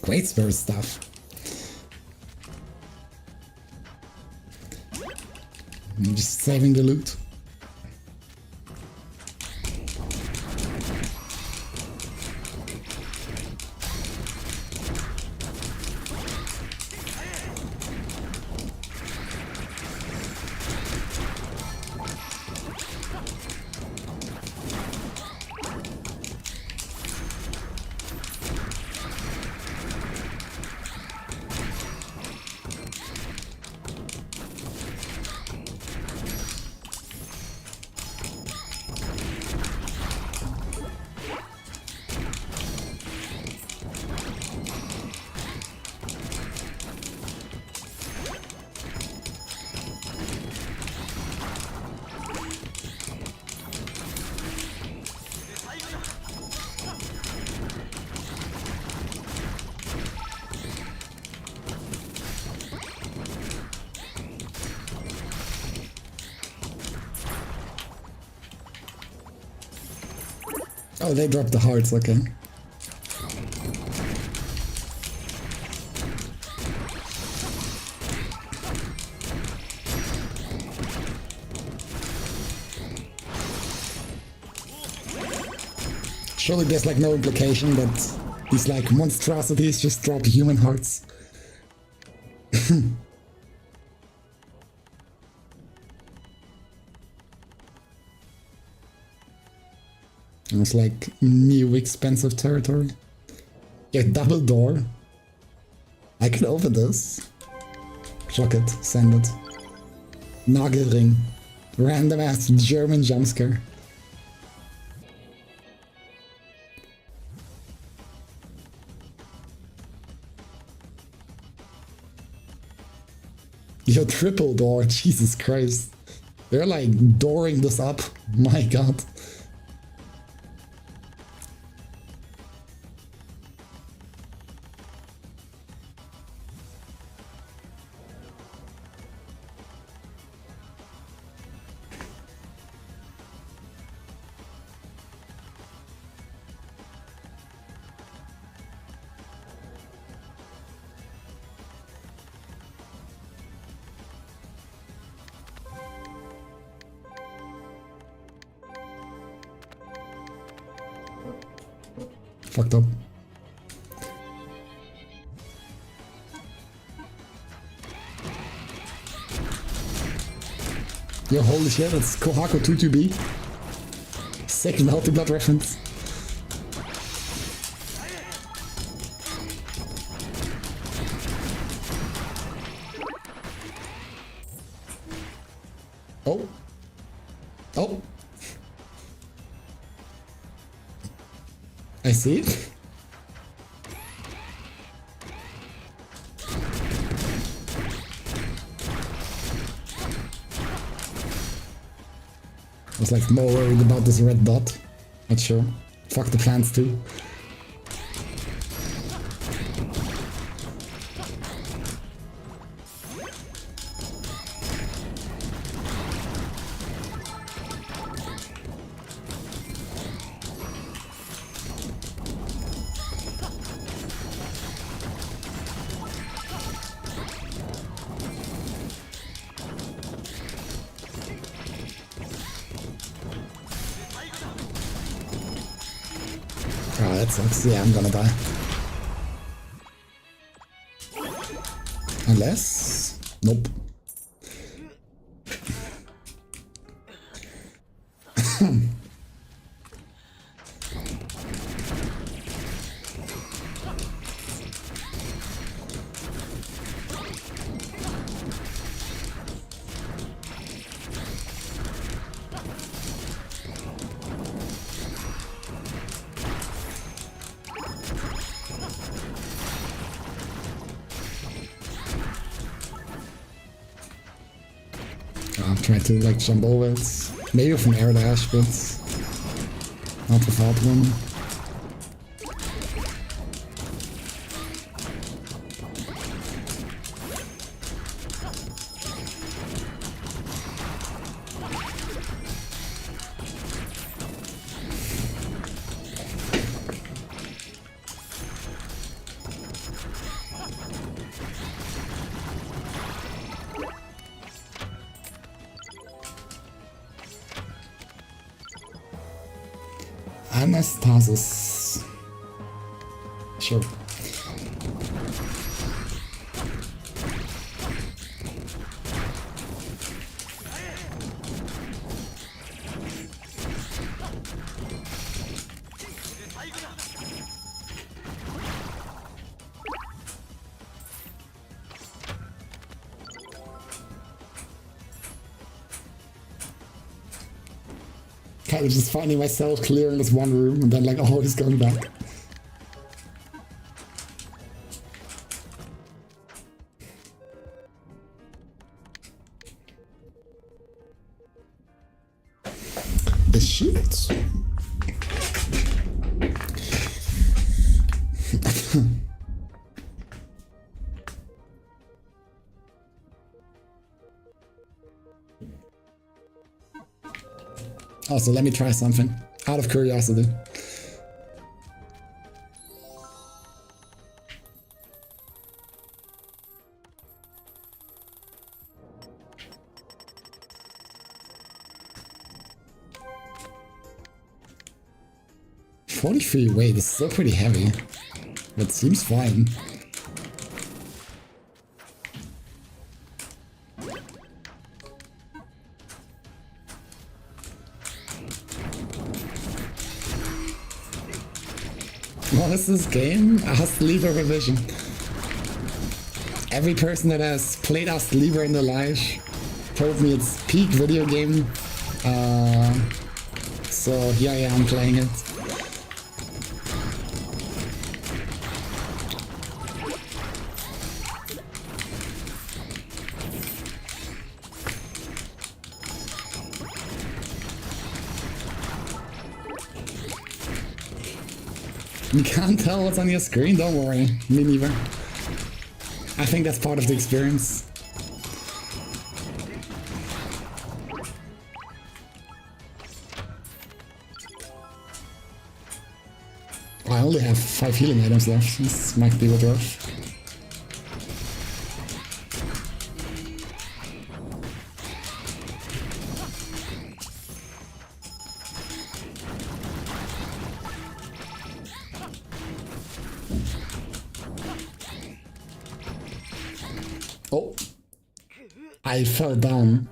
Great spirit stuff. I'm just saving the loot. Oh, they dropped the hearts, okay. Surely there's like no implication that these like monstrosities just drop human hearts. It's like new expensive territory. Yeah, double door. I can open this. Chuck it, send it. Nagelring. Random ass German jumpscare. Yo, triple door, Jesus Christ. They're like dooring this up. My god. Fucked up. Yo, holy shit, it's Kohako 22B. Second multi-blood reference. Oh. Oh. I see it. I was like more worried about this red dot. Not sure. Fuck the plants too. Oh, that sucks. Yeah, I'm gonna die. Unless... Nope. I'm trying to like jump over it. Maybe with an air dash, but not without one. Anastasis. Sure. Kind of just finding myself clearing this one room and then like always going back. The shields. Also, let me try something out of curiosity. 43 weight is still pretty heavy. But seems fine. What is this game? Ast Lieber revision. Every person that has played Ast Lieber in their life told me it's peak video game. So here I am playing it. You can't tell what's on your screen, don't worry. Me neither. I think that's part of the experience. I only have 5 healing items left. This might be a bit rough. Oh, I fell down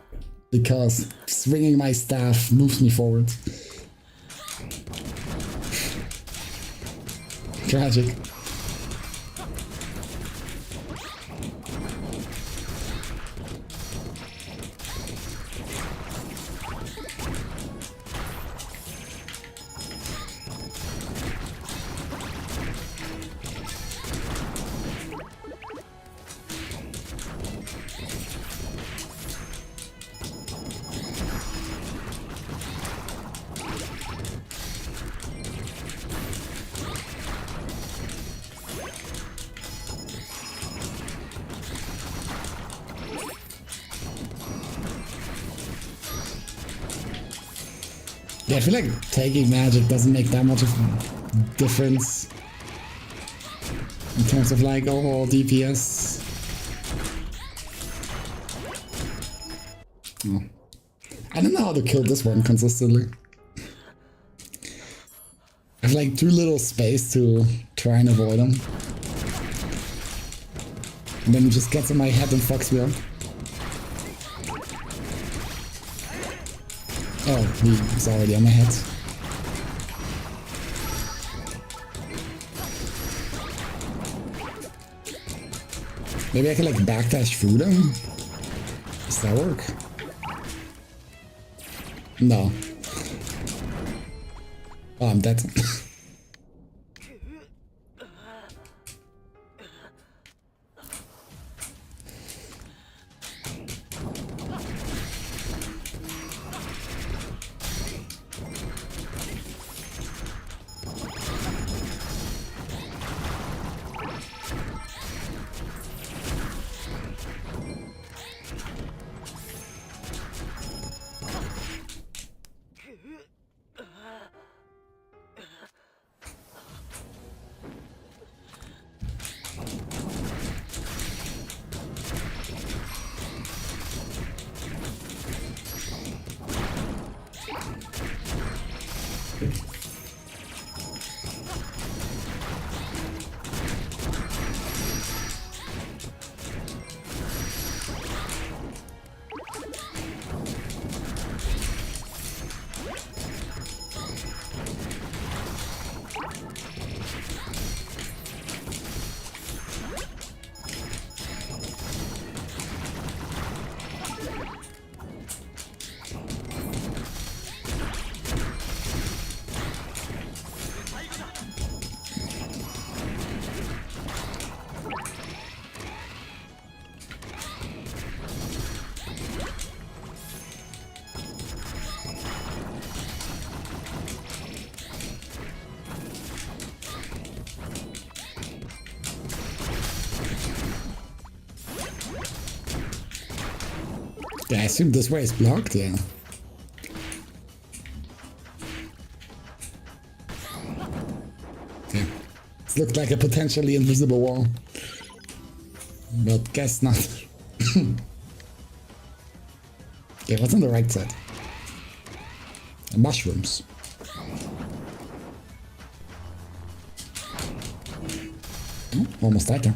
because swinging my staff moves me forward. Tragic. Yeah, I feel like taking magic doesn't make that much of a difference in terms of like overall DPS. Oh. I don't know how to kill this one consistently. I have like too little space to try and avoid him. And then he just gets in my head and fucks me up. Oh, he's already on my head. Maybe I can like backdash through them? Does that work? No. Oh, I'm dead. Yeah, I assume this way is blocked, yeah. Yeah. This looked like a potentially invisible wall. But guess not. Okay, what's on the right side? Mushrooms. Almost died there.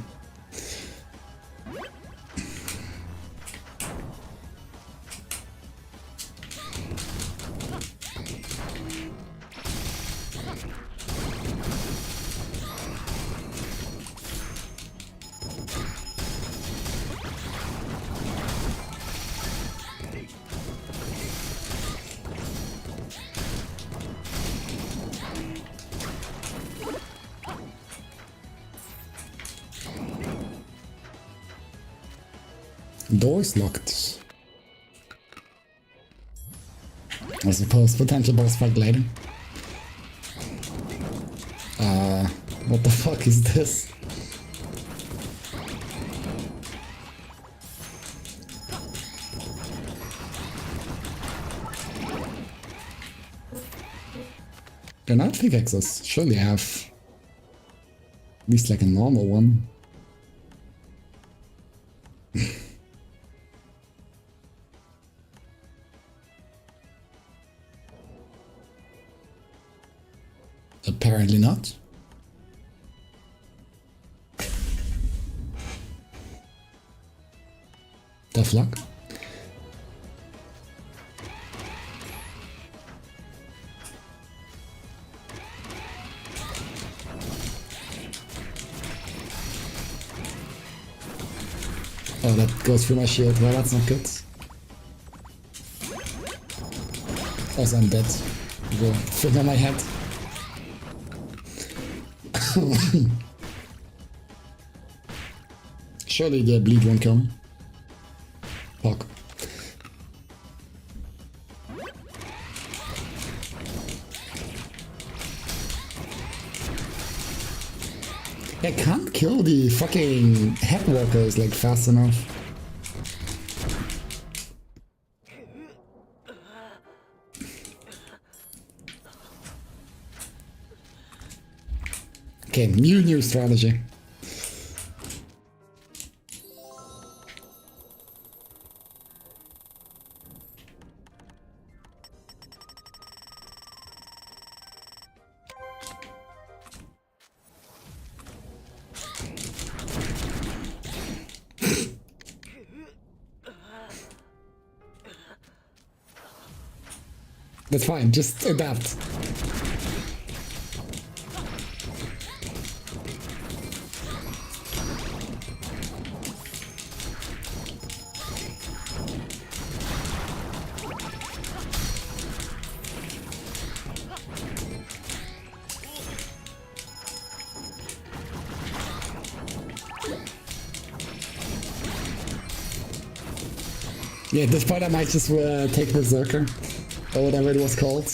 Door is locked. I suppose potential boss fight later. What the fuck is this? They're not pickaxes. Surely I have at least like a normal one. Apparently not. Tough luck. Oh, that goes through my shield. Well, that's not good. Also, I'm dead. Go fit on my head. Surely the bleed won't come. Fuck. I can't kill the fucking headwalkers like fast enough. Okay, new strategy. That's fine, just adapt. Yeah, at this point I might just take Berserker, or whatever it was called.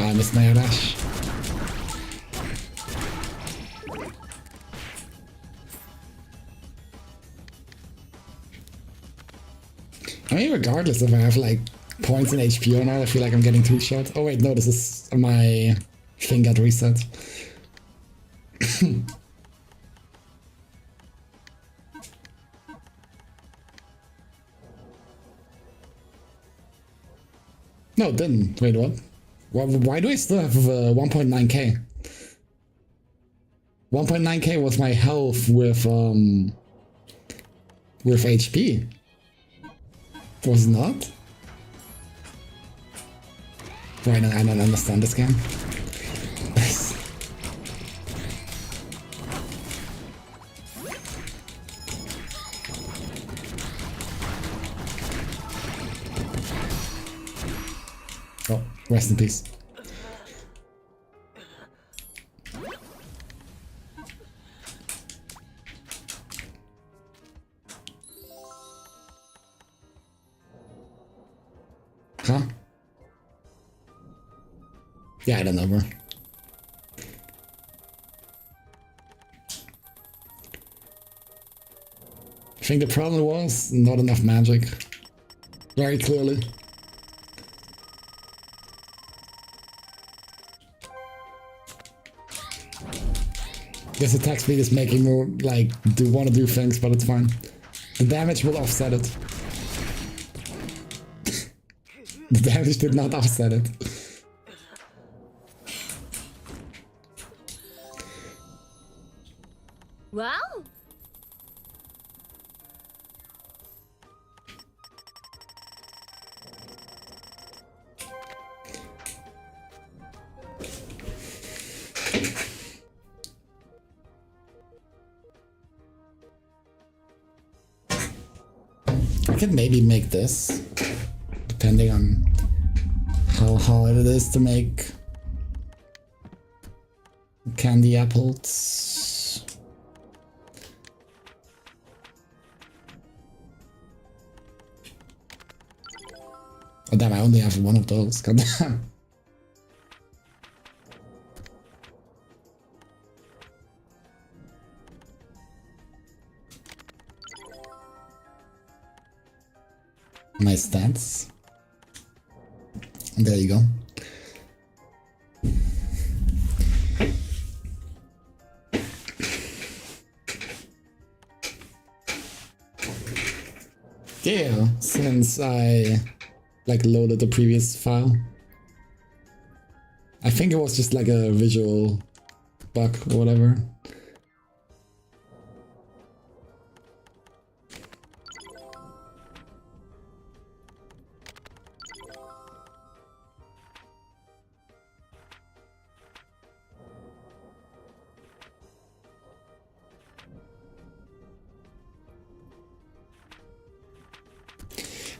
Oh, I missed my air dash. I mean, regardless if I have like points in HP or not, I feel like I'm getting two shot. Oh wait, no, this is my thing got reset. No, it didn't. Wait, what? Why do I still have 1.9k? 1.9k was my health with HP. Was it not? Right, I don't understand this game. Oh, rest in peace. Huh? Yeah, I don't know, bro. I think the problem was not enough magic. Very clearly. This attack speed is making more, like, want to do things, but it's fine. The damage will offset it. The damage did not offset it. Wow. I could maybe make this, depending on how hard it is to make candy apples. Oh damn, I only have one of those, goddamn. Nice stats. And there you go. Yeah, since I like loaded the previous file. I think it was just like a visual bug or whatever.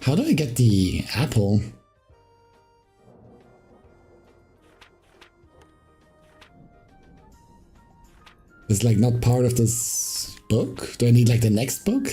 How do I get the apple? It's like not part of this book? Do I need like the next book?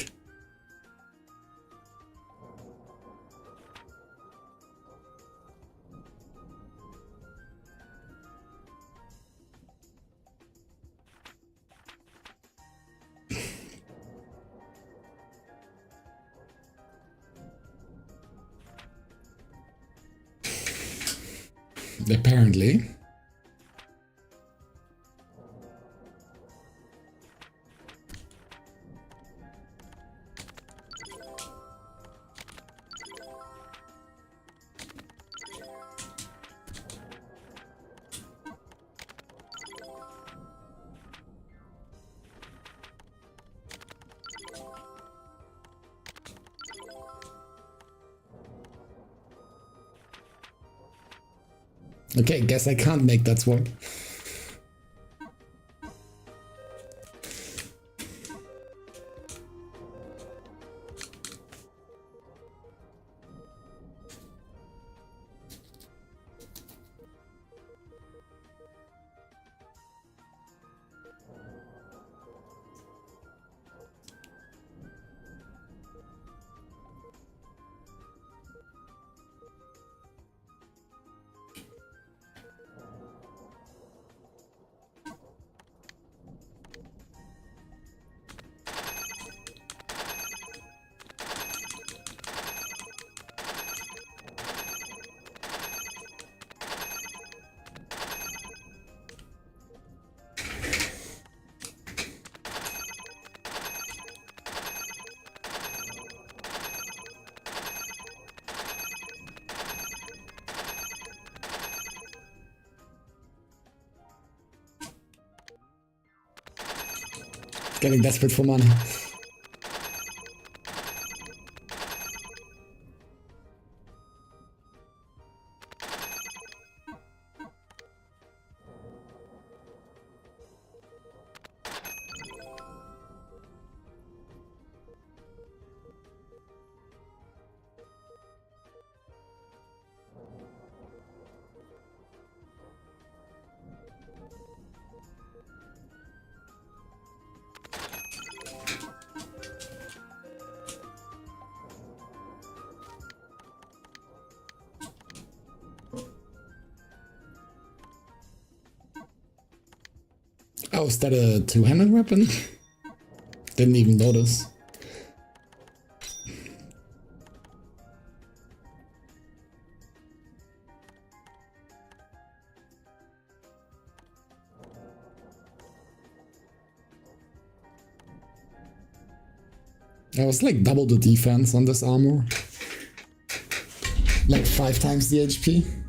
Apparently. Okay, guess I can't make that swap. Getting desperate for money. Oh, is that a two-handed weapon? Didn't even notice. I was like double the defense on this armor. Like 5 times the HP.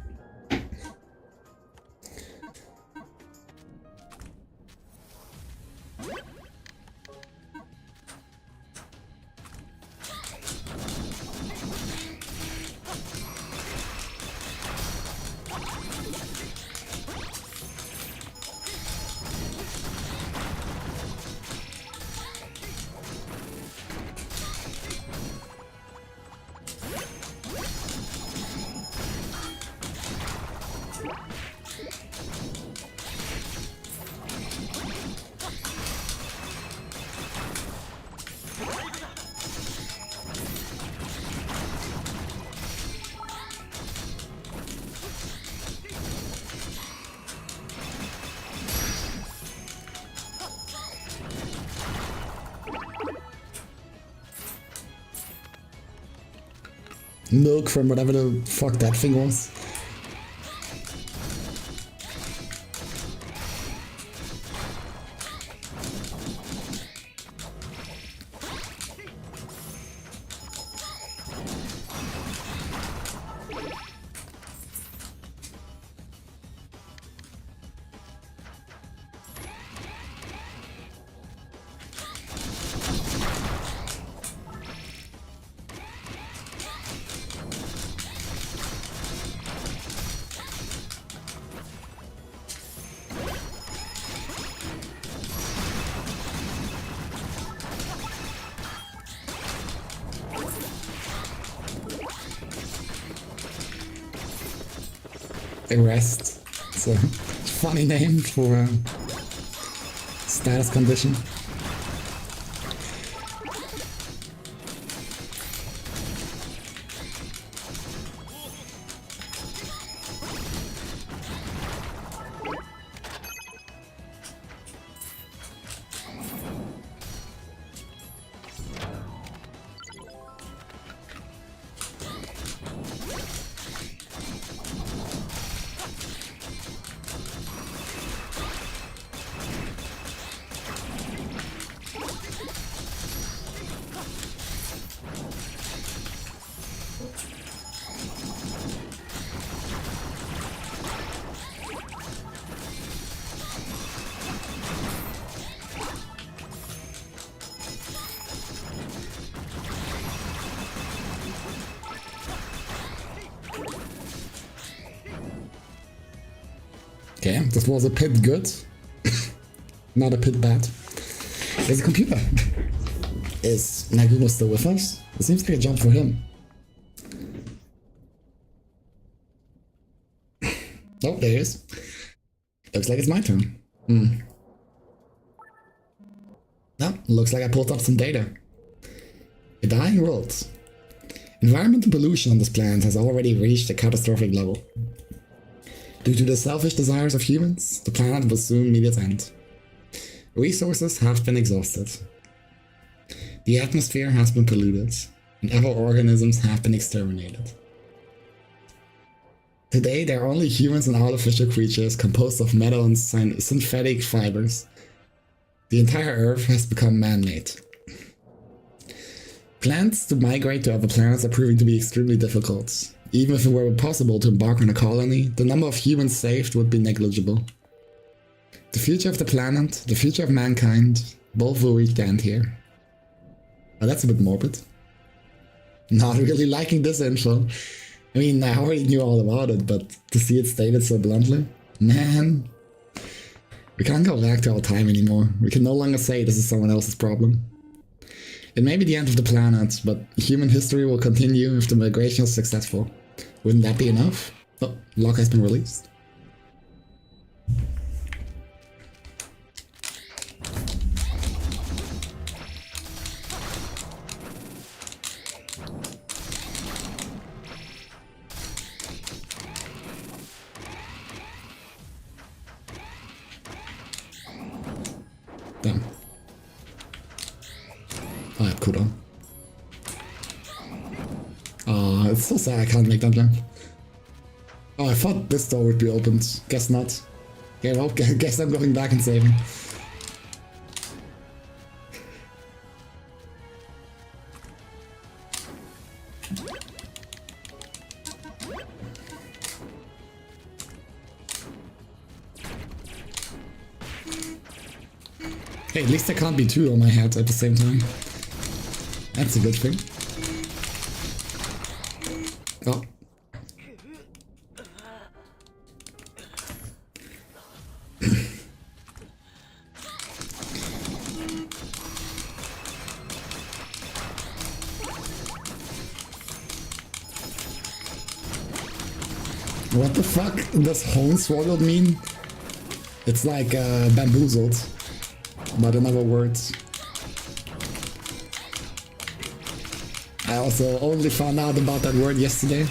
Milk from whatever the fuck that thing was. Arrest. It's a funny name for a status condition. Okay, this was a pit good, not a pit bad. There's a computer. Is Nagumo still with us? It seems like a jump for him. Oh, there he is. Looks like it's my turn. No, looks like I pulled up some data. A dying world. Environmental pollution on this planet has already reached a catastrophic level. Due to the selfish desires of humans, the planet will soon meet its end. Resources have been exhausted. The atmosphere has been polluted, and other organisms have been exterminated. Today, there are only humans and artificial creatures composed of metal and synthetic fibers. The entire Earth has become man-made. Plans to migrate to other planets are proving to be extremely difficult. Even if it were possible to embark on a colony, the number of humans saved would be negligible. The future of the planet, the future of mankind, both will reach the end here. Oh, that's a bit morbid. Not really liking this info. I mean, I already knew all about it, but to see it stated so bluntly? Man. We can't go back to our time anymore. We can no longer say this is someone else's problem. It may be the end of the planet, but human history will continue if the migration is successful. Wouldn't that be enough? Oh, lock has been released. Damn. I have cooldown. Ah, it's so sad I can't make that jump. Oh, I thought this door would be opened. Guess not. Okay, well, guess I'm going back and saving. Hey, at least there can't be two on my head at the same time. That's a good thing. Oh. What the fuck does hornswoggled mean? It's like bamboozled, but in other words. I also only found out about that word yesterday.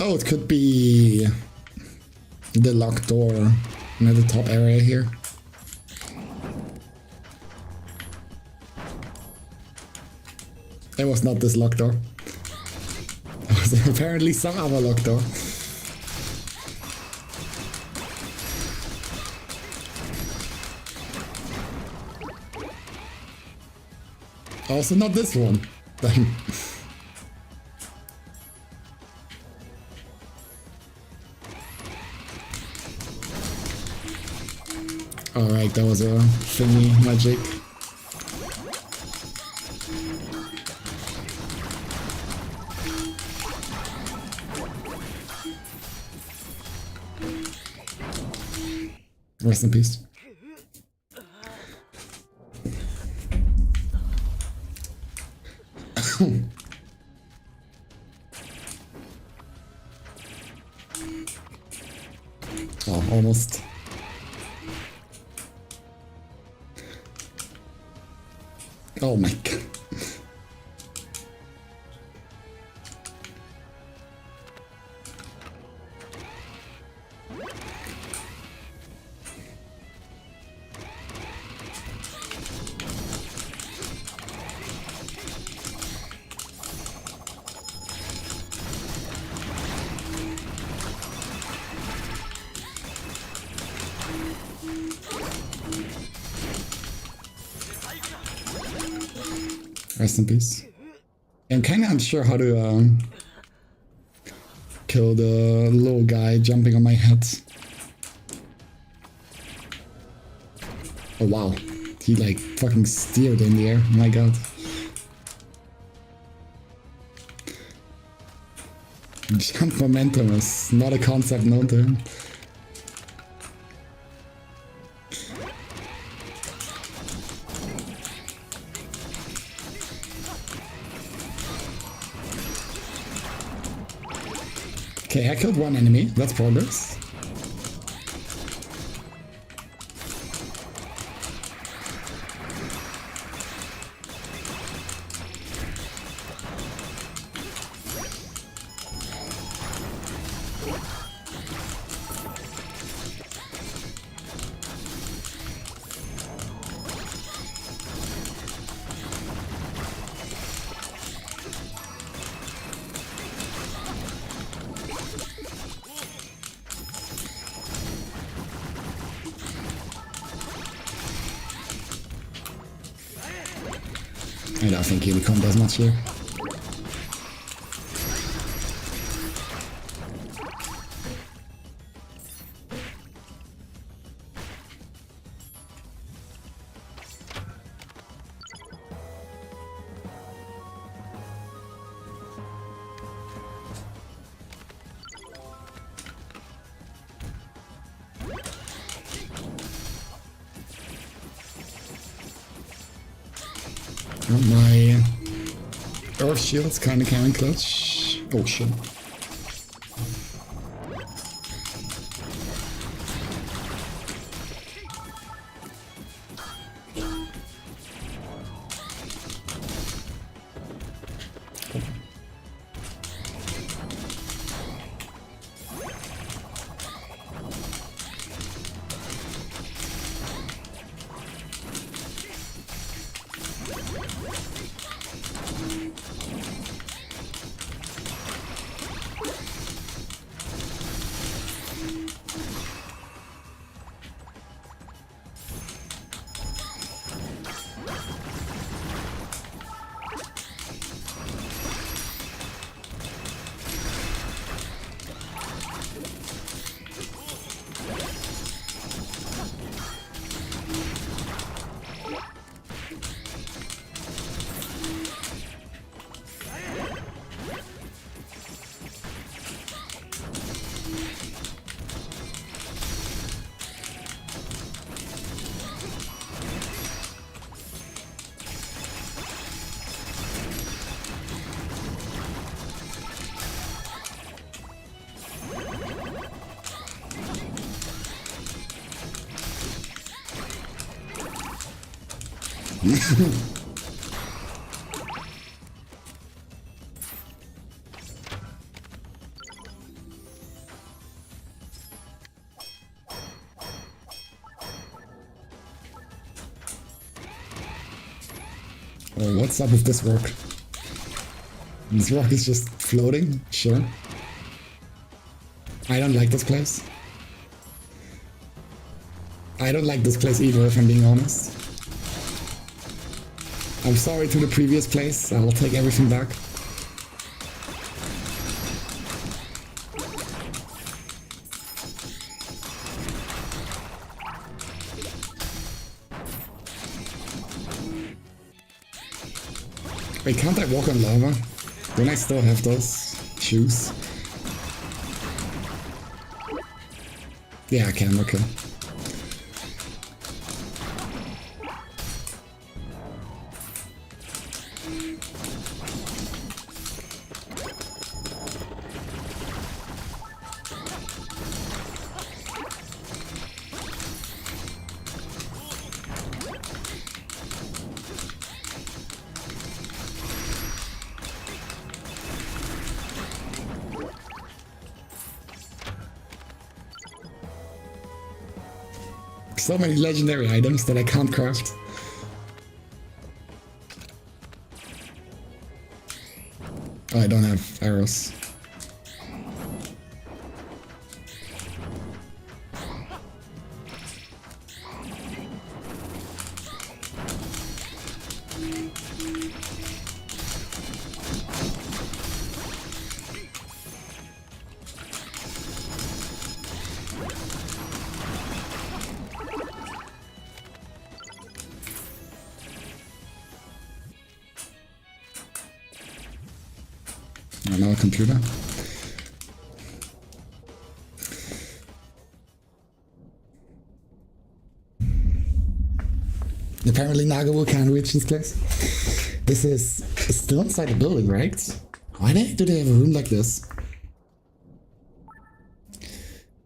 Oh, it could be the locked door near the top area here. It was not this locked door. It was apparently some other locked door. Also not this one. Alright, that was a thingy magic. Rest in peace. Oh, almost. Oh my god. Rest in peace. I'm kind of unsure how to kill the little guy jumping on my head. Oh wow, he like fucking steered in the air. My god. Jump momentum is not a concept known to him. Okay, I killed one enemy. That's progress. I don't think Unicorn does much here. My Earth Shield's kinda came in clutch. Oh shit. Oh, what's up with this rock? This rock is just floating? Sure. I don't like this place. I don't like this place either, if I'm being honest. I'm sorry to the previous place, I'll take everything back. Wait, can't I walk on lava? Don't I still have those shoes? Yeah, I can, okay. So many legendary items that I can't craft. Oh, I don't have arrows. Another computer. Apparently Nagawu can't reach this place. This is still inside the building, right? Why do they have a room like this?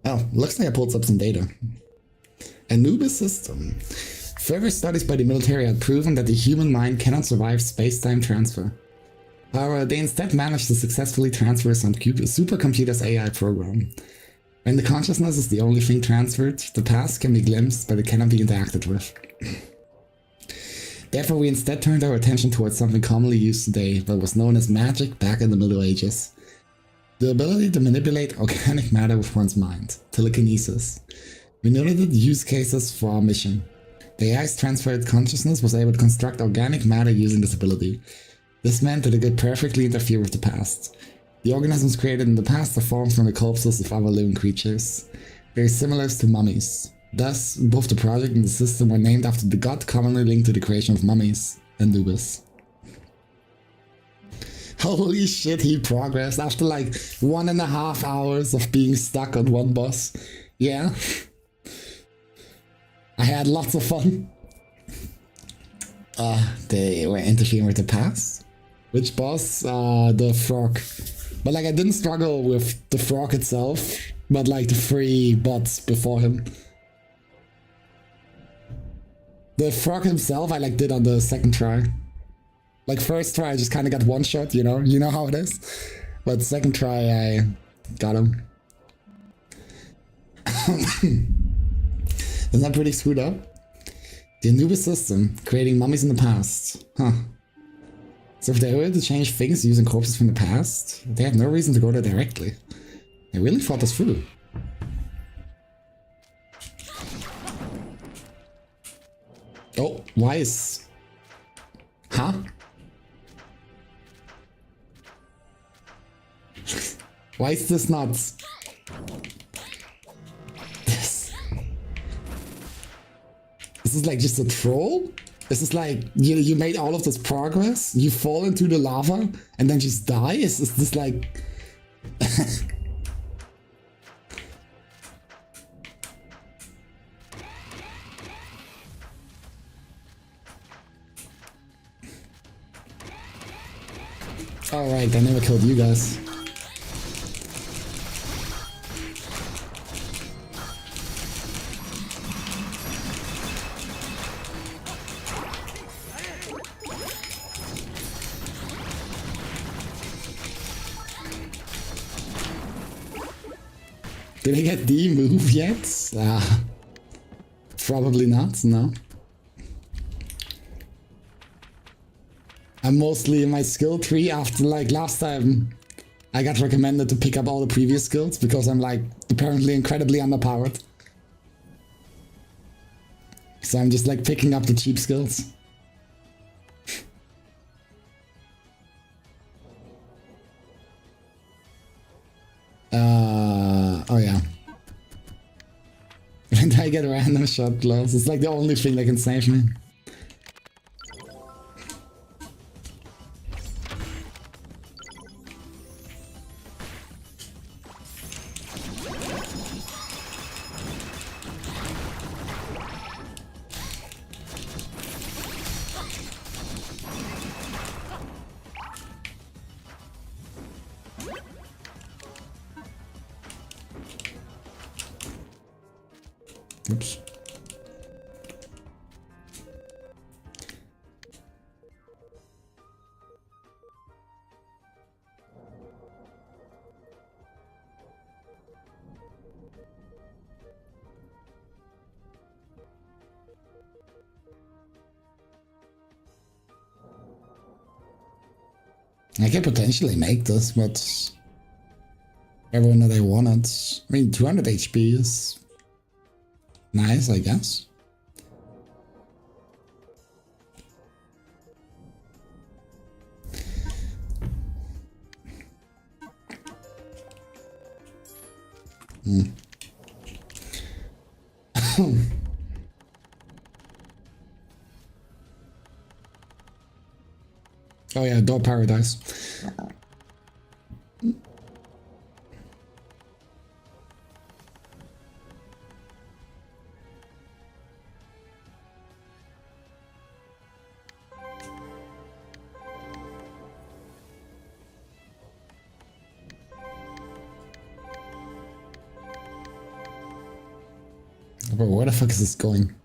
Oh, looks like I pulled up some data. Anubis system. Further studies by the military had proven that the human mind cannot survive space-time transfer. However, they instead managed to successfully transfer some supercomputer's AI program. When the consciousness is the only thing transferred, the past can be glimpsed, but it cannot be interacted with. Therefore, we instead turned our attention towards something commonly used today, but was known as magic back in the Middle Ages. The ability to manipulate organic matter with one's mind, telekinesis. We noted the use cases for our mission. The AI's transferred consciousness was able to construct organic matter using this ability. This meant that it could perfectly interfere with the past. The organisms created in the past are formed from the corpses of other living creatures, very similar to mummies. Thus, both the project and the system were named after the god commonly linked to the creation of mummies, Anubis. Holy shit, he progressed after like 1.5 hours of being stuck on one boss. Yeah. I had lots of fun. They were interfering with the past. Which boss? The frog. But like I didn't struggle with the frog itself, but like the 3 bots before him. The frog himself I like did on the second try. Like first try I just kind of got one shot, you know how it is. But second try I got him. Isn't that pretty screwed up? The Anubis system, creating mummies in the past. Huh. So if they were to change things using corpses from the past, they had no reason to go there directly. They really thought this through. Oh, why is... Huh? Why is this not... This is like just a troll? This is like, you made all of this progress, you fall into the lava, and then just die? Is this like... Alright, I never killed you guys. Did I get the move yet? Probably not, no. I'm mostly in my skill tree after like last time I got recommended to pick up all the previous skills because I'm like apparently incredibly underpowered. So I'm just like picking up the cheap skills. Oh yeah. When I get random shot gloves, it's like the only thing that can save me. Oops. I can potentially make this, but everyone that I wanted. I mean, 200 HP is nice, I guess. Oh yeah, Dog Paradise. But where the fuck is this going?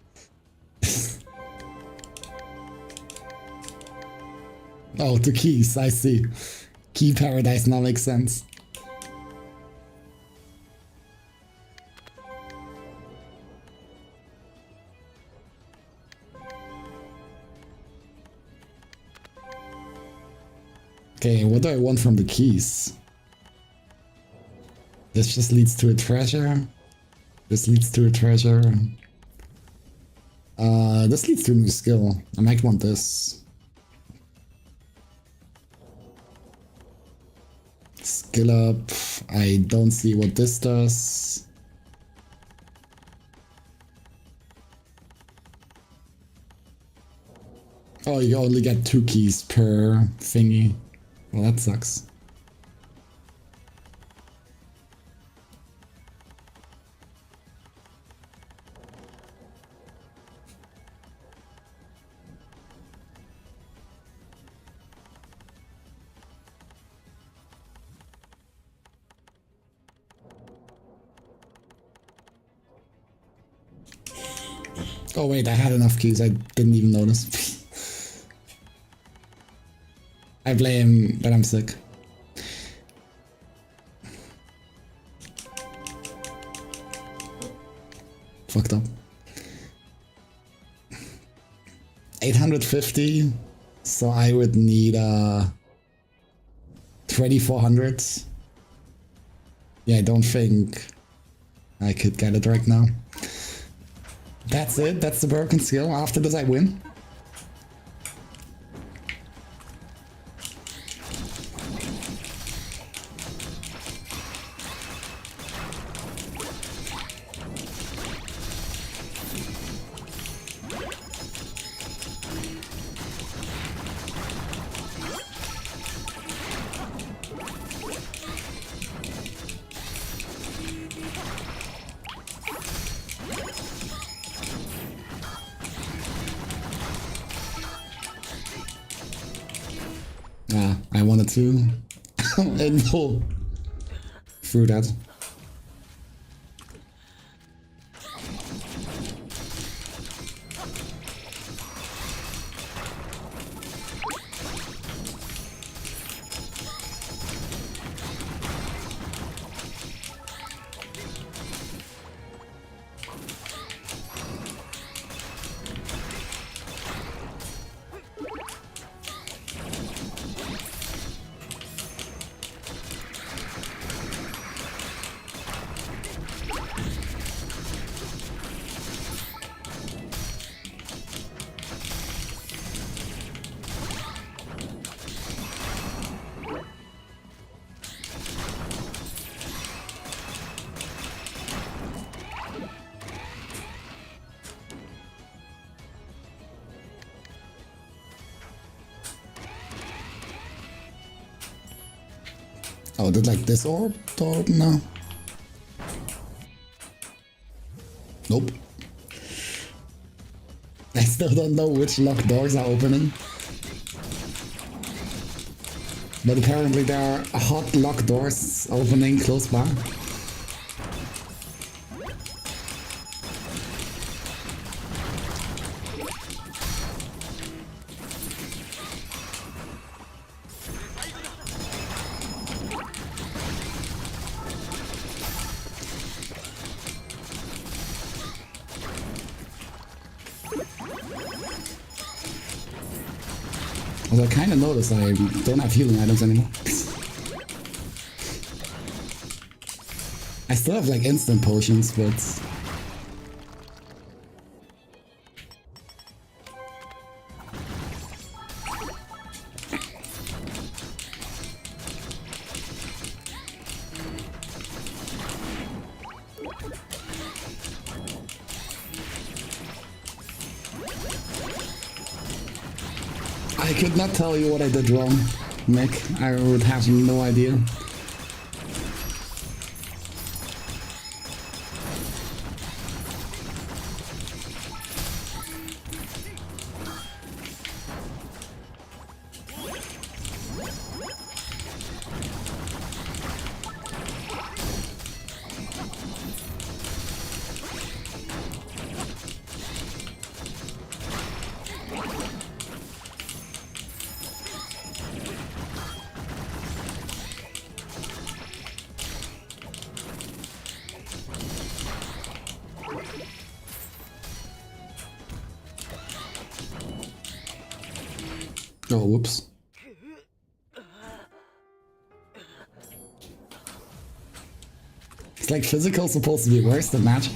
Oh, to keys, I see. Key Paradise now makes sense. Okay, what do I want from the keys? This just leads to a treasure. This leads to a treasure. This leads to a new skill. I might want this. Skill up. I don't see what this does. Oh, you only get 2 keys per thingy. Well, that sucks. Oh wait, I had enough keys. I didn't even notice. I blame that I'm sick. Fucked up. 850. So I would need 2400. Yeah, I don't think I could get it right now. That's it. That's the broken skill. After this, I win. Yeah, I wanted to and no through that. Oh, did like this orb? Or no? Nope. I still don't know which locked doors are opening. But apparently there are hot locked doors opening close by. Although I kind of noticed I don't have healing items anymore. I still have like instant potions, but... I could not tell you what I did wrong, Mick. I would have no idea. Oh, whoops. It's like physical supposed to be worse than magic.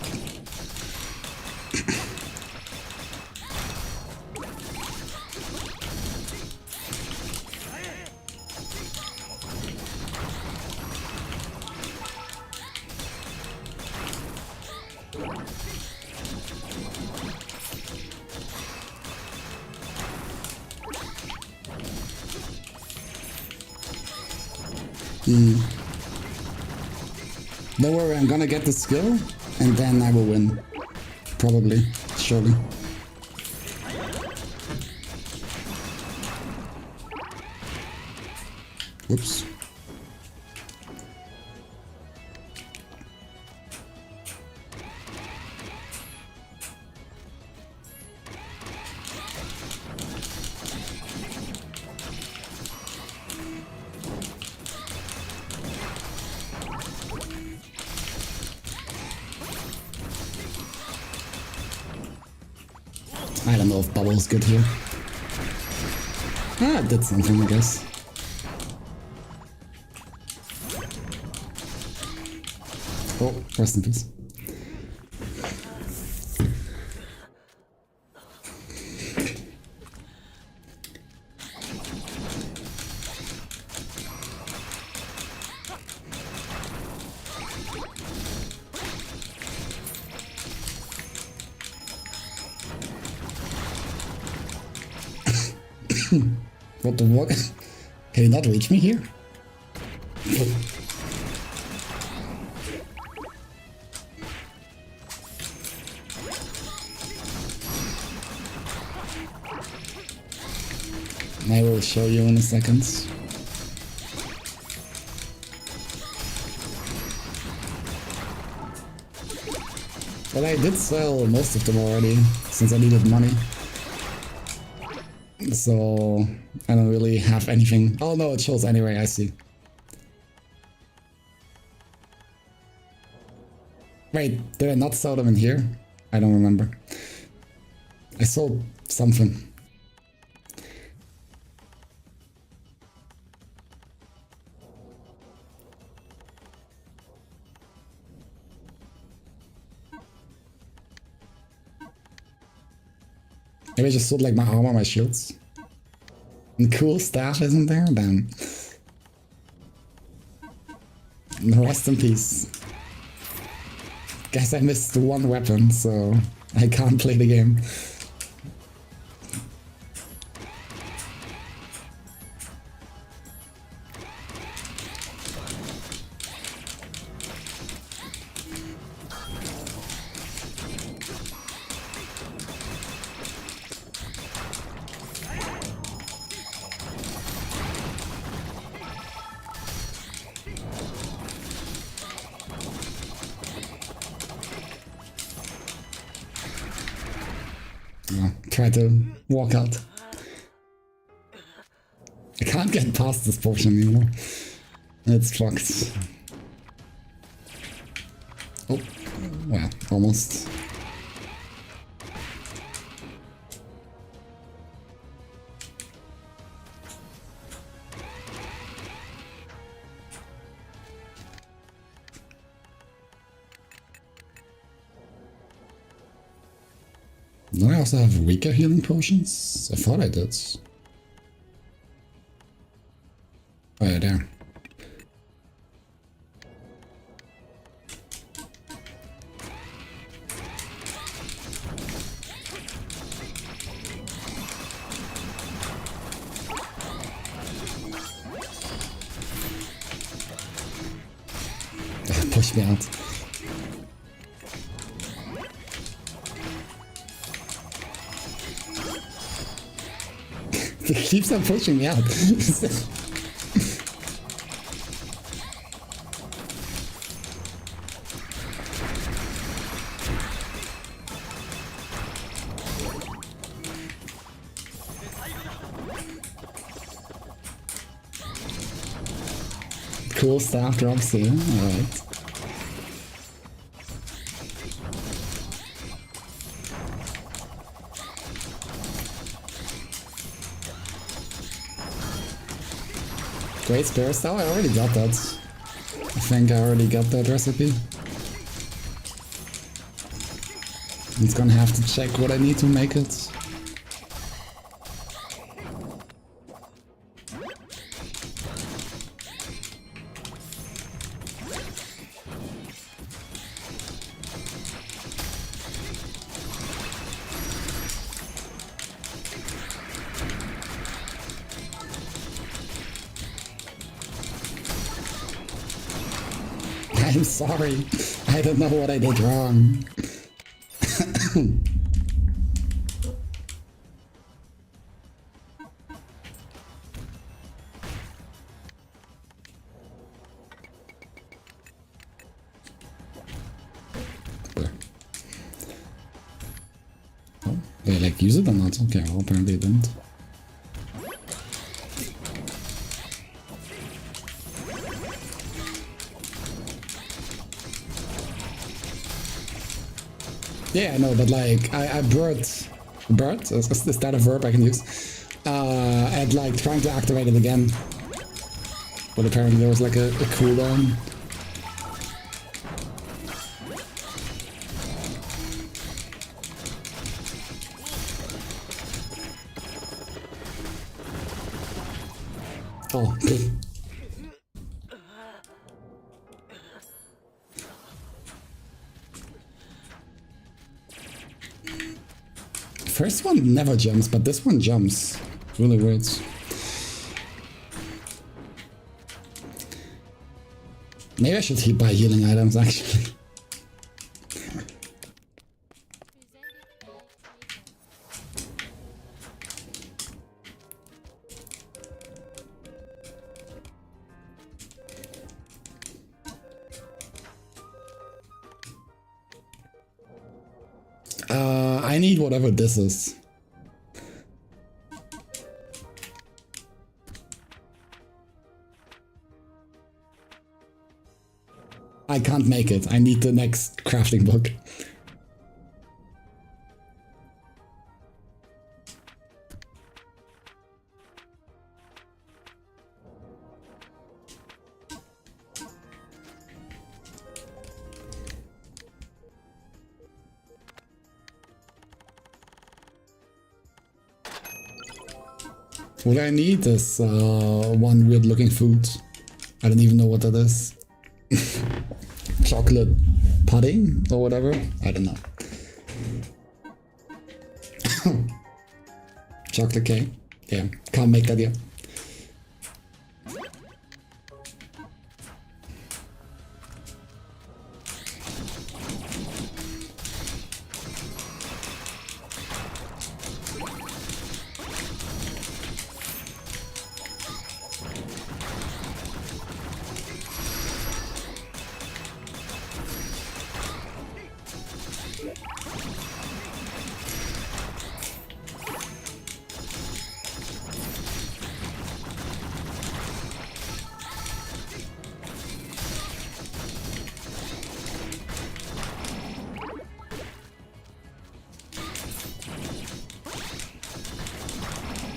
Don't worry, I'm gonna get the skill, and then I will win. Probably. Surely. Whoops. I don't know if bubble is good here. Ah, it did something, I guess. Oh, rest in peace. What the fuck? Can he not reach me here? I will show you in a second. Well, I did sell most of them already, since I needed money. So, I don't really have anything. Oh no, it shows anyway, I see. Wait, did I not sell them in here? I don't remember. I sold something. Maybe I just sold like my armor, my shields. And cool stuff, isn't there? Damn. Rest in peace. Guess I missed one weapon, so I can't play the game. Try to walk out. I can't get past this portion anymore. It's fucked. Oh, well, almost. Do I also have weaker healing potions? I thought I did. Oh yeah, there. Push me out. He keeps on pushing me out. Cool staff drops here, alright. Great Spirits. Oh, I already got that. I think I already got that recipe. I'm just gonna have to check what I need to make it. I'm sorry. I don't know what I did wrong. Oh, did I like use it or not? Okay, well apparently I didn't. Yeah, I know, but like, I brought bird, is that a verb I can use? And like trying to activate it again. But apparently there was like a cooldown. Oh, good. First one never jumps, but this one jumps. Really weird. Maybe I should buy healing items, actually. I need whatever this is. I can't make it. I need the next crafting book. What I need is one weird looking food. I don't even know what that is. Chocolate pudding or whatever? I don't know. Chocolate cake? Yeah, can't make that yet.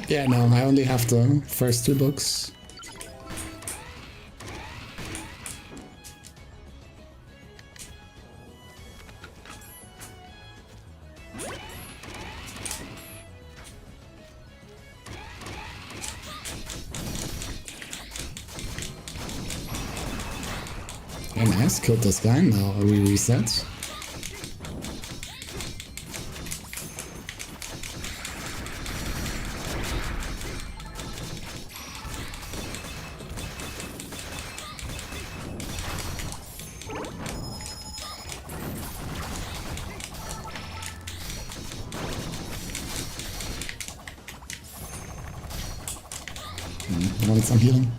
Yeah, no, I only have the first two books. Very nice, killed this guy, now we reset. I wanted some healing.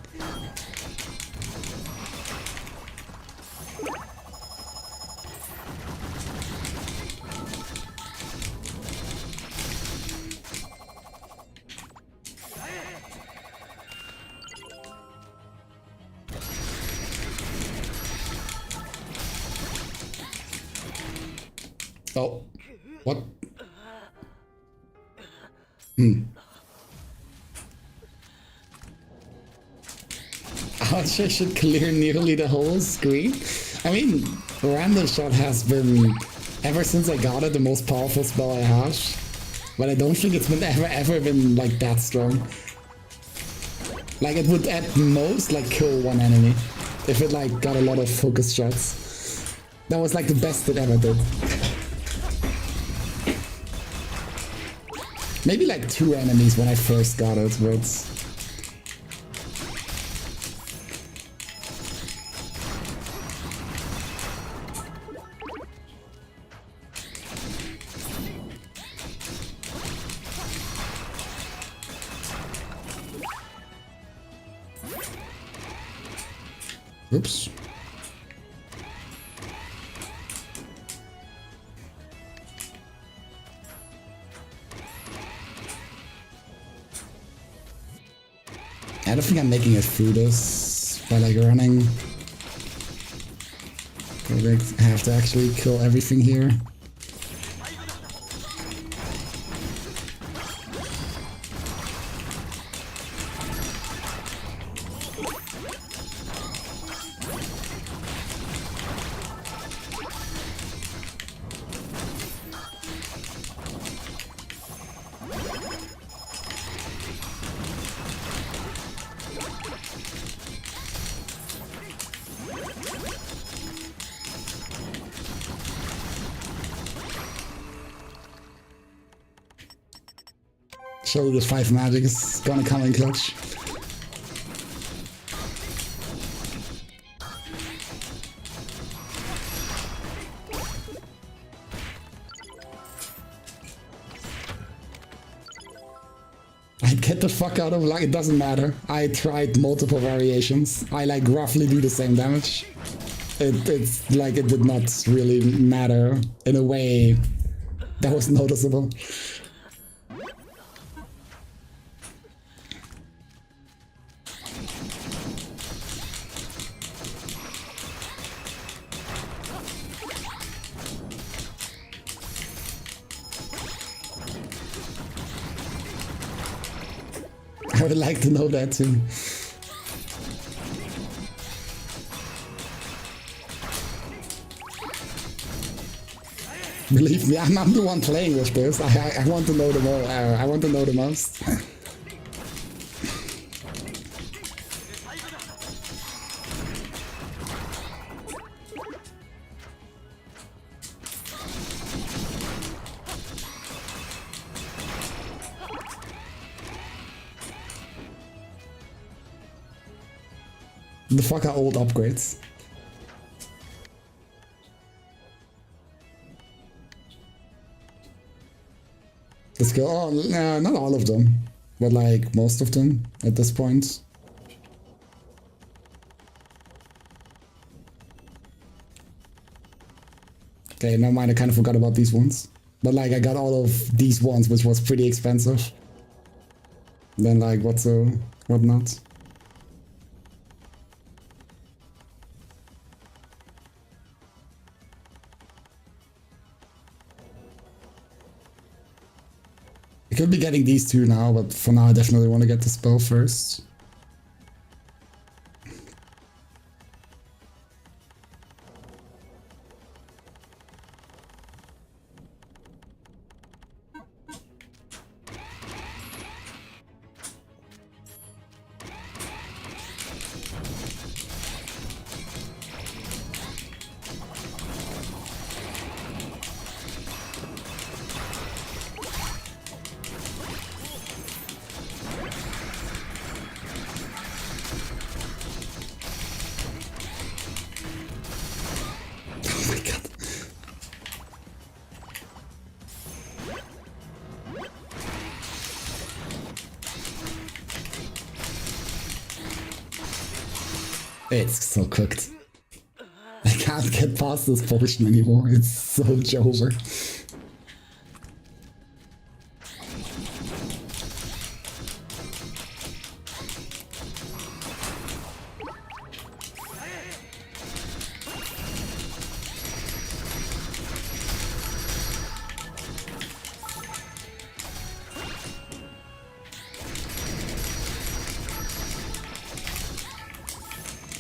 Oh, what? Ouch, I should clear nearly the whole screen. I mean, random shot has been, ever since I got it, the most powerful spell I have. But I don't think it's been ever been like that strong. Like it would at most like kill one enemy if it like got a lot of focus shots. That was like the best it ever did. Maybe like 2 enemies when I first got it, but... Oops. I don't think I'm making it through this by like running. I have to actually kill everything here. Surely this 5 magic is gonna come in clutch. I get the fuck out of luck, it doesn't matter. I tried multiple variations. I like roughly do the same damage. It's like it did not really matter in a way that was noticeable. I would like to know that too. Believe me, I'm the one playing with this. I want to know the most. I want to know the most. The fuck are old upgrades? The skill? Oh, not all of them, but like most of them at this point. Okay, never mind, I kind of forgot about these ones. But like I got all of these ones, which was pretty expensive. Then like what not. I could be getting these two now, but for now I definitely want to get the spell first. It's so cooked. I can't get past this potion anymore. It's so over.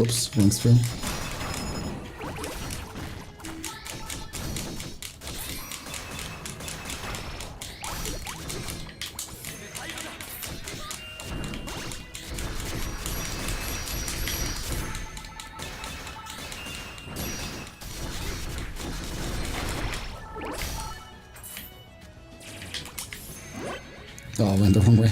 Oops, wrong spell. Oh, I went the wrong way.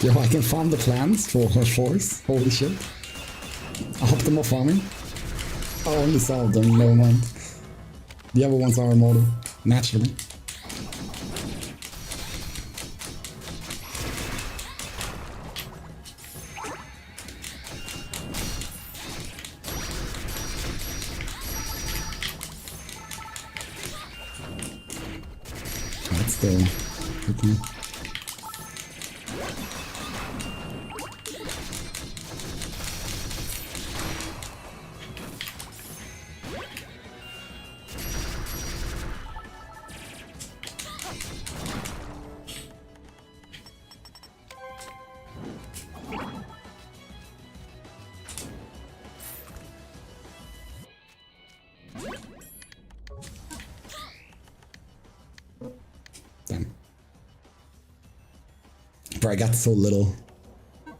Yo, I can farm the plants for her force. Holy shit. Optimal farming. I only sell them, never mind. The other ones are immortal, naturally. That's the good thing. Bro, I got so little.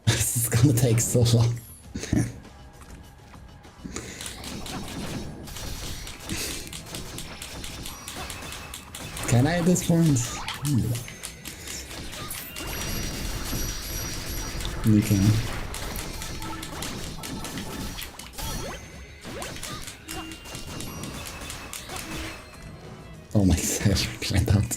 This is gonna take so long. Can I at this point? You can. Oh my god, I went out.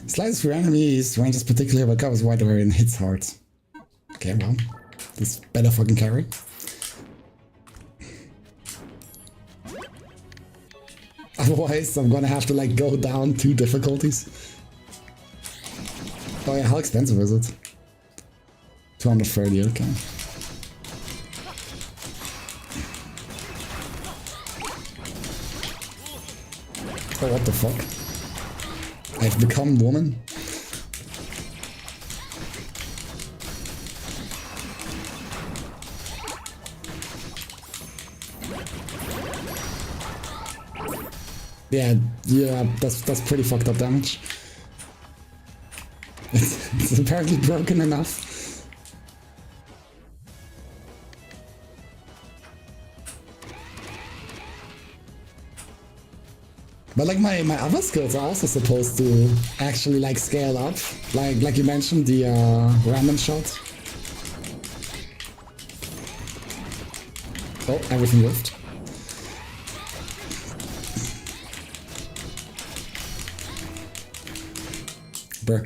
Slices for enemies, range is particularly but covers wide area and hits hard. Okay, well, this better fucking carry. Otherwise, I'm gonna have to like go down 2 difficulties. Oh yeah, how expensive is it? 230, okay. Oh, what the fuck? I've become woman? Yeah, that's pretty fucked up damage. It's apparently broken enough. But like my other skills are also supposed to actually like scale up. Like you mentioned, the random shot. Oh, everything whiffed. Bruh.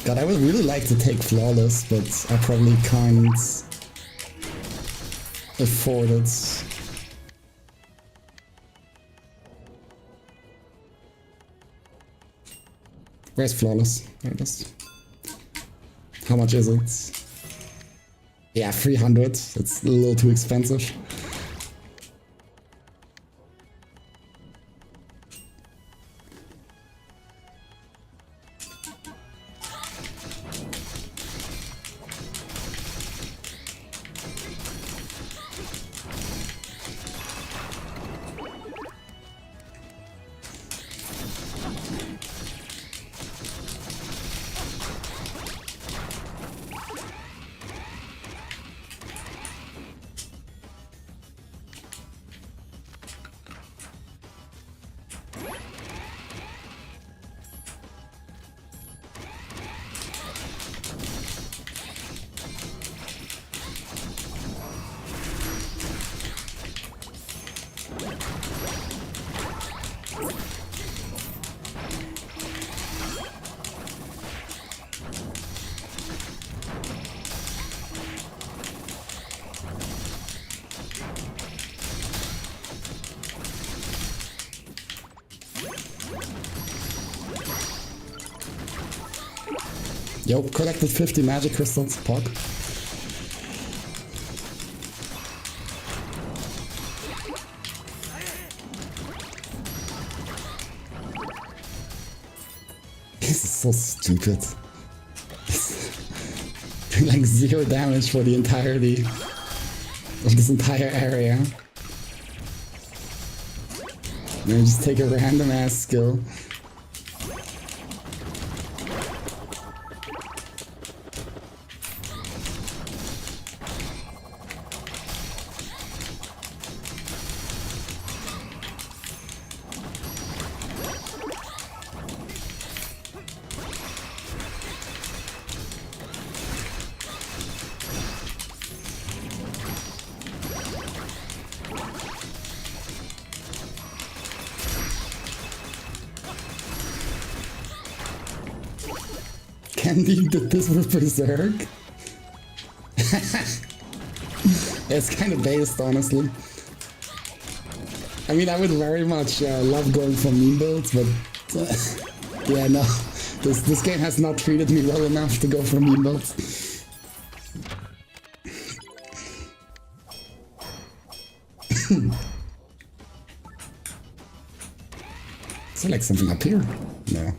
God, I would really like to take Flawless, but I probably can't afford it. Where's Flawless? There it is. How much is it? Yeah, 300. It's a little too expensive. Yo, collected 50 magic crystals, pog. This is so stupid. Like 0 damage for the entirety of this entire area. Maybe just take a random ass skill. Candy did this with Berserk? It's kind of based, honestly. I mean, I would very much love going for meme builds, but yeah, no. This game has not treated me well enough to go for meme builds. Is there like something up here? No.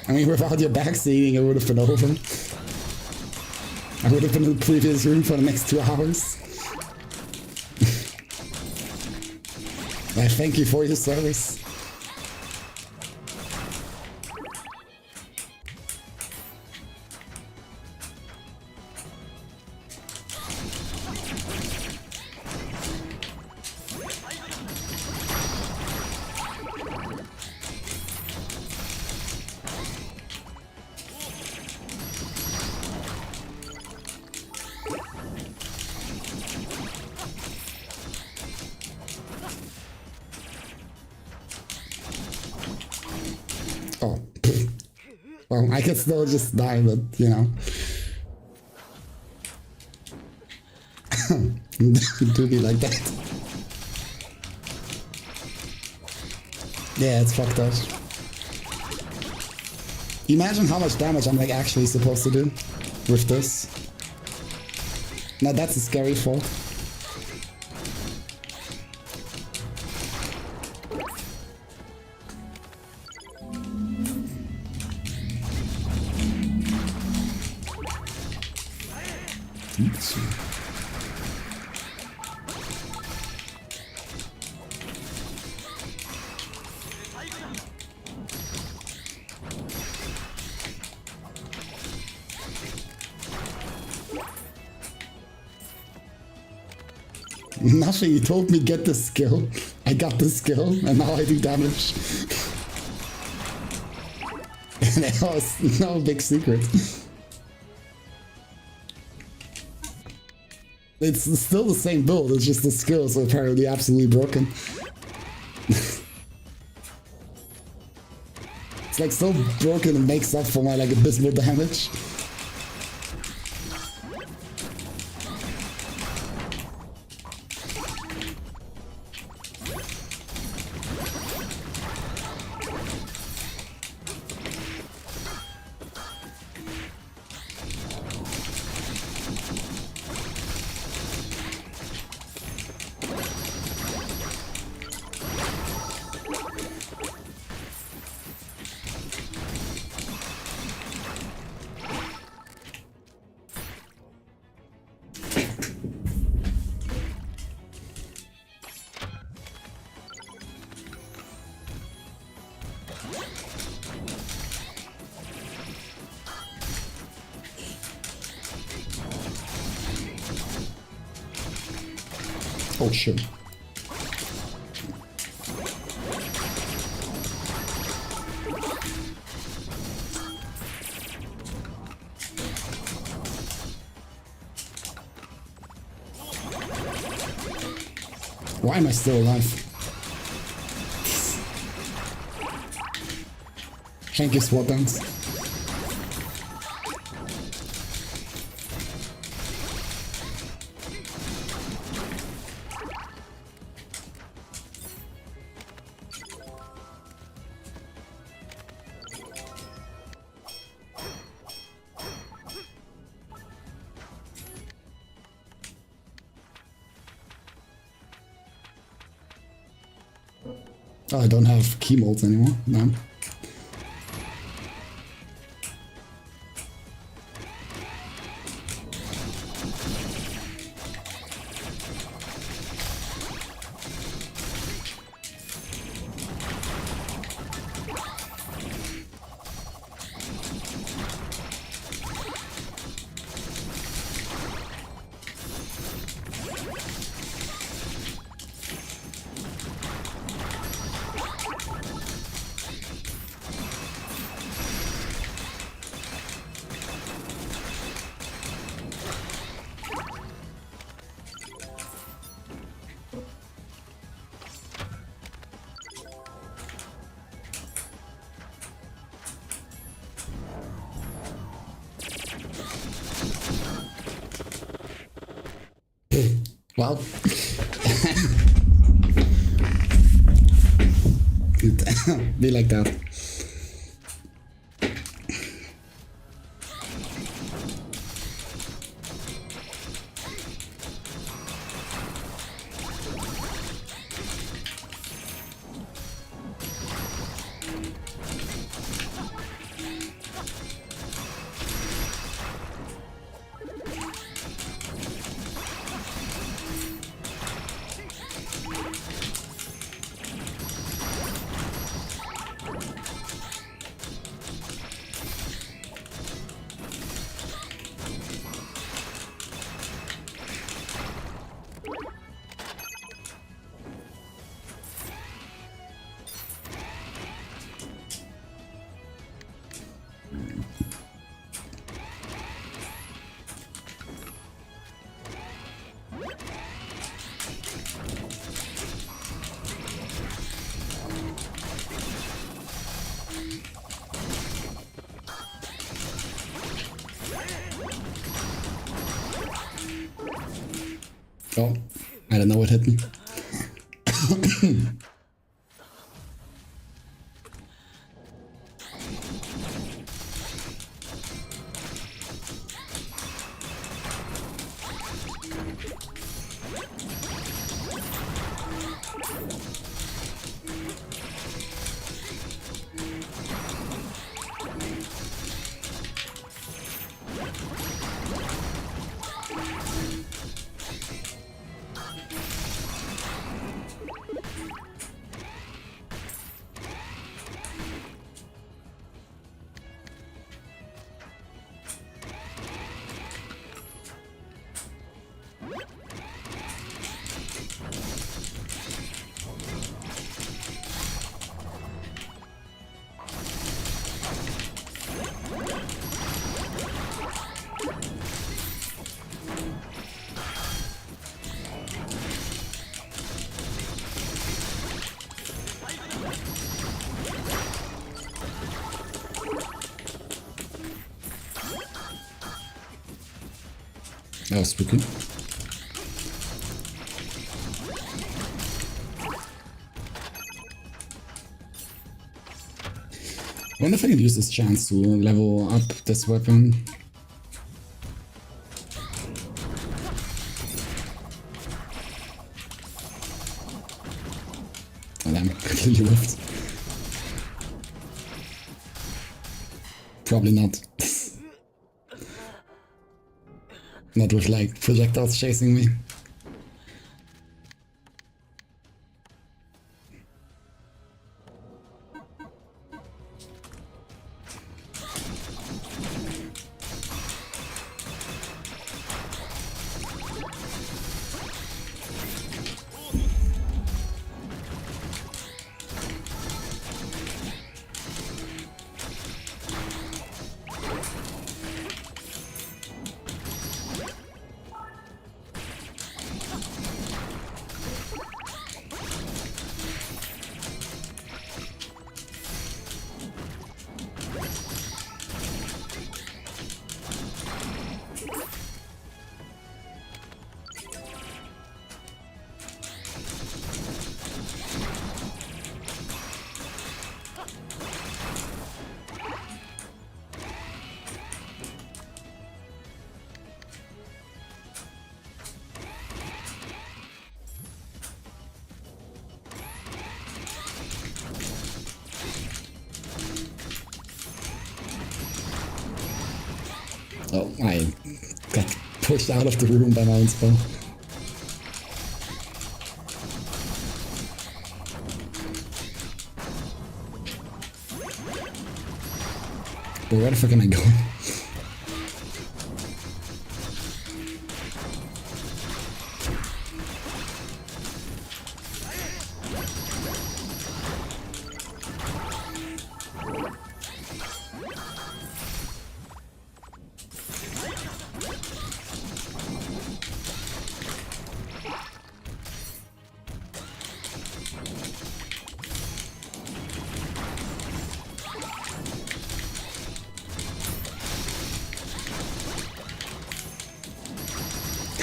I mean, without your backseating, it would have been over. I would have been in the previous room for the next 2 hours. I thank you for your service. Oh, well, I could still just die, but you know. Do be like that. Yeah, it's fucked up. Imagine how much damage I'm like actually supposed to do with this. Now that's a scary thought. Oops. Nothing, you told me get the skill. I got the skill, and now I do damage. And that was no big secret. It's still the same build, it's just the skills are apparently absolutely broken. It's like so broken it makes up for my like abysmal damage. Oh shit. Why am I still alive? Thank you, SWAT dance. Oh, I don't have key molds anymore. No. Well, be like that. Oh, I don't know what hit me. That was spooky. I wonder if I can use this chance to level up this weapon. Oh, damn, completely whiffed. Probably not. Not with like projectiles chasing me. Oh, I got pushed out of the room by my own spell. But where the fuck am I going?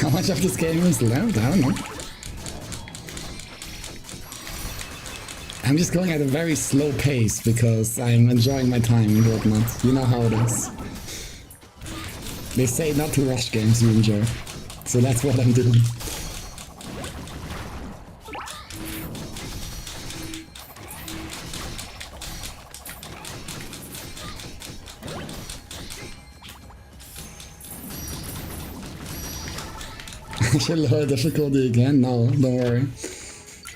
How much of this game is left? I don't know. I'm just going at a very slow pace because I'm enjoying my time and whatnot. You know how it is. They say not to rush games you enjoy. So that's what I'm doing. I should lower difficulty again? No, don't worry.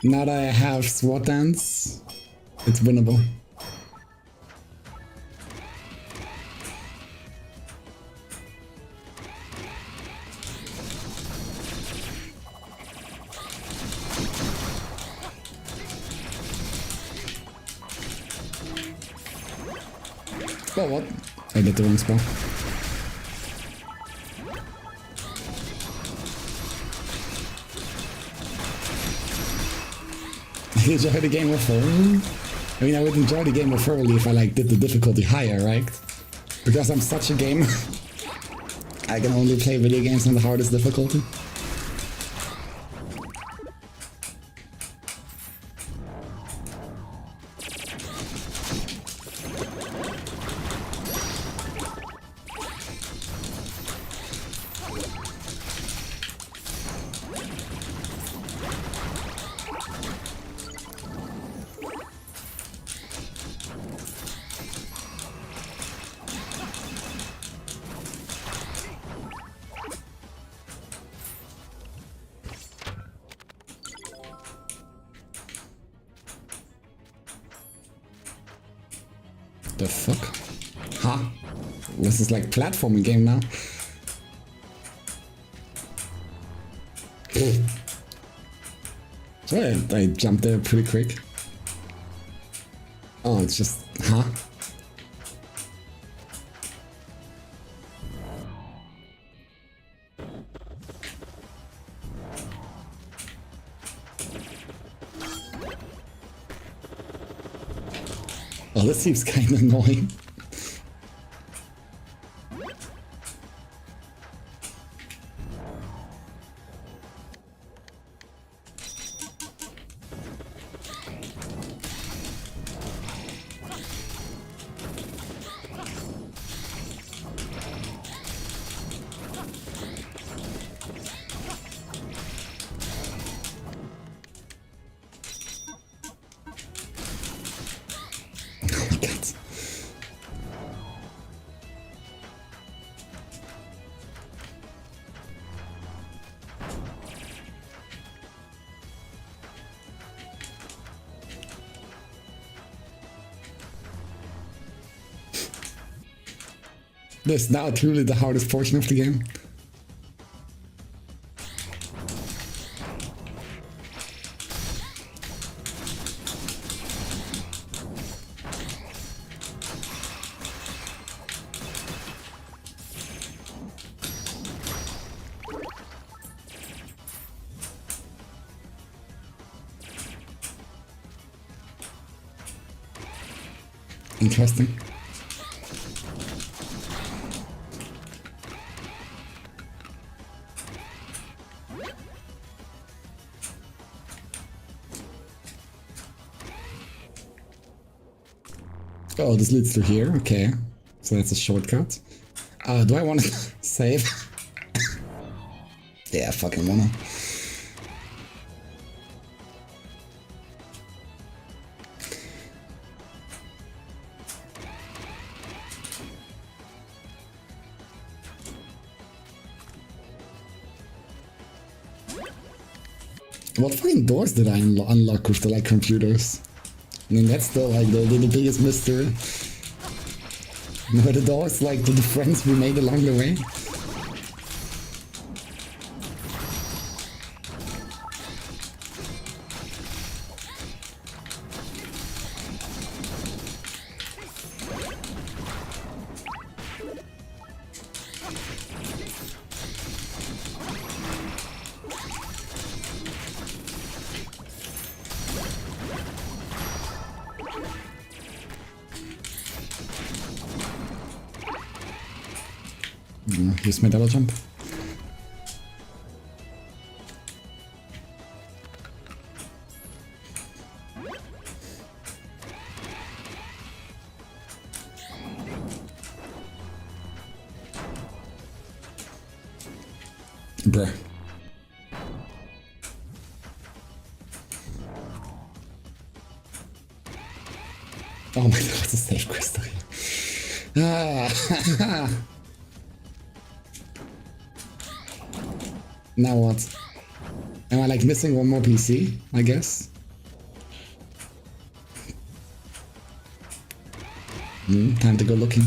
Now that I have SWAT dance, it's winnable. Oh, what? I did the wrong spell. You enjoy the game more thoroughly? I mean, I would enjoy the game more thoroughly if I like did the difficulty higher, right? Because I'm such a gamer, I can only play video games on the hardest difficulty. The fuck? Huh? This is like platforming game now. So I jumped there pretty quick. Oh, it's just, huh? Oh, this seems kind of annoying. Oh my god. This is now truly the hardest portion of the game. Interesting. Oh, this leads to here. Okay. So that's a shortcut. Do I want to save? Yeah, I fucking wanna. What fucking doors did I unlock with the like computers? I mean, that's still like the biggest mystery. No, the doors, like the friends we made along the way. Here's my double jump. Bruh. Oh my god, it's a safe crystal here. Ah. Now what? Am I like missing one more PC, I guess? Time to go looking.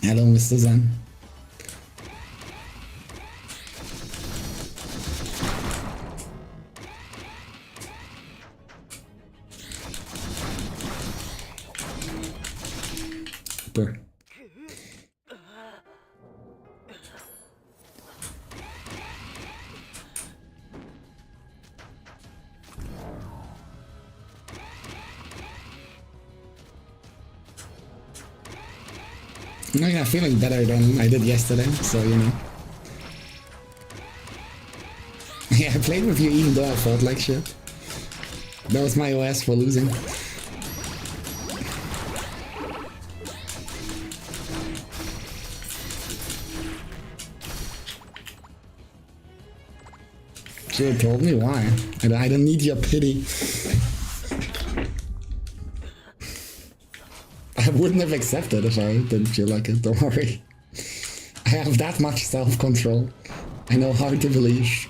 Hello, Mr. Zen. Super. No, yeah, feeling better than I did yesterday, so you know. Yeah, I played with you even though I felt like shit. That was my OS for losing. Should've told me why. I don't need your pity. I wouldn't have accepted if I didn't feel like it, don't worry. I have that much self-control. I know how to believe.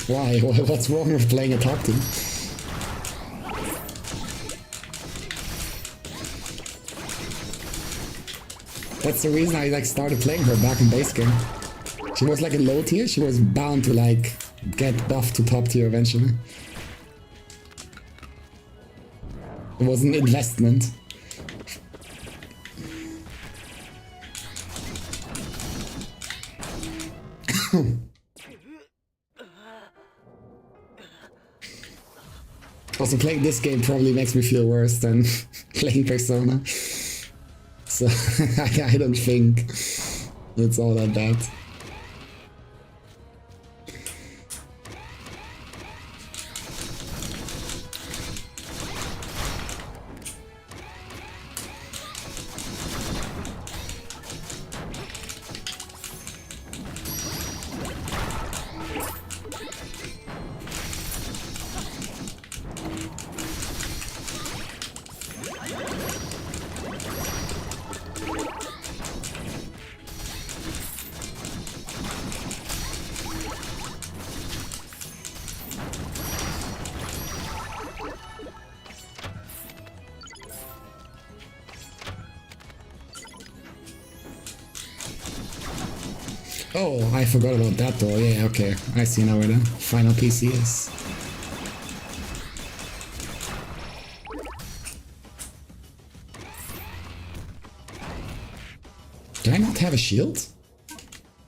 Why? What's wrong with playing a top team? That's the reason I like started playing her back in base game. She was like a low tier, she was bound to like get buffed to top tier eventually. It was an investment. Also, playing this game probably makes me feel worse than playing Persona. So, I don't think it's all that bad. Oh, I forgot about that door. Yeah, okay. I see now where the final PC is. Do I not have a shield?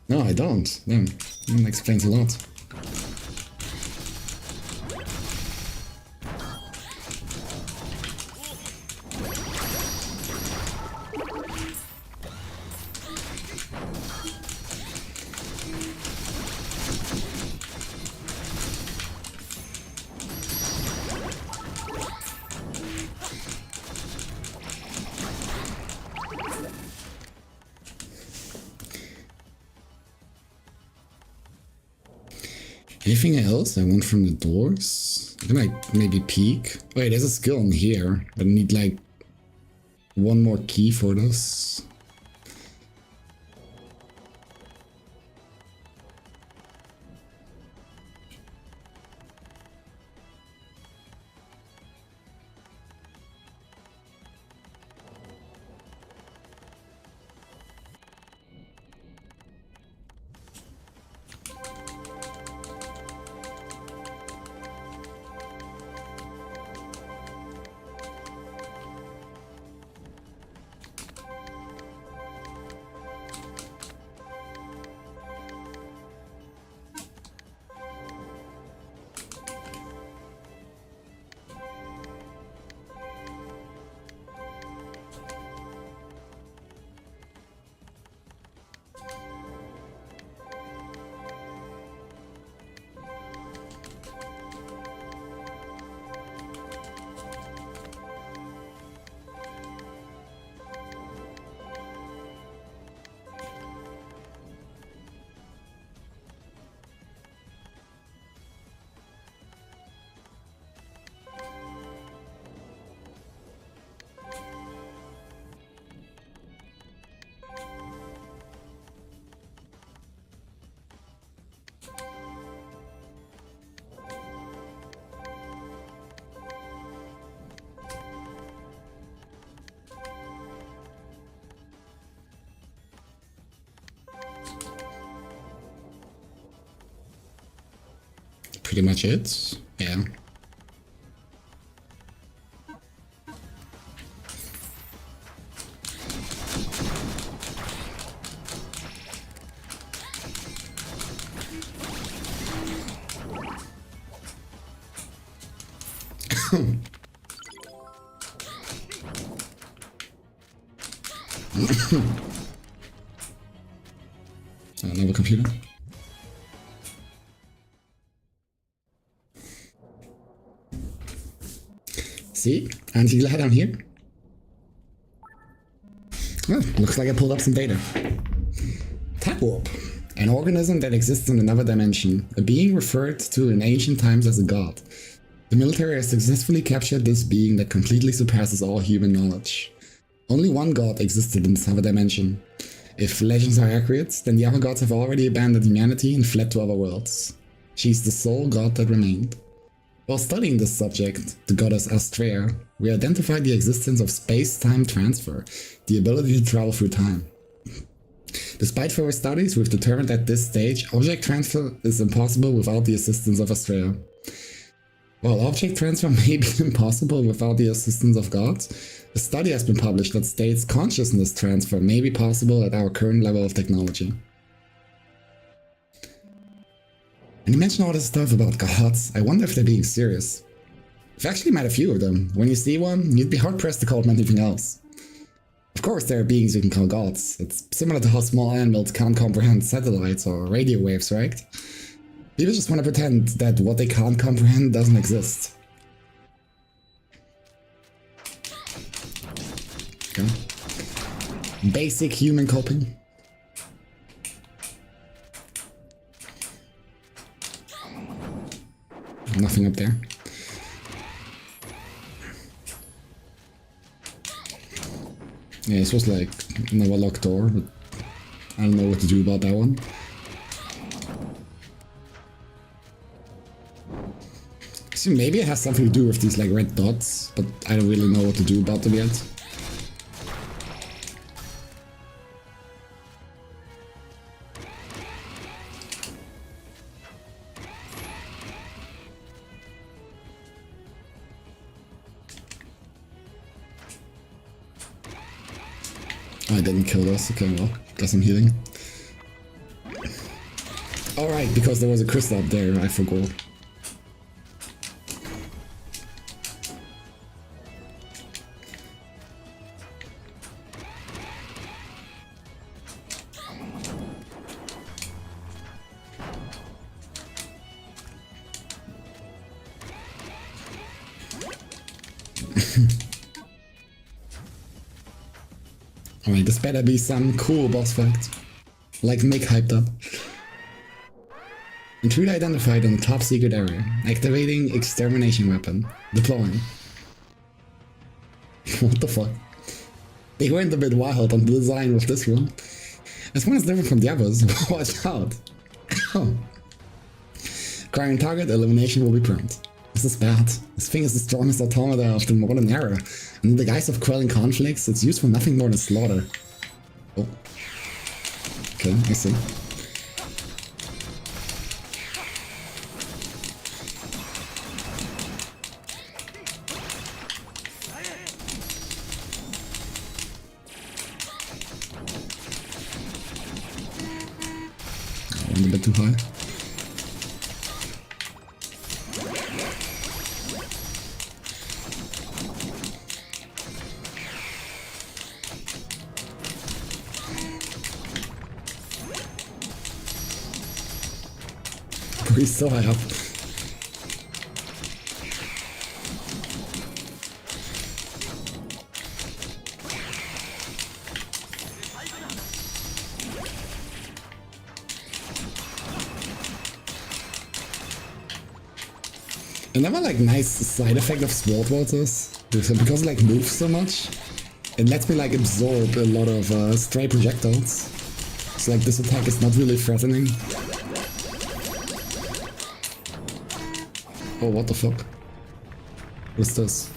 No, I don't. Damn, that explains a lot. Anything else I want from the doors? I can like maybe peek. Wait, there's a skill in here, but I need like one more key for this. Pretty much it. Yeah. Another computer. See? Aren't you glad I'm here? Well, looks like I pulled up some data. Tap warp. An organism that exists in another dimension. A being referred to in ancient times as a god. The military has successfully captured this being that completely surpasses all human knowledge. Only one god existed in this other dimension. If legends are accurate, then the other gods have already abandoned humanity and fled to other worlds. She's the sole god that remained. While studying this subject, the goddess Astrea, we identified the existence of space-time transfer, the ability to travel through time. Despite further studies, we've determined at this stage object transfer is impossible without the assistance of Astrea. While object transfer may be impossible without the assistance of gods, a study has been published that states consciousness transfer may be possible at our current level of technology. And you mention all this stuff about gods, I wonder if they're being serious. I've actually met a few of them. When you see one, you'd be hard-pressed to call them anything else. Of course there are beings you can call gods. It's similar to how small animals can't comprehend satellites or radio waves, right? People just want to pretend that what they can't comprehend doesn't exist. Okay. Basic human coping. Nothing up there. Yeah, this was like another locked door, but I don't know what to do about that one. So maybe it has something to do with these like red dots, but I don't really know what to do about them yet. I didn't kill this, okay, well, guess I'm healing. Alright, because there was a crystal up there, I forgot. Alright, this better be some cool boss fight. Like Nick hyped up. Intruder identified in the top secret area. Activating extermination weapon. Deploying. What the fuck? They went a bit wild on the design of this one. This one is different from the others. Watch out. Oh. Acquiring target, elimination will be prompt. This is bad. This thing is the strongest automata of the modern era. And in the guise of quelling conflicts, it's used for nothing more than slaughter. Oh. Okay, I see. A bit too high. He's so high up. Another like nice side effect of Sword Waters, because it like moves so much, it lets me like absorb a lot of stray projectiles. So like this attack is not really threatening. Oh, what the fuck? What's this?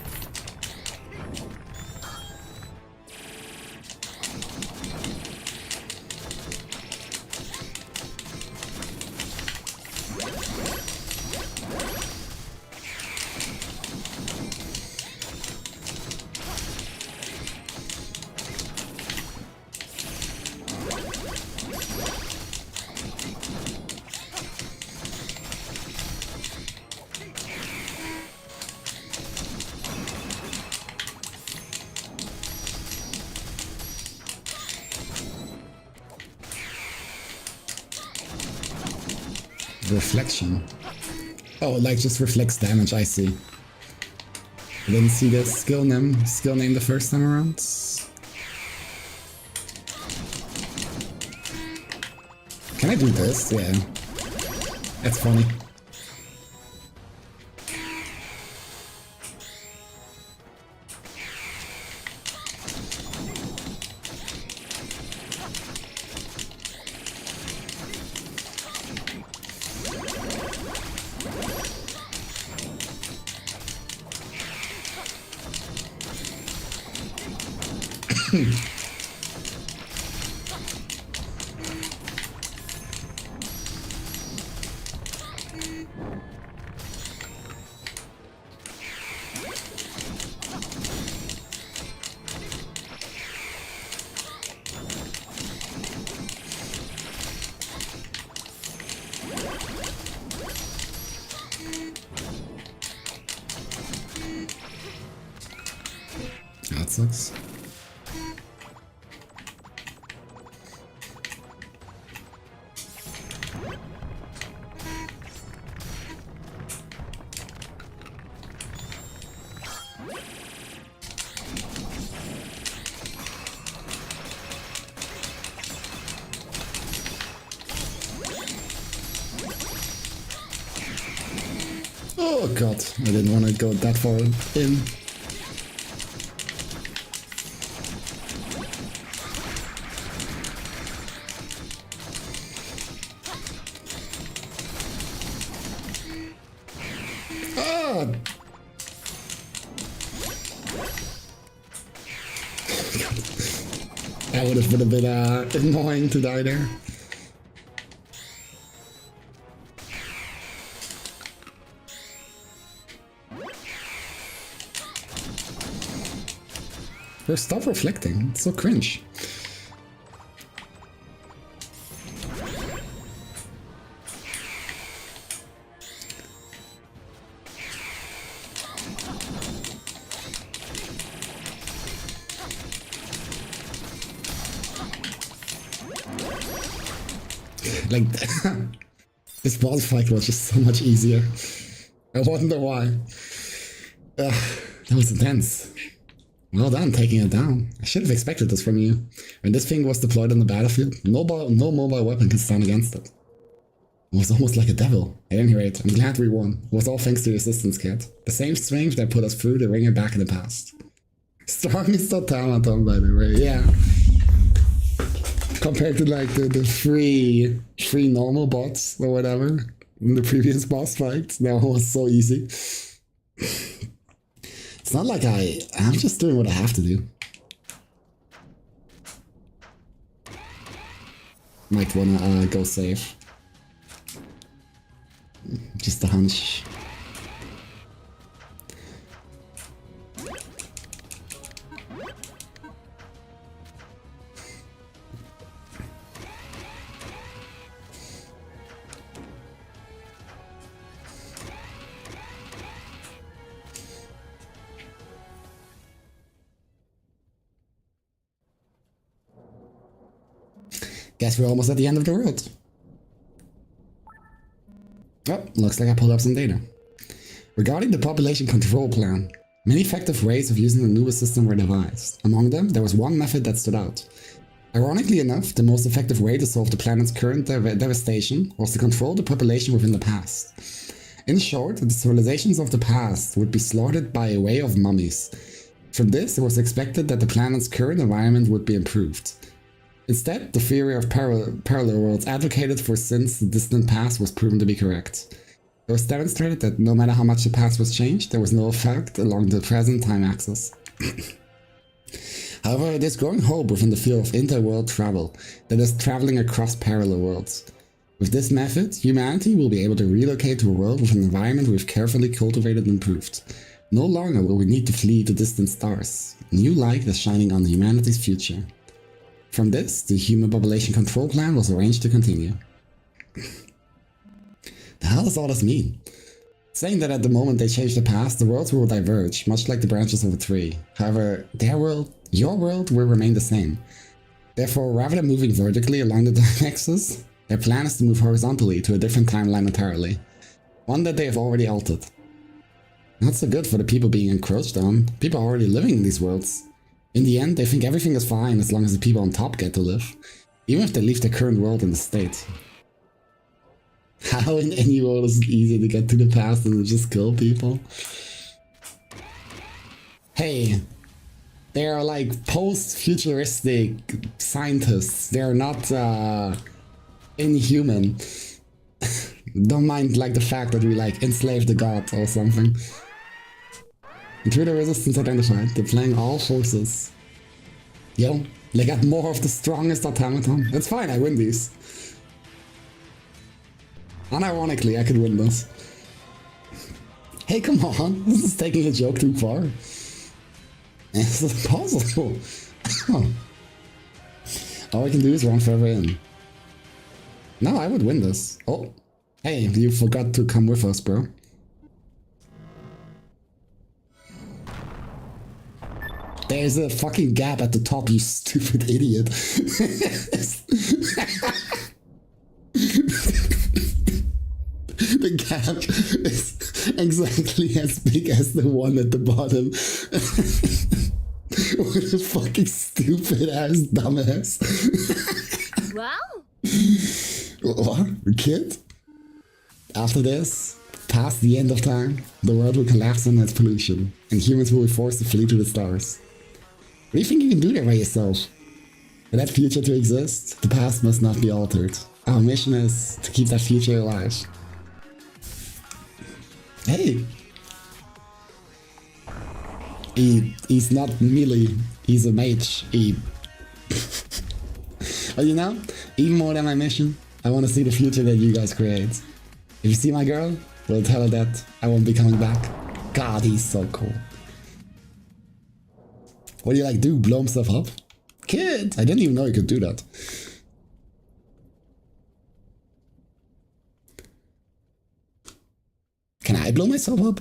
Reflection. Oh, it like just reflects damage, I see. I didn't see the skill name the first time around. Can I do this? Yeah. That's funny. That sucks. Oh god, I didn't want to go that far in. Ah! That would have been a bit annoying to die there. Bro, stop reflecting. It's so cringe. Like, this boss fight was just so much easier. I wonder why. That was intense. Well done, taking it down. I should have expected this from you. When this thing was deployed on the battlefield, no mobile weapon can stand against it. It was almost like a devil. At any rate, I'm glad we won. It was all thanks to your assistance, Cat. The same strength that put us through the ringer back in the past. Strongest automaton, by the way, yeah. Compared to like the three normal bots or whatever in the previous boss fight, that one was so easy. It's not like I'm just doing what I have to do. Might wanna go safe. Just a hunch. Guess we're almost at the end of the road. Oh, looks like I pulled up some data. Regarding the population control plan, many effective ways of using the newest system were devised. Among them, there was one method that stood out. Ironically enough, the most effective way to solve the planet's current devastation was to control the population within the past. In short, the civilizations of the past would be slaughtered by a way of mummies. From this, it was expected that the planet's current environment would be improved. Instead, the theory of parallel worlds advocated for since the distant past was proven to be correct. It was demonstrated that no matter how much the past was changed, there was no effect along the present time axis. However, there's growing hope within the field of interworld travel, that is, traveling across parallel worlds. With this method, humanity will be able to relocate to a world with an environment we've carefully cultivated and improved. No longer will we need to flee to distant stars. New light is shining on humanity's future. From this, the human population control plan was arranged to continue. The hell does all this mean? Saying that at the moment they change the past, the worlds will diverge, much like the branches of a tree. However, their world, your world, will remain the same. Therefore, rather than moving vertically along the time axis, their plan is to move horizontally to a different timeline entirely. One that they have already altered. Not so good for the people being encroached on. People are already living in these worlds. In the end, they think everything is fine as long as the people on top get to live, even if they leave their current world in the state. How in any world is it easier to get to the past than to just kill people? Hey, they are like post-futuristic scientists. They're not inhuman. Don't mind like the fact that we like enslave the god or something. Intruder resistance identified, deploying all forces. Yo, they got more of the strongest automaton. That's fine, I win these. Unironically, I could win this. Hey, come on, this is taking a joke too far. This is impossible. All I can do is run further in. No, I would win this. Oh, hey, you forgot to come with us, bro. There's a fucking gap at the top, you stupid idiot. The gap is exactly as big as the one at the bottom. What a fucking stupid ass dumbass. Wow. What? Kid? After this, past the end of time, the world will collapse in its pollution, and humans will be forced to flee to the stars. What do you think you can do there by yourself? For that future to exist, the past must not be altered. Our mission is to keep that future alive. Hey! He's not melee, he's a mage. But you know, even more than my mission, I want to see the future that you guys create. If you see my girl, we'll tell her that I won't be coming back. God, he's so cool. What do you like do? Blow himself up? Kid! I didn't even know you could do that. Can I blow myself up?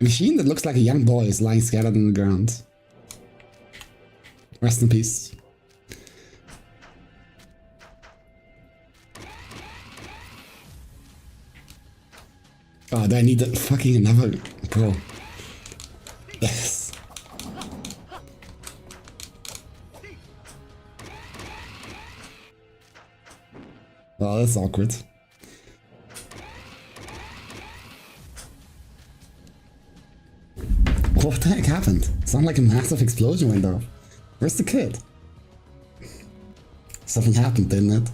A machine that looks like a young boy is lying scattered on the ground. Rest in peace. Oh, do I need that fucking another... Bro. Yes. Oh, that's awkward. What the heck happened? Sounded like a massive explosion went off. Where's the kid? Something happened, didn't it?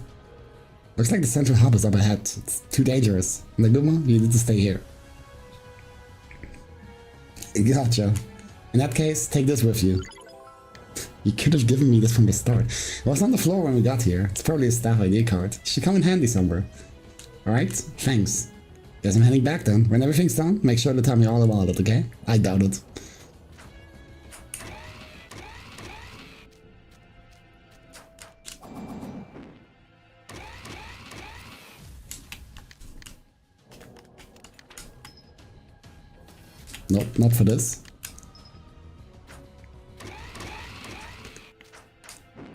Looks like the central hub is up ahead. It's too dangerous. Naguma, you need to stay here. Gotcha. In that case, take this with you. You could have given me this from the start. It was on the floor when we got here. It's probably a staff ID card. It should come in handy somewhere. Alright, thanks. Guess I'm heading back then. When everything's done, make sure to tell me all about it, okay? I doubt it. Nope, not for this.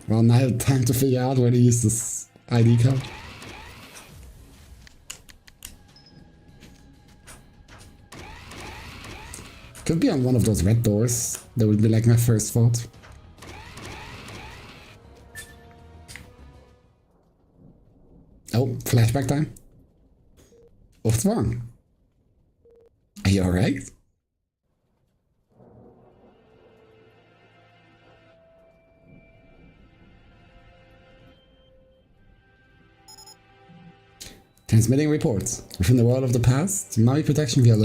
Well, now I have time to figure out where to use this ID card. Could be on one of those red doors. That would be like my first thought. Oh, flashback time. What's wrong? Are you alright? Transmitting reports. Within the world of the past, mummy protection via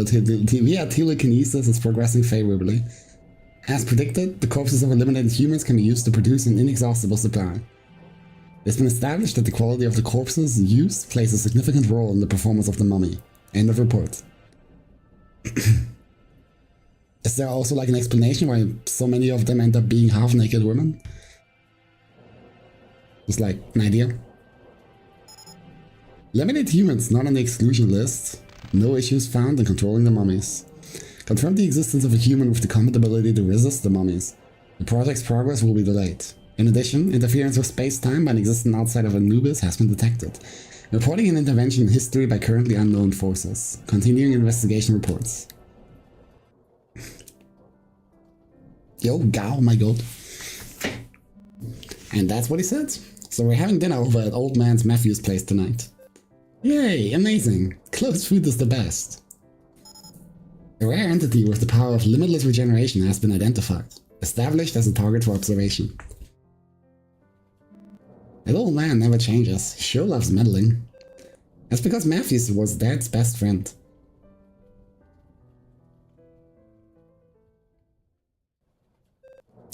telekinesis is progressing favorably. As predicted, the corpses of eliminated humans can be used to produce an inexhaustible supply. It's been established that the quality of the corpses used plays a significant role in the performance of the mummy. End of report. Is there also like an explanation why so many of them end up being half-naked women? Just like an idea. Limited humans not on the exclusion list. No issues found in controlling the mummies. Confirm the existence of a human with the combat ability to resist the mummies. The project's progress will be delayed. In addition, interference with space-time by an existence outside of Anubis has been detected. Reporting an intervention in history by currently unknown forces. Continuing investigation reports. Yo, Gao, my god. And that's what he said. So we're having dinner over at Old Man's Matthew's place tonight. Yay, amazing. Closed food is the best. A rare entity with the power of limitless regeneration has been identified. Established as a target for observation. That old man never changes. He sure loves meddling. That's because Matthews was Dad's best friend.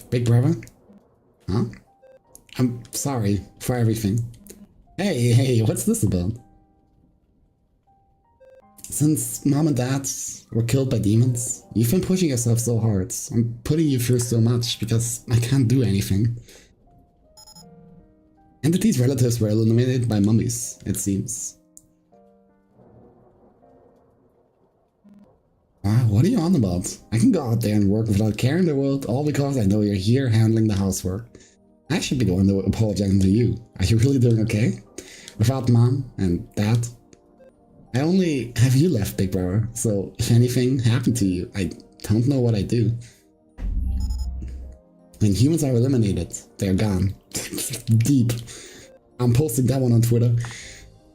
Big brother? Huh? I'm sorry for everything. Hey, what's this about? Since Mom and Dad were killed by demons, you've been pushing yourself so hard. I'm putting you through so much because I can't do anything. Entity's relatives were eliminated by mummies, it seems. What are you on about? I can go out there and work without care in the world, all because I know you're here handling the housework. I should be the one apologizing to you. Are you really doing okay? Without Mom and Dad? I only have you left, Big Brother, so if anything happened to you, I don't know what I'd do. When humans are eliminated, they're gone. Deep. I'm posting that one on Twitter.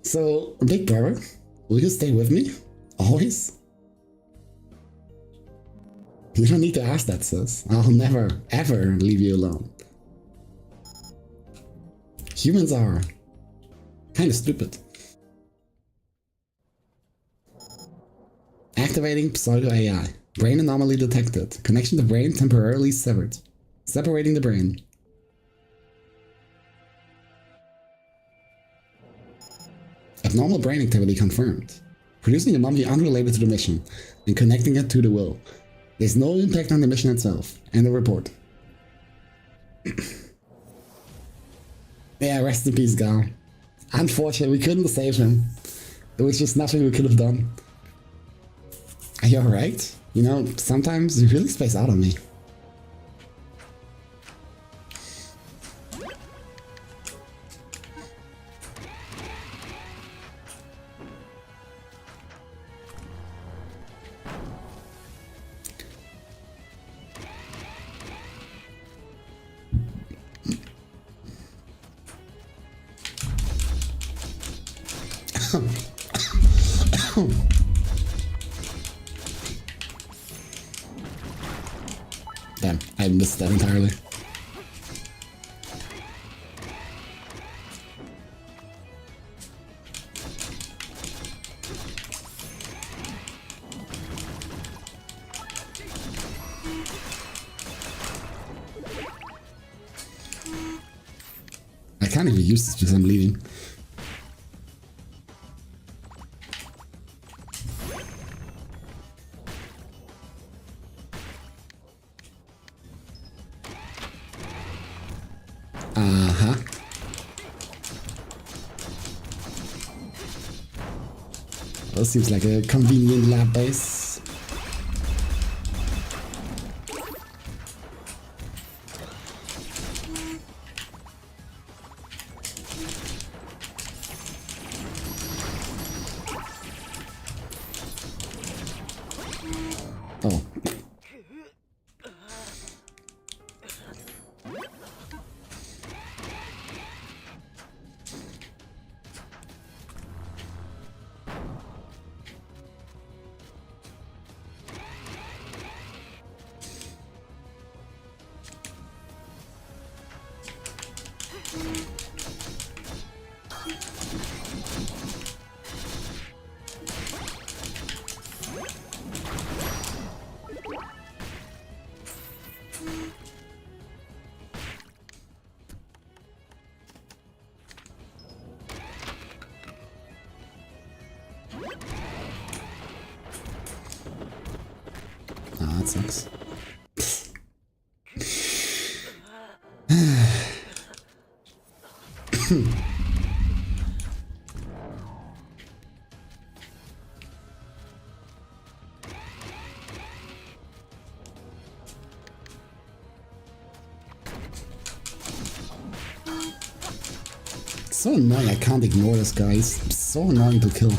So, Big Brother, will you stay with me? Always? You don't need to ask that, sis. I'll never, ever leave you alone. Humans are kinda stupid. Activating pseudo-AI. Brain anomaly detected. Connection to brain temporarily severed. Separating the brain. Abnormal brain activity confirmed. Producing a mummy unrelated to the mission and connecting it to the will. There's no impact on the mission itself. End of report. Yeah, rest in peace, Gal. Unfortunately, we couldn't save him. There was just nothing we could have done. Are you alright? You know, sometimes you really space out on me. Damn, I missed that entirely. I can't even use this because I'm leaving. Uh-huh. Well, seems like a convenient lab base. Oh. Ah, that sucks. It's so annoying, I can't ignore this guy. He's so annoying to kill.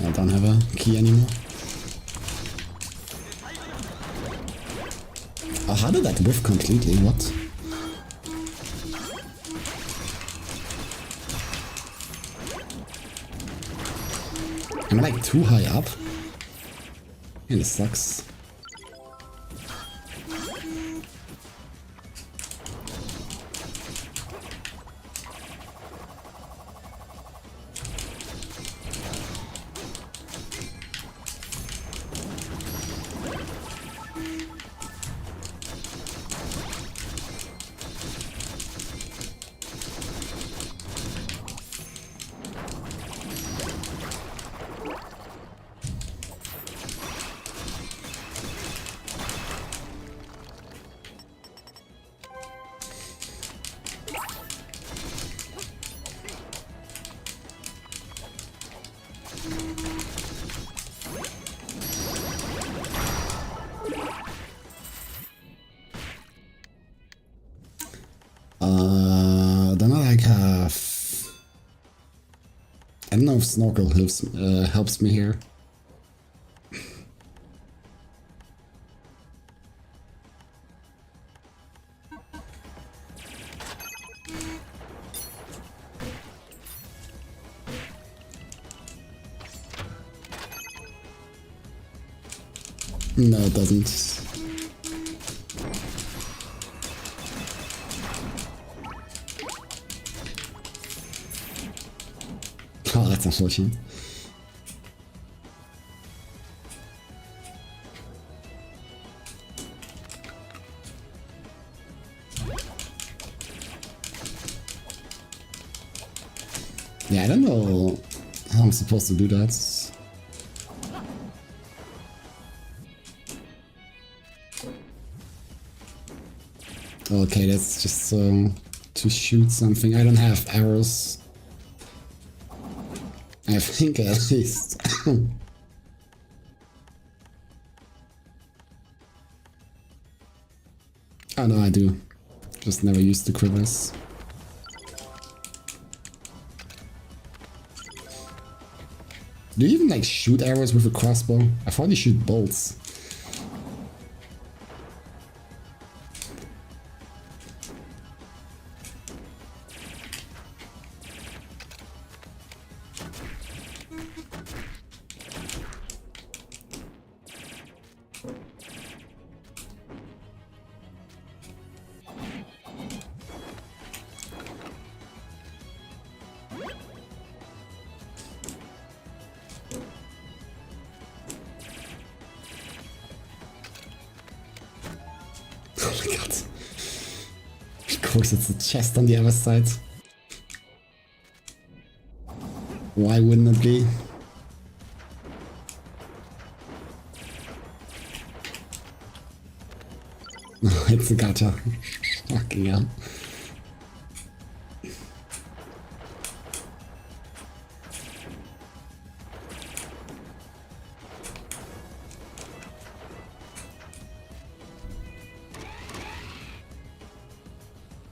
I don't have a key anymore. Oh, how did that whiff completely? What? Am I like too high up? Yeah, this sucks. Then I like have... I don't know if Snorkel helps me here. No, it doesn't. Oh, that's unfortunate. Yeah, I don't know how I'm supposed to do that. Okay, that's just to shoot something. I don't have arrows. I think at least. Oh no, I do. Just never used the quivers. Do you even like shoot arrows with a crossbow? I thought you shoot bolts. Oh my god. Of course it's a chest on the other side. Why wouldn't it be? No, it's a gacha. Fucking hell.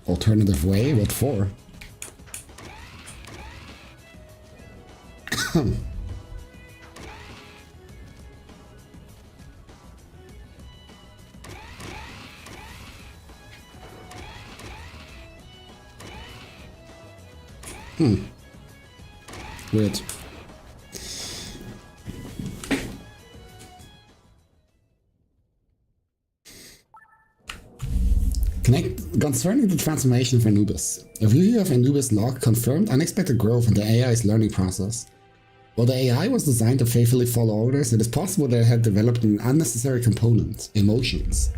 Alternative way? What for? Weird. Concerning the transformation of Anubis. A review of Anubis log confirmed unexpected growth in the AI's learning process. While the AI was designed to faithfully follow orders, it is possible that it had developed an unnecessary component, emotions.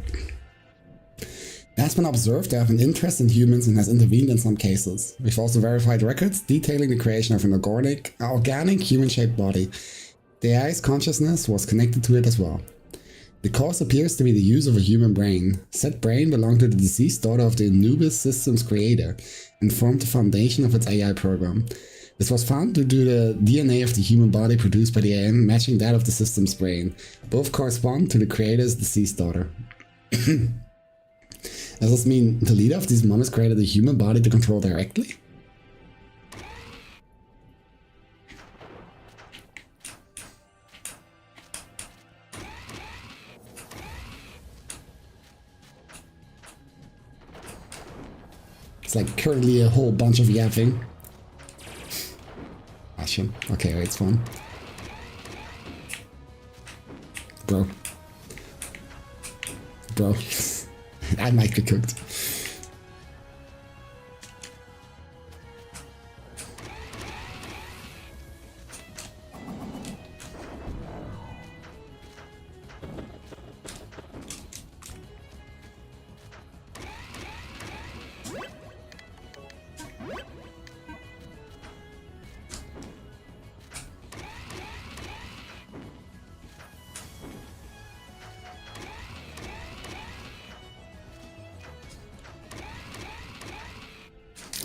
It has been observed to have an interest in humans and has intervened in some cases. We've also verified records detailing the creation of an organic human-shaped body. The AI's consciousness was connected to it as well. The cause appears to be the use of a human brain. Said brain belonged to the deceased daughter of the Anubis system's creator and formed the foundation of its AI program. This was found due to the DNA of the human body produced by the AI matching that of the system's brain. Both correspond to the creator's deceased daughter. Does this mean the leader of these monsters created a human body to control directly? It's like currently a whole bunch of yapping. Awesome. Okay, wait, it's fun. Bro. Bro. I might be cooked.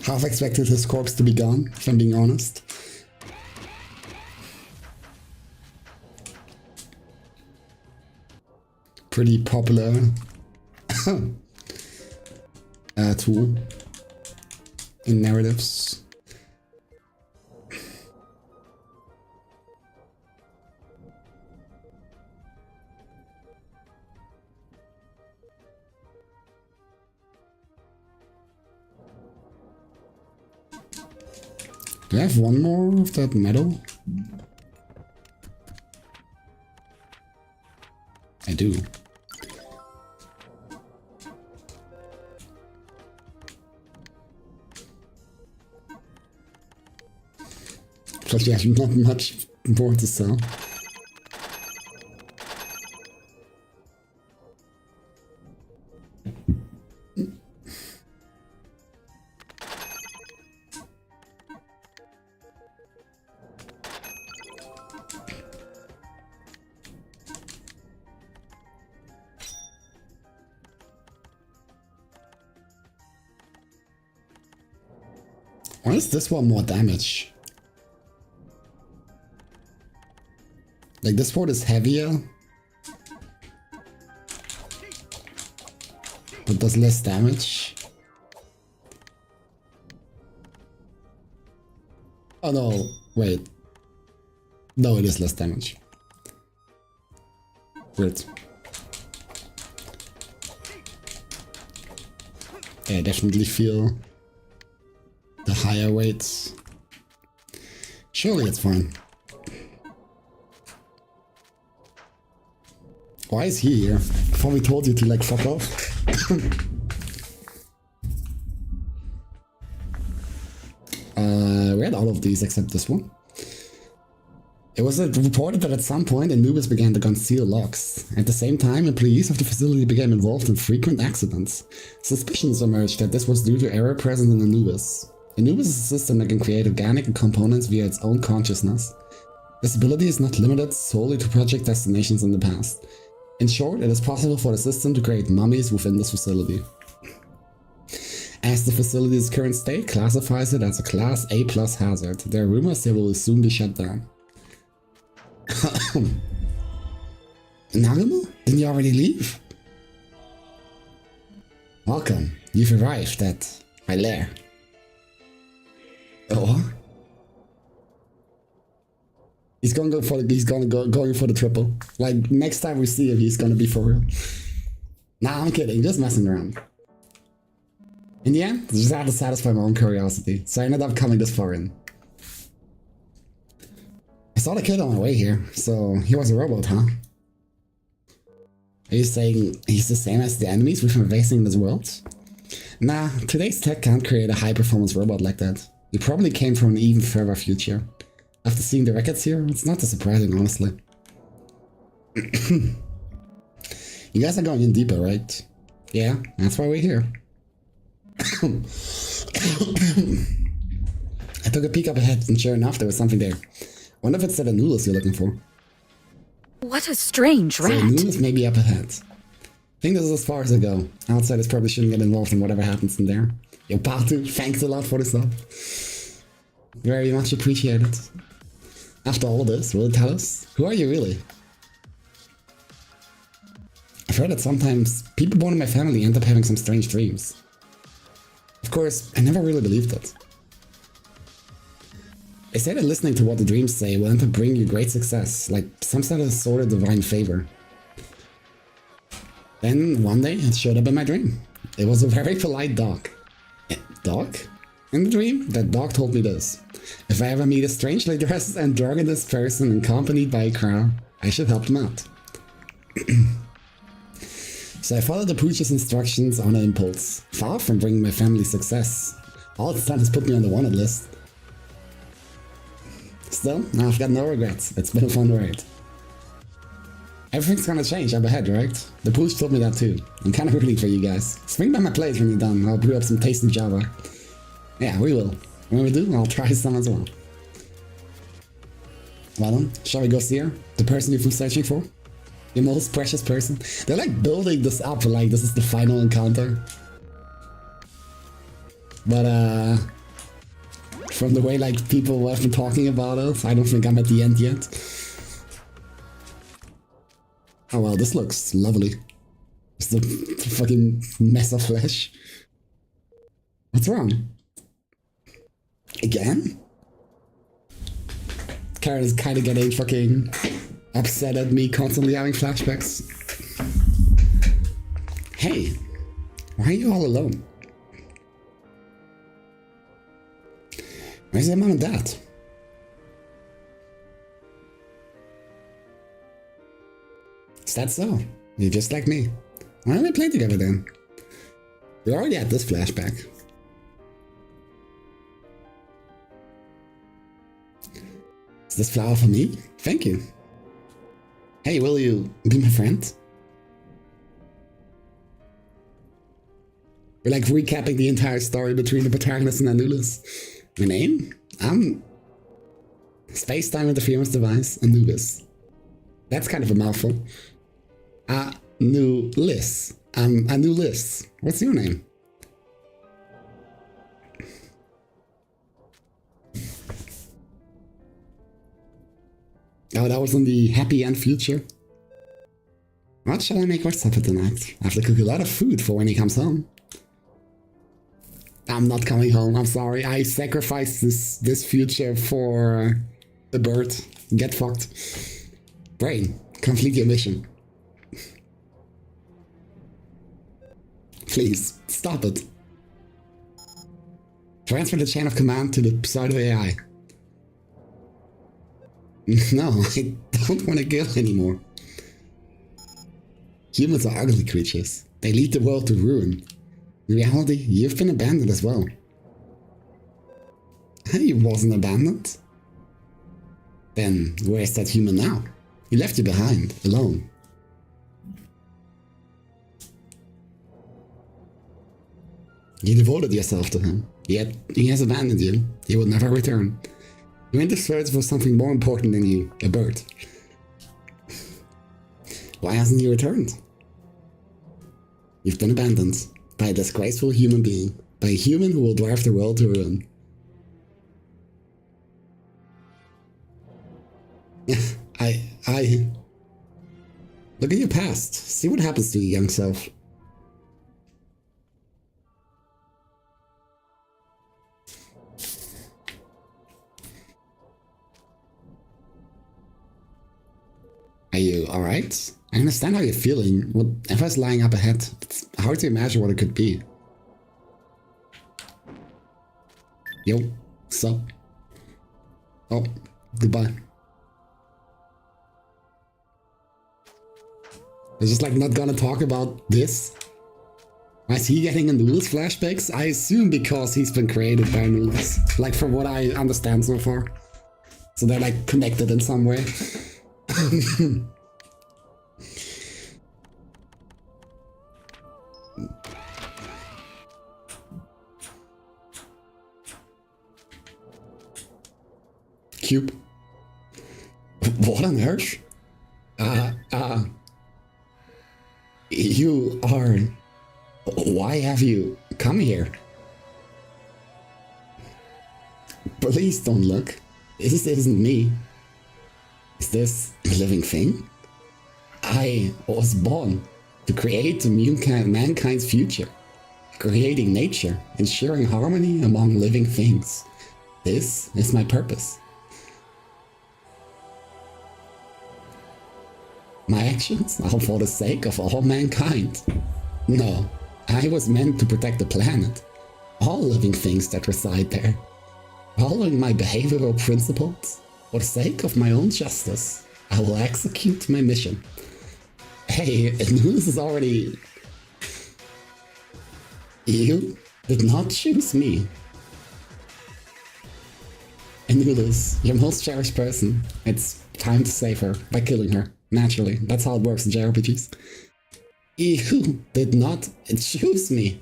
Half expected his corpse to be gone, if I'm being honest. Pretty popular tool in narratives. Do I have one more of that metal? I do. But yeah, not much more to sell. Why is this one more damage? Like, this sword is heavier, but does less damage. Oh no, wait. No, it is less damage. Weird. Yeah, I definitely feel the higher weights. Surely it's fine. Why is he here? Before we told you to like fuck off. We had all of these except this one. It was reported that at some point Anubis began to conceal locks. At the same time, employees of the facility became involved in frequent accidents. Suspicions emerged that this was due to error present in Anubis. Anubis is a system that can create organic components via its own consciousness. This ability is not limited solely to project destinations in the past. In short, it is possible for the system to create mummies within this facility. As the facility's current state classifies it as a Class A+ hazard, there are rumors it will soon be shut down. Narumo? Didn't you already leave? Welcome, you've arrived at my lair. Oh? He's gonna go for the triple. Like, next time we see him, he's gonna be for real. Nah, I'm kidding, just messing around. In the end, I just had to satisfy my own curiosity, so I ended up coming this far in. I saw the kid on my way here, so he was a robot, huh? Are you saying he's the same as the enemies we've been facing in this world? Nah, today's tech can't create a high-performance robot like that. He probably came from an even further future. After seeing the records here, it's not that surprising, honestly. You guys are going in deeper, right? Yeah, that's why we're here. I took a peek up ahead, and sure enough, there was something there. Wonder if it's the noodles you're looking for. What a strange rat. So noodles may be up ahead. I think this is as far as I go. Outsiders probably shouldn't get involved in whatever happens in there. Yo, Batu, thanks a lot for the sub. Very much appreciated. After all this, will it tell us? Who are you really? I've heard that sometimes people born in my family end up having some strange dreams. Of course, I never really believed it. They say that listening to what the dreams say will end up bringing you great success, like some sort of divine favor. Then, one day, it showed up in my dream. It was a very polite dog. Dog? In the dream, that dog told me this. If I ever meet a strangely dressed androgynous person accompanied by a crow, I should help them out. So I followed the pooch's instructions on an impulse, far from bringing my family success. All it's done is put me on the wanted list. Still, I've got no regrets. It's been a fun ride. Everything's gonna change up ahead, right? The pooch told me that too. I'm kinda rooting for you guys. Swing by my place when you're done. I'll brew up some tasty Java. Yeah, we will. When we do, I'll try some as well. Well then, shall we go see her? The person you've been searching for? Your most precious person? They're like building this up like this is the final encounter. But from the way like people have been talking about it, I don't think I'm at the end yet. Oh well, this looks lovely. Just a fucking mess of flesh. What's wrong? Again? Karen is kind of getting fucking upset at me constantly having flashbacks. Hey, why are you all alone? Where's your mom and dad? Is that so? You're just like me. Why don't we play together then? We already had this flashback. Is this flower for me? Thank you. Hey, will you be my friend? We're like recapping the entire story between the protagonist and Anubis. My name? I'm Space-Time Interference Device, Anubis. That's kind of a mouthful. Anubis. Anubis. What's your name? Oh, that was in the happy end future. What shall I make for supper tonight? I have to cook a lot of food for when he comes home. I'm not coming home, I'm sorry. I sacrificed this future for the bird. Get fucked. Brain, complete your mission. Please, stop it. Transfer the chain of command to the pseudo AI. No, I don't want to go anymore. Humans are ugly creatures. They lead the world to ruin. In reality, you've been abandoned as well. He wasn't abandoned. Then, where's that human now? He left you behind, alone. You devoted yourself to him, yet he has abandoned you. He will never return. You went to search for something more important than you, a bird. Why hasn't he returned? You've been abandoned by a disgraceful human being, by a human who will drive the world to ruin. I... Look at your past. See what happens to your young self. Are you alright? I understand how you're feeling. Whatever's lying up ahead, it's hard to imagine what it could be. Yo, sup? Oh, goodbye. They're just like not gonna talk about this. Why is he getting a Noodles flashbacks? I assume because he's been created by Noodles. Like from what I understand so far. So they're like connected in some way. Cube. What on earth? You are... Why have you come here? Please don't look. This isn't me. Is this a living thing? I was born to create mankind's future, creating nature, ensuring harmony among living things. This is my purpose. My actions are for the sake of all mankind. No, I was meant to protect the planet, all living things that reside there. Following my behavioral principles, for the sake of my own justice, I will execute my mission. Hey, Noodles is already... You did not choose me. And Noodles, your most cherished person, it's time to save her by killing her. Naturally, that's how it works in JRPGs. You did not choose me.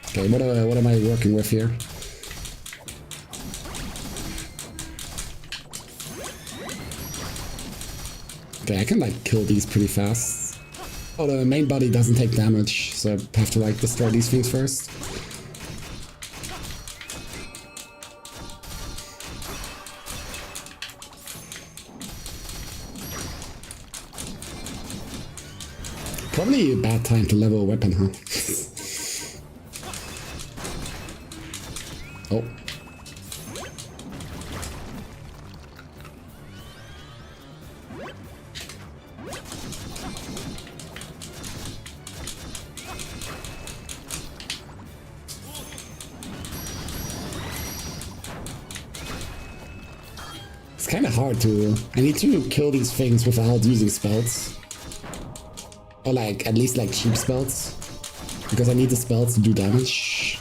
Okay, what am I working with here? Okay, I can like kill these pretty fast. Oh, the main body doesn't take damage, so I have to like destroy these things first. Probably a bad time to level a weapon, huh? Oh. It's kind of hard to... I need to kill these things without using spells. Or like, at least like cheap spells. Because I need the spells to do damage.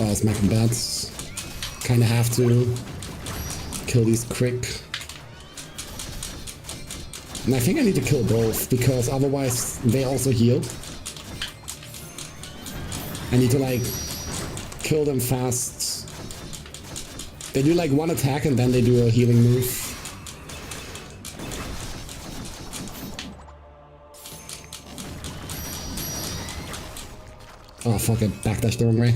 Oh, it's making bets. Kinda have to kill these quick. And I think I need to kill both, because otherwise they also heal. I need to like kill them fast. They do like one attack and then they do a healing move. Oh fuck, I backdashed the wrong way.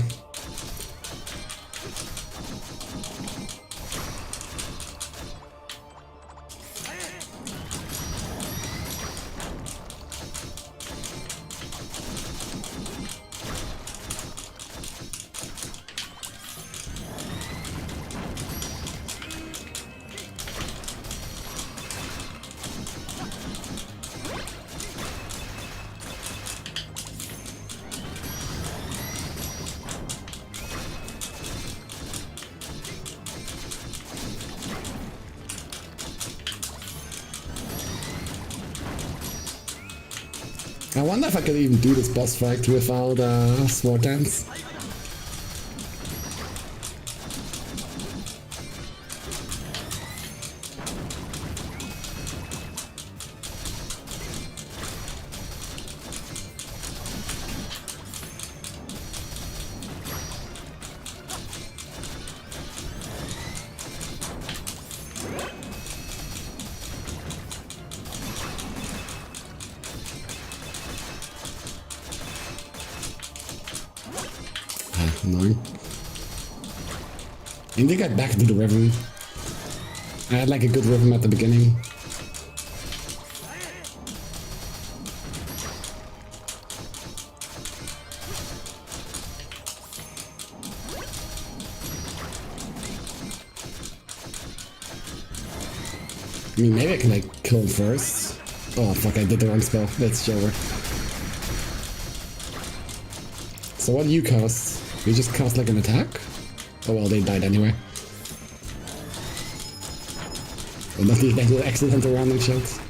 I wonder if I could even do this boss fight without sword dance. No. I need to get back to the rhythm. I had like a good rhythm at the beginning. I mean, maybe I can like kill him first. Oh fuck, I did the wrong spell. That's over. So what do you cast? You just cast like an attack? Oh well, they died anyway. Well, not these little accidental random shots.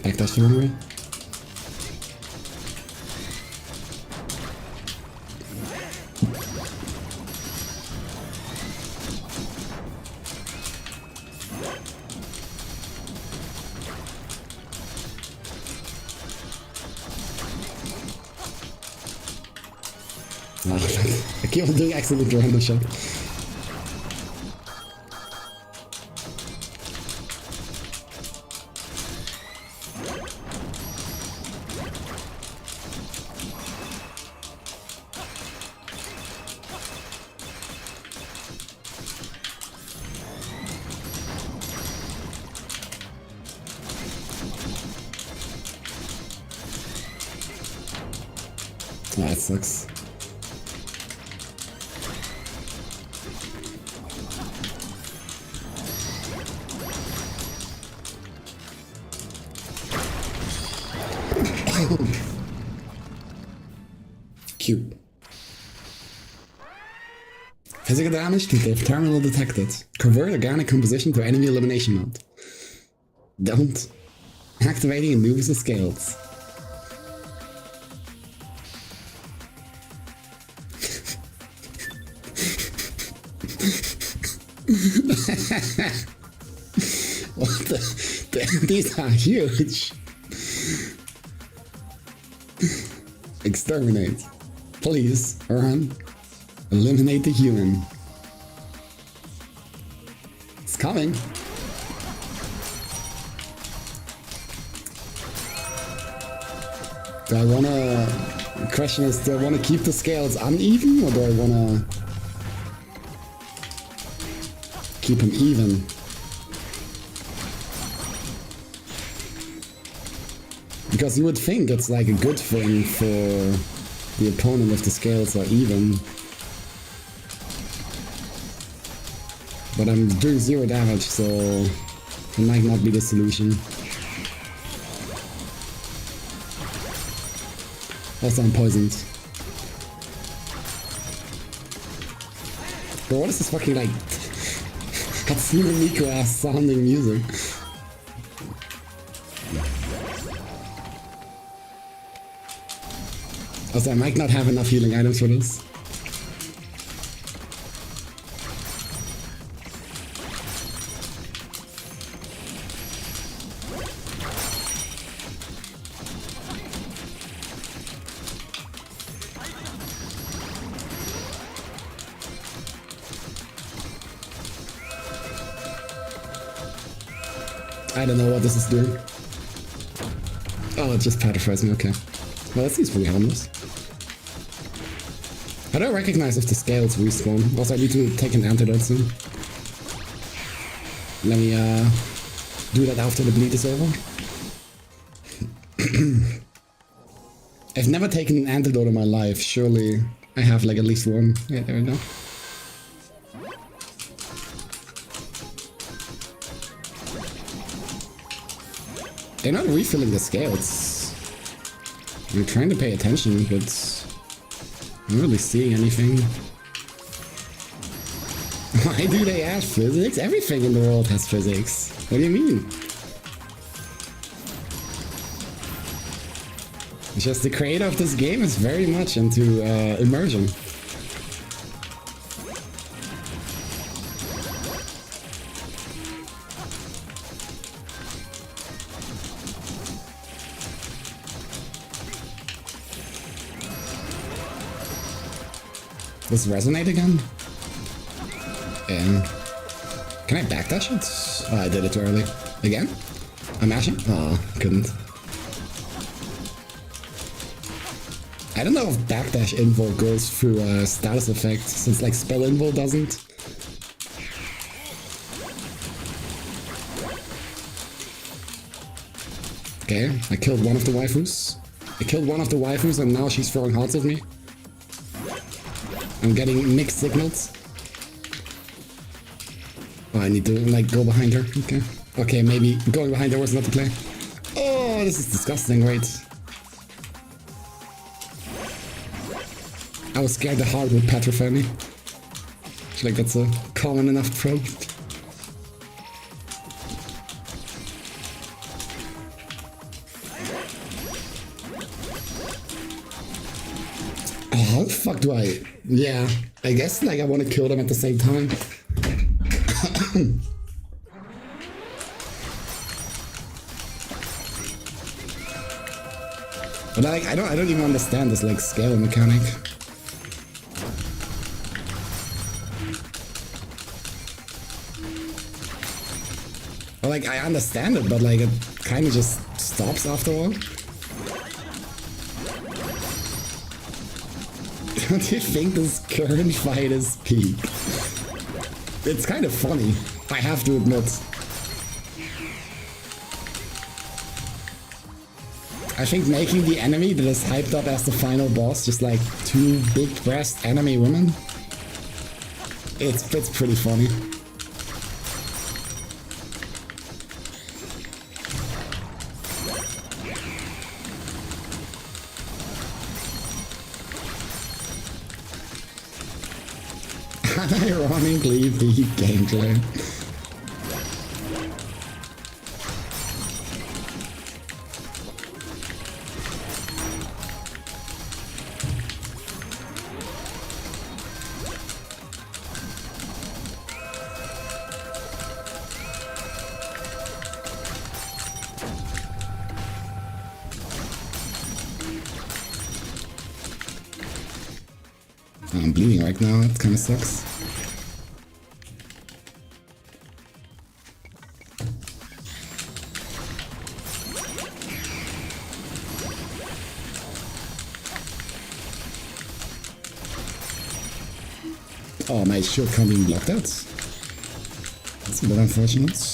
Backdash the wrong way. I keep on doing accident random shot. That sucks. Cute. Physical damage to the terminal detected. Convert organic composition to enemy elimination mode. Don't. Activating and moves the scales. What the? These are huge. Exterminate. Please, run. Eliminate the human. It's coming. Do I wanna... The question is, do I wanna keep the scales uneven or do I wanna... keep them even? Because you would think it's like a good thing for the opponent if the scales are even. But I'm doing 0 damage, so it might not be the solution. Also, I'm poisoned. Bro, what is this fucking like Hatsune Miku ass sounding music? Also, I might not have enough healing items for this. I don't know what this is doing. Oh, it just petrifies me, okay. Well, that seems pretty harmless. I don't recognize if the scales respawn. Also, I need to take an antidote soon. Let me do that after the bleed is over. I've never taken an antidote in my life. Surely I have like at least one. Yeah, there we go. They're not refilling the scales. I'm trying to pay attention, but I'm not really seeing anything. Why do they have physics? Everything in the world has physics. What do you mean? It's just the creator of this game is very much into immersion. Does it resonate again? Can I backdash it? Oh, I did it too early. Again? I'm mashing? Oh, couldn't. I don't know if backdash invul goes through status effects, since like spell invul doesn't. Okay, I killed one of the waifus. I killed one of the waifus and now she's throwing hearts at me. I'm getting mixed signals. Oh, I need to like go behind her. Okay. Okay, maybe going behind her was not the play. Oh, this is disgusting, wait. I was scared the heart would petrify me. I feel like that's a common enough trope. How the fuck do I... Yeah, I guess like I want to kill them at the same time. But like, I don't even understand this like scale mechanic. Well, like I understand it, but like it kind of just stops after a while. Don't you think this current fight is peak? It's kind of funny, I have to admit. I think making the enemy that is hyped up as the final boss just like two big-breast enemy women, it's pretty funny. Ironically, the gameplay. I'm bleeding right now, it kinda sucks. Oh, my shield can't even block that. That's a bit unfortunate.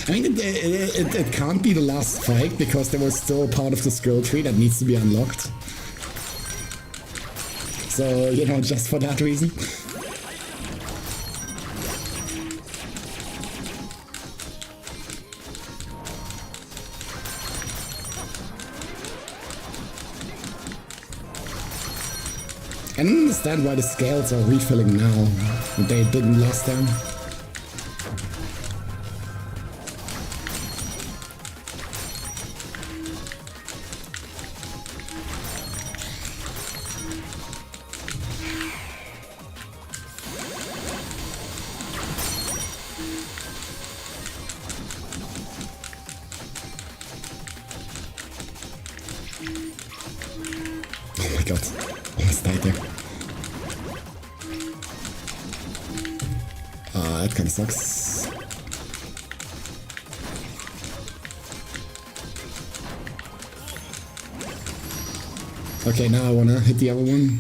I mean, it can't be the last fight because there was still part of the skill tree that needs to be unlocked. So, you know, just for that reason. I don't understand why the scales are refilling now. They didn't last time. Oh my god, almost died there. That kinda sucks. Okay, now I wanna hit the other one.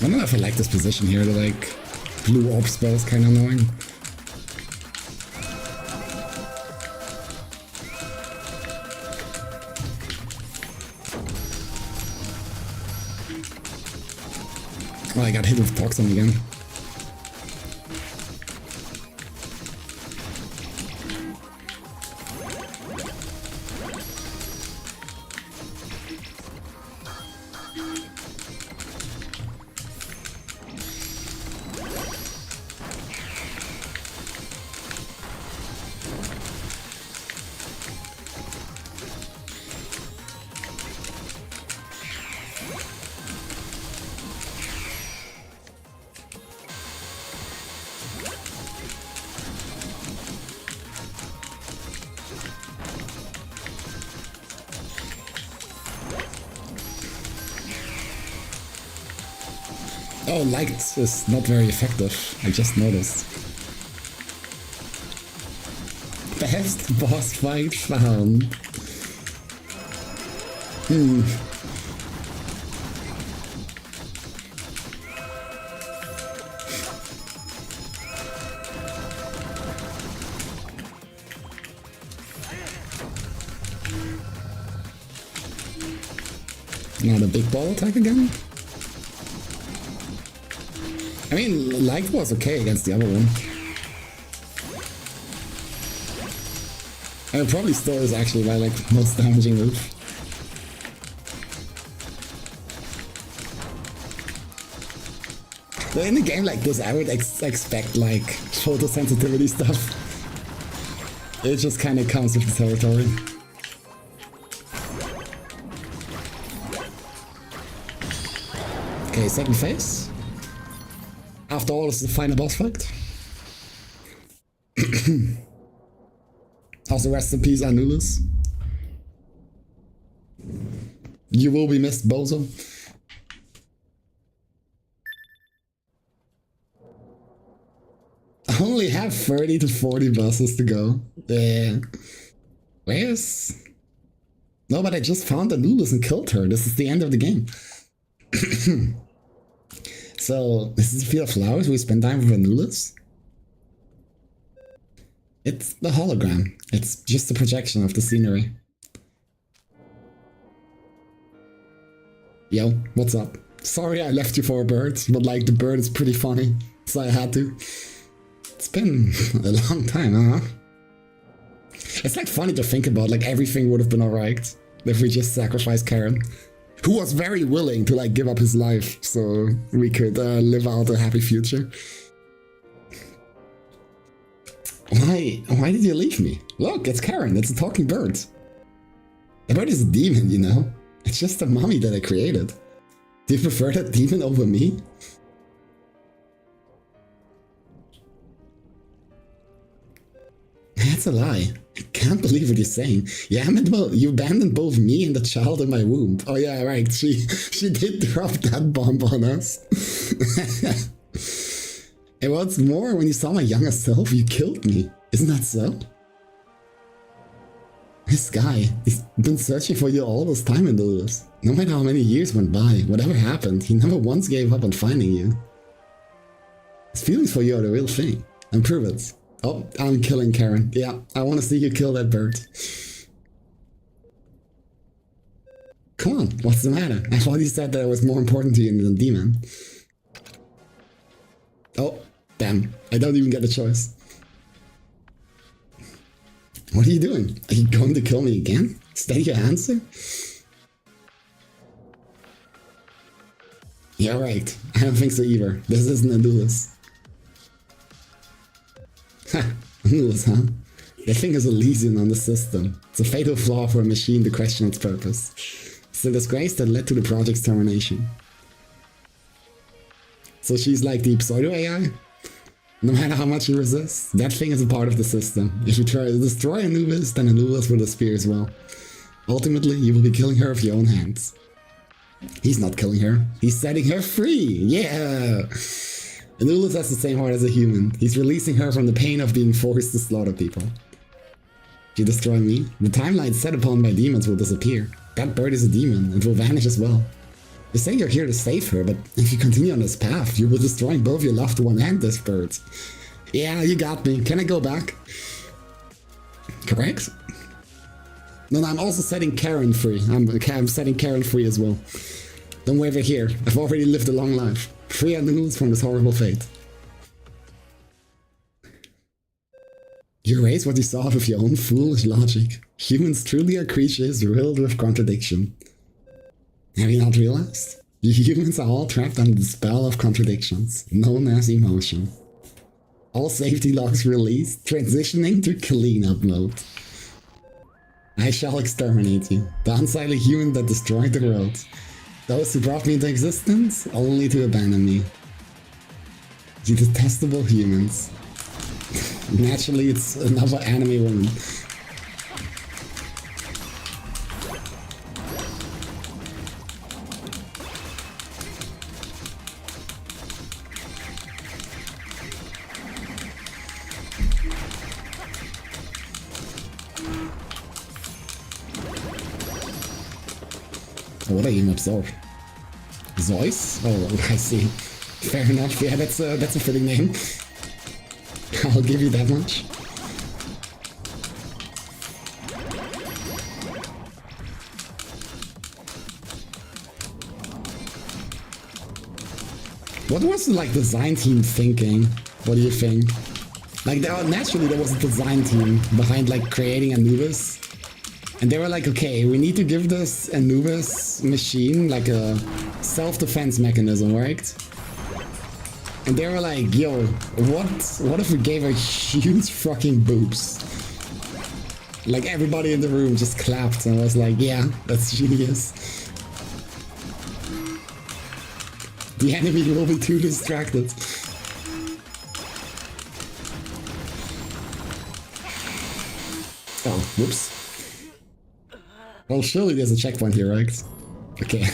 I don't know if I like this position here, the like blue orb spell is kinda annoying. Oh, I got hit with Toxin again. Oh, light is not very effective. I just noticed. Best boss fight found. Now the big ball attack again? I mean, light was okay against the other one. And it probably still is actually my like most damaging move. But in a game like this, I would expect like photosensitivity stuff. It just kind of comes with the territory. Okay, second phase. After all, it's the final boss fight. Also, rest in peace, Anulus. You will be missed, Bozo. I only have 30 to 40 bosses to go. Yeah. Where's... No, but I just found Anulus and killed her. This is the end of the game. So, this is the Field of Flowers. We spend time with Anulus. It's the hologram. It's just a projection of the scenery. Yo, what's up? Sorry I left you for a bird, but like the bird is pretty funny, so I had to. It's been a long time, huh? It's like funny to think about, like everything would have been alright if we just sacrificed Karen. Who was very willing to like give up his life so we could live out a happy future. Why did you leave me? Look, it's Karen, it's a talking bird. The bird is a demon, you know? It's just a mummy that I created. Do you prefer that demon over me? That's a lie. I can't believe what you're saying. Yeah, you abandoned both me and the child in my womb. Oh yeah, right, she did drop that bomb on us. And what's more, when you saw my younger self, you killed me. Isn't that so? This guy, he's been searching for you all this time in the list. No matter how many years went by, whatever happened, he never once gave up on finding you. His feelings for you are the real thing. And prove it. Oh, I'm killing Karen. Yeah, I want to see you kill that bird. Come on, what's the matter? I thought you said that it was more important to you than Demon. Oh, damn. I don't even get a choice. What are you doing? Are you going to kill me again? Is that your answer? Yeah, right. I don't think so either. This isn't a duelist. Ha! A duelist, huh? That thing is a lesion on the system. It's a fatal flaw for a machine to question its purpose. It's a disgrace that led to the project's termination. So she's like the pseudo-AI? No matter how much you resist, that thing is a part of the system. If you try to destroy Anubis, then Anubis will disappear as well. Ultimately, you will be killing her with your own hands. He's not killing her. He's setting her free! Yeah! Anubis has the same heart as a human. He's releasing her from the pain of being forced to slaughter people. If you destroy me, the timeline set upon by demons will disappear. That bird is a demon and will vanish as well. You say you're here to save her, but if you continue on this path, you will destroy both your loved one and this bird. Yeah, you got me. Can I go back? Correct? No, I'm also setting Karen free. I'm setting Karen free as well. Don't waver here. I've already lived a long life. Free our noodles from this horrible fate. You erase what you saw with your own foolish logic. Humans truly are creatures riddled with contradiction. Have you not realized? You humans are all trapped under the spell of contradictions, known as emotion. All safety logs released, transitioning to cleanup mode. I shall exterminate you, the unsightly human that destroyed the world. Those who brought me into existence, only to abandon me. You detestable humans. Naturally, it's another anime woman. What are you absorb? Zeus? Oh, I see. Fair enough. Yeah, that's a fitting name. I'll give you that much. What was the design team thinking? What do you think? Naturally there was a design team behind creating Anubis. And they were like, okay, we need to give this Anubis machine a self-defense mechanism, right? And they were like, yo, what if we gave her huge fucking boobs? Everybody in the room just clapped and was like, yeah, that's genius. The enemy will be too distracted. Oh, whoops. Well, surely there's a checkpoint here, right? Okay.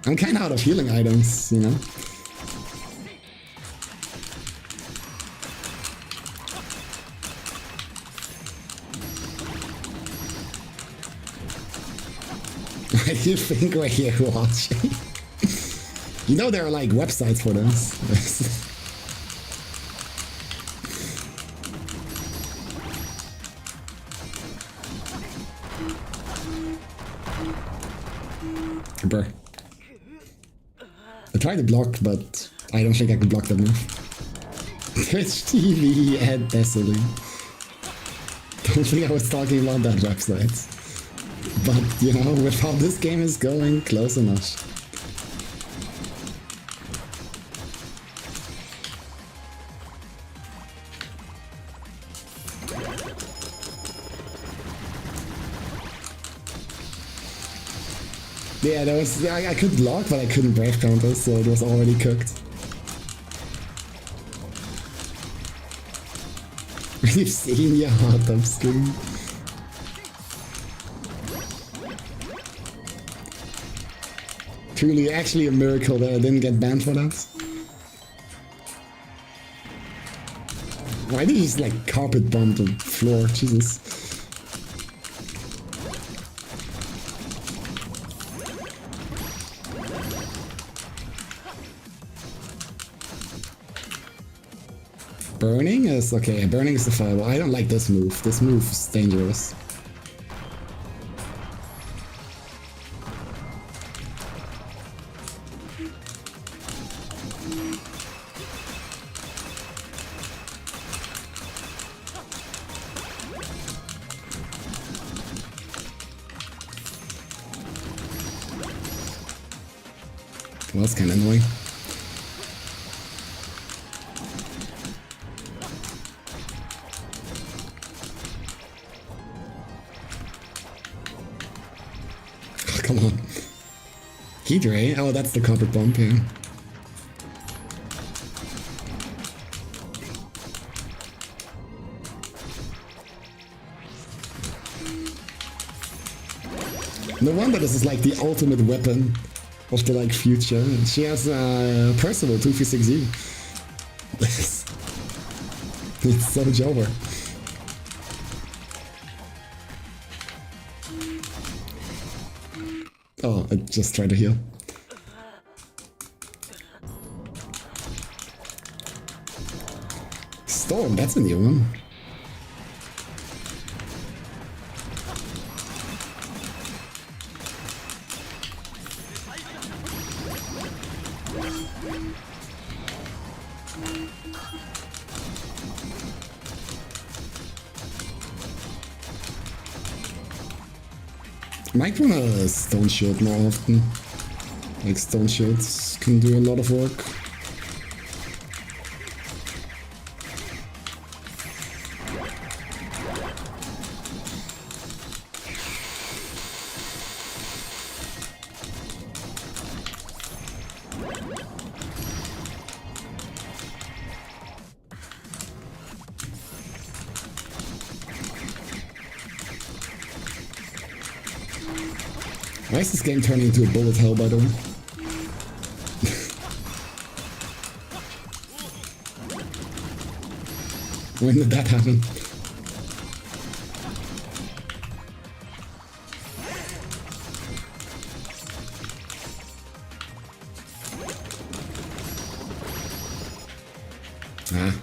I'm kinda out of healing items, you know? Why do you think we're here watching? You know there are websites for this. Bruh. I tried to block, but I don't think I could block that move. Twitch TV and Destiny. Don't think I was talking about that website. But, you know, with how this game is going, close enough. Yeah, there was. I could block, but I couldn't brave counter, so it was already cooked. You've seen your hot tub stream. Truly, actually a miracle that I didn't get banned for that. Why did you just carpet bomb the floor? Jesus. Burning is okay. Burning is the fireball. I don't like this move. This move is dangerous. Well, that's kind of annoying. Oh, come on. Heat ray? Oh, that's the copper bomb, yeah. No wonder this is like the ultimate weapon of the like future. She has Percival 236U. It's so Jover. Oh, I just tried to heal. Storm, that's a new one. Might wanna stone shield more often. Like stone shields can do a lot of work. Why is this game turning into a bullet hell, by the way? When did that happen? Ah.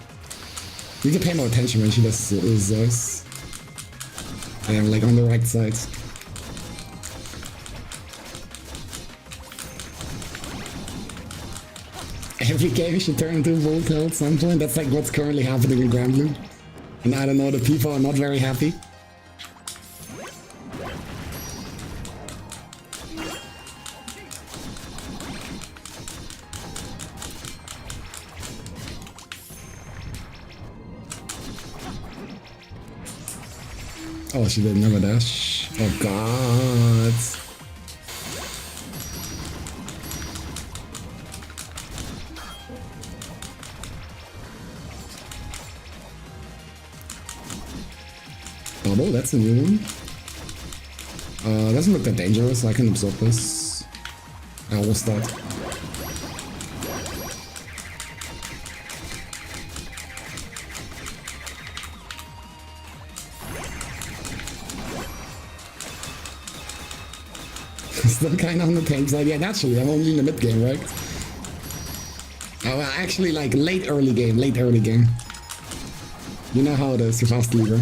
You can pay more attention when she does Zeus. I am like on the right side. Every game should turn into a Volt Hell at some point. That's like what's currently happening in Grand Blue. And I don't know, the people are not very happy. Oh, she did never dash. Oh god. Bubble, that's a new one. Doesn't look that dangerous, I can absorb this. I almost died. Still kind of on the tank side. Yeah, naturally, I'm only in the mid game, right? Oh, well, actually, like late early game. You know how it is, you fast lever.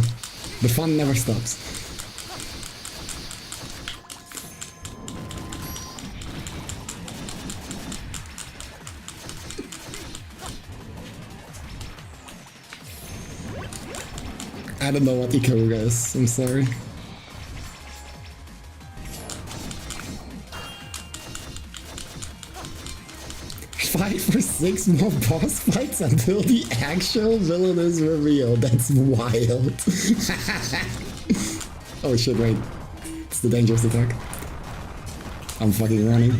The fun never stops. I don't know what Ikaruga is, I'm sorry. Five or six more boss fights until the actual villain is revealed. That's wild. Oh shit, wait. It's the dangerous attack. I'm fucking running.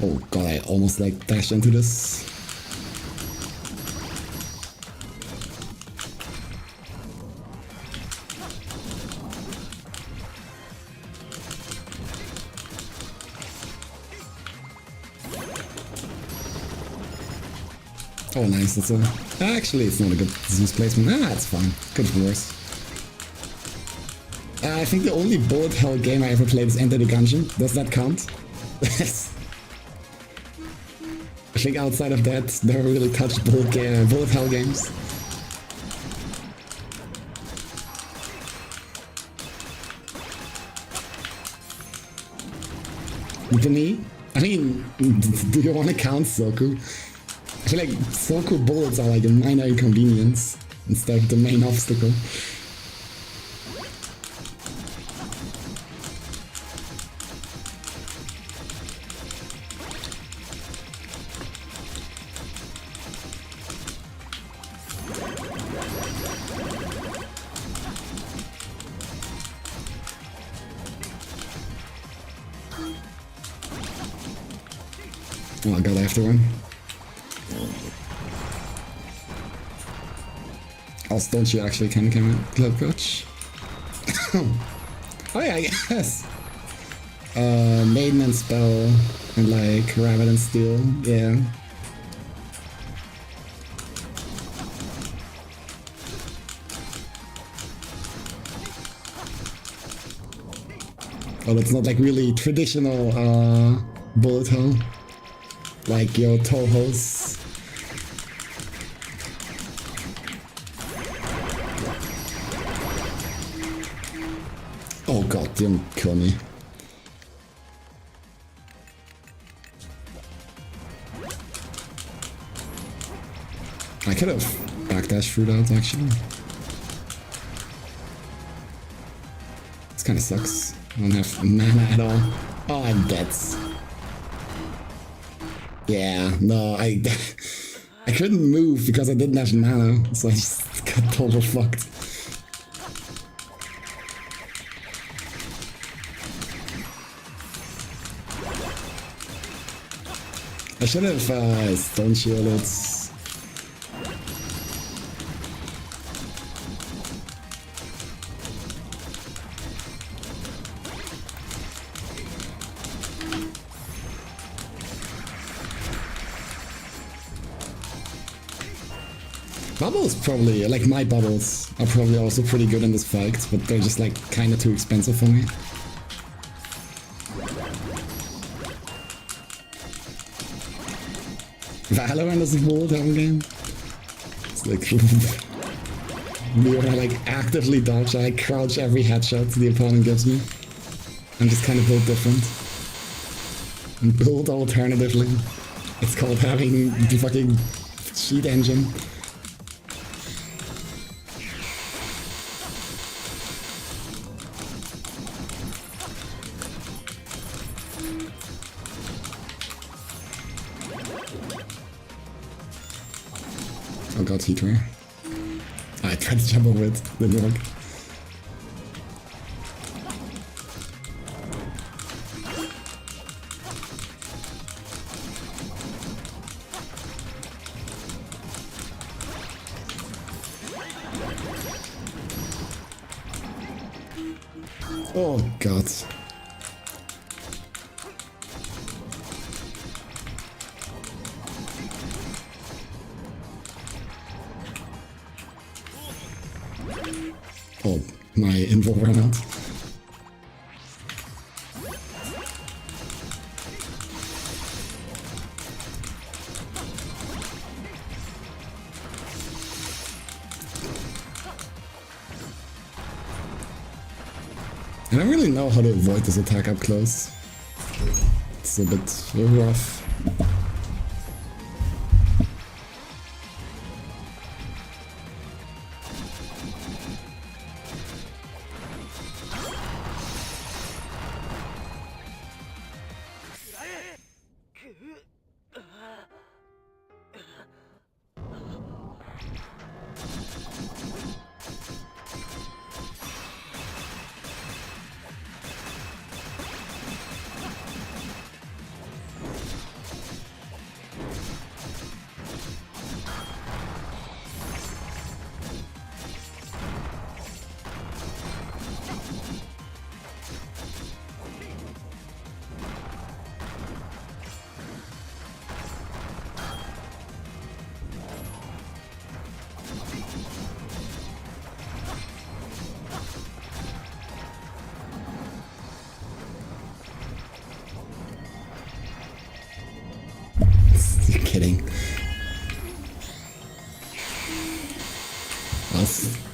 Oh god, I almost like dashed into this. Oh, nice. That's a... Actually, it's not a good Zeus placement. Ah, it's fine. Could be worse. I think the only bullet hell game I ever played is Enter the Gungeon. Does that count? Yes. I think outside of that, never really touched bullet hell games. To me, I mean, do you want to count Soku? I feel like Soku bullets are like a minor inconvenience instead of the main obstacle. Oh, I got after one. Also, don't you actually can club coach? Oh yeah, I guess. Maiden and Spell and like Rabbit and Steel, yeah. Oh, that's not like really traditional bullet hell. Like your Toho's. Oh god, don't kill me. I could have backdashed through that actually. This kind of sucks. I don't have mana at all. Oh, I'm dead. Yeah, no, I couldn't move because I didn't have mana, so I just got total fucked. I should have stone shielded. Bubbles probably, like my bubbles, are probably also pretty good in this fight, but they're just like kinda too expensive for me. Valorant is a bullet hell game. It's like me when I like actively dodge, I like crouch every headshot the opponent gives me. I'm just kind of built different. And built alternatively. It's called having the fucking cheat engine. Oh god, Heatware. I tried to jump over it, didn't work. Oh god. Oh, my info ran out. I don't really know how to avoid this attack up close. It's a bit rough.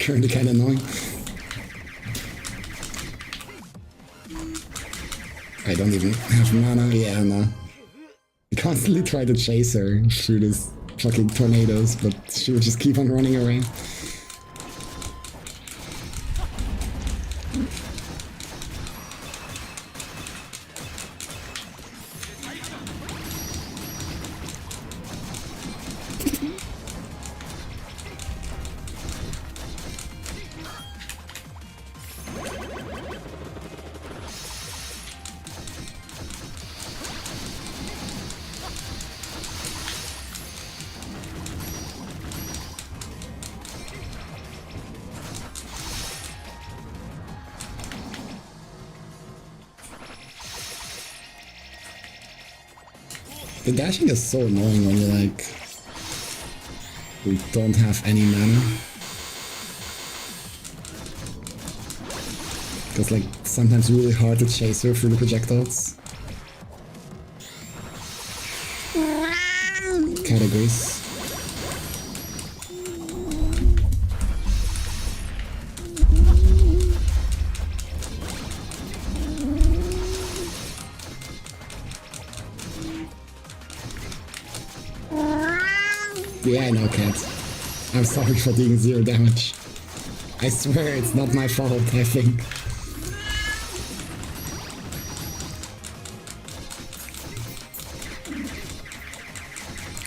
currently kind of annoying. I don't even have mana. Yeah, no. I constantly try to chase her through this fucking tornadoes, but she would just keep on running away. The dashing is so annoying when you like we don't have any mana. It's like sometimes really hard to chase her through the projectiles. Categories. Yeah, I know, Cat. I'm sorry for doing 0 damage. I swear it's not my fault, I think.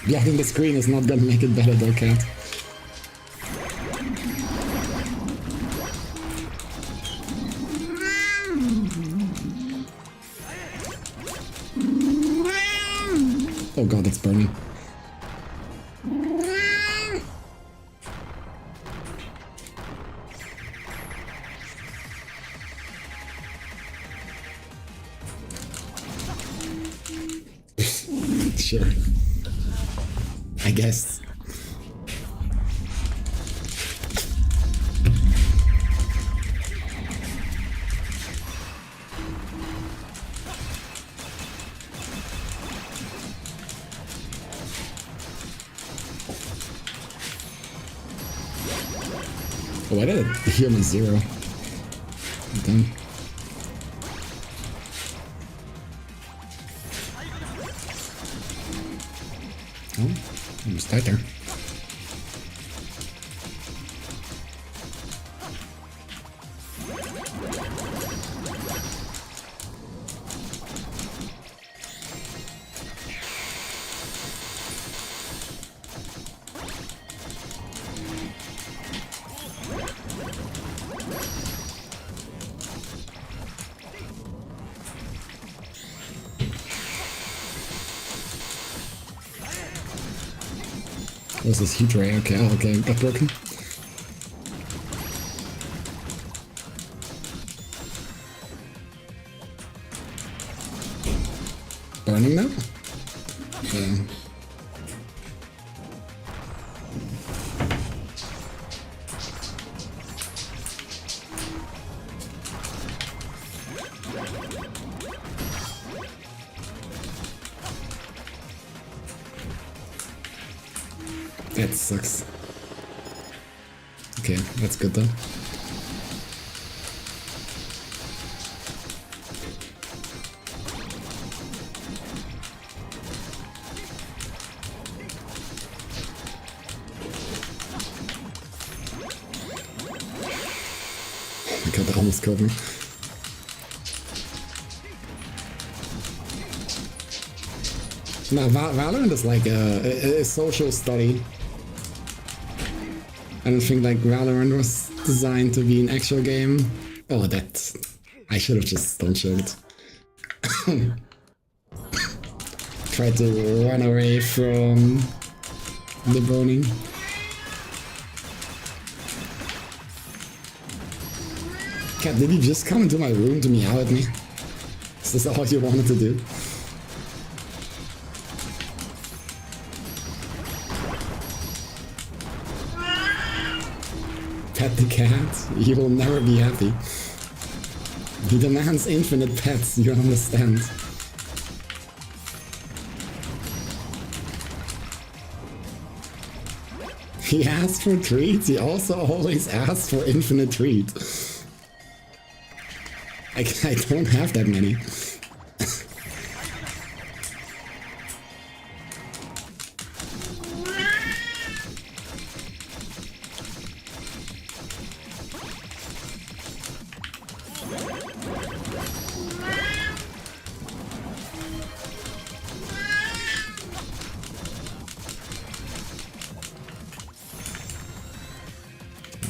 Blocking the screen is not gonna make it better though, Cat. Oh god, it's burning. Sure. I guess. Oh, why did it heal me 0? Done. Oh, almost died there. What's this heat ray? Okay, okay, got broken. Burning now? Yeah. That sucks. Okay, that's good though. I got the almost cover. Now, Valorant is like a social study. I don't think like Valorant was designed to be an actual game. Oh, that... I should have just don't show it. Tried to run away from the boning. Cat, did you just come into my room to meow at me? Is this all you wanted to do? Pet the cat, you will never be happy. He demands infinite pets, you understand. He asked for treats, he also always asks for infinite treat. I don't have that many.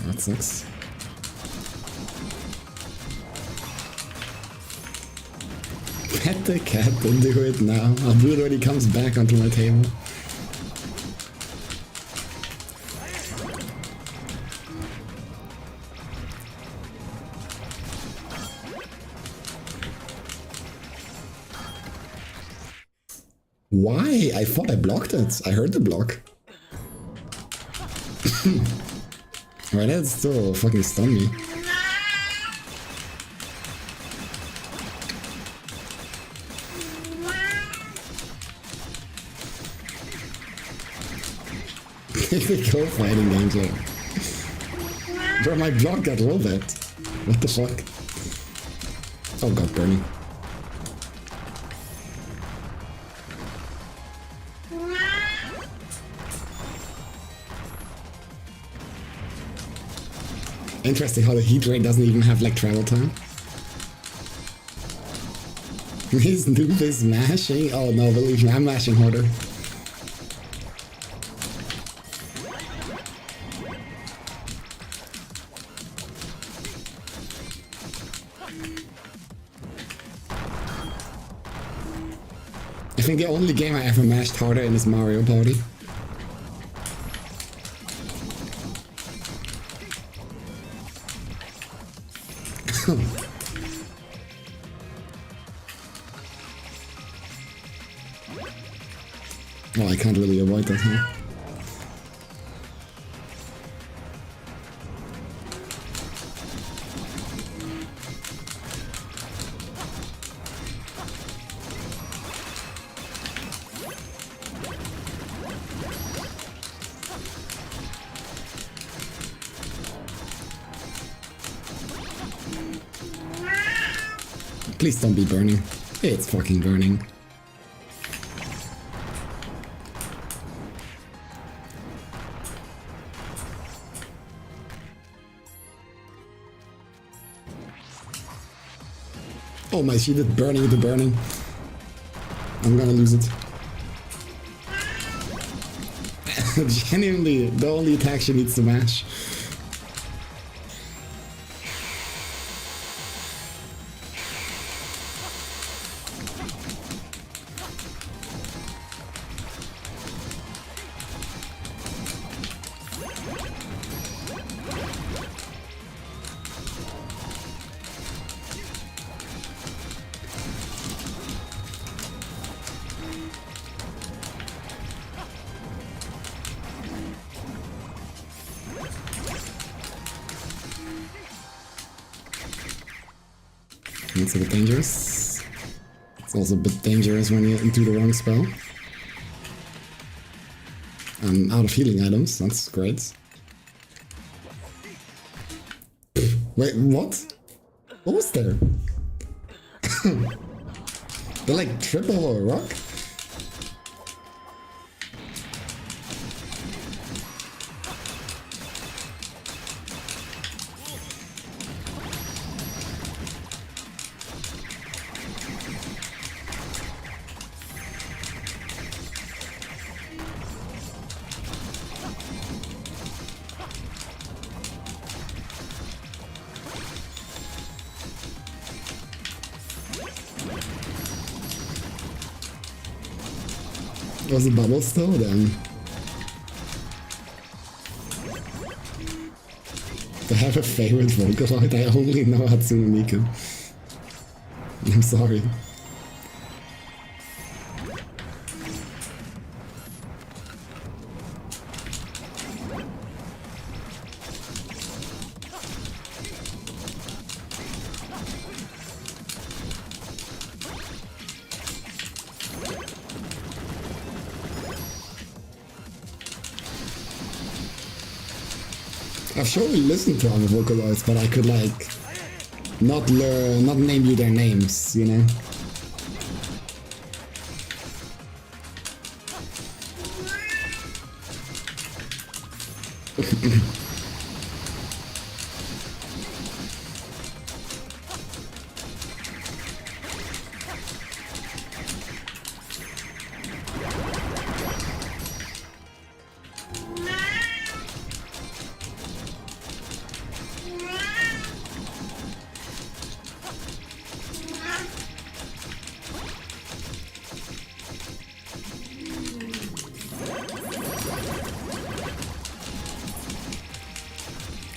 That sucks. Pet the cat and do it now. I'll do it when he comes back onto my table. Why? I thought I blocked it. I heard the block. Why did it still fucking stun me? Typical fighting gameplay. Bro, my block got rolled at. What the fuck? Oh god, burning. Interesting how the heat ray doesn't even have like travel time. His noob is mashing? Oh no, believe me, I'm mashing harder. I think the only game I ever mashed harder in is Mario Party. Well, I can't really avoid that, huh? Please don't be burning. It's fucking burning. Oh my shit, it's burning into burning. I'm gonna lose it. Genuinely, the only attack she needs to mash. It's a bit dangerous. It's also a bit dangerous when you do the wrong spell. I'm out of healing items, that's great. Wait, what? What was there? They're like triple a rock? Was it bubbles though? Then do I have a favorite Vocaloid? I only know Hatsune Miku. I'm sorry. I've surely listened to other Vocaloids, but I could like not name you their names, you know?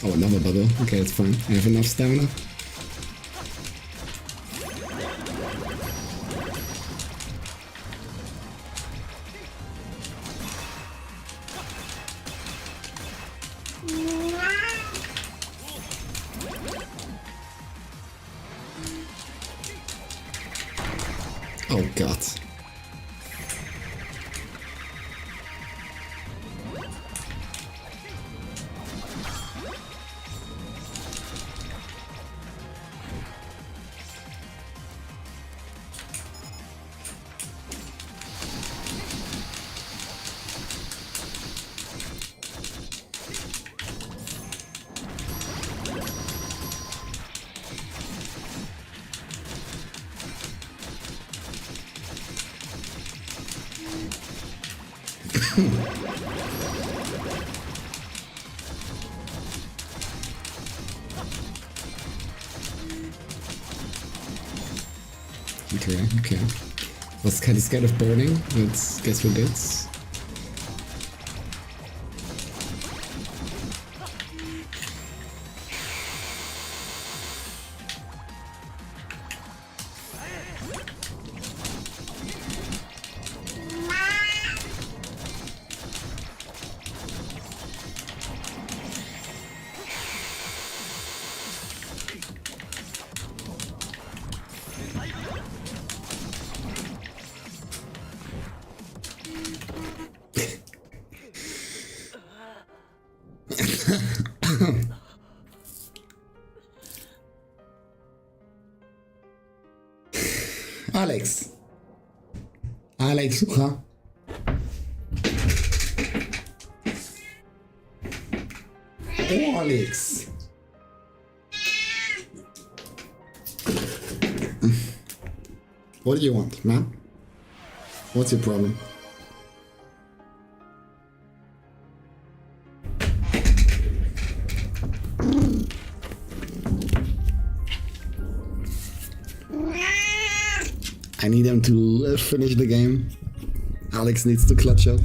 Oh, another bubble. Okay, it's fine. I have enough stamina. Oh god. Okay. Was kind of scared of burning. Let's guess what it's. Alex. Alex, słucha. Oh, Alex. What do you want, man? What's your problem? I need him to finish the game. Alex needs to clutch up.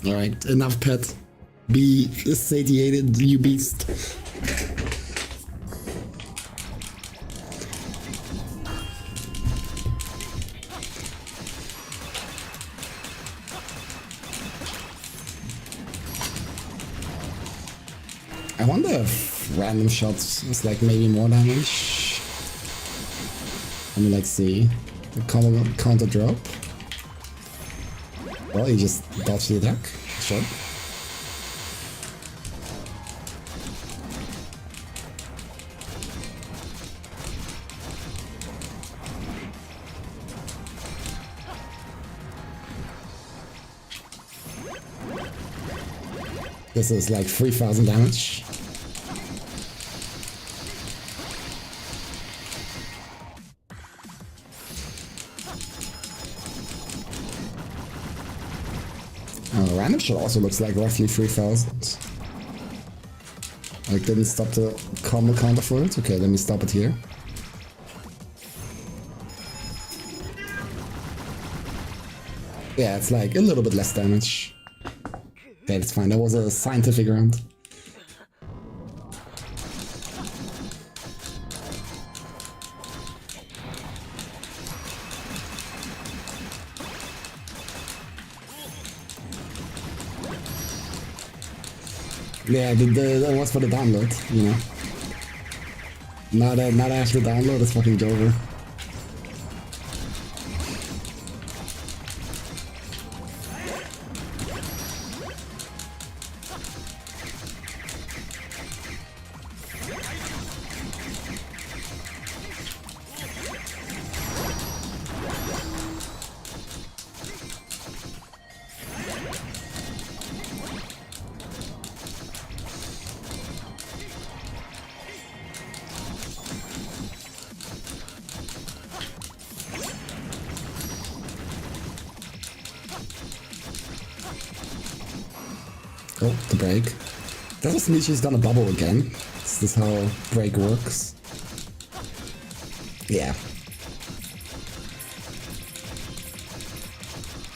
Alright, enough pet. Be satiated, you beast. I wonder if random shots is like maybe more damage. Let me like see. The counter drop. Well, you just dodged the attack. Sure. This is like 3000 damage. Random shot also looks like roughly 3000. Like, didn't stop the combo counter for it. Okay, let me stop it here. Yeah, it's like a little bit less damage. Okay, that's fine. That was a scientific round. Yeah, that was for the download, you know. Not actually download, it's fucking over. Oh, the break. That doesn't mean she's gonna bubble again. Is this how break works? Yeah.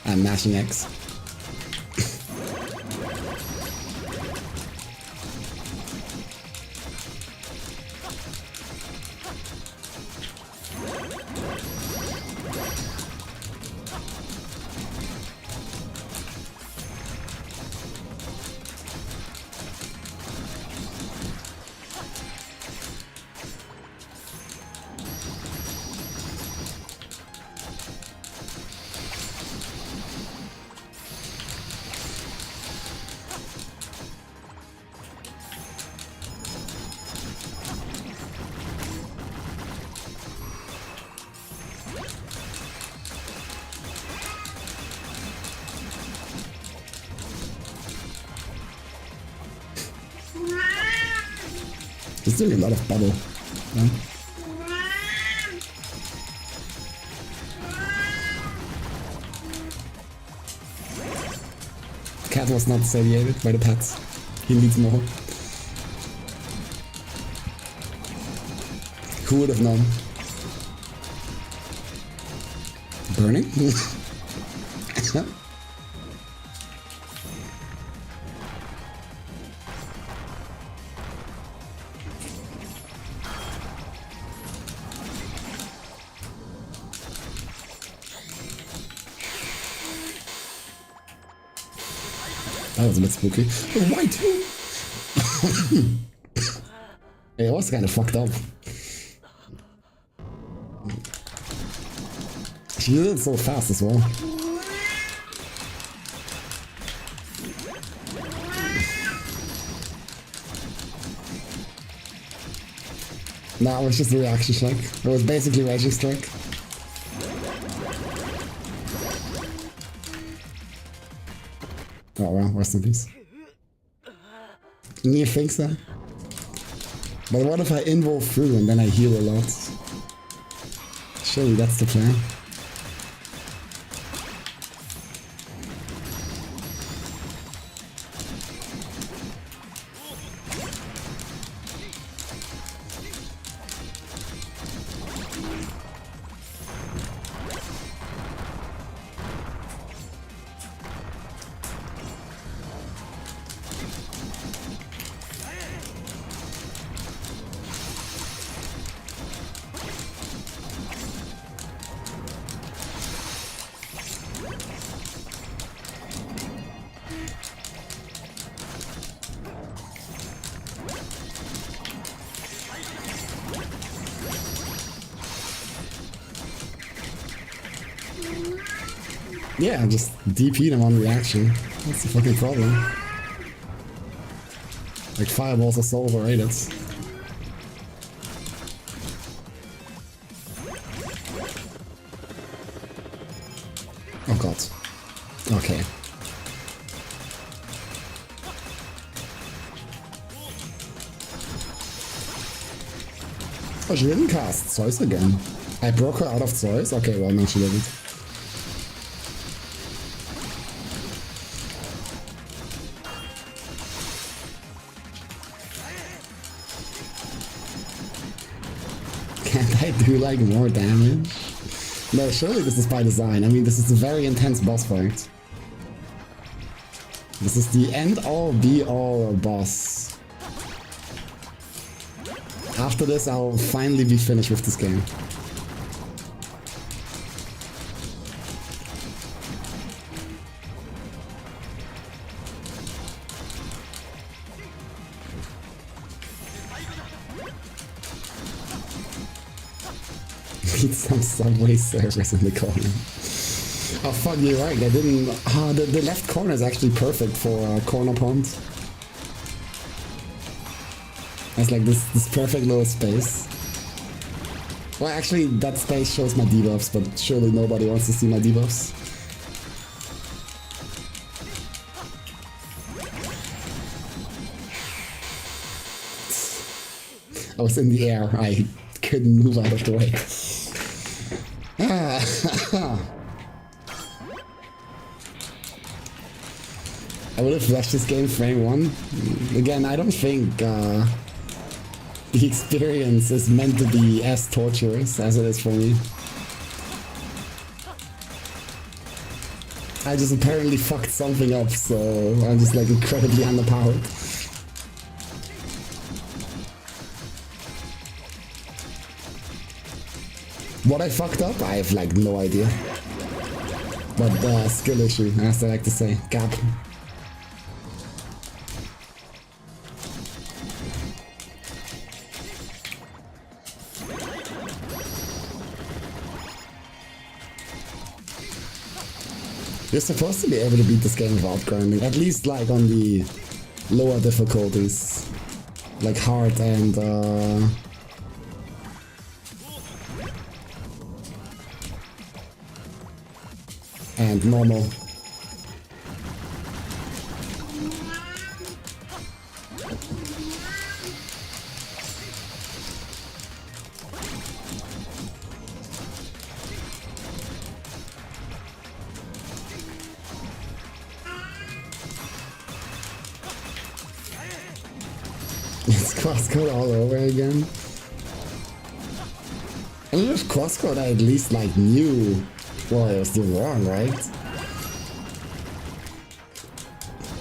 I'm mashing X. He's doing a lot of bubble. Yeah. Cat was not satiated by the pets. He needs more. Who would have known? Burning? That was a bit spooky. Oh, white! It was kind of fucked up. She did it so fast as well. No, it was just a reaction strike. It was basically raging strike. Oh well, rest in peace. You think so? But what if I involve through and then I heal a lot? Surely that's the plan. Yeah, just DP them on reaction. That's the fucking problem. Like, fireballs are so overrated. Oh god. Okay. Oh, she didn't cast Zeus again. I broke her out of Zeus? Okay, well, no, she didn't. Can't I do like more damage? No, surely this is by design. I mean, this is a very intense boss fight. This is the end-all, be-all boss. After this, I'll finally be finished with this game. eat some Subway servers in the corner. Oh fuck, you're right. I didn't. The left corner is actually perfect for corner pawns. It's like this perfect little space. Well, actually, that space shows my debuffs, but surely nobody wants to see my debuffs. I was in the air. I couldn't move out of the way. I would have flashed this game frame 1. Again, I don't think the experience is meant to be as torturous as it is for me. I just apparently fucked something up, so I'm just like incredibly underpowered. What I fucked up? I have like no idea. But skill issue, as I like to say. Gap. You're supposed to be able to beat this game without grinding, at least like on the lower difficulties. Like hard and normal. It's crosscode all over again. I mean, with crosscode I at least like knew what I was doing wrong, right?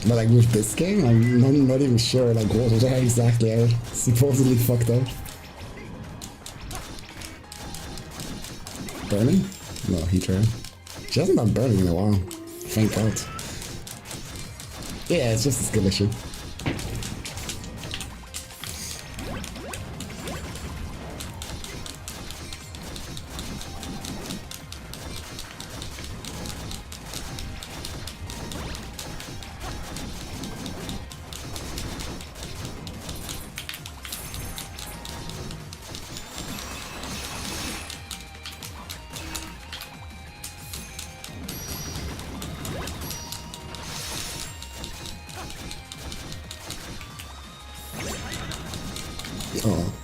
But like with this game, I'm not even sure like what exactly I supposedly fucked up. Burning? No, heat ray. She hasn't done burning in a while. Thank God. Yeah, it's just a skill issue.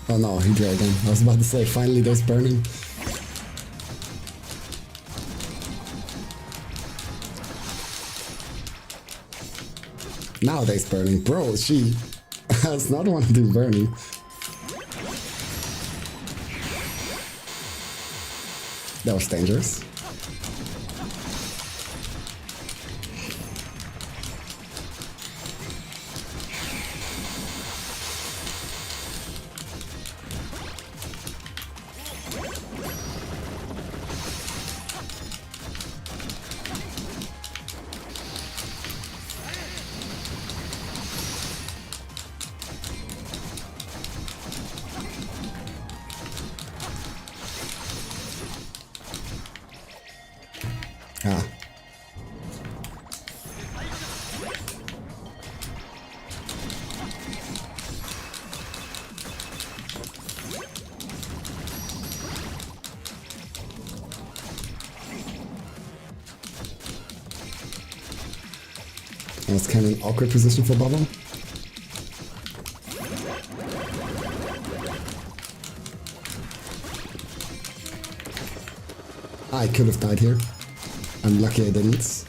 Oh no, he dragged him. I was about to say, finally there's burning. Now there's burning. Bro, she does not want to do burning. That was dangerous. Ah. That's kind of an awkward position for Bubble. I could have died here. I'm lucky I didn't.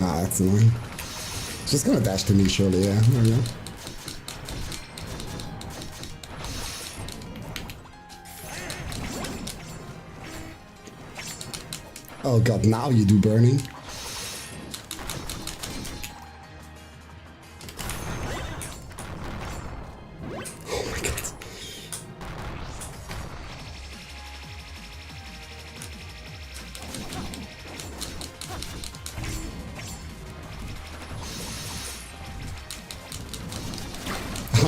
Ah, that's annoying. She's gonna dash to me surely, yeah. There we go. Oh god, now you do burning. Oh my god.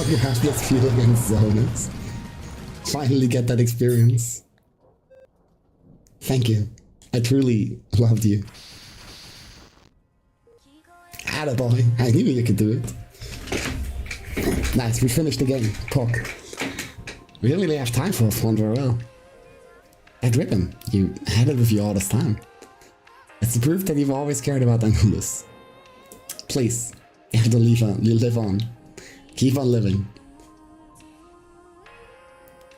you have this feel against zoners. Finally get that experience. Thank you. I truly loved you. Attaboy. I knew you could do it. Nice, we finished the game. Talk. We don't really have time for a fun farewell. That ribbon, you had it with you all this time. It's the proof that you've always cared about Anubis. Please, you have to live on. Keep on living.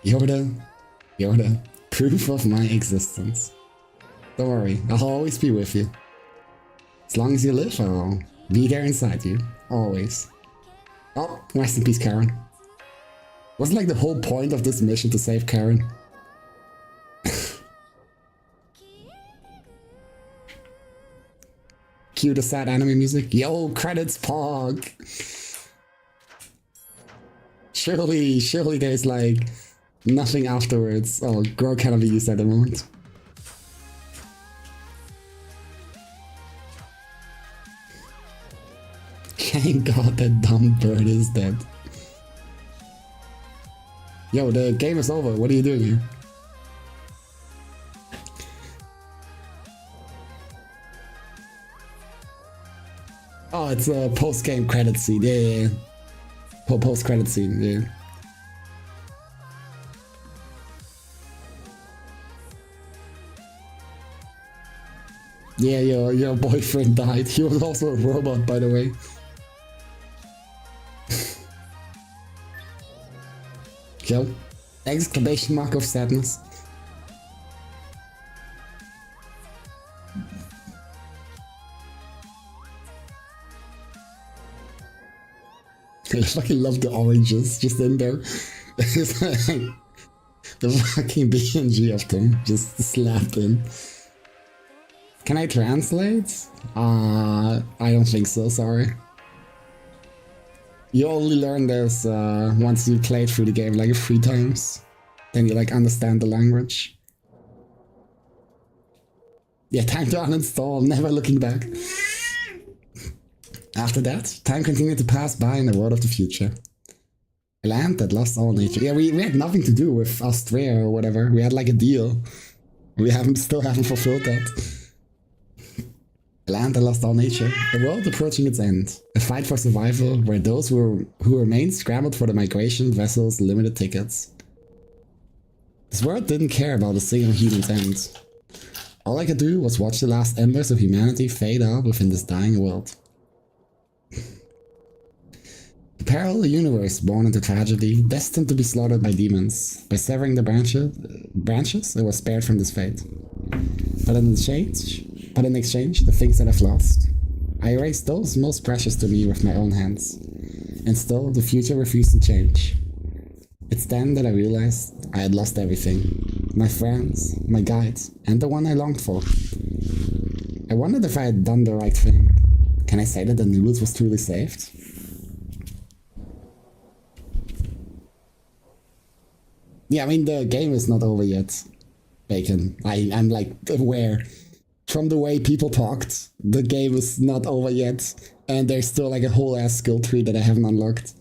You're the proof of my existence. Don't worry, I'll always be with you. As long as you live, I'll be there inside you. Always. Oh, rest in peace, Karen. Wasn't like the whole point of this mission to save Karen? Cue the sad anime music. Yo, credits, Pog! Surely there's like nothing afterwards. Oh, girl cannot be used at the moment. Thank God that dumb bird is dead. Yo, the game is over. What are you doing here? Oh, it's a post-game credit scene. Yeah. Post-credit scene, yeah. Yeah, your boyfriend died. He was also a robot, by the way. Yo, exclamation mark of sadness. I fucking love the oranges just in there. It's like the fucking BNG of them just slapped in. Can I translate? I don't think so, sorry. You only learn this once you played through the game like 3 times. Then you like understand the language. Yeah, time to uninstall, never looking back. After that, time continued to pass by in the world of the future. A land that lost all nature. Yeah, we had nothing to do with Austria or whatever. We had like a deal. We still haven't fulfilled that. A land that lost all nature. A world approaching its end. A fight for survival where those who remained scrambled for the migration vessels' limited tickets. This world didn't care about a single human's end. All I could do was watch the last embers of humanity fade out within this dying world. A parallel universe born into tragedy, destined to be slaughtered by demons. By severing the branches, it was spared from this fate. But in exchange, the things that I've lost, I erased those most precious to me with my own hands. And still, the future refused to change. It's then that I realized I had lost everything. My friends, my guides, and the one I longed for. I wondered if I had done the right thing. Can I say that Anubis was truly saved? Yeah, I mean, the game is not over yet, Bacon. I'm like aware. From the way people talked, the game is not over yet. And there's still like a whole ass skill tree that I haven't unlocked.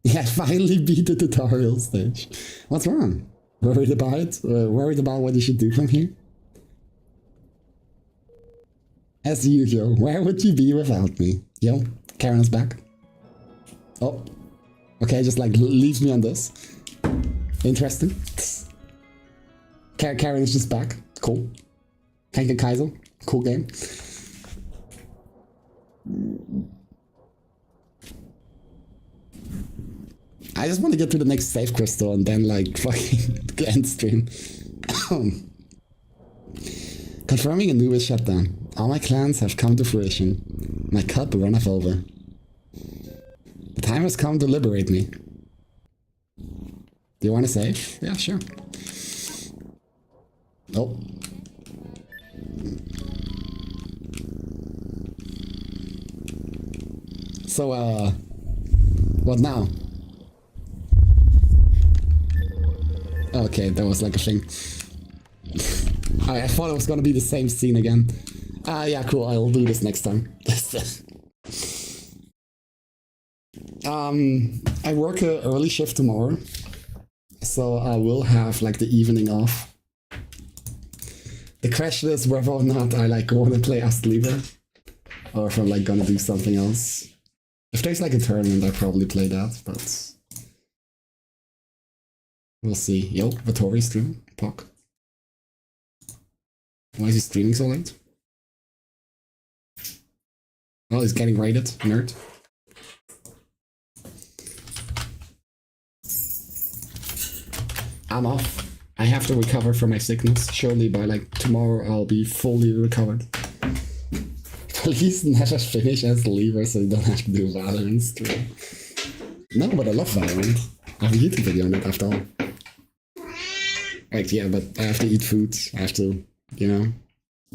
Yeah, I finally beat the tutorial stage. What's wrong? Worried about it? Worried about what you should do from here? As usual, where would you be without me? Yo, Karen is back. Oh, okay, just like leaves me on this. Interesting. Karen is just back. Cool. Kenke Kaiser. Cool game. I just want to get to the next save crystal and then like fucking end stream. Confirming Anubis shutdown. All my clans have come to fruition. My cup runneth over. The time has come to liberate me. Do you want to save? Yeah, sure. Oh. So, what now? Okay, that was like a thing. I thought it was gonna be the same scene again. Yeah, cool. I'll do this next time. I work a early shift tomorrow, so I will have like the evening off. The question is whether or not I like want to play Astlever, or if I'm like gonna do something else. If there's like a tournament, I probably play that, but we'll see. Yo, Vittori stream, Puck. Why is he streaming so late? Oh, he's getting raided, nerd. I'm off. I have to recover from my sickness. Surely by like tomorrow I'll be fully recovered. Please never finish as Lever so you don't have to do Valorant stream. No, but I love Valorant. I have a YouTube video on it after all. Right, yeah, but I have to eat food. I have to, you know,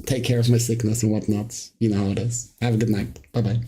take care of my sickness and whatnot. You know how it is. Have a good night. Bye bye.